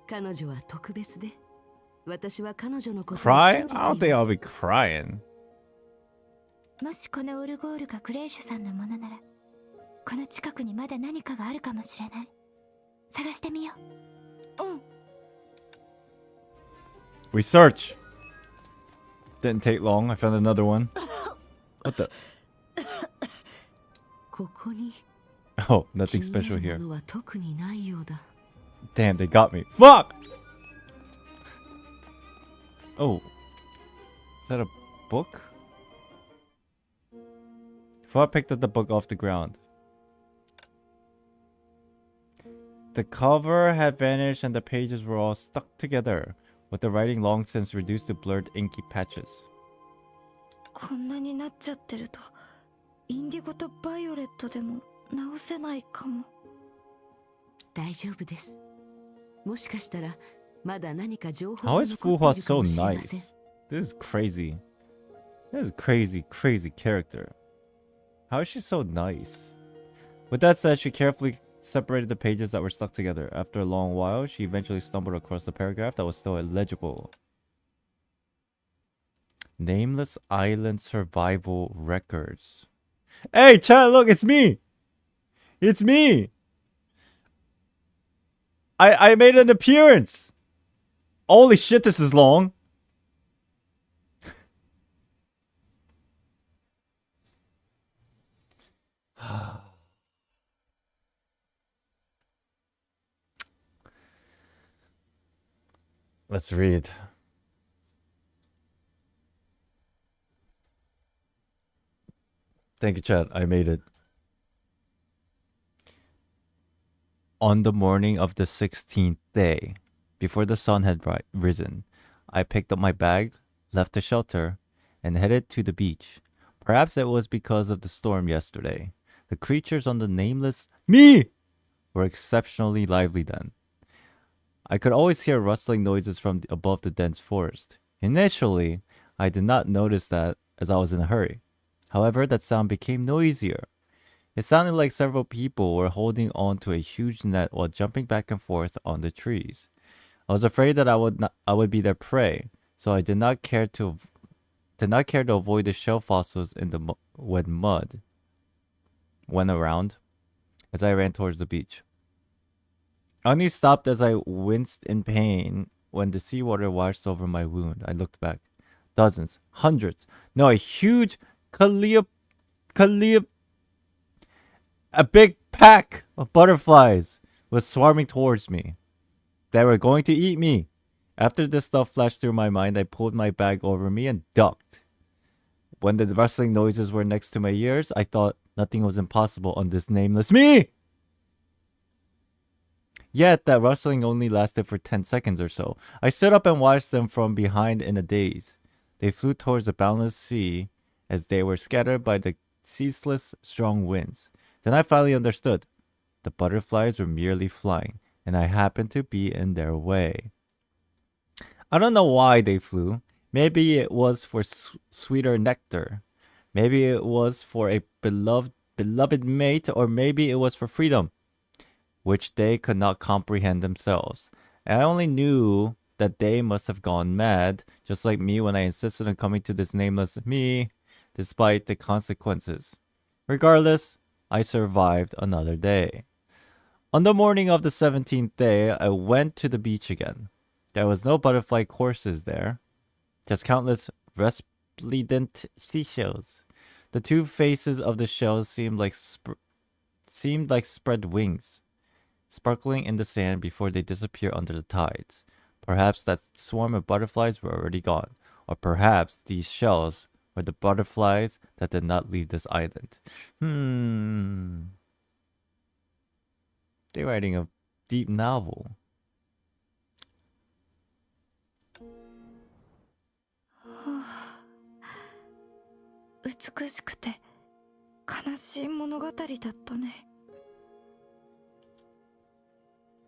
彼女は特別で、私は彼女のことを Cry? 信じて I don't い think ま I'll す。 be crying. もしこのオルゴールがグレーシュさんのものなら、この近くにまだ何かがあるかもしれない。探してみよう。うん。 We search. Didn't take long. I found another one. What the? ここに Oh, 気 nothing にな special る here. ものは特にないようだ。Damn, they got me. Fuck! Oh. Is that a book? Fuha picked up the book off the ground. The cover had vanished and the pages were all stuck together, with the writing long since reduced to blurred inky patches. こんなになっちゃってるとインディゴとバイオレットでも直せないかも。大丈夫です。もしかしたらまだ何か情報 How が is 残 Fuha っているか so もしれません。 nice? This is crazy. This is crazy, crazy character. How is she so nice? With that said, she carefully separated the pages that were stuck together. After a long while, she eventually stumbled across the paragraph that was still illegible. Nameless Island Survival Records. Hey, chat, look, it's me! It's me! I made an appearance! Holy shit, this is long. Let's read. Thank you, chat. I made it. On the morning of the 16th day, before the sun had risen, I picked up my bag, left the shelter, and headed to the beach. Perhaps it was because of the storm yesterday. The creatures on the nameless me were exceptionally lively then. I could always hear rustling noises from above the dense forest. Initially, I did not notice that as I was in a hurry. However, that sound became noisier. It sounded like several people were holding on to a huge net while jumping back and forth on the trees. I was afraid that I would be their prey, so I did not care to avoid the shell fossils in the wet mud went around as I ran towards the beach. I only stopped as I winced in pain when the seawater washed over my wound. I looked back. Dozens, hundreds, no, a huge a big pack of butterflies was swarming towards me. They were going to eat me. After this stuff flashed through my mind, I pulled my bag over me and ducked. When the rustling noises were next to my ears, I thought nothing was impossible on this nameless me. Yet that rustling only lasted for 10 seconds or so. I stood up and watched them from behind in a daze. They flew towards the boundless sea as they were scattered by the ceaseless strong winds. Then I finally understood. The butterflies were merely flying, and I happened to be in their way. I don't know why they flew. Maybe it was for sweeter nectar. Maybe it was for a beloved mate, or maybe it was for freedom, which they could not comprehend themselves. And I only knew that they must have gone mad, just like me when I insisted on coming to this nameless me, despite the consequences. Regardless, I survived another day. On the morning of the 17th day, I went to the beach again. There was no butterfly courses there, just countless resplendent seashells. The two faces of the shells seemed like spread wings, sparkling in the sand before they disappear under the tides. Perhaps that swarm of butterflies were already gone, or perhaps these shells were the butterflies that did not leave this island. They're writing a deep novel. 하あ、美しくて悲しい物語だったね。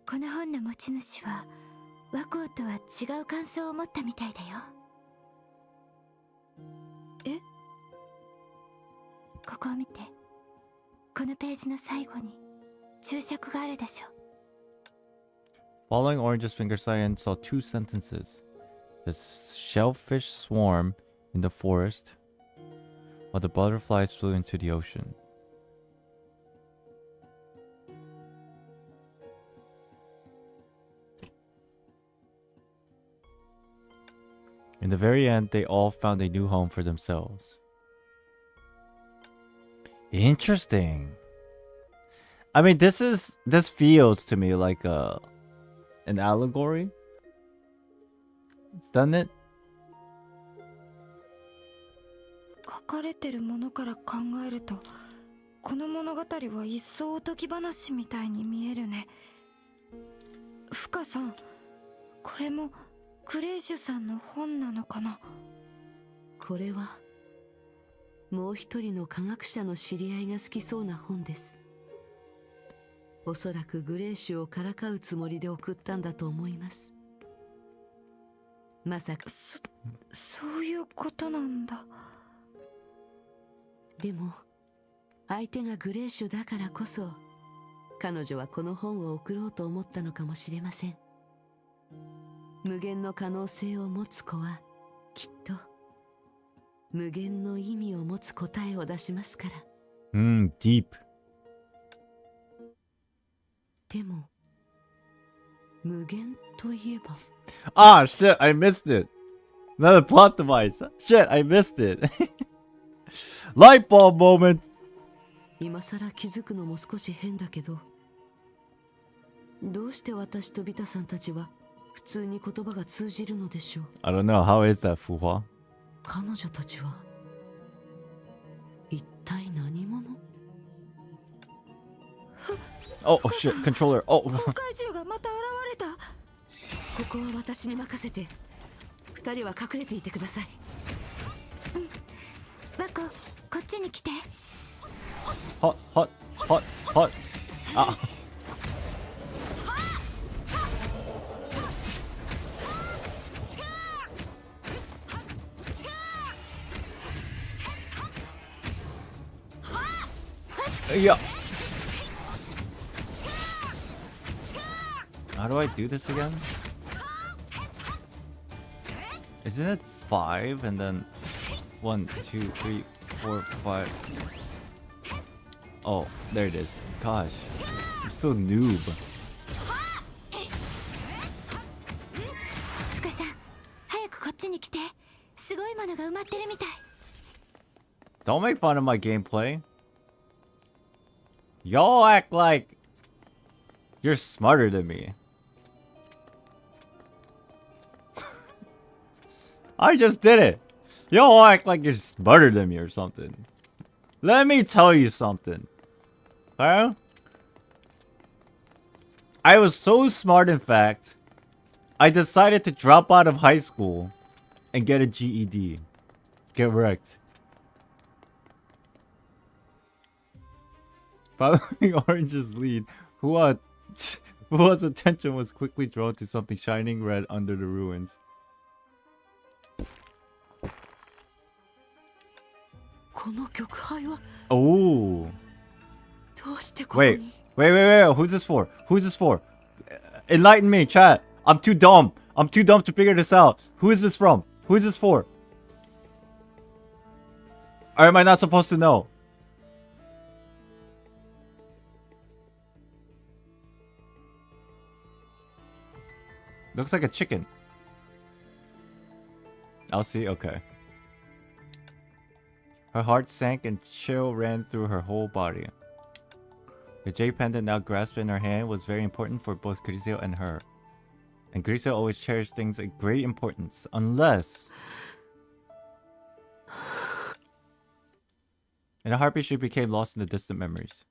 この本の持ち主は和光とは違う感想を持ったみたいだよ。え？ここを見て。このページの最後に注釈があるでしょ。Following Orange's finger sign saw two sentences. The shellfish swarm in the forest, while the butterflies flew into the ocean. In the very end, they all found a new home for themselves. Interesting. I mean, this feels to me like an allegory, doesn't it? 書かれてるものから考えると、この物語は一層おとぎ話みたいに見えるね。深さん、これもクレイシュさんの本なのかな？これはもう一人の科学者の知り合いが好きそうな本です。おそらくグレーシュをからかうつもりで送ったんだと思います。まさかそういうことなんだ。でも相手がグレーシュだからこそ、彼女はこの本を送ろうと思ったのかもしれません。無限の可能性を持つ子はきっと無限の意味を持つ答えを出しますから。Deep. でも無限といえば。Ah, shit, I missed it. Another plot device. Shit, I missed it. Light bulb moment. 今さら気づくのも少し変だけど、どうして私とビタさんたちは普通に言葉が通じるのでしょう。 I don't know, how is that, Fuhua? 彼女たちは一体何者？ Oh shit, controller. Oh. 怪獣がまた現れた。ここは私に任せて、二人は隠れていてください。和光、こっちに来て。Hot. Ah. Yeah. How do I do this again? Isn't it 5 and then 1, 2, 3, 4, 5? Oh, there it is. Gosh, I'm so noob. 深さん、早くこっちに来て。すごいものが埋まってるみたい。Don't make fun of my gameplay. Y'all act like you're smarter than me. I just did it. Y'all act like you're smarter than me or something. Let me tell you something. Huh? I was so smart, in fact, I decided to drop out of high school and get a GED. Get wrecked. Following Orange's lead, Fua's attention was quickly drawn to something shining red under the ruins. この曲牌は Oh. どうしてここに？ Wait. Who's this for? Who's this for? Enlighten me, chat. I'm too dumb. I'm too dumb to figure this out. Who is this from? Who is this for? Or am I not supposed to know? Looks like a chicken. I'll see. Okay. Her heart sank and chill ran through her whole body. The jade pendant now grasped in her hand was very important for both Griseo and her. And Griseo always cherished things of great importance, unless... In a heartbeat, she became lost in the distant memories.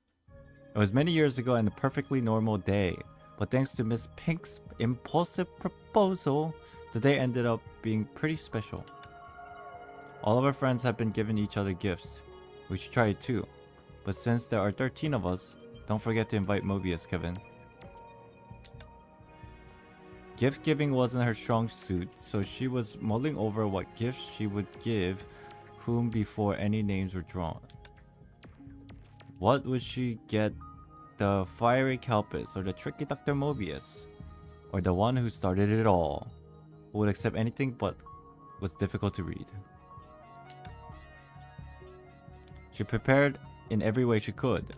It was many years ago and a perfectly normal day, but thanks to Miss Pink's impulsive proposal, the day ended up being pretty special. All of our friends have been giving each other gifts. We should try it too. But since there are 13 of us, don't forget to invite Mobius, Kevin. Gift giving wasn't her strong suit, so she was mulling over what gifts she would give whom before any names were drawn. What would she get? The fiery Calpus, or the tricky Dr. Mobius? Or the one who started it all? Who would accept anything but was difficult to read? She prepared in every way she could.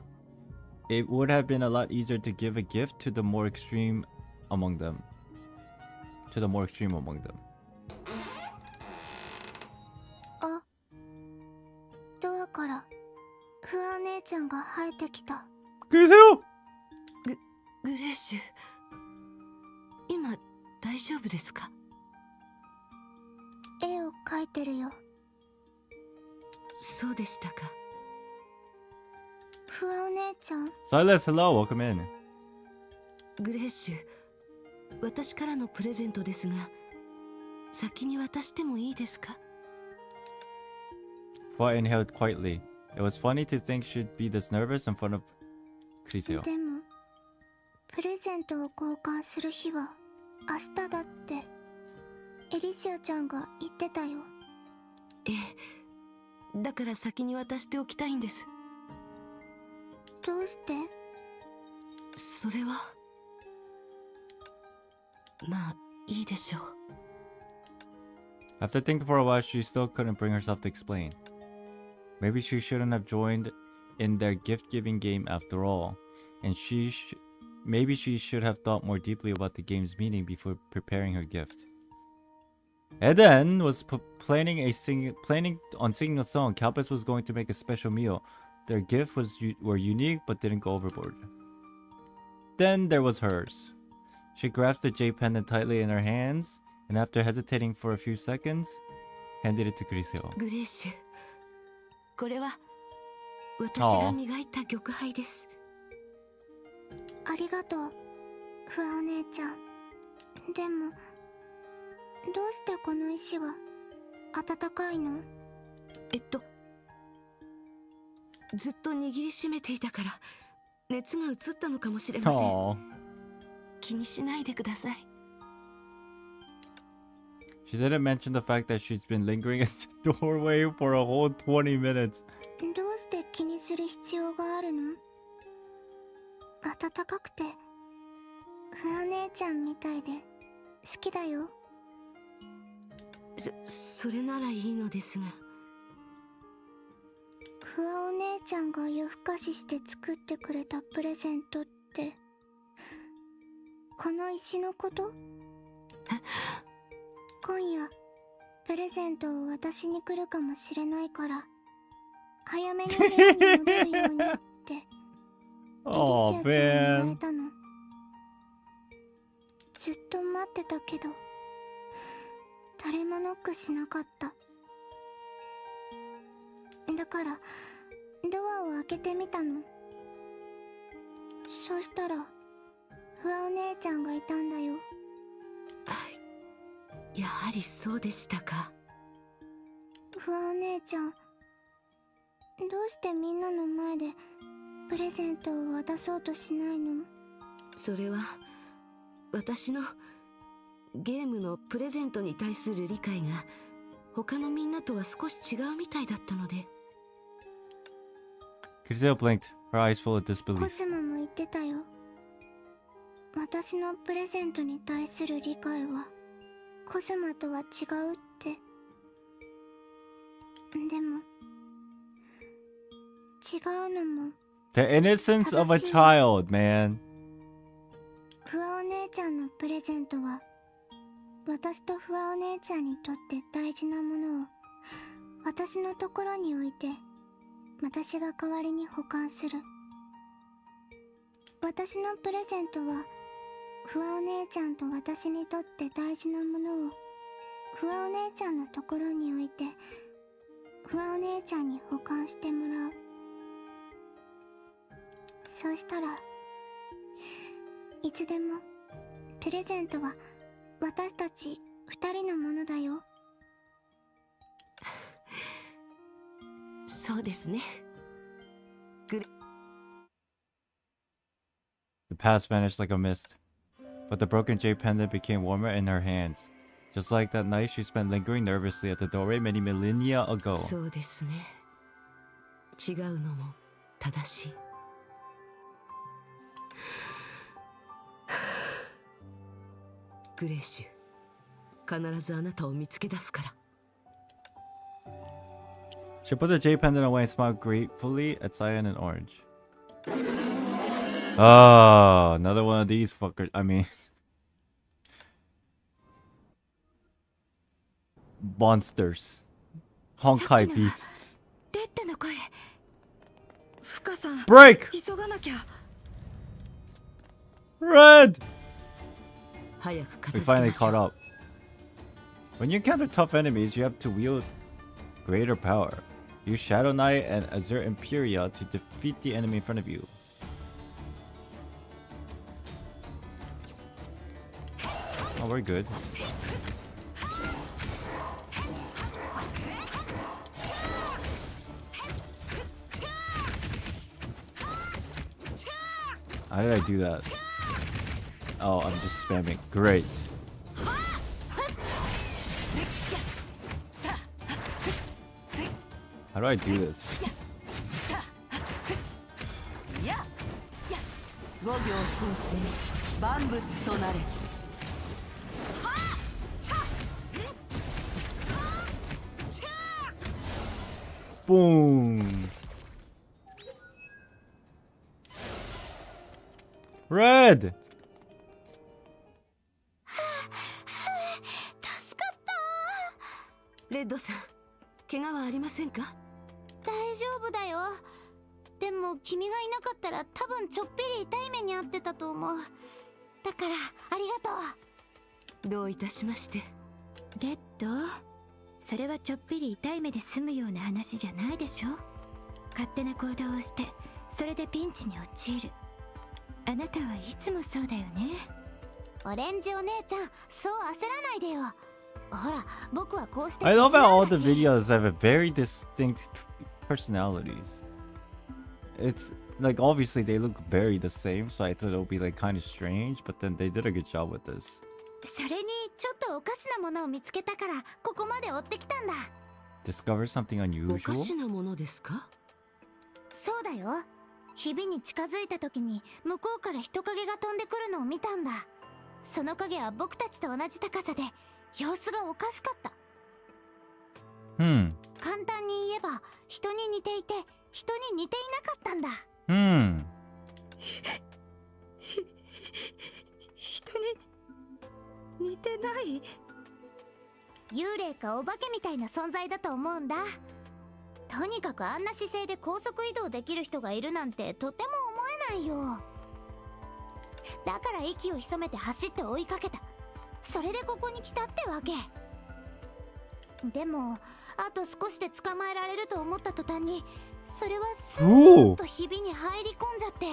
It would have been a lot easier to give a gift to the more extreme among them.あ、ドアから不安姉ちゃんが生えてきた。 그러세요? グレーシュ、今大丈夫ですか？絵を描いてるよ。そうでしたか。不安お姉ちゃん。 Silas, hello, welcome in. グレーシュ、私からのプレゼントですが、先に渡してもいいですか？ Fua inhaled quietly. It was funny to think she'd be this nervous in front of Griseo. でも、プレゼントを交換する日は明日だってエリシアちゃんが言ってたよ。ええ、だから先に渡しておきたいんです。どうして？それはまあいいでしょう。 After thinking for a while, she still couldn't bring herself to explain. Maybe she shouldn't have joined in their gift-giving game after all, and maybe she should have thought more deeply about the game's meaning before preparing her gift. Eden was planning on singing a song. Calpus was going to make a special meal. Their gifts were unique but didn't go overboard. Then there was hers. She grasped the jade pendant tightly in her hands, and after hesitating for a few seconds, handed it to Griseo. グレーシュ、これは私が磨いた玉杯です。ありがとう、不安お姉ちゃん。でも、どうしてこの石は温かいの？ずっと握りしめていたから熱が移ったのかもしれません。気にしないでください。She didn't mention the fact that she's been lingering at the doorway for a whole 20 minutes. どうして気にする必要があるの？暖かくて不安姉ちゃんみたいで好きだよ。それならいいのですが。不安お姉ちゃんが夜更かしして作ってくれたプレゼントってこの石のこと？今夜プレゼントを渡しに来るかもしれないから早めに部屋に戻るようにってエリシアちゃんに言われたの。ずっと待ってたけど誰もノックしなかった。だからドアを開けてみたの。そしたら不安お姉ちゃんがいたんだよ。やはりそうでしたか。不安お姉ちゃん、どうしてみんなの前でプレゼントを渡そうとしないの？それは私のゲームのプレゼントに対する理解が他のみんなとは少し違うみたいだったので。Griseo blinked, her eyes full of コ disbelief. スモも言ってたよ。私のプレゼントに対する理解はコスモとは違うって。でも違うのも The innocence of a child, man. 不安お姉ちゃんのプレゼントは私とフワお姉ちゃんにとって大事なものを私のところに置いて、私が代わりに保管する。私のプレゼントはフワお姉ちゃんと私にとって大事なものをフワお姉ちゃんのところに置いて、フワお姉ちゃんに保管してもらう。そうしたらいつでもプレゼントは私たち二人のものだよ。そうですね。 The past vanished like a mist, but the broken jade pendant became warmer in her hands, just like that night she spent lingering nervously at the doorway many millennia ago. そうですね。違うのも正しい。グレーシュ、必ずあなたを見つけ出すから。 She put the jade pendant away and smiled gratefully at Cyan and Orange. Oh, another one of these fuckers. I mean, monsters. Honkai beasts. レッドの声。フカさん、 Break! 急がなきゃ。 Red! 早く片 We 付け finally ましょ caught う。 up. When you encounter tough enemies, you have to wield greater power. Use Shadow Knight and Azure Imperia to defeat the enemy in front of you. Oh, we're good. How did I do that? Oh, I'm just spamming. Great. How do I do this? 五行創生、万物となれ。 Boom. Red. 助かった。レッドさん、怪我はありませんか？大丈夫だよ。でも君がいなかったら多分ちょっぴり痛い目に遭ってたと思う。だからありがとう。どういたしまして。レッド、それはちょっぴり痛い目で済むような話じゃないでしょ。勝手な行動をしてそれでピンチに陥る。あなたはいつもそうだよね。オレンジお姉ちゃん、そう焦らないでよ。ほら、僕はこうして I love how all the videos have a very distinct personalities. It's like obviously they look very the same, so I thought it would be like kind of strange, but then they did a good job with this. それにちょっとおかしなものを見つけたからここまで追ってきたんだ。 Discover something おか unusual? しなものですか？そうだよ。ひびに近づいた時に向こうから人影が飛んでくるのを見たんだ。その影は僕たちと同じ高さで様子がおかしかった。Hmm. 簡単に言えば人に似ていて人に似ていなかったんだ。Hmm. 人に似てない。幽霊かお化けみたいな存在だと思うんだ。とにかくあんな姿勢で高速移動できる人がいるなんてとても思えないよ。だから息を潜めて走って追いかけた。それでここに来たってわけ。でもあと少しで捕まえられると思った途端にそれはスーッとひびに入り込んじゃって。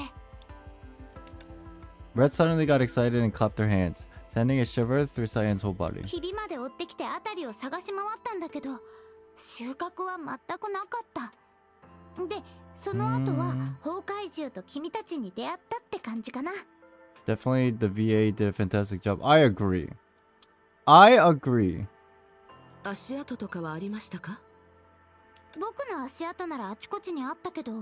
Red suddenly got excited and clapped her hands, sending a shiver through Cyan's whole body. ひびまで追ってきて辺りを探し回ったんだけど収穫は全くなかった。でその後は崩壊獣と君たちに出会ったって感じかな。 Definitely the VA did a fantastic job. I agree. I agree. 足跡とかはありましたか？僕の足跡ならあちこちにあったけど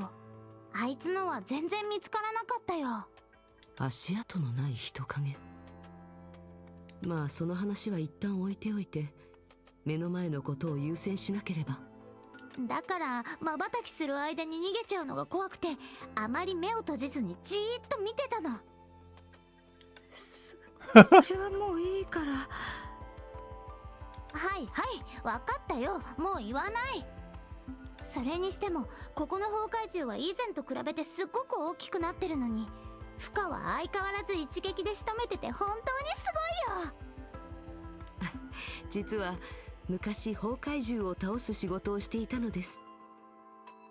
あいつのは全然見つからなかったよ。足跡のない人影。まあその話は一旦置いておいて、目の前のことを優先しなければ。だから瞬きする間に逃げちゃうのが怖くてあまり目を閉じずにじーっと見てたの。それはもういいから。はいはい、わかったよ。もう言わない。それにしてもここの崩壊獣は以前と比べてすっごく大きくなってるのに、負荷は相変わらず一撃で仕留めてて本当にすごいよ。実は昔崩壊獣を倒す仕事をしていたのです。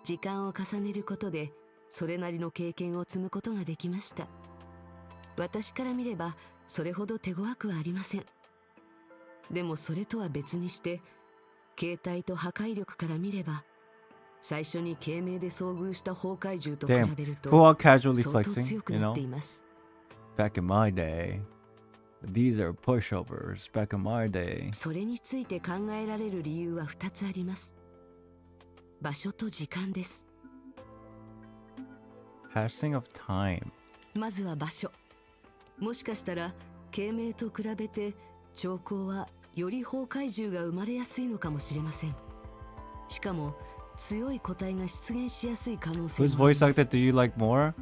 時間を重ねることでそれなりの経験を積むことができました。私から見ればそれほど手強くはありません。でもそれとは別にして、形態と破壊力から見れば最初に慶明で遭遇した崩壊獣と比べると Full casually 相当 flexing, 強く you なっ know? ています。Back in my day. These are pushovers. Back in my day. それについて考えられる理由は2つあります。場所と時間です。Passing of time. まずは場所。もしかしたら慶明と比べて兆候はより崩壊獣が生まれやすいのかもしれません。しかも強い個体が出現しやすい可能性もあ Whose ります。 voice actor do you like more?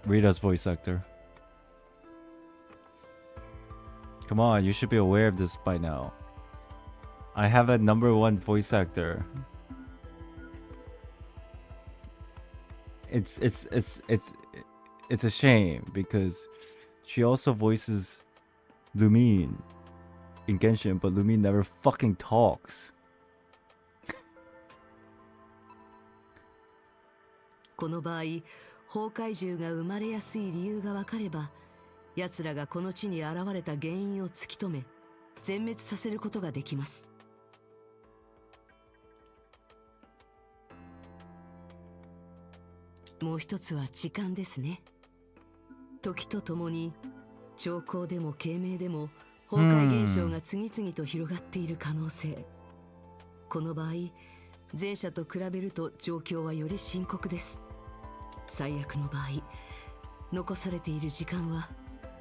Rita's voice actor. Come on, you should be aware of this by now. I have a #1 voice actor. It's a shame because she also voices Lumine in Genshin, but Lumine never fucking talks. この場合、崩壊獣が生まれやすい理由が分かれば、奴らがこの地に現れた原因を突き止め、全滅させることができます。もう一つは時間ですね。時とともに兆候でも慶明でも崩壊現象が次々と広がっている可能性。この場合、前者と比べると状況はより深刻です。最悪の場合、残されている時間は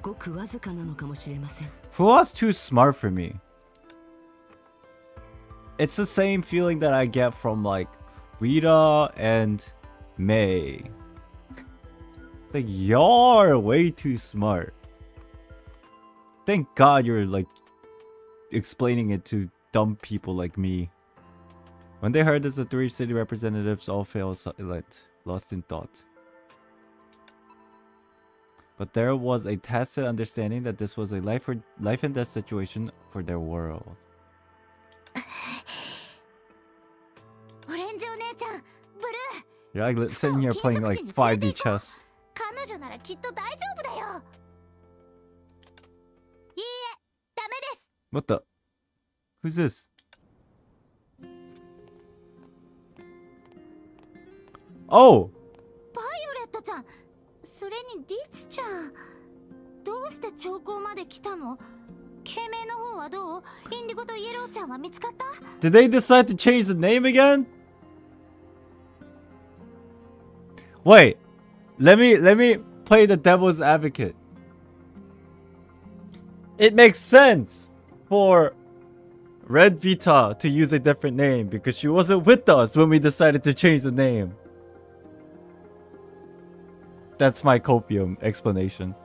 ごくわずかなのかもしれません。 Fua's too smart for me. It's the same feeling that I get from like Rita and May. It's like y'all are way too smart. Thank God you're like explaining it to dumb people like me. When they heard this, the 3 city representatives all fell silent, lost in thought. But there was a tacit understanding that this was a life and death situation for their world. オレンジお姉ちゃん、ブルー。 You're like sitting here playing like 5D chess. 彼女ならきっと大丈夫だよ。いいえ、ダメです。 What the? Who's this? Oh! バイオレットちゃん、それにリツちゃん、どうして兆候まで来たの？慶明の方はどう？インディゴとイエローちゃんは見つかった？ Did they decide to change the name again? Wait, let me play the devil's advocate. It makes sense for Red Vita to use a different name because she wasn't with us when we decided to change the name. That's my copium explanation.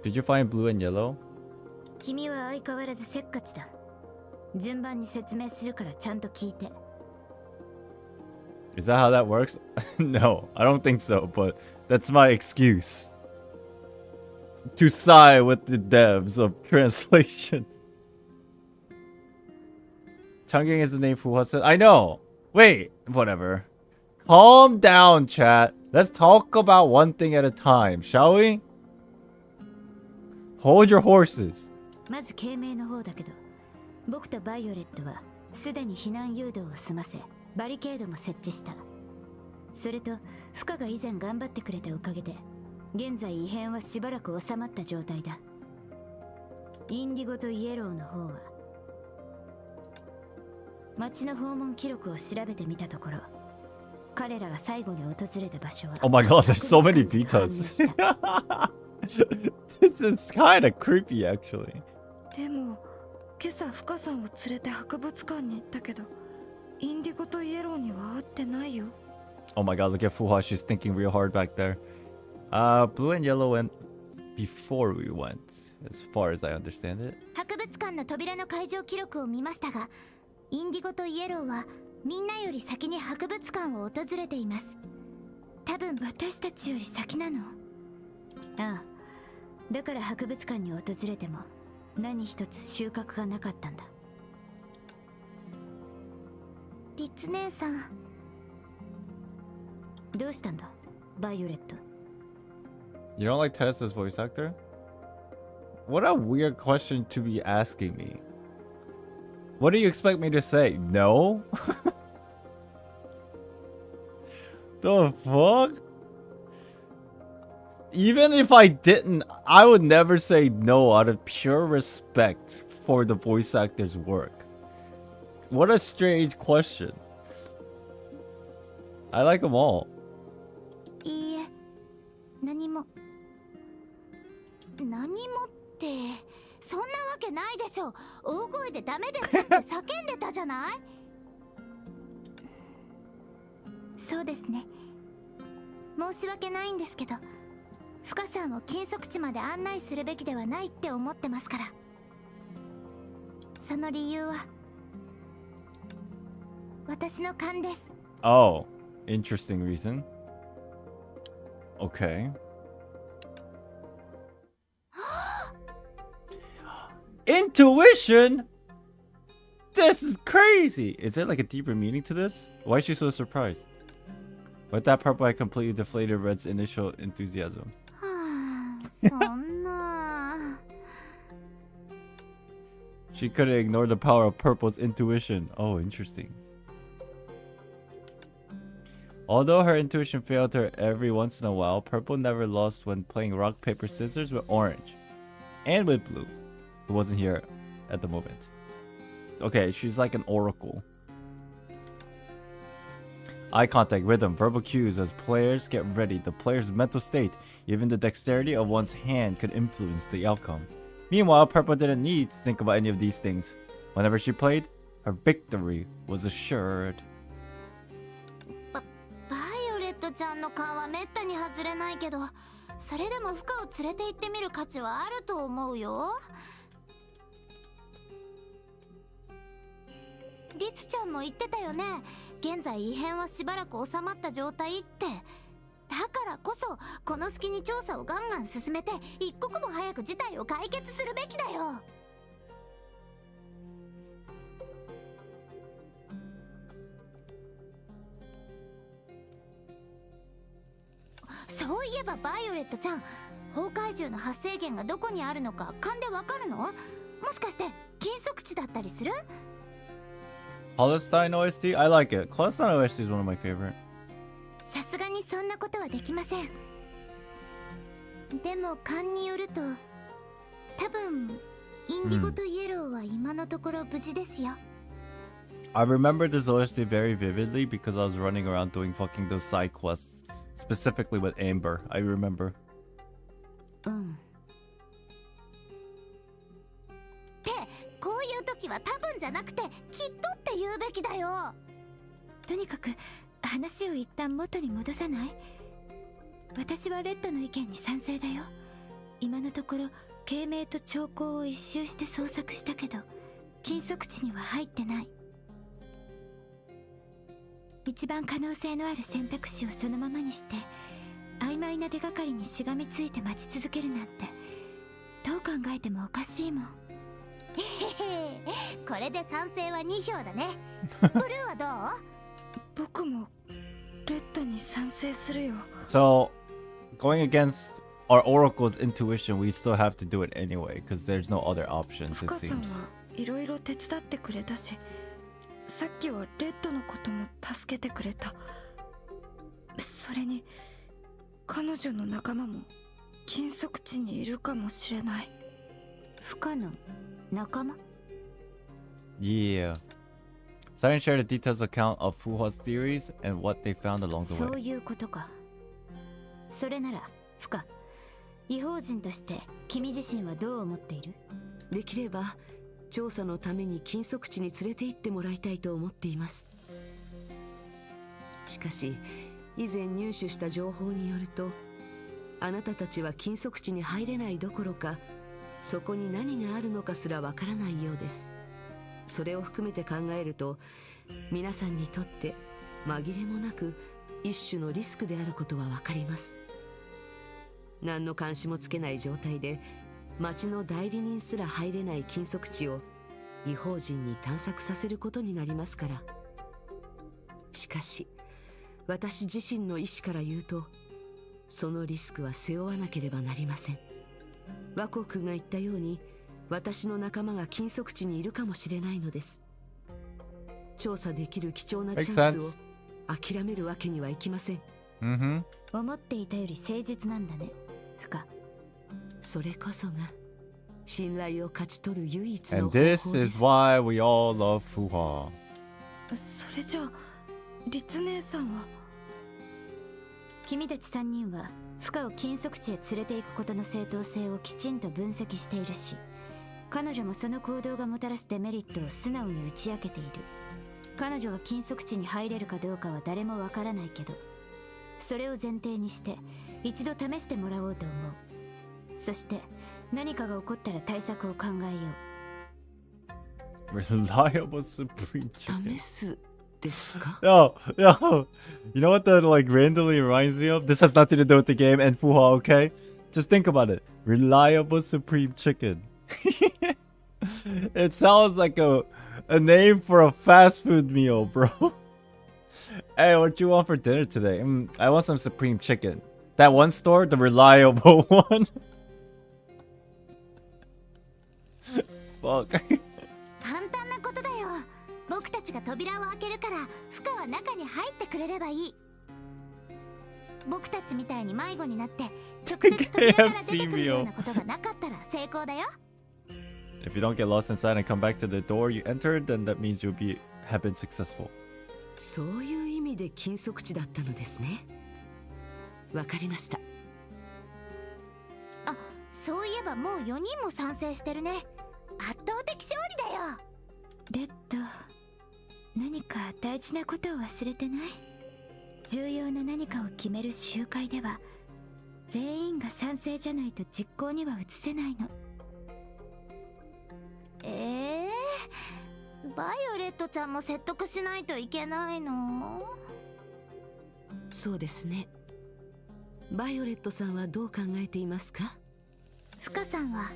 Did you find blue and yellow? 君は相変わらずせっかちだ。順番に説明するからちゃんと聞いて。Is that how that works? No, I don't think so, but that's my excuse. To side with the devs of translations. Changgeng is the name for what's it? I know! Wait, whatever. Calm down, chat. Let's talk about one thing at a time, shall we? Hold your horses. まず慶明の方だけど、僕とバイオレットはすでに避難誘導を済ませ、バリケードも設置した。それとフカが以前頑張ってくれたおかげで、現在異変はしばらく収まった状態だ。インディゴとイエローの方は町の訪問記録を調べてみたところ、彼らが最後に訪れた場所は Oh my god, there's so many Vitas. This is kind of creepy, actually. でも今朝フカさんを連れて博物館に行ったけど、インディゴとイエローには会ってないよ。 Oh my god, look at Fuha. She's thinking real hard back there. Blue and yellow went before we went, as far as I understand it. 博物館館の扉の開場記録を見ましたが、インディゴとイエローはみんなより先に博物館を訪れています。多分私たちより先なの？ああ、だから博物館に訪れても何一つ収穫がなかったんだ。リツ姉さん、どうしたんだバイオレット。 You don't like Tessa's voice actor? What a weird question to be asking me. What do you expect me to say? No? The fuck? Even if I didn't, I would never say no out of pure respect for the voice actor's work. What a strange question. I like them all. いいえ、何もってそんなわけないでしょ。大声でダメですって叫んでたじゃない。そうですね、申し訳ないんですけど、フカさんを禁足地まで案内するべきではないって思ってますから。その理由は私の勘です。 Oh, interesting reason. Okay. Intuition? This is crazy. Is there like a deeper meaning to this? Why is she so surprised? With that purple, I completely deflated Red's initial enthusiasm. そんな。 She couldn't ignore the power of purple's intuition. Oh, interesting. Although her intuition failed her every once in a while, purple never lost when playing rock, paper, scissors with orange. And with blue. Who wasn't here at the moment. Okay, she's like an oracle. Eye contact, rhythm, verbal cues as players get ready. The player's mental state, even the dexterity of one's hand could influence the outcome. Meanwhile, Purple didn't need to think about any of these things. Whenever she played, her victory was assured. バイオレットちゃんの勘はめったに外れないけど、それでもフカを連れて行ってみる価値はあると思うよ。リツちゃんも言ってたよね。現在異変はしばらく収まった状態って。だからこそこの隙に調査をガンガン進めて一刻も早く事態を解決するべきだよ。そういえばバイオレットちゃん、崩壊獣の発生源がどこにあるのか勘でわかるの？もしかして禁足地だったりする？ Palestine OST? I like it. Palestine OST is one of my favorite. さすがにそんなことはできません。でも勘によると、多分インディゴとイエローは今のところ無事ですよ。I remember this OST very vividly because I was running around doing fucking those side quests. Specifically with Amber, I remember. うん。ってこういう時は多分じゃなくてきっとって言うべきだよ。とにかく話を一旦元に戻さない？私はレッドの意見に賛成だよ。今のところ慶明と兆候を一周して捜索したけど禁足地には入ってない。一番可能性のある選択肢をそのままにして曖昧な手がかりにしがみついて待ち続けるなんてどう考えてもおかしいもん。これで賛成は2票だね。ブルーはどう？僕もレッドに賛成するよ。 So, going against our Oracle's intuition, we still have to do it anyway because there's no other options, it フカさん seems. はいろいろ手伝ってくれたし、さっきはレッドのことも助けてくれた。それに彼女の仲間も禁足地にいるかもしれない。不可能仲間？ Yeah. Siren shared a detailed account of Fuhua's theories and what they found along the そう way. いうことか。それなら不可、違法人として君自身はどう思っている？できれば調査のために禁足地に連れて行ってもらいたいと思っています。しかし以前入手した情報によると、あなたたちは禁足地に入れないどころかそこに何があるのかすらわからないようです。それを含めて考えると、皆さんにとって紛れもなく一種のリスクであることはわかります。何の監視もつけない状態で町の代理人すら入れない禁足地を異邦人に探索させることになりますから。しかし私自身の意思から言うと、そのリスクは背負わなければなりません。和光君が言ったように、私の仲間が禁足地にいるかもしれないのです。調査できる貴重なチャンスを諦めるわけにはいきません。思っていたより誠実なんだね、フカ。それこそが信頼を勝ち取る唯一の方 And 法です。 this is why we all love Fuha. それじゃあリツ姉さんは。君たち3人はフカを禁足地へ連れて行くことの正当性をきちんと分析しているし、彼女もその行動がもたらすデメリットを素直に打ち明けている。彼女が禁足地に入れるかどうかは誰もわからないけど、それを前提にして一度試してもらおうと思う。そして何かが起こったら対策を考えよう。 Reliable Supreme 試 Chicken. すですか？ Yo, yo, you know what that like randomly reminds me of? This has nothing to do with the game and Fuha, okay? Just think about it. Reliable Supreme Chicken. It sounds like a name for a fast food meal, bro. Hey, what you want for dinner today? I want some Supreme Chicken. That one store, the reliable one. Fuck. 簡単なことだよ。僕たちが扉を開けるからフカは中に入ってくれればいい。僕たちみたいに迷子になって直接扉から出てくるようなことがなかったら成功だよ。 If you don't get lost inside and come back to the door you entered, then that means you'll have been successful. そういう意味で禁足地だったのですね。わかりました。あ、そういえばもう4人も賛成してるね。圧倒的勝利だよ。レッド、何か大事なことを忘れてない？重要な何かを決める集会では全員が賛成じゃないと実行には移せないの。バイオレットちゃんも説得しないといけないの？そうですね。バイオレットさんはどう考えていますか？フカさんは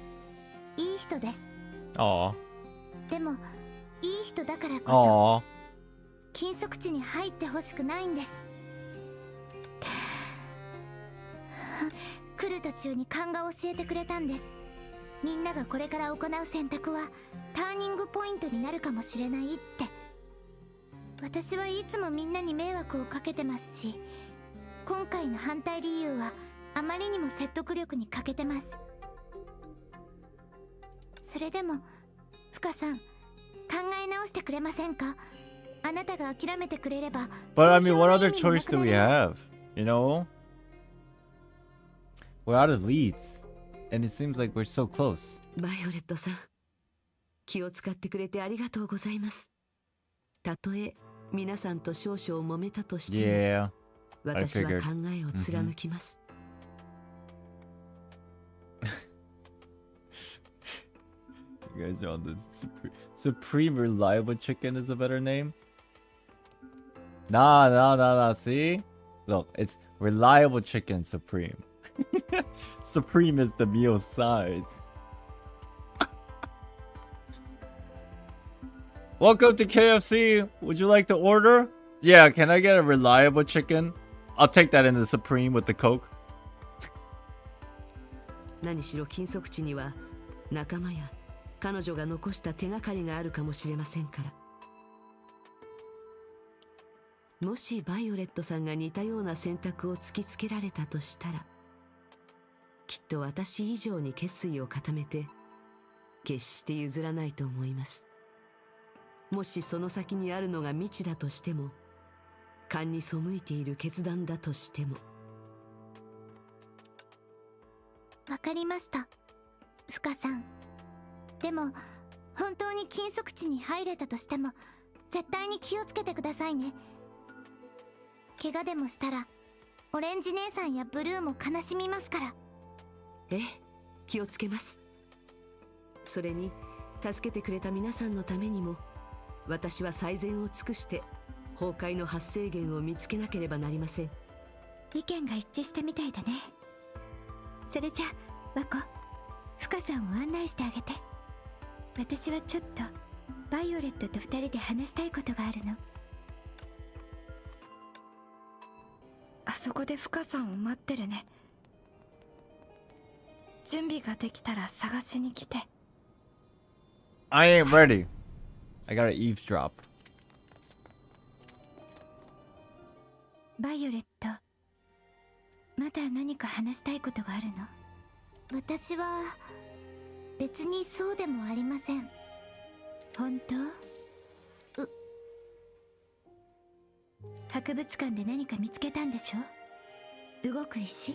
いい人です。 Aw. でもいい人だからこ Aw. そ禁足地に入ってほしくないんです。来る途中に勘が教えてくれたんです。みんながこれから行う選択はターニングポイントになるかもしれないって。私はいつもみんなに迷惑をかけてますし、今回の反対理由はあまりにも説得力に欠けてます。それでもフカさん、考え直してくれませんか？あなたが諦めてくれれば。 But I mean, what other choice do we have? You know? We're out of leads. And it seems like we're so close. バイオレットさん、気を使ってくれてありがとうございます。たとえ皆さんと少々揉めたとしても、 Yeah. 私は I 考 figured. えを貫きます。You guys are on the Supreme Reliable Chicken is a better name? Nah. See? Look, it's Reliable Chicken Supreme. Supreme is the meal size. Welcome to KFC. Would you like to order? Yeah, can I get a reliable chicken? I'll take that in the Supreme with the Coke. 何しろ禁足地には仲間や彼女が残した手がかりがあるかもしれませんから。もしバイオレットさんが似たような選択を突きつけられたとしたら、きっと私以上に決意を固めて決して譲らないと思います。もしその先にあるのが未知だとしても、勘に背いている決断だとしても。わかりました、フカさん。でも本当に禁足地に入れたとしても絶対に気をつけてくださいね。怪我でもしたらオレンジ姉さんやブルーも悲しみますから。ええ、気をつけます。それに助けてくれた皆さんのためにも、私は最善を尽くして崩壊の発生源を見つけなければなりません。意見が一致したみたいだね。それじゃあワコ、フカさんを案内してあげて。私はちょっとバイオレットと二人で話したいことがあるの。あそこでフカさんを待ってるね。準備ができたら探しに来て。 I ain't ready. I gotta eavesdrop. バイオレット、まだ何か話したいことがあるの？私は別にそうでもありません。本当？博物館で何か見つけたんでしょ？動く石？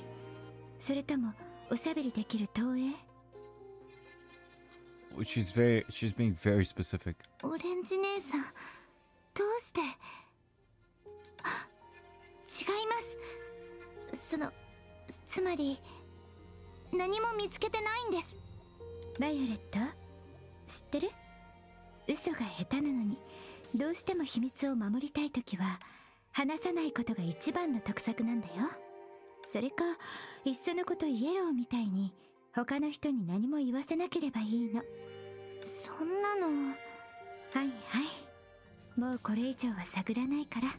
それともおしゃべりできる投影？ She's being very specific. オレンジ姉さん、どうして？あ、違います。つまり何も見つけてないんです。バイオレット、知ってる？嘘が下手なのにどうしても秘密を守りたいときは話さないことが一番の得策なんだよ。それかいっそのことイエローみたいに他の人に何も言わせなければいいの。そんなの。はいはい、もうこれ以上は探らないから。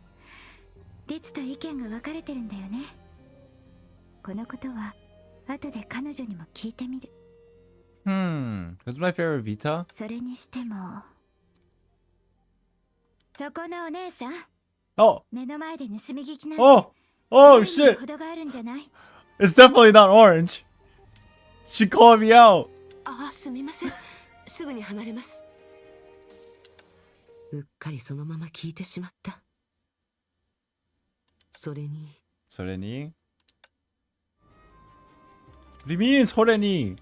リツと意見が分かれてるんだよね。このことは後で彼女にも聞いてみる。Who's my favorite Vita? それにしても、そこのお姉さん、 Oh! 目の前で盗み聞きなんて Oh! Oh shit! ほどがあるんじゃない？ It's definitely not orange. She called me out. ああ、すみません。すぐに離れます。うっかりそのまま聞いてしまった。それに。 Soreni? What do you mean, Soreni?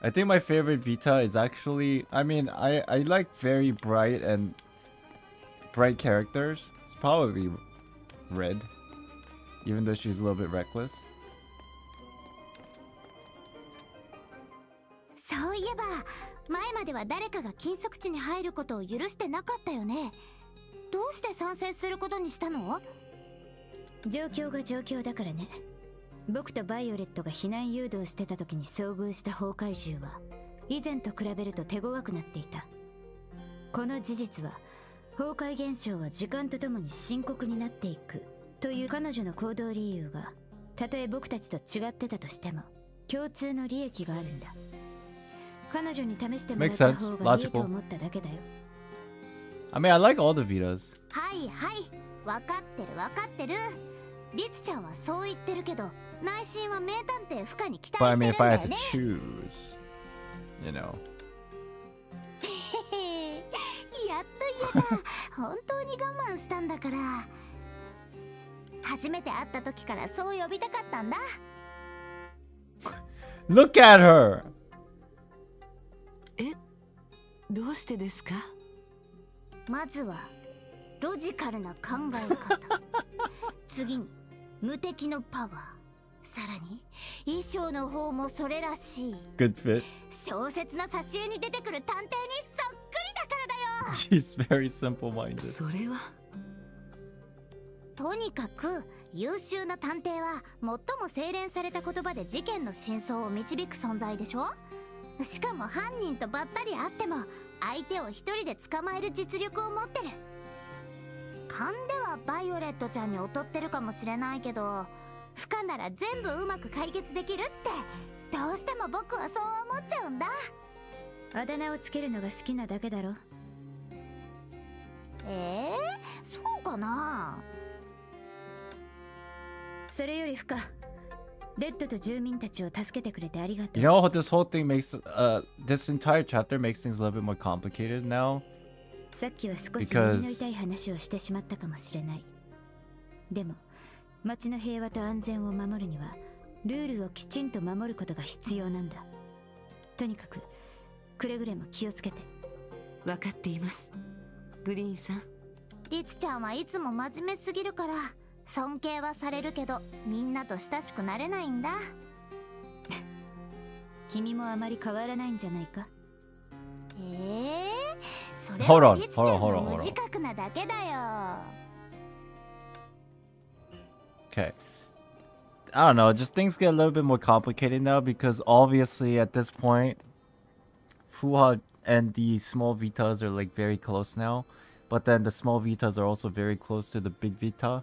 I think my favorite Vita is actually, I mean, I like very bright characters. It's probably Red, even though she's a little bit reckless. そういえば前までは誰かが禁足地に入ることを許してなかったよね。どうして参戦することにしたの？状況が状況だからね。僕とバイオレットが避難誘導してた時に遭遇した崩壊獣は以前と比べると手強くなっていた。この事実は崩壊現象は時間とともに深刻になっていくという彼女の行動理由が、たとえ僕たちと違ってたとしても共通の利益があるんだ。彼女に試してもらった方がいいと思っただけだよ。I mean, I like all the Vitas. はいはい、分かってる分かってる。リツちゃんはそう言ってるけど、内心は名探偵フカに期待 But I して mean, る if んだ I よ had ね。 to choose, you know. やっと言えた。本当に我慢したんだから。初めて会った時からそう呼びたかったんだ。Look at her! どうしてですか？まずはロジカルな考え方。次に無敵のパワー。さらに衣装の方もそれらしい。 Good fit. 小説の挿絵に出てくる探偵にそっくりだからだよ。She's very simple-minded. それは。とにかく優秀な探偵は最も精錬された言葉で事件の真相を導く存在でしょ。しかも犯人とばったり会っても相手を一人で捕まえる実力を持ってる。勘ではバイオレットちゃんに劣ってるかもしれないけど、不可なら全部うまく解決できるってどうしても僕はそう思っちゃうんだ。あだ名をつけるのが好きなだけだろ。そうかな。それより不可、レッドと住民たちを助けてくれてありがとう。 You know what this whole thing makes, this entire chapter makes things a little bit more complicated now? さっきは少し耳の痛い話をしてしまったかもしれない。でも町の平和と安全を守るにはルールをきちんと守ることが必要なんだ。とにかくくれぐれも気をつけて。分かっています。グリーンさん。リツちゃんはいつも真面目すぎるから尊敬はされるけどみんなと親しくなれないんだ。君もあまり変わらないんじゃないか。それ Hold は on, リツちゃん hold on, hold の on, hold 無 on. 自覚なだけだよ。 Okay. I don't know, just things get a little bit more complicated now because obviously at this point, Fuha and the small Vitas are like very close now. But then the small Vitas are also very close to the big Vita.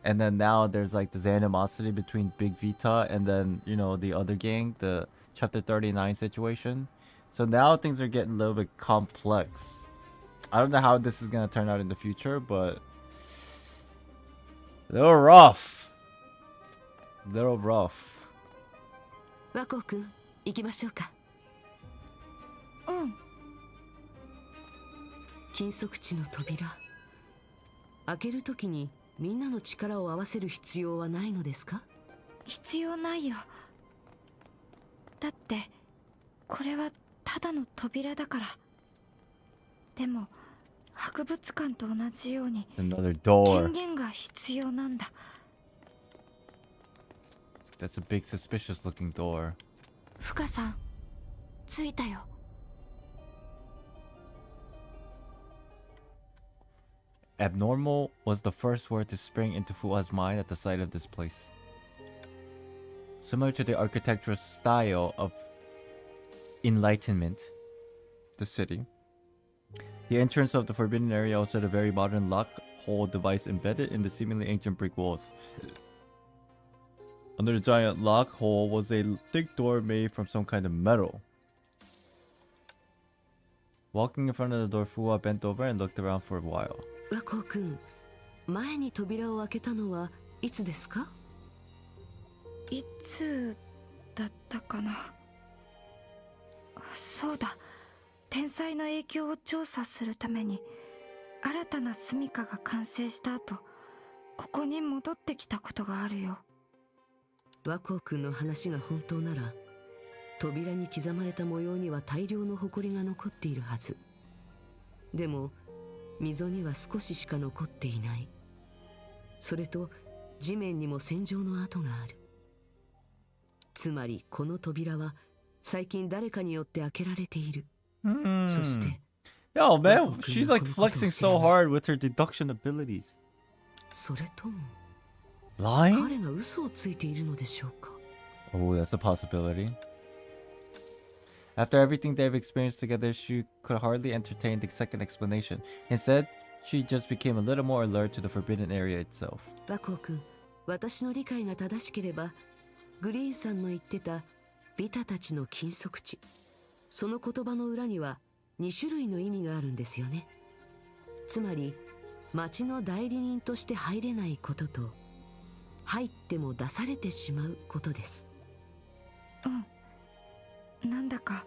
And then now there's like this animosity between Big Vita and then, you know, the other gang, the Chapter 39 situation. So now things are getting a little bit complex. I don't know how this is going to turn out in the future, but a little rough. Little rough. 和光くん、行きましょうか。うん。禁足地の扉。開けるときにみんなの力を合わせる必要はないのですか？必要ないよ。だってこれはただの扉だから。でも博物館と同じように Another door. 権限が必要なんだ。That's a big suspicious looking door. フカさん、着いたよ。Abnormal was the first word to spring into Fua's mind at the sight of this place. Similar to the architectural style of Enlightenment, the city, the entrance of the forbidden area also had a very modern lock hole device embedded in the seemingly ancient brick walls. Under the giant lock hole was a thick door made from some kind of metal. Walking in front of the door, Fua bent over and looked around for a while. 和光くん、前に扉を開けたのはいつですか？いつだったかな。そうだ、天災の影響を調査するために新たな住処が完成した後、ここに戻ってきたことがあるよ。和光くんの話が本当なら、扉に刻まれた模様には大量の埃が残っているはず。でも溝には少ししか残っていない。それと地面にも戦場の跡がある。つまりこの扉は最近誰かによって開けられている。そして Yo, man, she's like flexing so hard with her deduction abilities. それとも Lying? 彼が嘘をついているのでしょうか。 Oh, that's a possibility. After everything they've experienced together, she could hardly entertain the second explanation. Instead, she just became a little more alert to the forbidden area itself. 和光くん、私の理解が正しければ、グリーンさんの言ってたビタたちの禁足地、その言葉の裏には2種類の意味があるんですよね。つまり町の代理人として入れないことと、入っても出されてしまうことです。うん、なんだか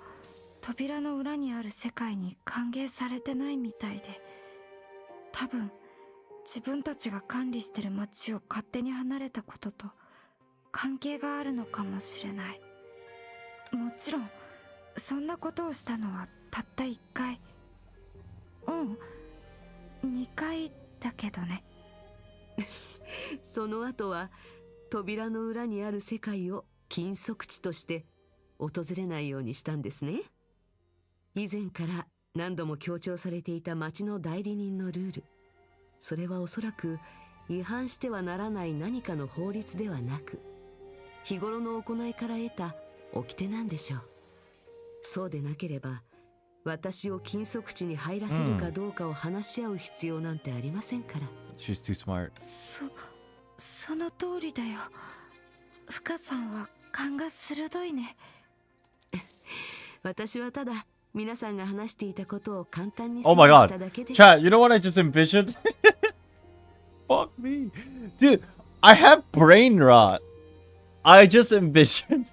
扉の裏にある世界に歓迎されてないみたいで、多分自分たちが管理してる町を勝手に離れたことと関係があるのかもしれない。もちろんそんなことをしたのはたった1回、2回だけどね。その後は扉の裏にある世界を禁足地として訪れないようにしたんですね。以前から何度も強調されていた町の代理人のルール、それはおそらく違反してはならない何かの法律ではなく、日頃の行いから得た掟なんでしょう。そうでなければ私を禁足地に入らせるかどうかを話し合う必要なんてありませんから。She's too smart. その通りだよ。フカさんは勘が鋭いね。私はただ皆さんが話していたことを簡単に Oh my 整理した god. だけで。 Chat, you know what I just envisioned? Fuck me. Dude, I have brain rot. I just envisioned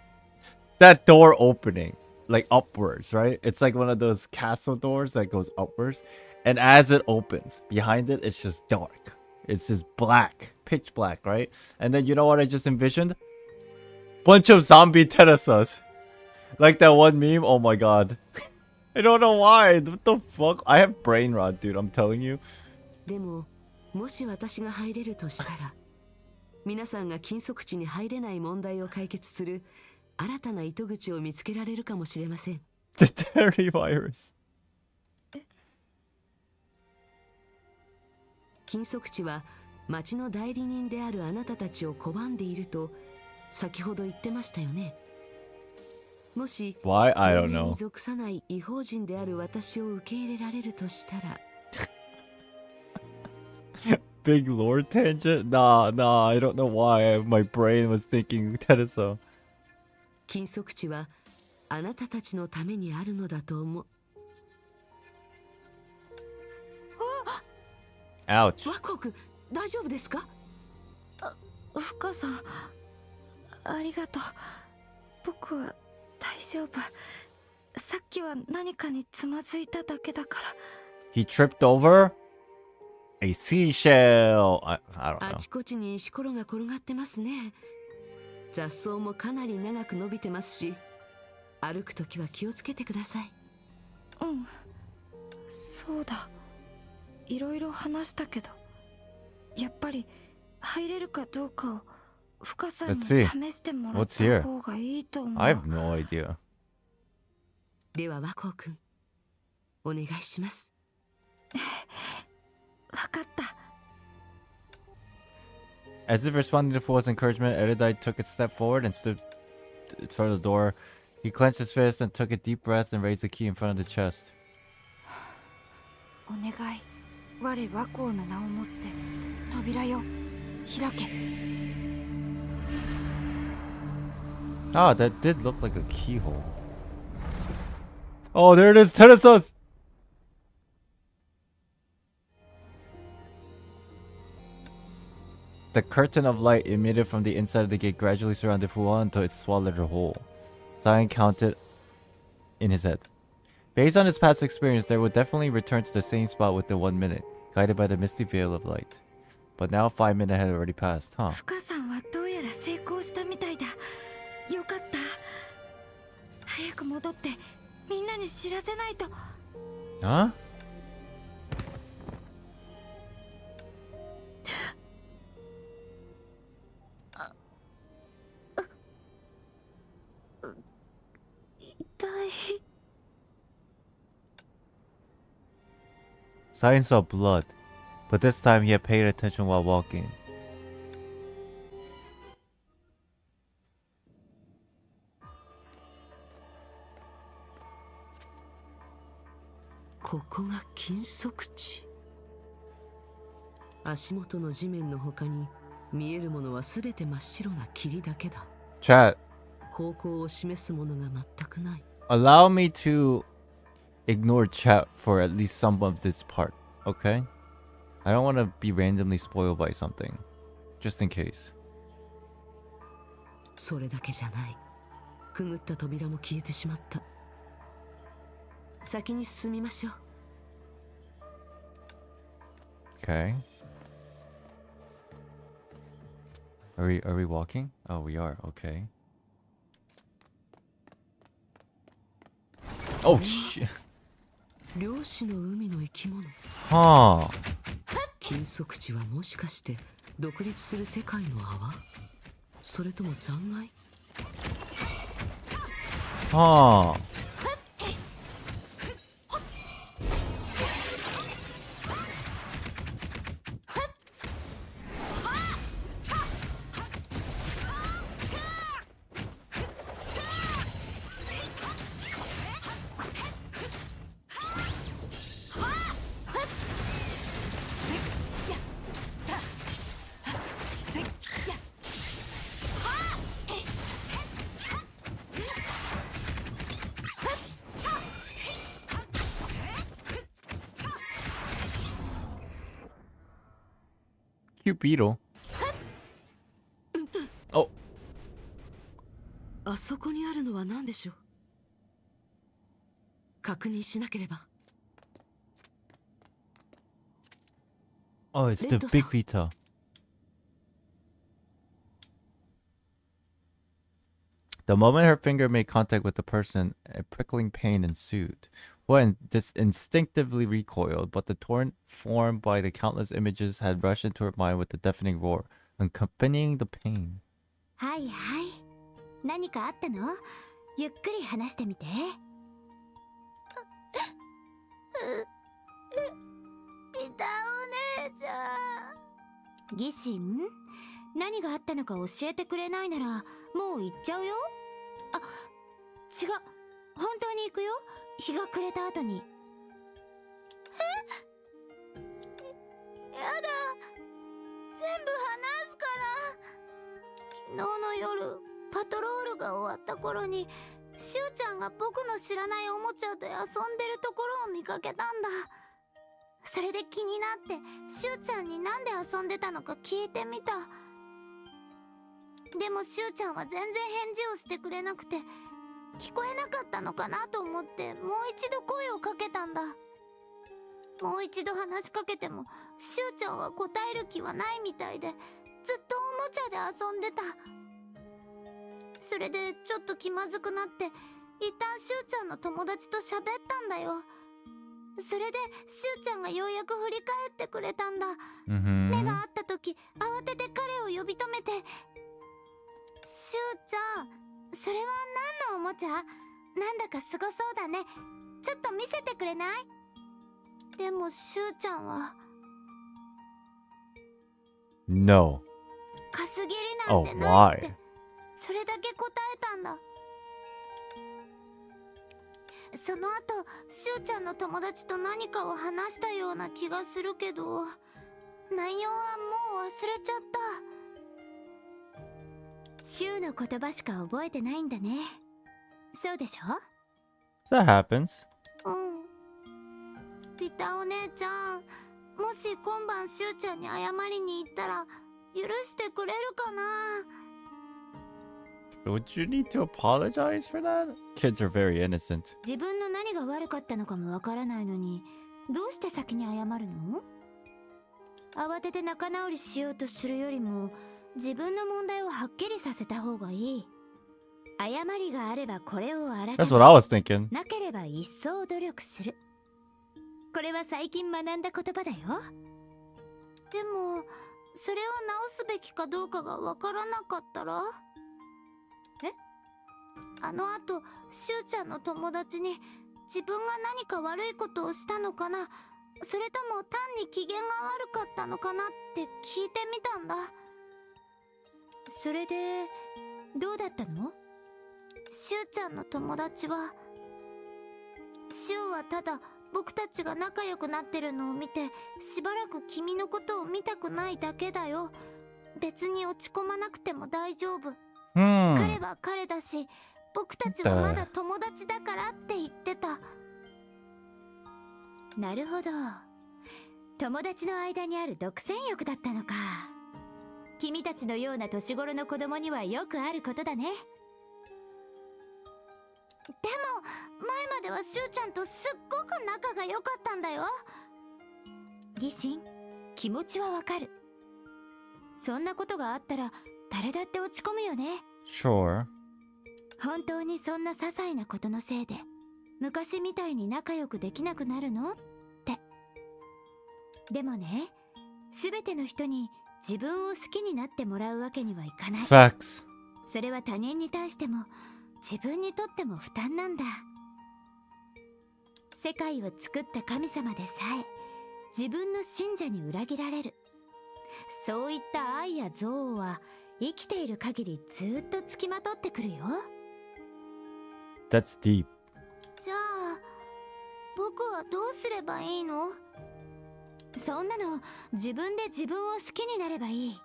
that door opening, like upwards, right? It's like one of those castle doors that goes upwards. And as it opens, behind it, it's just dark. It's just black, pitch black, right? And then you know what I just envisioned? Bunch of zombie Terasas. Like that one meme? Oh my god. I don't know why. What the fuck? I have brain rot, dude. I'm telling you. でももし私が入れるとしたら、皆さんが禁足地に入れない問題を解決する新たな糸口を見つけられるかもしれません。 The dirty virus. 禁足地は町の代理人であるあなたたちを拒んでいると先ほど言ってましたよね。もし Why? I don't 条例に know. 属さない違法人である私を受け入れられるとしたら、 Big lore tangent? Nah, I don't know why my brain was thinking Tereso. 禁足地はあなたたちのためにあるのだと思う。 Ouch. ワコー君、大丈夫ですか？深さん、ありがとう。僕は大丈夫。さっきは何かにつまずいただけだから。 He tripped over a seashell. I don't あ know. ちこちに石ころが転がってますね。雑草もかなり長く伸びてますし、歩くときは気をつけてください。うん、そうだ。いろいろ話したけど、やっぱり入れるかどうかを深さんに Let's 試 see. してもらっ What's here? た方がいいと思う。 I have no idea. ではワコー君、お願いします。わかった。 As if responding to Fool's encouragement, Erudite took a step forward and stood in front of the door. He clenched his fist and took a deep breath and raised the key in front of the chest. お願い。我ワコーの名をもって扉よ、開け。 Ah, that did look like a keyhole. Oh, there it is! Teresa's! The curtain of light emitted from the inside of the gate gradually surrounded Fuwa until it swallowed her whole. Zion counted in his head. Based on his past experience, they would definitely return to the same spot within 1 minute, guided by the misty veil of light. But now 5 minutes had already passed, huh? 深さんはどうやら成功したみたいだ。よかった。早く戻ってみんなに知らせないと。 Huh? 痛い。 Zion saw blood, but this time he had paid attention while walking. ここが禁足地。足元の地面の他に見えるものはすべて真っ白な霧だけだ。 Chat, 方向を示すものが全くない。 allow me to ignore chat for at least some of this part, okay? I don't want to be randomly spoiled by something, just in case. それだけじゃない。くぐった扉も消えてしまった。先に進みましょう。 Okay. Are we walking? Oh, we are. Okay. Oh shit. 漁師の海の生き物。 Huh. 禁足地はもしかして独立する世界の泡？それとも残骸？ Huh. Cute beetle. Oh, あそこにあるのは何でしょう？確認しなければ。 oh, it's the big Vita. The moment her finger made contact with the person, a prickling pain ensued. Well, this instinctively recoiled, but the torrent formed by the countless images had rushed into her mind with a deafening roar, accompanying the pain. はいはい。何かあったの？ゆっくり話してみて。ピタお姉ちゃん。ギシン、何があったのか教えてくれないならもう行っちゃうよ。あ、違う、本当に行くよ、日が暮れた後に。やだ、全部話すから。昨日の夜パトロールが終わった頃にしゅうちゃんが僕の知らないおもちゃで遊んでるところを見かけたんだ。それで気になってしゅうちゃんになんで遊んでたのか聞いてみた。でもしゅうちゃんは全然返事をしてくれなくて、聞こえなかったのかなと思ってもう一度声をかけたんだ。もう一度話しかけてもしゅうちゃんは答える気はないみたいで、ずっとおもちゃで遊んでた。それでちょっと気まずくなって一旦しゅうちゃんの友達と喋ったんだよ。それでしゅうちゃんがようやく振り返ってくれたんだ。目が合った時慌てて彼を呼び止めて、しゅうちゃん、それは何のおもちゃ？なんだかすごそうだね。ちょっと見せてくれない？でもしゅうちゃんは No. かすぎりなんて Oh, ないって、 why? それだけ答えたんだ。その後しゅうちゃんの友達と何かを話したような気がするけど、内容はもう忘れちゃった。シュウの言葉しか覚えてないんだね。そうでしょ？ That happens. うん。ピタお姉ちゃん、もし今晩しゅうちゃんに謝りに行ったら許してくれるかな？ Would you need to apologize for that? Kids are very innocent. 自分の何が悪かったのかもわからないのに、どうして先に謝るの？慌てて仲直りしようとするよりも、自分の問題をはっきりさせた方がいい。謝りがあればこれを改め、 That's what I was thinking. なければ一層努力する。これは最近学んだ言葉だよ。でもそれを直すべきかどうかがわからなかったら？え？あの後しゅうちゃんの友達に自分が何か悪いことをしたのかな、それとも単に機嫌が悪かったのかなって聞いてみたんだ。それでどうだったの？しゅうちゃんの友達は、しゅうはただ僕たちが仲良くなってるのを見てしばらく君のことを見たくないだけだよ。別に落ち込まなくても大丈夫。彼は彼だし、僕たちはまだ友達だからって言ってた。なるほど。友達の間にある独占欲だったのか。君たちのような年頃の子供にはよくあることだね。でも前まではしゅうちゃんとすっごく仲が良かったんだよ。ギシン、気持ちはわかる。そんなことがあったら誰だって落ち込むよね。Sure. 本当にそんな些細なことのせいで昔みたいに仲良くできなくなるのって。でもね、全ての人に自分を好きになってもらうわけにはいかない。 Facts. それは他人に対しても自分にとっても負担なんだ。世界を作った神様でさえ自分の信者に裏切られる。そういった愛や憎悪は生きている限りずっとつきまとってくるよ。 That's deep. じゃあ僕はどうすればいいの？そんなの自分で自分を好きになればいい。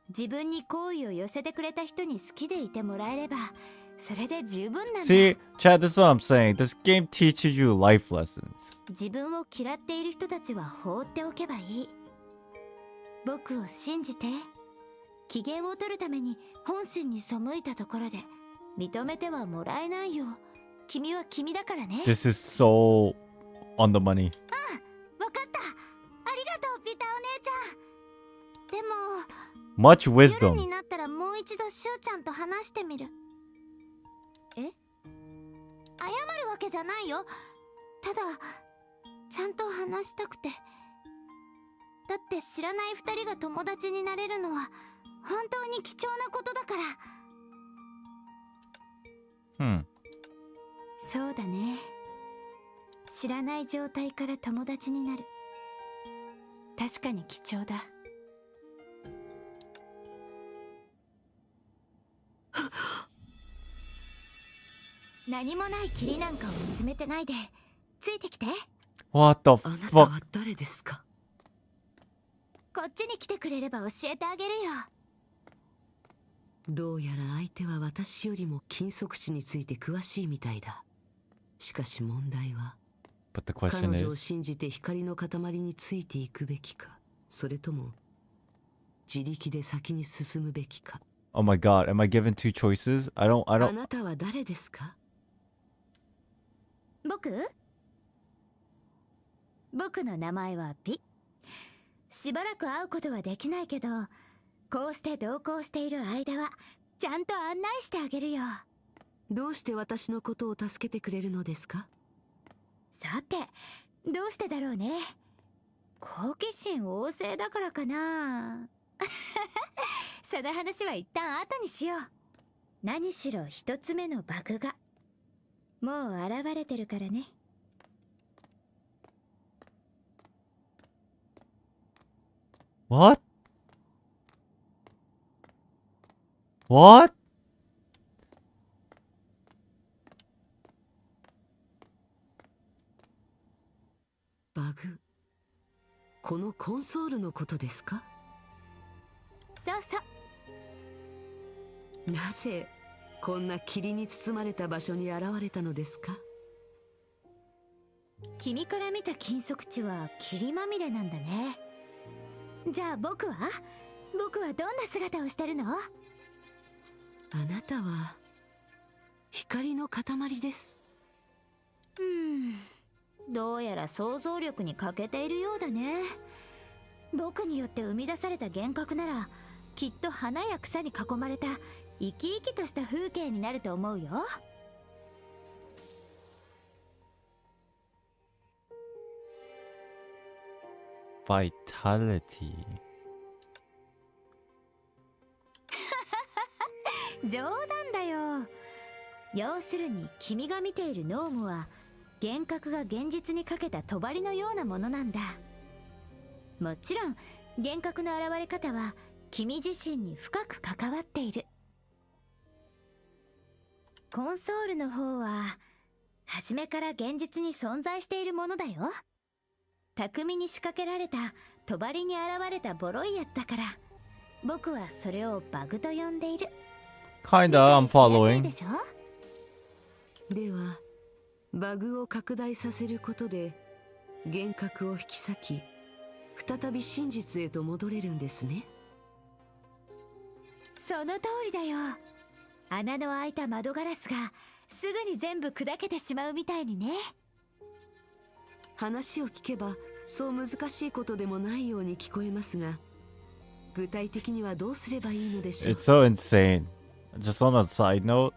自分に好意を寄せてくれた人に好きでいてもらえればそれで十分なんだ。 See, Chad, this is what I'm saying. This game teaches you life lessons. 自分を嫌っている人たちは放っておけばいい。僕を信じて。機嫌を取るために本心に背いたところで認めてはもらえないよ。君は君だからね。 This is so on the money. わかった。ありがとうピタお姉ちゃん。でも Much 夜 wisdom. になったらもう一度しゅうちゃんと話してみる。え？謝るわけじゃないよ。ただちゃんと話したくて。だって知らない二人が友達になれるのは本当に貴重なことだから。そうだね。知らない状態から友達になる。確かに貴重だ。何もない霧なんかを見つめてないで、ついてきて。 What the あなた fuck? は誰ですか？こっちに来てくれれば教えてあげるよ。どうやら相手は私よりも金属地について詳しいみたいだ。しかし問題は、 But the 彼 question 女を is, 信じて光の塊についていくべきか、それとも自力で先に進むべきか。 oh my god, am I given two choices? I あ don't. なたは誰ですか？僕の名前はピ。しばらく会うことはできないけど、こうして同行している間はちゃんと案内してあげるよ。どうして私のことを助けてくれるのですか？さて、どうしてだろうね。好奇心旺盛だからかな。その話は一旦後にしよう。何しろ一つ目のバグがもう現れてるからね。What? What? バグ。このコンソールのことですか？そうそう。なぜこんな霧に包まれた場所に現れたのですか？君から見た金属地は霧まみれなんだね。じゃあ僕はどんな姿をしてるの？あなたは光の塊です。どうやら想像力に欠けているようだね。僕によって生み出された幻覚ならきっと花や草に囲まれた生き生きとした風景になると思うよ。Vitality. 冗談だよ。要するに君が見ているノームは幻覚が現実にかけた帳のようなものなんだ。もちろん幻覚の現れ方は君自身に深く関わっている。コンソールの方は初めから現実に存在しているものだよ。巧みに仕掛けられた帳に現れたボロいやつだから、僕はそれをバグと呼んでいる。 Kinda, I'm 理解しやすい following. でしょ？ではバグを拡大させることで幻覚を引き裂き、再び真実へと戻れるんですね。その通りだよ。穴の開いた窓ガラスがすぐに全部砕けてしまうみたいにね。話を聞けばそう難しいことでもないように聞こえますが、具体的にはどうすればいいのでしょう？ It's so insane. Just on a side note,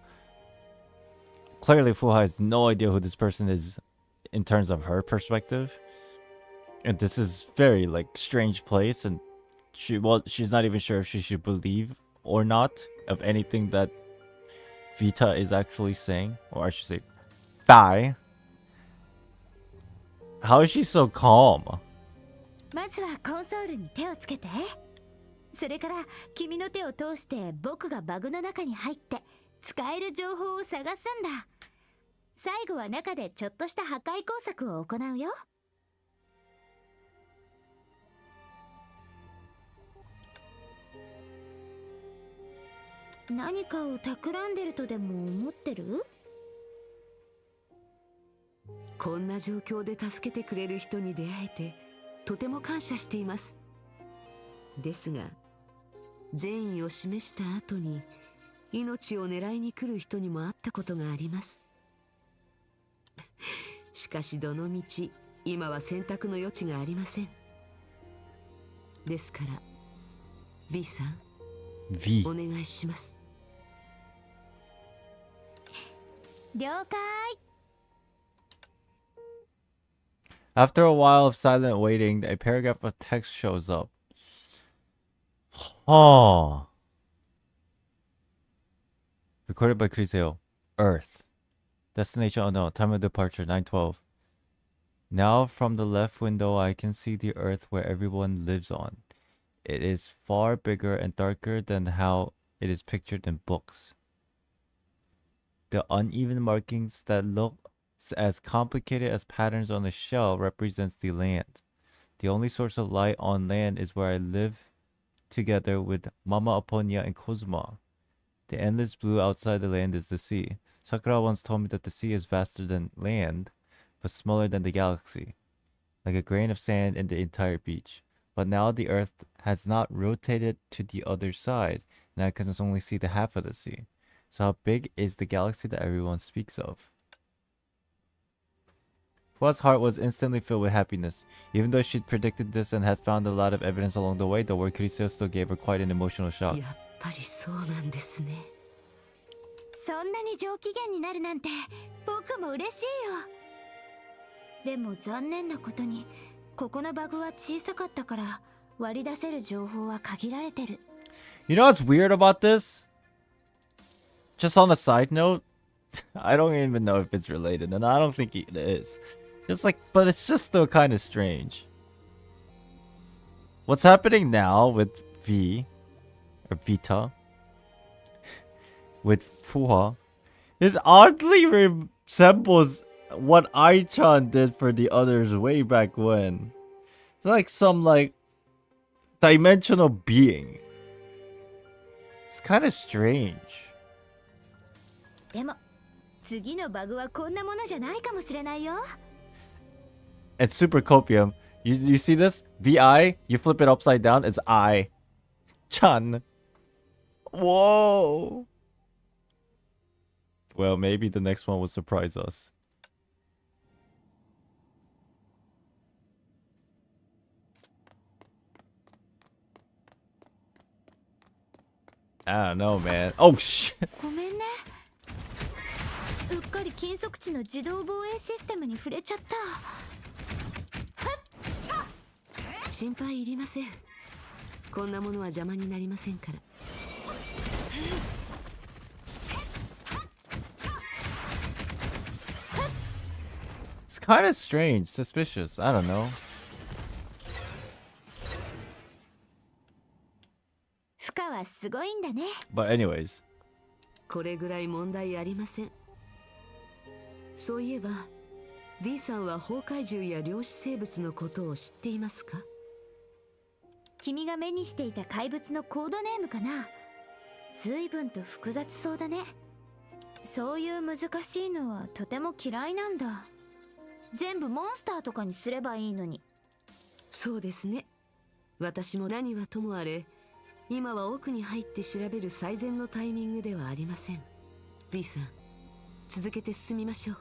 clearly Fuha has no idea who this person is in terms of her perspective. And this is very like strange place, and she's not even sure if she should believe or not of anything that Vita is actually saying, or I should say Thai. How is she so calm? まずはコンソールに手をつけて。それから君の手を通して僕がバグの中に入って使える情報を探すんだ。最後は中でちょっとした破壊工作を行うよ。何かを企んでるとでも思ってる？こんな状況で助けてくれる人に出会えてとても感謝しています。ですが善意を示した後に命を狙いに来る人にも会ったことがあります。しかしどのみち今は選択の余地がありません。ですから V さん V. お願いします。了解。 After a while of silent waiting, a paragraph of text shows up. Oh. Recorded by Criseo. Earth. Destination unknown. Time of departure 9:12. Now from the left window I can see the earth where everyone lives on. It is far bigger and darker than how it is pictured in books. The uneven markings that look as complicated as patterns on a shell represents the land. The only source of light on land is where I live together with Mama Aponia and Kozuma. The endless blue outside the land is the sea. Sakura once told me that the sea is vaster than land, but smaller than the galaxy, like a grain of sand in the entire beach. But now the earth has not rotated to the other side, and I can only see the half of the sea. So how big is the galaxy that everyone speaks of? Fua's heart was instantly filled with happiness. Even though she'd predicted this and had found a lot of evidence along the way, the word Chryso still gave her quite an emotional shock. やっぱりそうなんですね。そんなに上機嫌になるなんて僕も嬉しいよ。でも残念なことにここのバグは小さかったから割り出せる情報は限られてる。You know what's weird about this? Just on a side note, I don't even know if it's related, and I don't think it is. Just like, but it's just still kind of strange. What's happening now with V, or Vita, with Fuha, it oddly resembles what Ai-chan did for the others way back when. It's like some like dimensional being. It's kind of strange. でも次のバグはこんなものじゃないかもしれないよ。It's super copium. You see this? VI, you flip it upside down, it's I. Chan. Whoa. Well, maybe the next one will surprise us. I don't know, man. Oh, shit. ごめんね。うっかり金属地の自動防衛システムに触れちゃった。心配いりません。こんなものは邪魔になりませんから。It's kind of strange, suspicious. I don't know. 負荷はすごいんだね。But anyways. これぐらい問題ありません。そういえば B さんは崩壊獣や量子生物のことを知っていますか？君が目にしていた怪物のコードネームかな。随分と複雑そうだね。そういう難しいのはとても嫌いなんだ。全部モンスターとかにすればいいのに。そうですね。私も何はともあれ、今は奥に入って調べる最善のタイミングではありません。B さん、続けて進みましょう。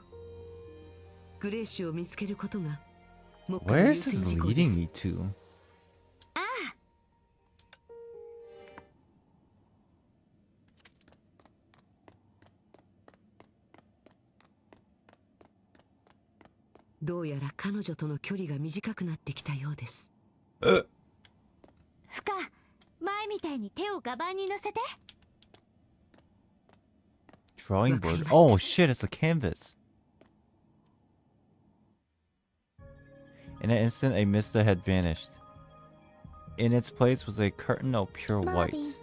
グレーシュを見つけることが目標の Where 優 is 先 this 事項で leading す。 me to? どうやら彼女との距離が短くなってきたようです。負荷、前みたいに手をガバンに乗せて。Drawing board. Oh shit, it's a canvas. In an instant, a mist had vanished. In its place was a curtain of pure マー white. ビン、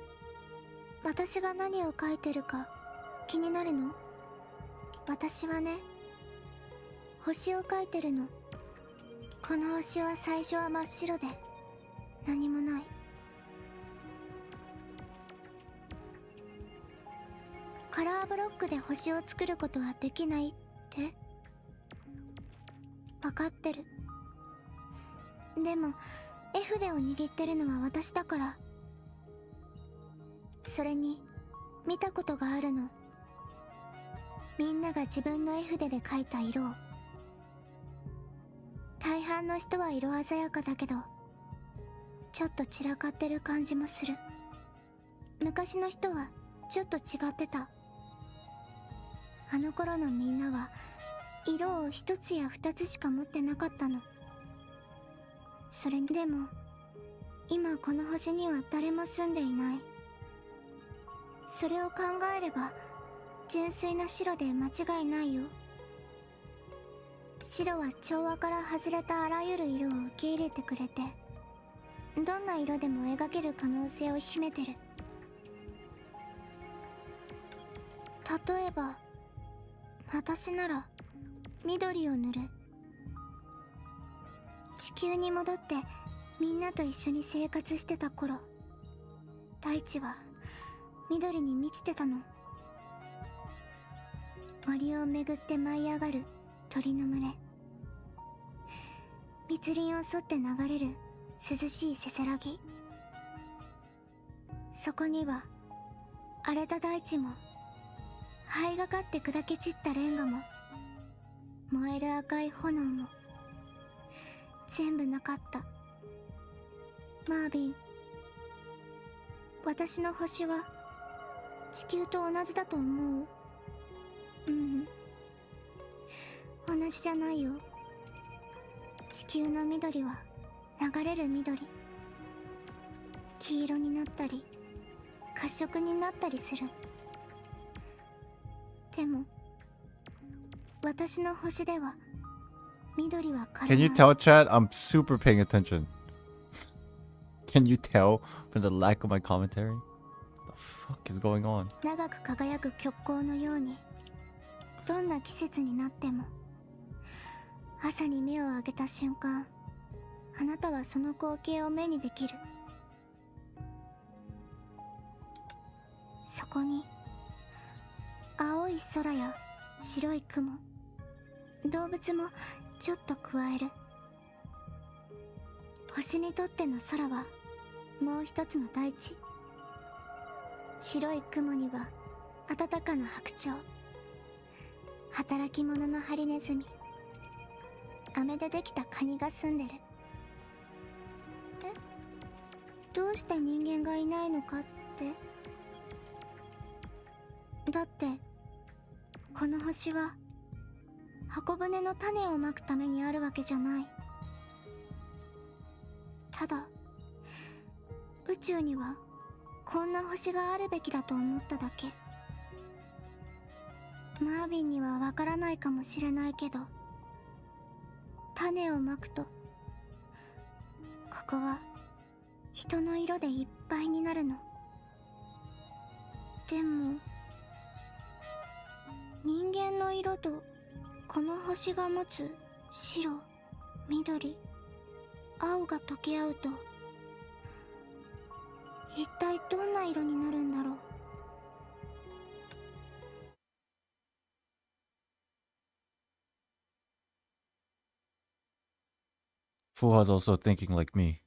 私が何を書いてるか気になるの？私はね、星を描いてるの。この星は最初は真っ白で何もない。カラーブロックで星を作ることはできないって分かってる。でも絵筆を握ってるのは私だから。それに見たことがあるの。みんなが自分の絵筆で描いた色を。大半の人は色鮮やかだけどちょっと散らかってる感じもする。昔の人はちょっと違ってた。あの頃のみんなは色を一つや二つしか持ってなかったの。それでも今この星には誰も住んでいない。それを考えれば純粋な白で間違いないよ。白は調和から外れたあらゆる色を受け入れてくれて、どんな色でも描ける可能性を秘めてる。例えば私なら緑を塗る。地球に戻ってみんなと一緒に生活してた頃、大地は緑に満ちてたの。森を巡って舞い上がる鳥の群れ、密林を沿って流れる涼しいせせらぎ、そこには荒れた大地も這いがかって砕け散ったレンガも燃える赤い炎も全部なかった。マービン、私の星は地球と同じだと思う？同じじゃないよ。地球の緑は流れる緑、黄色になったり褐色になったりする。でも私の星では緑は枯れない。 Can you tell, Chad? I'm super paying attention. Can you tell from the lack of my commentary? What the fuck is going on? 長く輝く極光のように、どんな季節になっても朝に目を開けた瞬間、あなたはその光景を目にできる。そこに青い空や白い雲、動物もちょっと加える。星にとっての空はもう一つの大地。白い雲には暖かな白鳥、働き者のハリネズミ、飴でできたカニが住んでる。どうして人間がいないのかって？だってこの星は箱舟の種をまくためにあるわけじゃない。ただ宇宙にはこんな星があるべきだと思っただけ。マービンにはわからないかもしれないけど、種をまくとここは人の色でいっぱいになるの。でも人間の色とこの星が持つ白、緑、青が溶け合うと一体どんな色になるんだろう。Fuha's also thinking like me.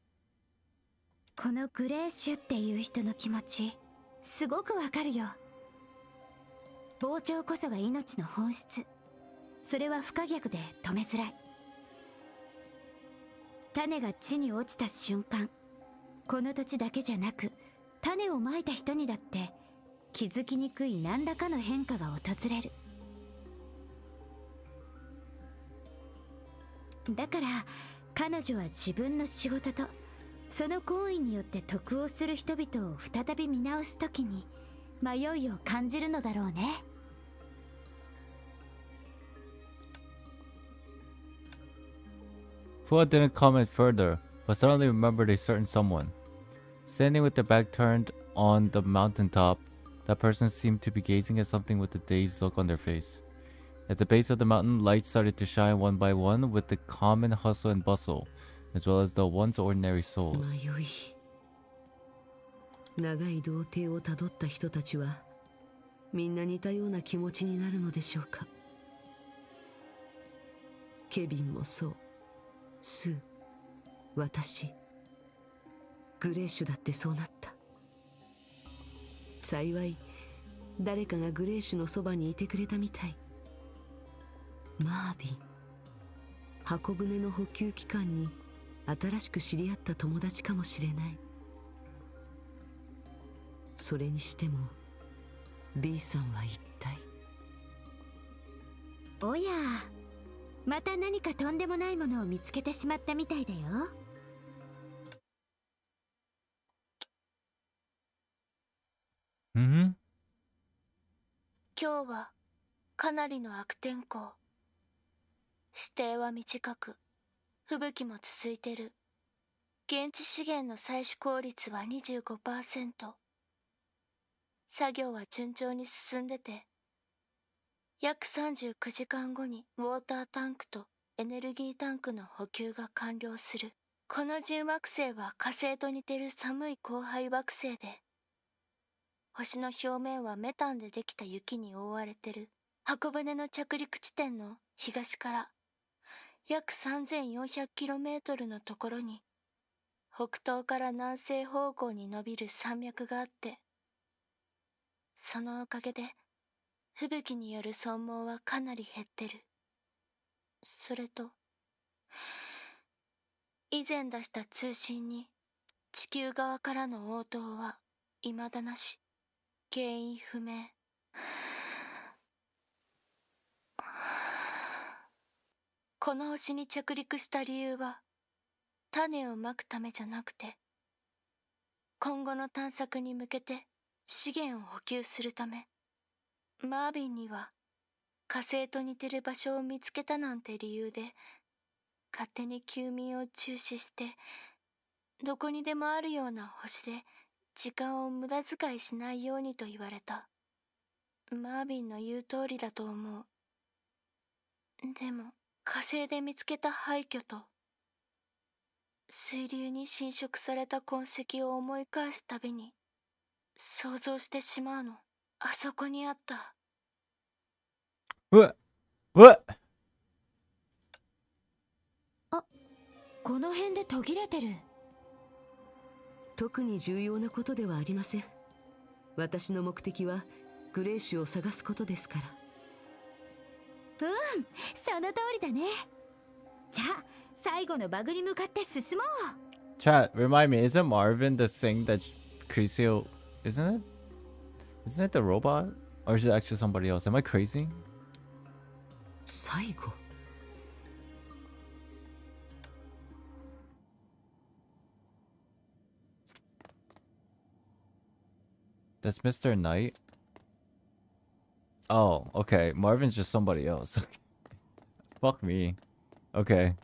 このグレーシュっていう人の気持ちすごくわかるよ。膨張こそが命の本質。それは不可逆で止めづらい。種が地に落ちた瞬間、この土地だけじゃなく種をまいた人にだって気づきにくい何らかの変化が訪れる。だから彼女は自分の仕事とその行為によって得をする人々を再び見直すときに迷いを感じるのだろうね。Fuha didn't comment further, but suddenly remembered a certain someone. Standing with their back turned on the mountaintop, that person seemed to be gazing at something with a dazed look on their face. At the base of the mountain, lights started to shine one by one with the common hustle and bustle, as well as the once ordinary souls. 迷い、長い童貞をたどった人たちはみんな似たような気持ちになるのでしょうか。ケビンもそう、スー、私、グレーシュだってそうなった。幸い誰かがグレーシュのそばにいてくれたみたい。マービン、箱舟の補給機関に新しく知り合った友達かもしれない。それにしても B さんは一体。おや、また何かとんでもないものを見つけてしまったみたいだよ。Mm-hmm. 今日はかなりの悪天候。視程は短く、吹雪も続いてる。現地資源の採取効率は 25%。作業は順調に進んでて、約39時間後にウォータータンクとエネルギータンクの補給が完了する。この準惑星は火星と似てる寒い荒廃惑星で、星の表面はメタンでできた雪に覆われてる。箱舟の着陸地点の東から約 3400km のところに、北東から南西方向に伸びる山脈があって、そのおかげで吹雪による損耗はかなり減ってる。それと、以前出した通信に地球側からの応答は未だなし。原因不明。この星に着陸した理由は種をまくためじゃなくて、今後の探索に向けて資源を補給するため。マービンには火星と似てる場所を見つけたなんて理由で勝手に休眠を中止して、どこにでもあるような星で時間を無駄遣いしないようにと言われた。マービンの言う通りだと思う。でも火星で見つけた廃墟と水流に侵食された痕跡を思い返すたびに想像してしまうの。あそこにあった。What? この辺で途切れてる。特に重要なことではありません。私の目的はグレーシュを探すことですから。その通りだね。じゃあ最後のバグに向かって進もう。 Chat, remind me, isn't Marvin the thing that Crisio... Isn't it? Isn't it the robot? Or is it actually somebody else? Am I crazy? 最後。That's Mr. Knight? Oh, okay. Marvin's just somebody else. Fuck me. Okay.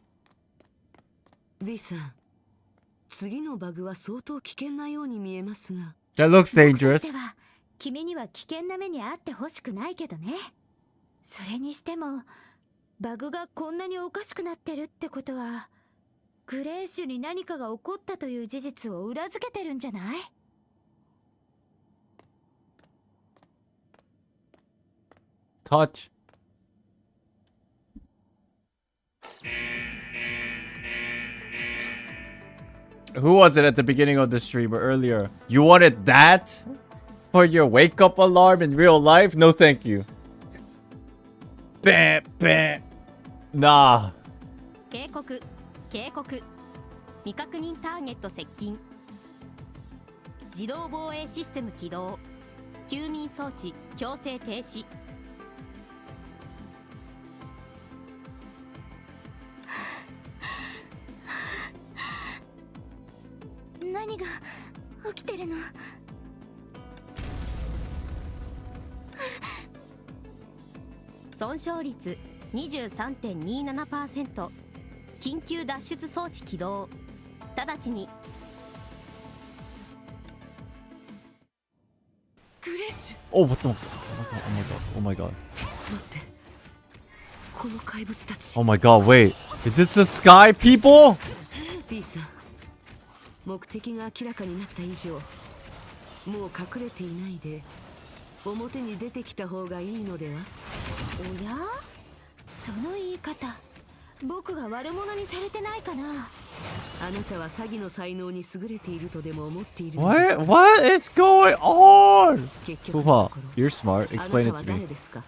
B さん、次のバグは相当危険なように見えますが。That looks 僕と dangerous. しては君には危険な目に遭ってほしくないけどね。それにしてもバグがこんなにおかしくなってるってことは、グレーシュに何かが起こったという事実を裏付けてるんじゃない？ Touch. Who was it at the beginning of the stream or earlier? You wanted that? For your wake up alarm in real life? No thank you. Bah, bah. Nah. 警告警告、未確認ターゲット接近、自動防衛システム起動、休眠装置強制停止。何が起きてるの？損傷率 23.27%、 緊急脱出装置起動、直ちに。グレーシュ。 Oh, what the? Oh my god. Oh my god. 待って。この怪物たち。 Oh my god, wait. Is this the sky people? B さん、目的が明らかになった以上、もう隠れていないで表に出てきた方がいいのでは？おや？その言い方、僕が悪者にされてないかな？あなたは詐欺の才能に優れているとでも思っているのですか？ What is going on? 結局の Pupa, ところ、 you're smart. あ Explain な it たは to 誰 me. ですか？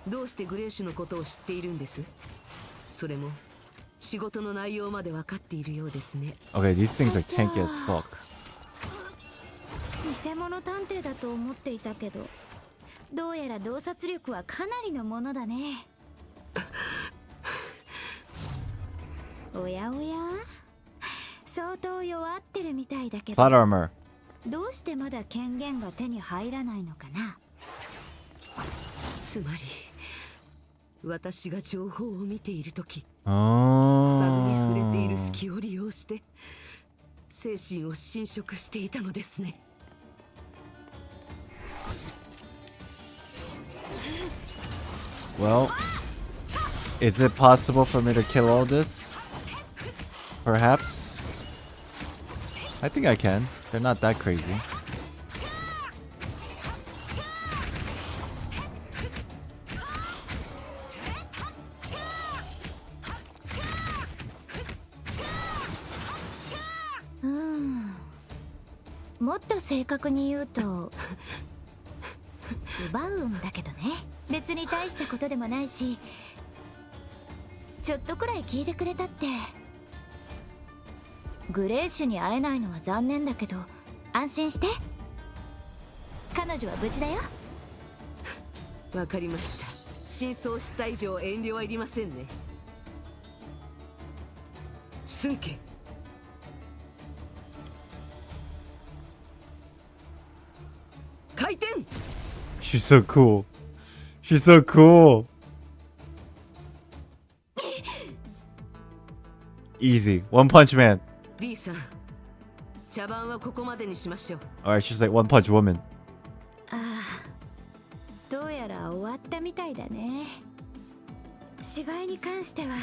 どうしてグレーシュのことを知っているんです？それも仕事の内容まで分かっているようですね。 Okay, these things are tanky as fuck. 偽物探偵だと思っていたけど、どうやら洞察力はかなりのものだね。おやおや、相当弱ってるみたいだけど、 Plot armor. どうしてまだ権限が手に入らないのかな？つまり私が情報を見ているとき、 Oh. バグに触れている隙を利用して精神を侵食していたのですね。 Well, is it possible for me to kill all this? Perhaps. I think I can. They're not that crazy. Hmm. もっと正確に言うと奪うんだけどね。別に大したことでもないし、ちょっとくらい聞いてくれたって。グレーシュに会えないのは残念だけど安心して、彼女は無事だよ。わかりました。真相知った以上遠慮はいりませんね。寸家、回転。 She's so cool. She's so cool. Easy. One Punch Man. B さん、茶番はここまでにしましょう。 Alright, she's like One Punch Woman. ああ、どうやら終わったみたいだね。芝居に関しては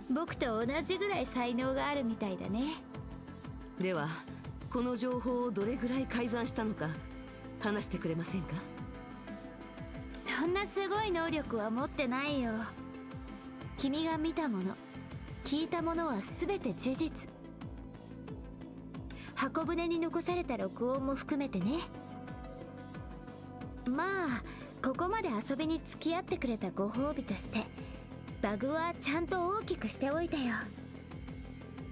僕と同じぐらい才能があるみたいだね。ではこの情報をどれぐらい改ざんしたのか話してくれませんか？そんなすごい能力は持ってないよ。君が見たもの、聞いたものは全て事実。箱舟に残された録音も含めてね。まあここまで遊びに付き合ってくれたご褒美としてバグはちゃんと大きくしておいたよ。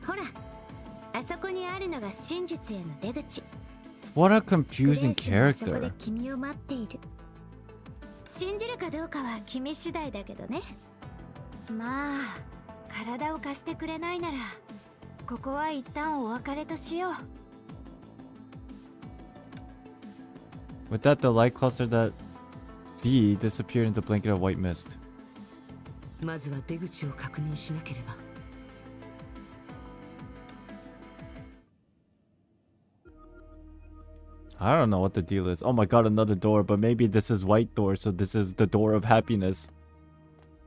ほら、あそこにあるのが真実への出口。 What a confusing グレーシュもあそこで character. 君を待っている。信じるかどうかは君次第だけどね。まあ体を貸してくれないならここは一旦お別れとしよう。 With that, the light cluster that V disappeared into a blanket of white mist. まずは出口を確認しなければ。 I don't know what the deal is. Oh my god, another door, but maybe this is white door, so this is the door of happiness.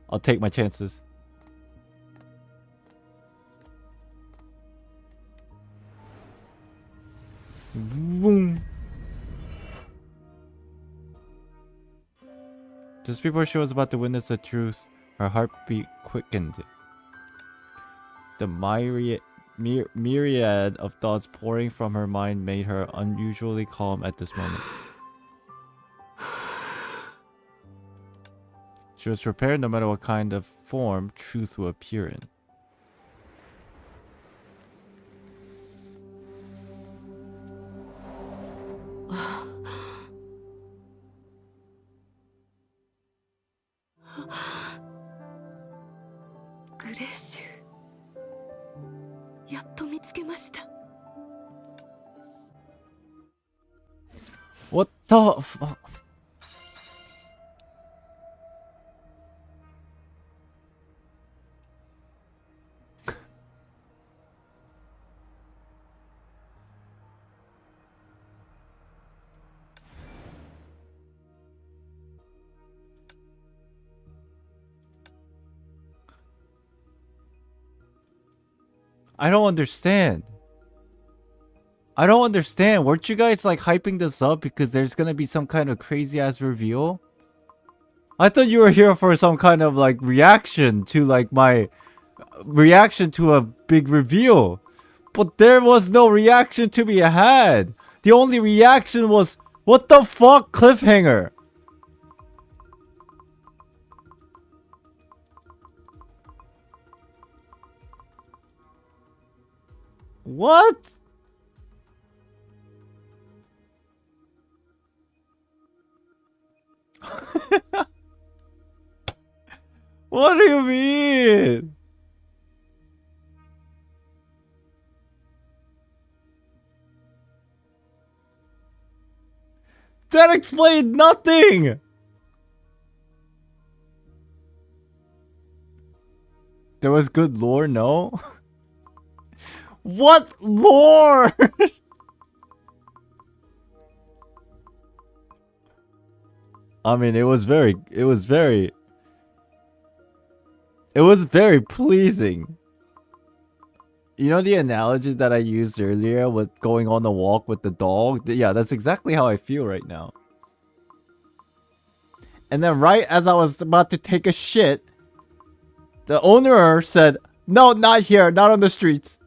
I'll take my chances. Boom. Just before she was about to witness the truth, her heartbeat quickened. The myriad of thoughts pouring from her mind made her unusually calm at this moment. She was prepared no matter what kind of form truth will appear in. What the fuck? I don't understand. I don't understand. Weren't you guys like hyping this up because there's gonna be some kind of crazy ass reveal? I thought you were here for some kind of like reaction to like my reaction to a big reveal. But there was no reaction to be had. The only reaction was, what the fuck, cliffhanger? What? What do you mean? That explained nothing! There was good lore, no? What lore? I mean, it was very pleasing. You know the analogy that I used earlier with going on a walk with the dog? Yeah, that's exactly how I feel right now. And then right as I was about to take a shit, the owner said, "No, not here, not on the streets."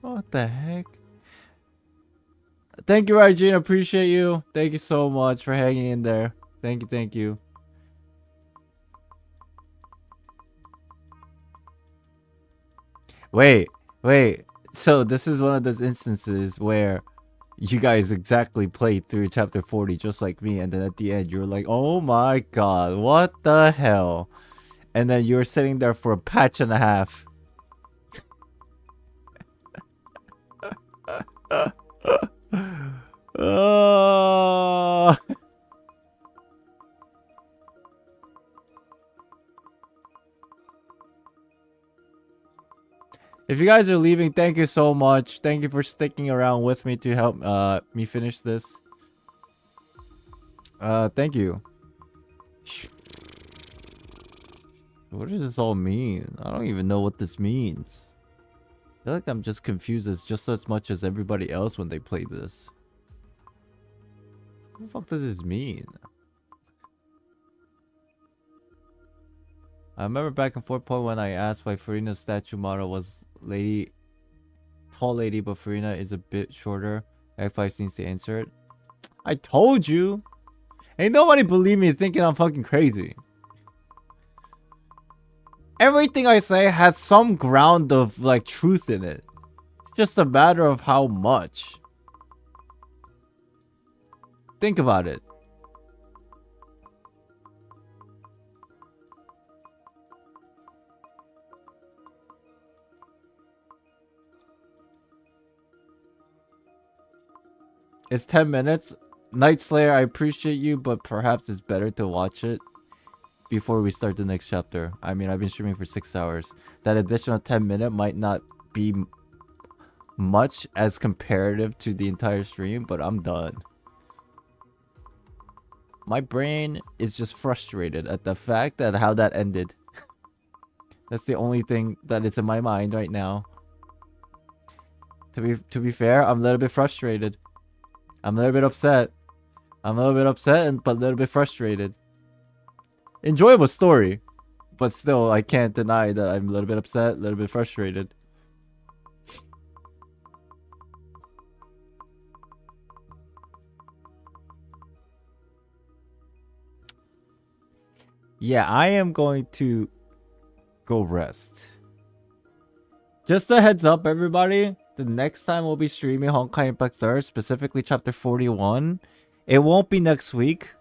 What the heck? Thank you, Regina. Appreciate you. Thank you so much for hanging in there. Thank you, thank you. Wait. So this is one of those instances where you guys exactly played through chapter 40 just like me, and then at the end you were like, oh my god, what the hell? And then you were sitting there for a patch and a half. If you guys are leaving, thank you so much. Thank you for sticking around with me to help me finish this. Thank you. What does this all mean? I don't even know what this means. I feel like I'm just confused as much as everybody else when they play this. What the fuck does this mean? I remember back in 4.1 when I asked why Furina's statue model was tall lady, but Furina is a bit shorter. F5 seems to answer it. I told you! Ain't nobody believe me thinking I'm fucking crazy. Everything I say has some ground of like truth in it. It's just a matter of how much. Think about it. It's 10 minutes. Night Slayer, I appreciate you, but perhaps it's better to watch it before we start the next chapter. I mean, I've been streaming for 6 hours. That additional 10-minute might not be much as comparative to the entire stream, but I'm done. My brain is just frustrated at the fact that how that ended. That's the only thing that is in my mind right now. To be fair, I'm a little bit frustrated. I'm a little bit upset. I'm a little bit upset, but a little bit frustrated. Enjoyable story, but still, I can't deny that I'm a little bit upset, a little bit frustrated. Yeah, I am going to go rest. Just a heads up, everybody. The next time we'll be streaming Honkai Impact 3rd, specifically chapter 41. It won't be next week,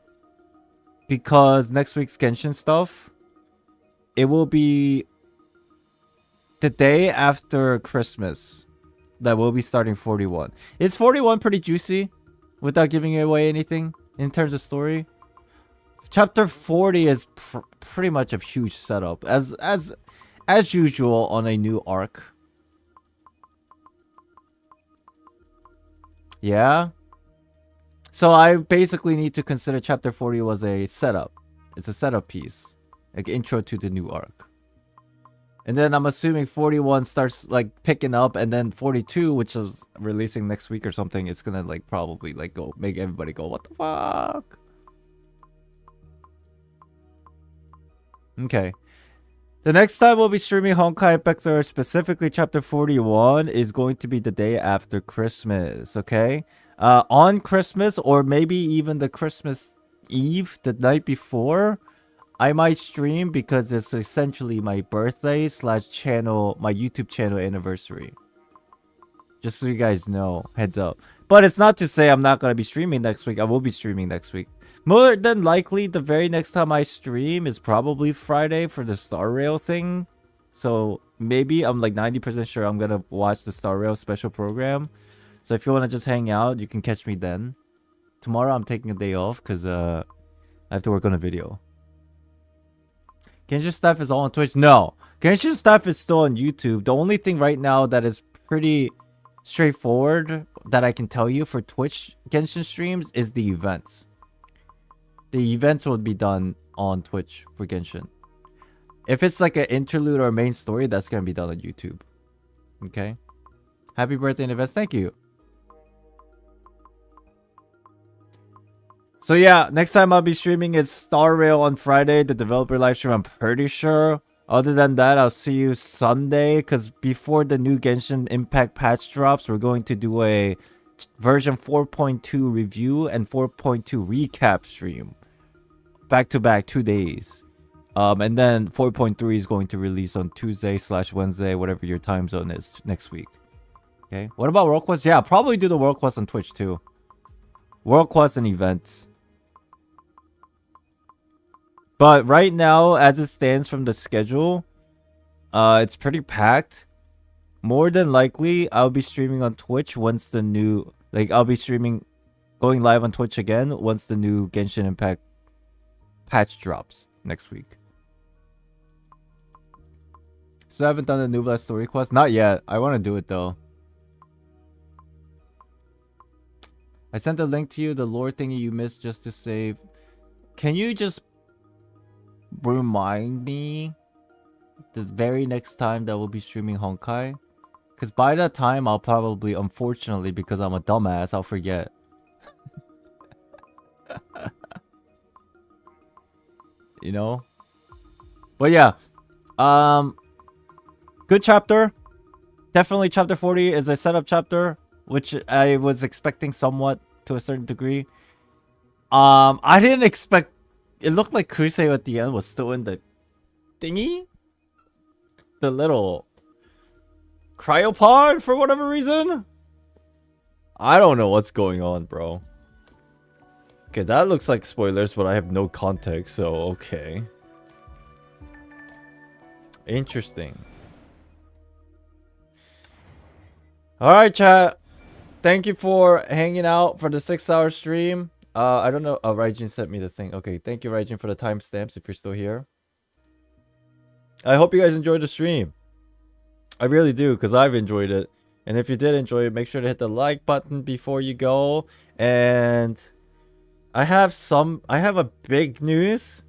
because next week's Genshin stuff. It will be the day after Christmas that we'll be starting 41. Is 41 pretty juicy without giving away anything in terms of story? Chapter 40 is pretty much a huge setup, as usual on a new arc. Yeah. So I basically need to consider chapter 40 was a setup. It's a setup piece, like intro to the new arc. And then I'm assuming 41 starts like picking up, and then 42, which is releasing next week or something, it's gonna like probably like go make everybody go, what the fuck? Okay. The next time we'll be streaming Honkai Impact 3rd, specifically chapter 41, is going to be the day after Christmas, okay? On Christmas, or maybe even the Christmas Eve, the night before, I might stream because it's essentially my birthday / channel, my YouTube channel anniversary. Just so you guys know, heads up. But it's not to say I'm not going to be streaming next week. I will be streaming next week. More than likely, the very next time I stream is probably Friday for the Star Rail thing. So maybe I'm like 90% sure I'm going to watch the Star Rail special program. So if you want to just hang out, you can catch me then. tomorrow I'm taking a day off because I have to work on a video. Genshin stuff is all on Twitch? No. Genshin stuff is still on YouTube. The only thing right now that is pretty straightforward that I can tell you for Twitch Genshin streams is the events. The events will be done on Twitch for Genshin. If it's like an interlude or a main story, that's going to be done on YouTube. Okay? Happy birthday in advance. Thank you. So yeah, next time I'll be streaming is Star Rail on Friday, the developer live stream, I'm pretty sure. Other than that, I'll see you Sunday, because before the new Genshin Impact patch drops, we're going to do a version 4.2 review and 4.2 recap stream. Back to back, 2 days. And then 4.3 is going to release on Tuesday/Wednesday, whatever your time zone is next week. Okay. What about World Quest? Yeah, I'll probably do the World Quest on Twitch too. World Quest and events. But right now, as it stands from the schedule, it's pretty packed. More than likely, I'll be streaming on Twitch once the new... Like, I'll be streaming... Going live on Twitch again once the new Genshin Impact patch drops next week. So I haven't done the Nubla story quest? Not yet. I want to do it though. I sent a link to you, the lore thingy you missed just to save. Can you just remind me the very next time that we'll be streaming Honkai? Because by that time, I'll probably, unfortunately, because I'm a dumbass, I'll forget. You know? But yeah. Good chapter. Definitely chapter 40 is a setup chapter, which I was expecting somewhat to a certain degree. I didn't expect... It looked like Kurisei at the end was still in the thingy? The little cryopod for whatever reason? I don't know what's going on, bro. Okay, that looks like spoilers, but I have no context, so okay. Interesting. Alright, chat. Thank you for hanging out for the 6-hour stream. I don't know. Oh, Raijin sent me the thing. Okay, thank you, Raijin, for the timestamps if you're still here. I hope you guys enjoyed the stream. I really do, because I've enjoyed it. And if you did enjoy it, make sure to hit the like button before you go. And I have a big news.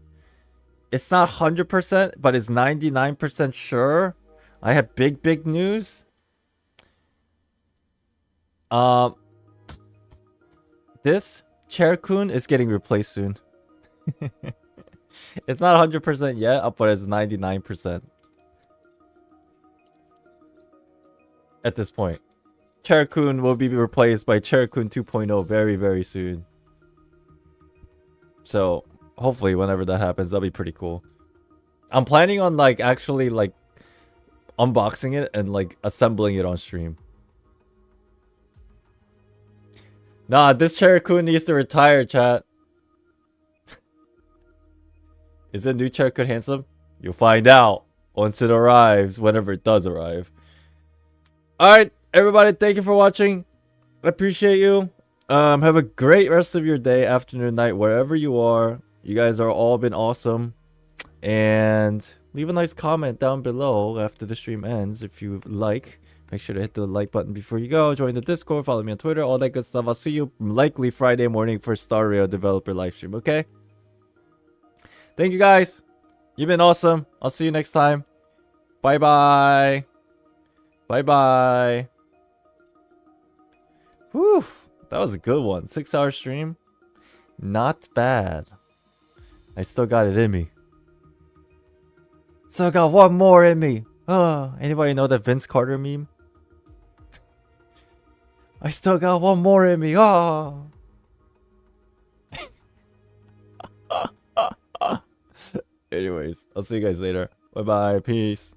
It's not 100%, but it's 99% sure. I have big news. This Chair-kun is getting replaced soon. It's not 100% yet, but it's 99%. At this point. Chair-kun will be replaced by Chair-kun 2.0 very soon. So, hopefully whenever that happens, that'll be pretty cool. I'm planning on actually unboxing it and assembling it on stream. Nah, this Chair-kun needs to retire, chat. Is the new Chair-kun handsome? You'll find out once it arrives, whenever it does arrive. Alright, everybody, thank you for watching. I appreciate you. Have a great rest of your day, afternoon, night, wherever you are. You guys are all been awesome. And leave a nice comment down below after the stream ends if you like. Make sure to hit the like button before you go. Join the Discord. Follow me on Twitter. All that good stuff. I'll see you likely Friday morning for Star Rail developer livestream. Okay? Thank you guys. You've been awesome. I'll see you next time. Bye-bye. Bye-bye. Whew. That was a good one. 6-hour stream. Not bad. I still got it in me. Still got one more in me. Anybody know that Vince Carter meme? I still got one more in me. Anyways, I'll see you guys later. Bye bye. Peace.